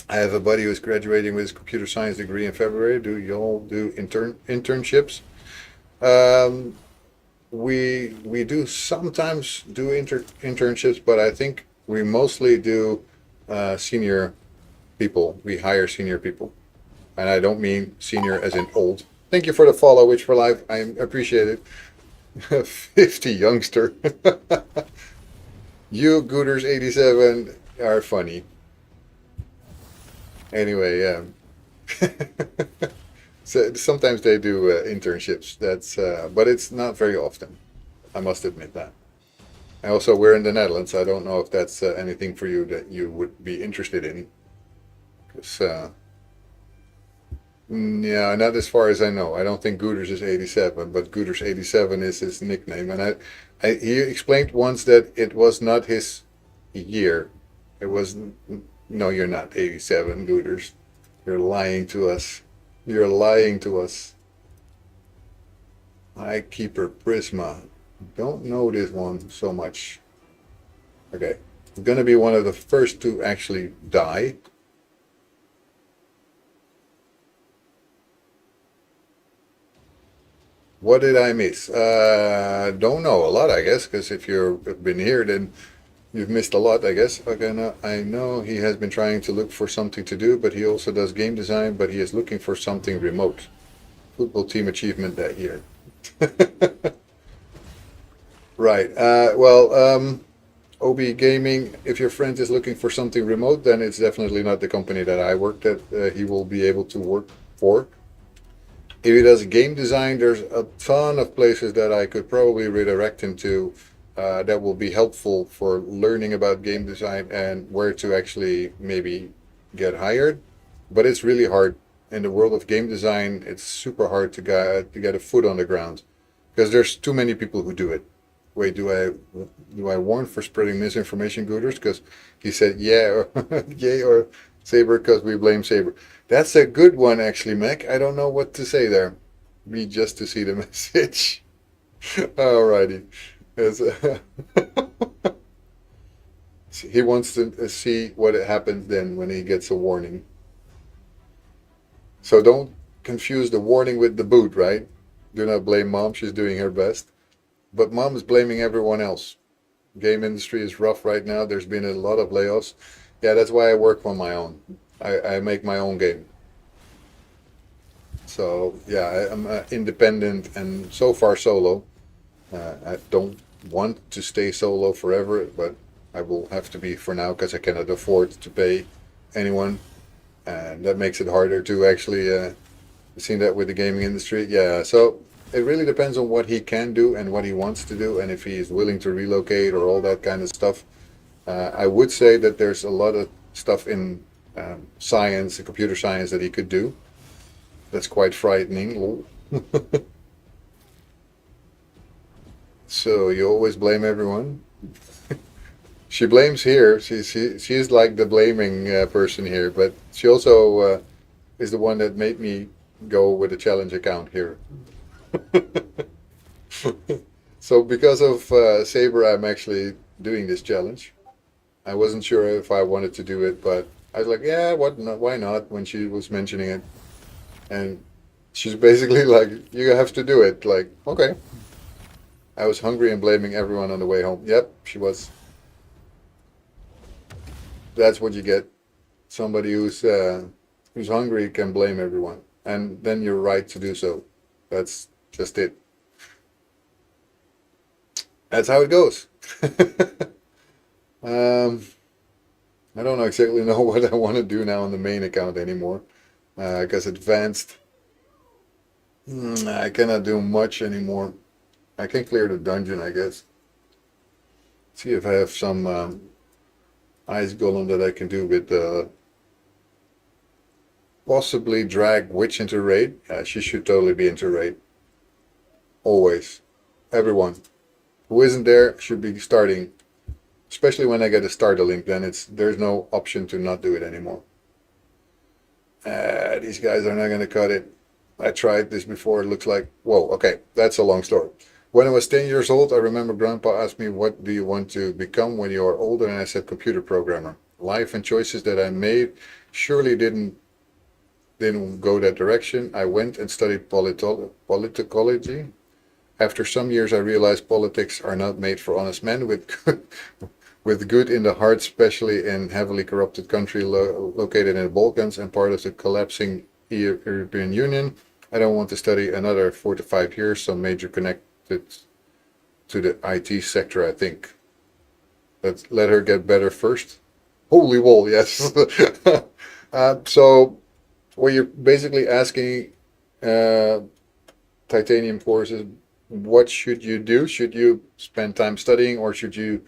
I have a buddy who's graduating with his computer science degree in February. Do y'all do internships? We do sometimes do internships, but I think we mostly do senior people. We hire senior people. And I don't mean senior as in old. Thank you for the follow, Witch for Life. I appreciate it. 50 youngster. You Gooters 87 are funny. Anyway, so sometimes they do internships. That's but it's not very often. I must admit that. And also, we're in the Netherlands. I don't know if that's anything for you that you would be interested in. 'Cause, yeah, not as far as I know. I don't think Gooters is 87, but Gooters 87 is his nickname. And he explained once that it was not his year. It was, no, you're not 87, Gooters. You're lying to us. You're lying to us. Highkeeper Prisma. Don't know this one so much. Okay. I'm gonna be one of the first to actually die. What did I miss? Don't know a lot, I guess, because if you've been here, then you've missed a lot, I guess. Okay, now I know he has been trying to look for something to do, but he also does game design, but he is looking for something remote. Football team achievement that year. Right. OB Gaming, if your friend is looking for something remote, then it's definitely not the company that I worked at. He will be able to work for. If he does game design, there's a ton of places that I could probably redirect him to that will be helpful for learning about game design and where to actually maybe get hired. But it's really hard in the world of game design. It's super hard to get a foot on the ground because there's too many people who do it. Wait, do I warn for spreading misinformation, Gooders? Because he said yeah or yay or Saber because we blame Saber. That's a good one, actually, Mac. I don't know what to say there. Read just to see the message. Alrighty. He wants to see what happens then when he gets a warning. So don't confuse the warning with the boot, right? Do not blame mom. She's doing her best. But mom is blaming everyone else. Game industry is rough right now. There's been a lot of layoffs. Yeah, that's why I work on my own. I make my own game. So yeah, I'm independent and so far solo. I don't want to stay solo forever, but I will have to be for now because I cannot afford to pay anyone, and that makes it harder to actually see that with the gaming industry. Yeah, so it really depends on what he can do and what he wants to do, and if he is willing to relocate or all that kind of stuff. I would say that there's a lot of stuff in science, computer science, that he could do. That's quite frightening. So you always blame everyone. She blames here. She's like the blaming person here, but she also is the one that made me go with a challenge account here. So because of Saber, I'm actually doing this challenge. I wasn't sure if I wanted to do it, but I was like, yeah, what not, why not, when she was mentioning it. And she's basically like, you have to do it. Like, okay. I was hungry and blaming everyone on the way home. Yep, she was. That's what you get. Somebody who's hungry can blame everyone. And then you're right to do so. That's just it. That's how it goes. I don't exactly know what I want to do now on the main account anymore. Because advanced, I cannot do much anymore. I can clear the dungeon, I guess. See if I have some ice golem that I can do with possibly drag witch into raid. She should totally be into raid. Always. Everyone who isn't there should be starting. Especially when I get a starter link, then there's no option to not do it anymore. These guys are not going to cut it. I tried this before. It looks like, whoa, okay, that's a long story. When I was 10 years old, I remember Grandpa asked me, what do you want to become when you are older? And I said, computer programmer. Life and choices that I made surely didn't go that direction. I went and studied politicology. After some years, I realized politics are not made for honest men with good in the heart, especially in heavily corrupted country located in the Balkans and part of the collapsing European Union. I don't want to study another 4 to 5 years, some major connected to the IT sector, I think. Let her get better first. Holy wall, yes. So what you're basically asking titanium courses, what should you do? Should you spend time studying, or should you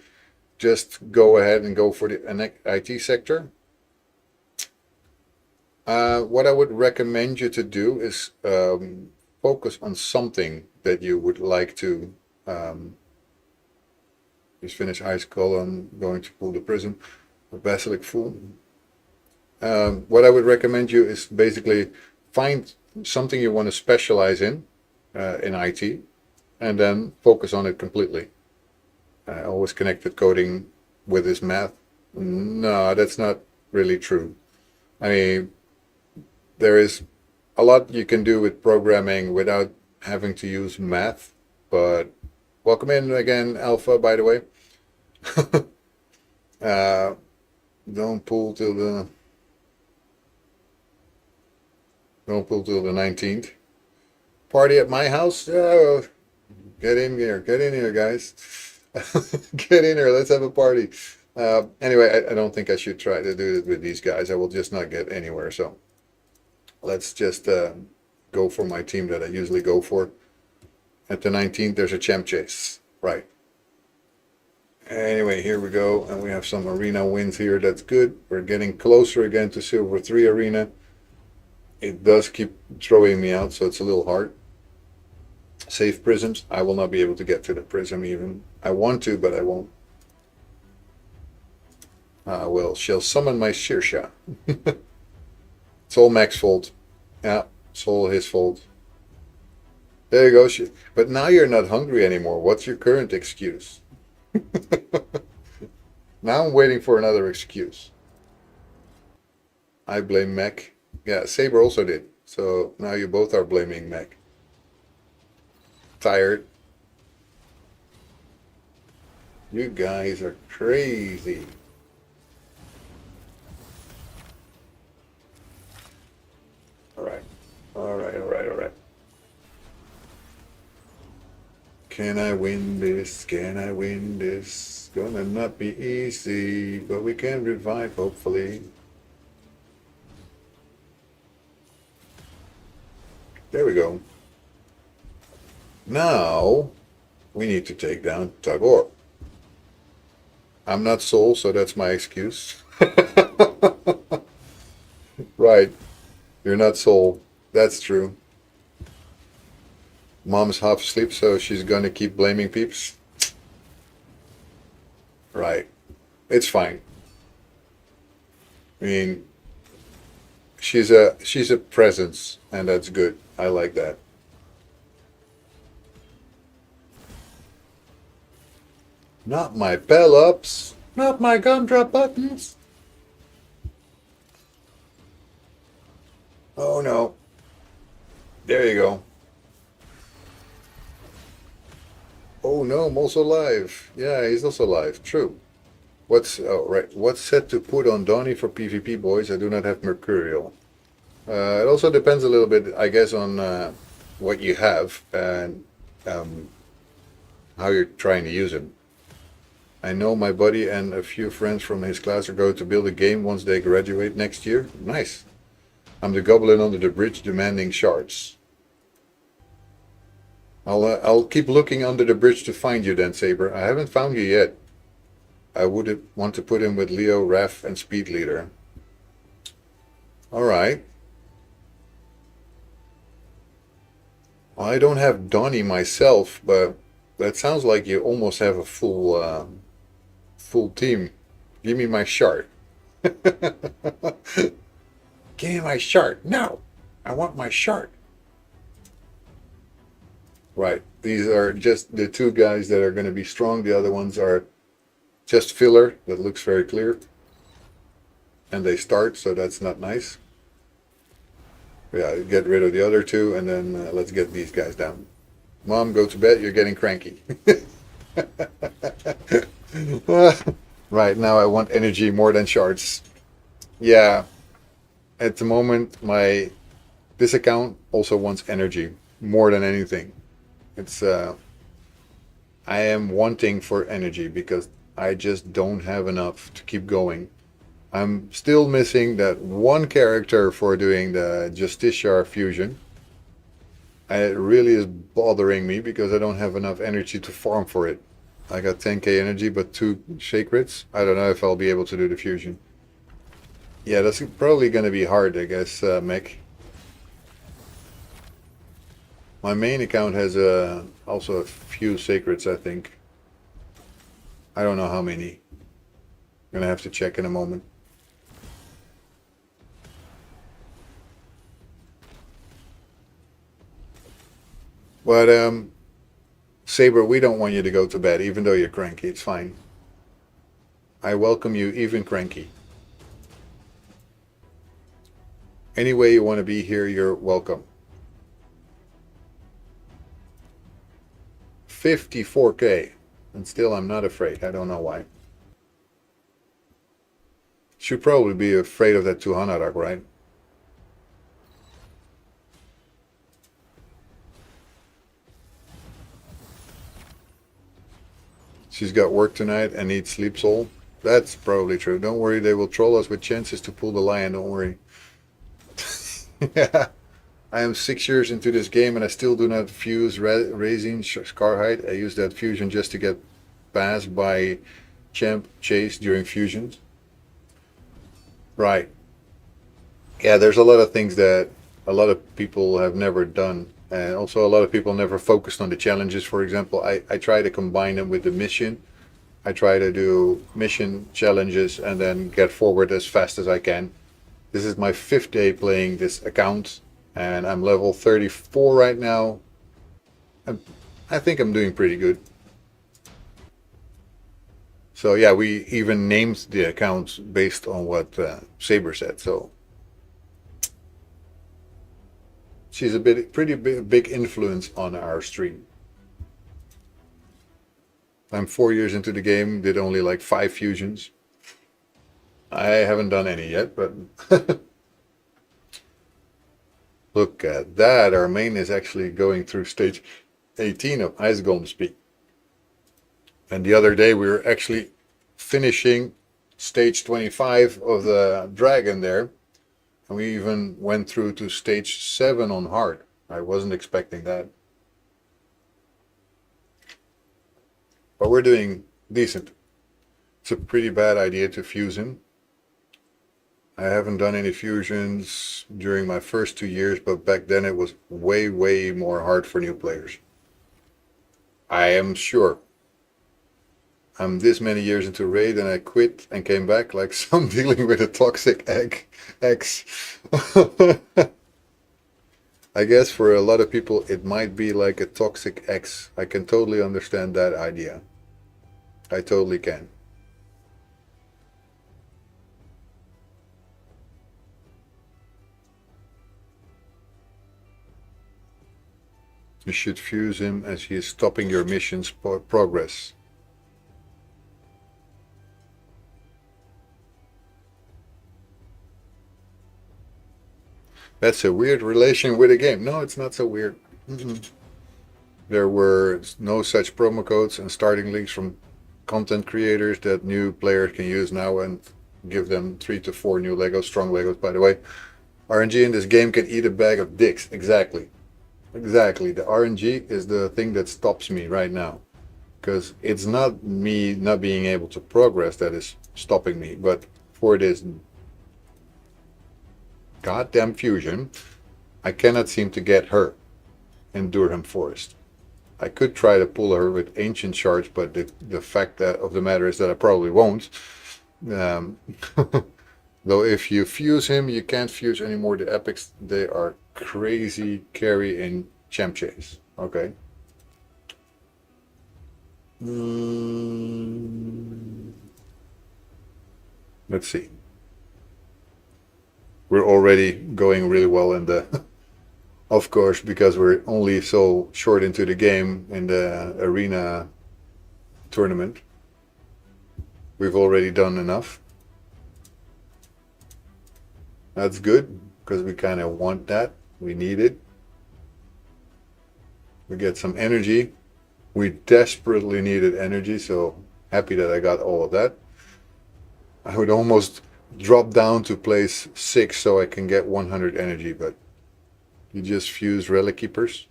just go ahead and go for the IT sector? What I would recommend you to do is focus on something that you would like to just finish Ice Golem, going to pull the prism, the Basilic Fool. What I would recommend you is basically find something you want to specialize in IT. and then focus on it completely. I always connected coding with his math. No, that's not really true. I mean, there is a lot you can do with programming without having to use math, but welcome in again, Alpha, by the way. uh, don't pull till the 19th. Party at my house? Get in here, guys. Get in here, let's have a party. Anyway, I don't think I should try to do it with these guys. I will just not get anywhere, so let's just go for my team that I usually go for. At the 19th, there's a champ chase. Right. Anyway, here we go, and we have some arena wins here. That's good. We're getting closer again to Silver 3 arena. It does keep throwing me out, so it's a little hard. Save prisms. I will not be able to get to the prism even. I want to, but I won't. Well, she'll summon my Shirsha. It's all Mac's fault. Yeah, it's all his fault. There you go. But now you're not hungry anymore. What's your current excuse? Now I'm waiting for another excuse. I blame Mac. Yeah, Saber also did. So now you both are blaming Mac. Tired. You guys are crazy. Alright. Alright. Can I win this? Can I win this? Gonna not be easy, but we can revive, hopefully. There we go. Now, we need to take down Tagore. I'm not Soul, so that's my excuse. Right. You're not Soul. That's true. Mom's half asleep, so she's gonna keep blaming peeps. Right. It's fine. I mean, she's a presence, and that's good. I like that. Not my bell-ups. Not my gumdrop buttons. Oh no. There you go. Oh no, I'm also alive. Yeah, he's also alive. True. What's set to put on Donnie for PvP, boys? I do not have Mercurial. It also depends a little bit, I guess, on what you have and how you're trying to use him. I know my buddy and a few friends from his class are going to build a game once they graduate next year. Nice. I'm the goblin under the bridge demanding shards. I'll keep looking under the bridge to find you then, Saber. I haven't found you yet. I would want to put him with Leo, Raph, and Speed Leader. Alright. Well, I don't have Donnie myself, but that sounds like you almost have a full team. Give me my shard. Give me my shard. No! I want my shard. Right. These are just the two guys that are going to be strong. The other ones are just filler. That looks very clear. And they start, so that's not nice. Yeah, get rid of the other two, and then let's get these guys down. Mom, go to bed. You're getting cranky. Right, now I want energy more than shards. Yeah. At the moment, this account also wants energy more than anything. It's I am wanting for energy because I just don't have enough to keep going. I'm still missing that one character for doing the Justiciar fusion. It really is bothering me because I don't have enough energy to farm for it. I got 10k energy but 2 sacreds. I don't know if I'll be able to do the fusion. Yeah, that's probably going to be hard, I guess, Mech. My main account has also a few sacreds, I think. I don't know how many. I'm gonna have to check in a moment. But Saber, we don't want you to go to bed, even though you're cranky. It's fine. I welcome you, even cranky. Any way you want to be here, you're welcome. 54K. And still, I'm not afraid. I don't know why. Should probably be afraid of that 200, right? She's got work tonight and needs sleep soul. That's probably true. Don't worry, they will troll us with chances to pull the lion. Don't worry. Yeah. I am 6 years into this game and I still do not fuse Raising Scarhide. I use that fusion just to get passed by Champ Chase during fusions. Right. Yeah, there's a lot of things that a lot of people have never done. And also a lot of people never focused on the challenges. For example, I try to combine them with the mission. I try to do mission challenges and then get forward as fast as I can. This is my 5th day playing this account and I'm level 34 right now. I think I'm doing pretty good. So yeah, we even named the accounts based on what Saber said. So she's a pretty big influence on our stream. I'm 4 years into the game, did only like 5 fusions. I haven't done any yet, but look at that. Our main is actually going through stage 18 of Ice Golem Speak. And the other day we were actually finishing stage 25 of the dragon there. And we even went through to stage 7 on hard. I wasn't expecting that. But we're doing decent. It's a pretty bad idea to fuse him. I haven't done any fusions during my first 2 years, but back then it was way, way more hard for new players. I am sure. I'm this many years into raid and I quit and came back like some dealing with a toxic ex. I guess for a lot of people it might be like a toxic ex. I can totally understand that idea. I totally can. You should fuse him as he is stopping your mission's progress. That's a weird relation with a game. No, it's not so weird. There were no such promo codes and starting links from content creators that new players can use now and give them 3 to 4 new Legos, strong Legos, by the way. RNG in this game can eat a bag of dicks. Exactly. Exactly. The RNG is the thing that stops me right now. Because it's not me not being able to progress that is stopping me, but for this goddamn fusion, I cannot seem to get her in Durham Forest. I could try to pull her with ancient shards, but the fact of the matter is that I probably won't. Though if you fuse him, you can't fuse anymore the epics. They are crazy carry in Champ Chase. Okay. Let's see. We're already going really well in the of course, because we're only so short into the game in the arena tournament. We've already done enough. That's good, because we kind of want that. We need it. We get some energy. We desperately needed energy, so happy that I got all of that. I would almost drop down to place 6 so I can get 100 energy, but you just fuse Relic Keepers.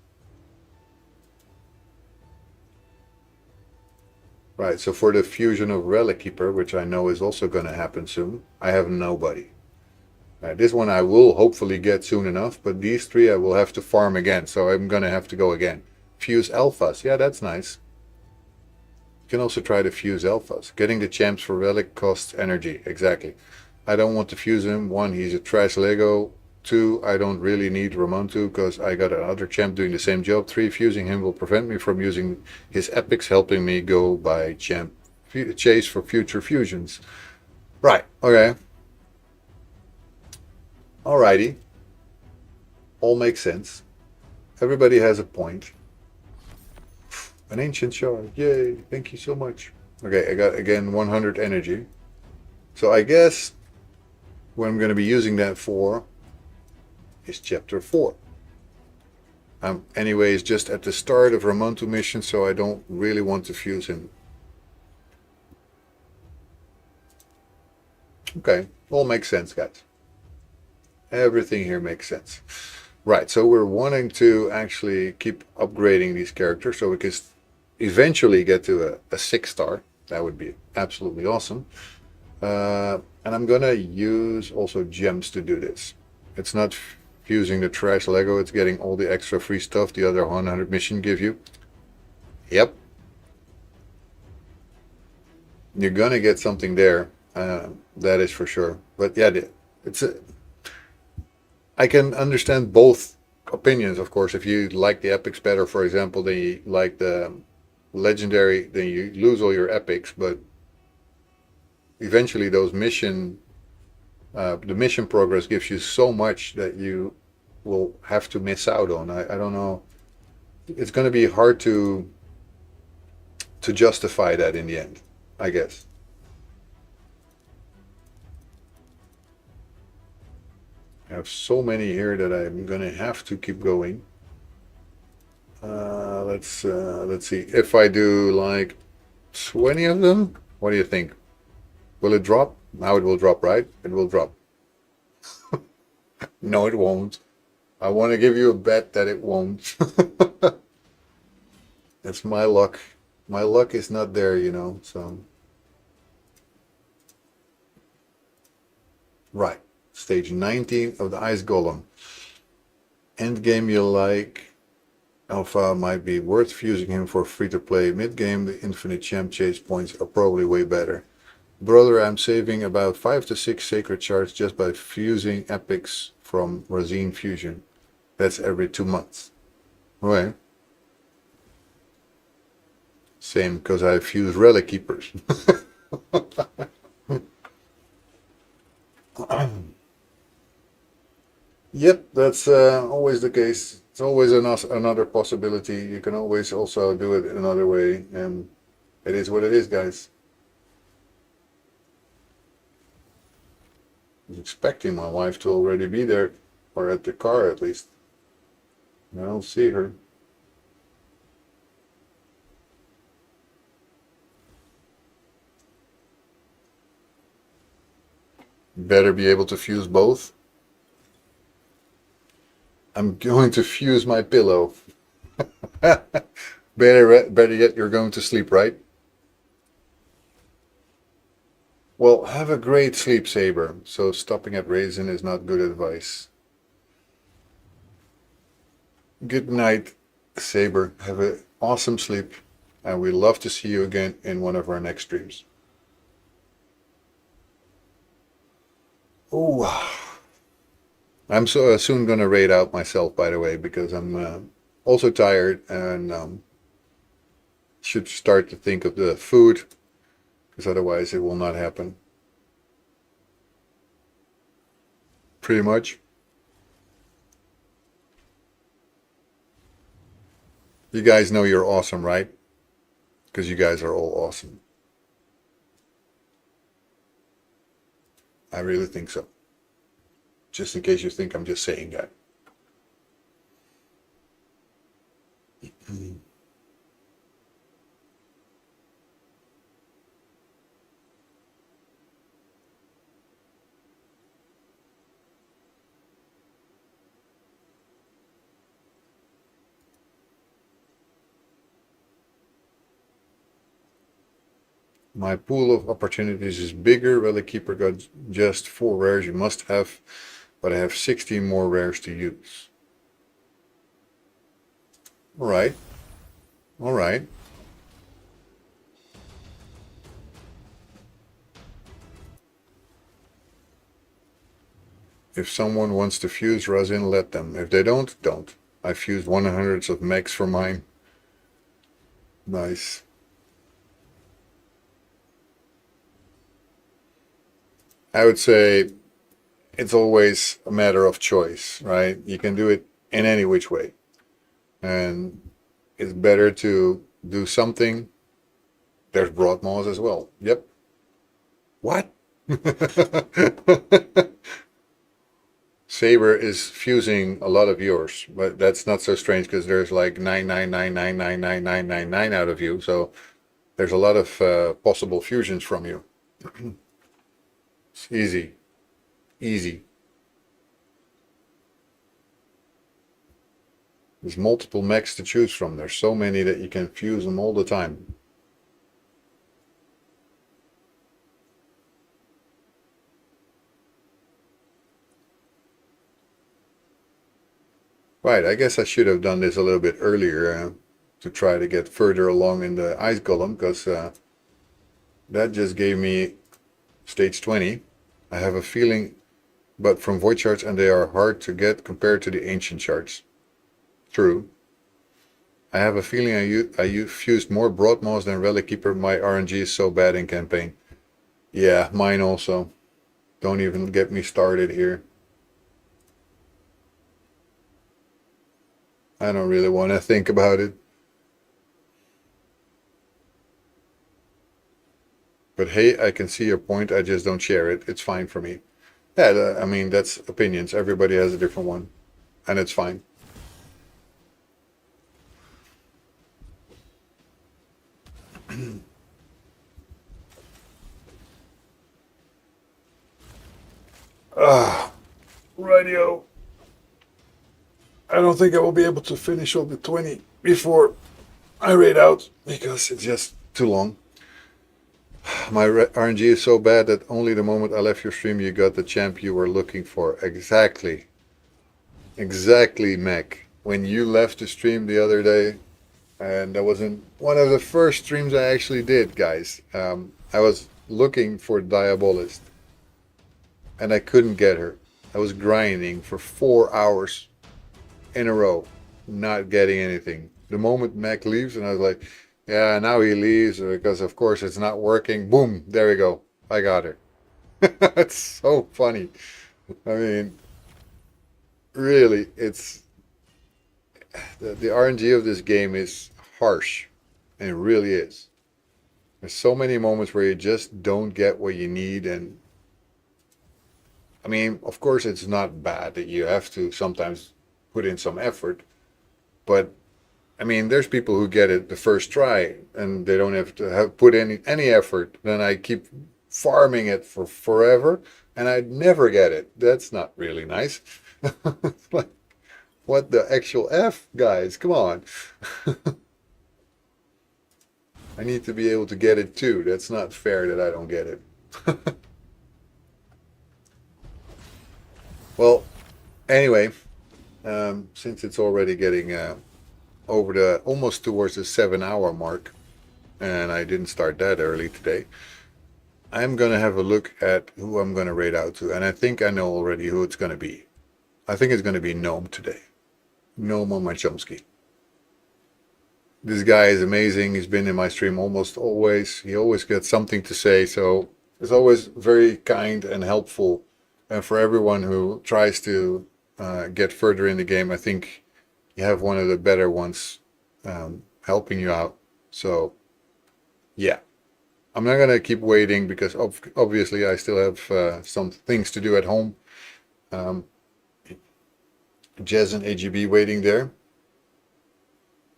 Right, so for the fusion of Relic Keeper, which I know is also going to happen soon, I have nobody. This one I will hopefully get soon enough, but these 3 I will have to farm again, so I'm going to have to go again. Fuse Alphas, yeah, that's nice. You can also try to fuse Alphas. Getting the champs for Relic costs energy, exactly. I don't want to fuse him. 1, he's a trash Lego. 2, I don't really need Ramontu because I got another champ doing the same job. 3, fusing him will prevent me from using his epics, helping me go by champ chase for future fusions. Right, okay. Alrighty. All makes sense. Everybody has a point. An ancient shard. Yay, thank you so much. Okay, I got again 100 energy. So I guess what I'm going to be using that for is chapter 4. Anyways, just at the start of Ramontu mission, so I don't really want to fuse him. Okay, all makes sense, guys. Everything here makes sense. Right, so we're wanting to actually keep upgrading these characters so we can eventually get to a 6-star. That would be absolutely awesome. And I'm gonna use also gems to do this. It's not fusing the trash Lego, it's getting all the extra free stuff the other 100 mission give you. Yep. You're gonna get something there, that is for sure. But yeah, I can understand both opinions, of course. If you like the epics better, for example, then you like the legendary, then you lose all your epics, but eventually those the mission progress gives you so much that you will have to miss out on. I don't know. It's going to be hard to justify that in the end, I guess. I have so many here that I'm going to have to keep going. Let's see. If I do like 20 of them, what do you think? Will it drop? Now it will drop, right? It will drop. No, it won't. I want to give you a bet that it won't. That's my luck. My luck is not there, you know, so. Right. Stage 19 of the Ice Golem. Endgame you like. Alpha might be worth fusing him for free-to-play. Mid-game, the infinite champ chase points are probably way better. Brother, I'm saving about 5 to 6 sacred shards just by fusing epics from Razine Fusion. That's every 2 months. Right. Same, because I fuse Relic Keepers. Yep, that's always the case. It's always another possibility. You can always also do it another way, and it is what it is, guys. I was expecting my wife to already be there, or at the car at least. I don't see her. Better be able to fuse both. I'm going to fuse my pillow. Better yet, you're going to sleep, right? Well, have a great sleep, Saber. So stopping at Raisin is not good advice. Good night, Saber. Have an awesome sleep. And we'd love to see you again in one of our next streams. Oh, I'm so soon gonna raid out myself, by the way, because I'm also tired and should start to think of the food, because otherwise it will not happen. Pretty much. You guys know you're awesome, right? Because you guys are all awesome. I really think so. Just in case you think I'm just saying that. My pool of opportunities is bigger. Relic Keeper got just 4 rares you must have, but I have 16 more rares to use. Alright. Alright. If someone wants to fuse rosin, let them. If they don't, don't. I fused 1/100 of megs for mine. Nice. I would say it's always a matter of choice, right? You can do it in any which way. And it's better to do something. There's Broadmoss as well. Yep. What? Saber is fusing a lot of yours, but that's not so strange because there's like 999999999 out of you, so there's a lot of possible fusions from you. It's easy. Easy. There's multiple mechs to choose from. There's so many that you can fuse them all the time. Right, I guess I should have done this a little bit earlier to try to get further along in the ice golem, because that just gave me stage 20. I have a feeling, but from void shards, and they are hard to get compared to the ancient shards. True. I have a feeling I fused more Broadmoss than Relic Keeper. My RNG is so bad in campaign. Yeah, mine also. Don't even get me started here. I don't really want to think about it. But hey, I can see your point. I just don't share it. It's fine for me. Yeah, I mean, that's opinions. Everybody has a different one. And it's fine. Radio. I don't think I will be able to finish all the 20 before I raid out, because it's just too long. My RNG is so bad that only the moment I left your stream you got the champ you were looking for. Exactly. Exactly, Mac. When you left the stream the other day, and that wasn't one of the first streams I actually did, guys. I was looking for Diabolist, and I couldn't get her. I was grinding for 4 hours in a row, not getting anything. The moment Mac leaves, and I was like, yeah, now he leaves because of course it's not working. Boom, there we go. I got her. It's so funny. I mean, really, it's the RNG of this game is harsh, and it really is. There's so many moments where you just don't get what you need, and I mean, of course, it's not bad that you have to sometimes put in some effort, but I mean, there's people who get it the first try and they don't have to have put any effort. Then I keep farming it for forever and I never get it. That's not really nice. Like, what the actual F, guys? Come on. I need to be able to get it too. That's not fair that I don't get it. Well, anyway, since it's already getting over the almost towards the 7-hour mark, and I didn't start that early today, I'm gonna have a look at who I'm gonna raid out to, and I think I know already who it's gonna be. I think it's gonna be Gnome today. Gnome on my Chomsky. This guy is amazing. He's been in my stream almost always. He always gets something to say, so it's always very kind and helpful. And for everyone who tries to get further in the game, I think you have one of the better ones helping you out. So, yeah. I'm not going to keep waiting because obviously I still have some things to do at home. Jez and AGB waiting there.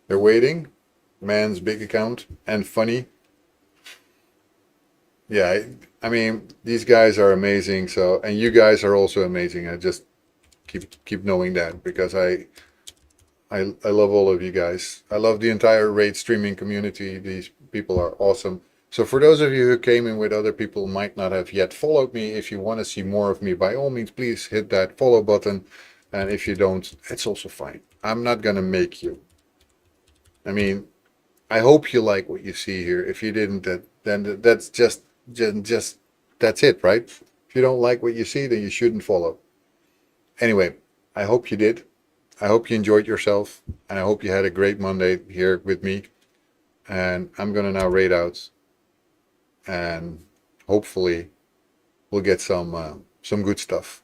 They're waiting. Man's big account and funny. Yeah, I mean, these guys are amazing. So, and you guys are also amazing. I just keep knowing that because I love all of you guys. I love the entire raid streaming community. These people are awesome. So for those of you who came in with other people who might not have yet followed me, if you want to see more of me, by all means, please hit that follow button. And if you don't, it's also fine. I'm not going to make you. I mean, I hope you like what you see here. If you didn't, then that's just that's it, right? If you don't like what you see, then you shouldn't follow. Anyway, I hope you did. I hope you enjoyed yourself, and I hope you had a great Monday here with me. And I'm gonna now raid out, and hopefully we'll get some good stuff.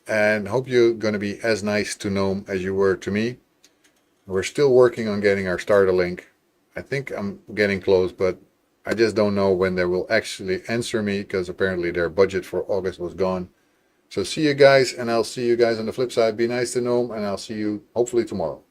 And hope you're gonna be as nice to Gnome as you were to me. We're still working on getting our starter link. I think I'm getting close, but I just don't know when they will actually answer me because apparently their budget for August was gone. So see you guys, and I'll see you guys on the flip side. Be nice to Gnome, and I'll see you hopefully tomorrow.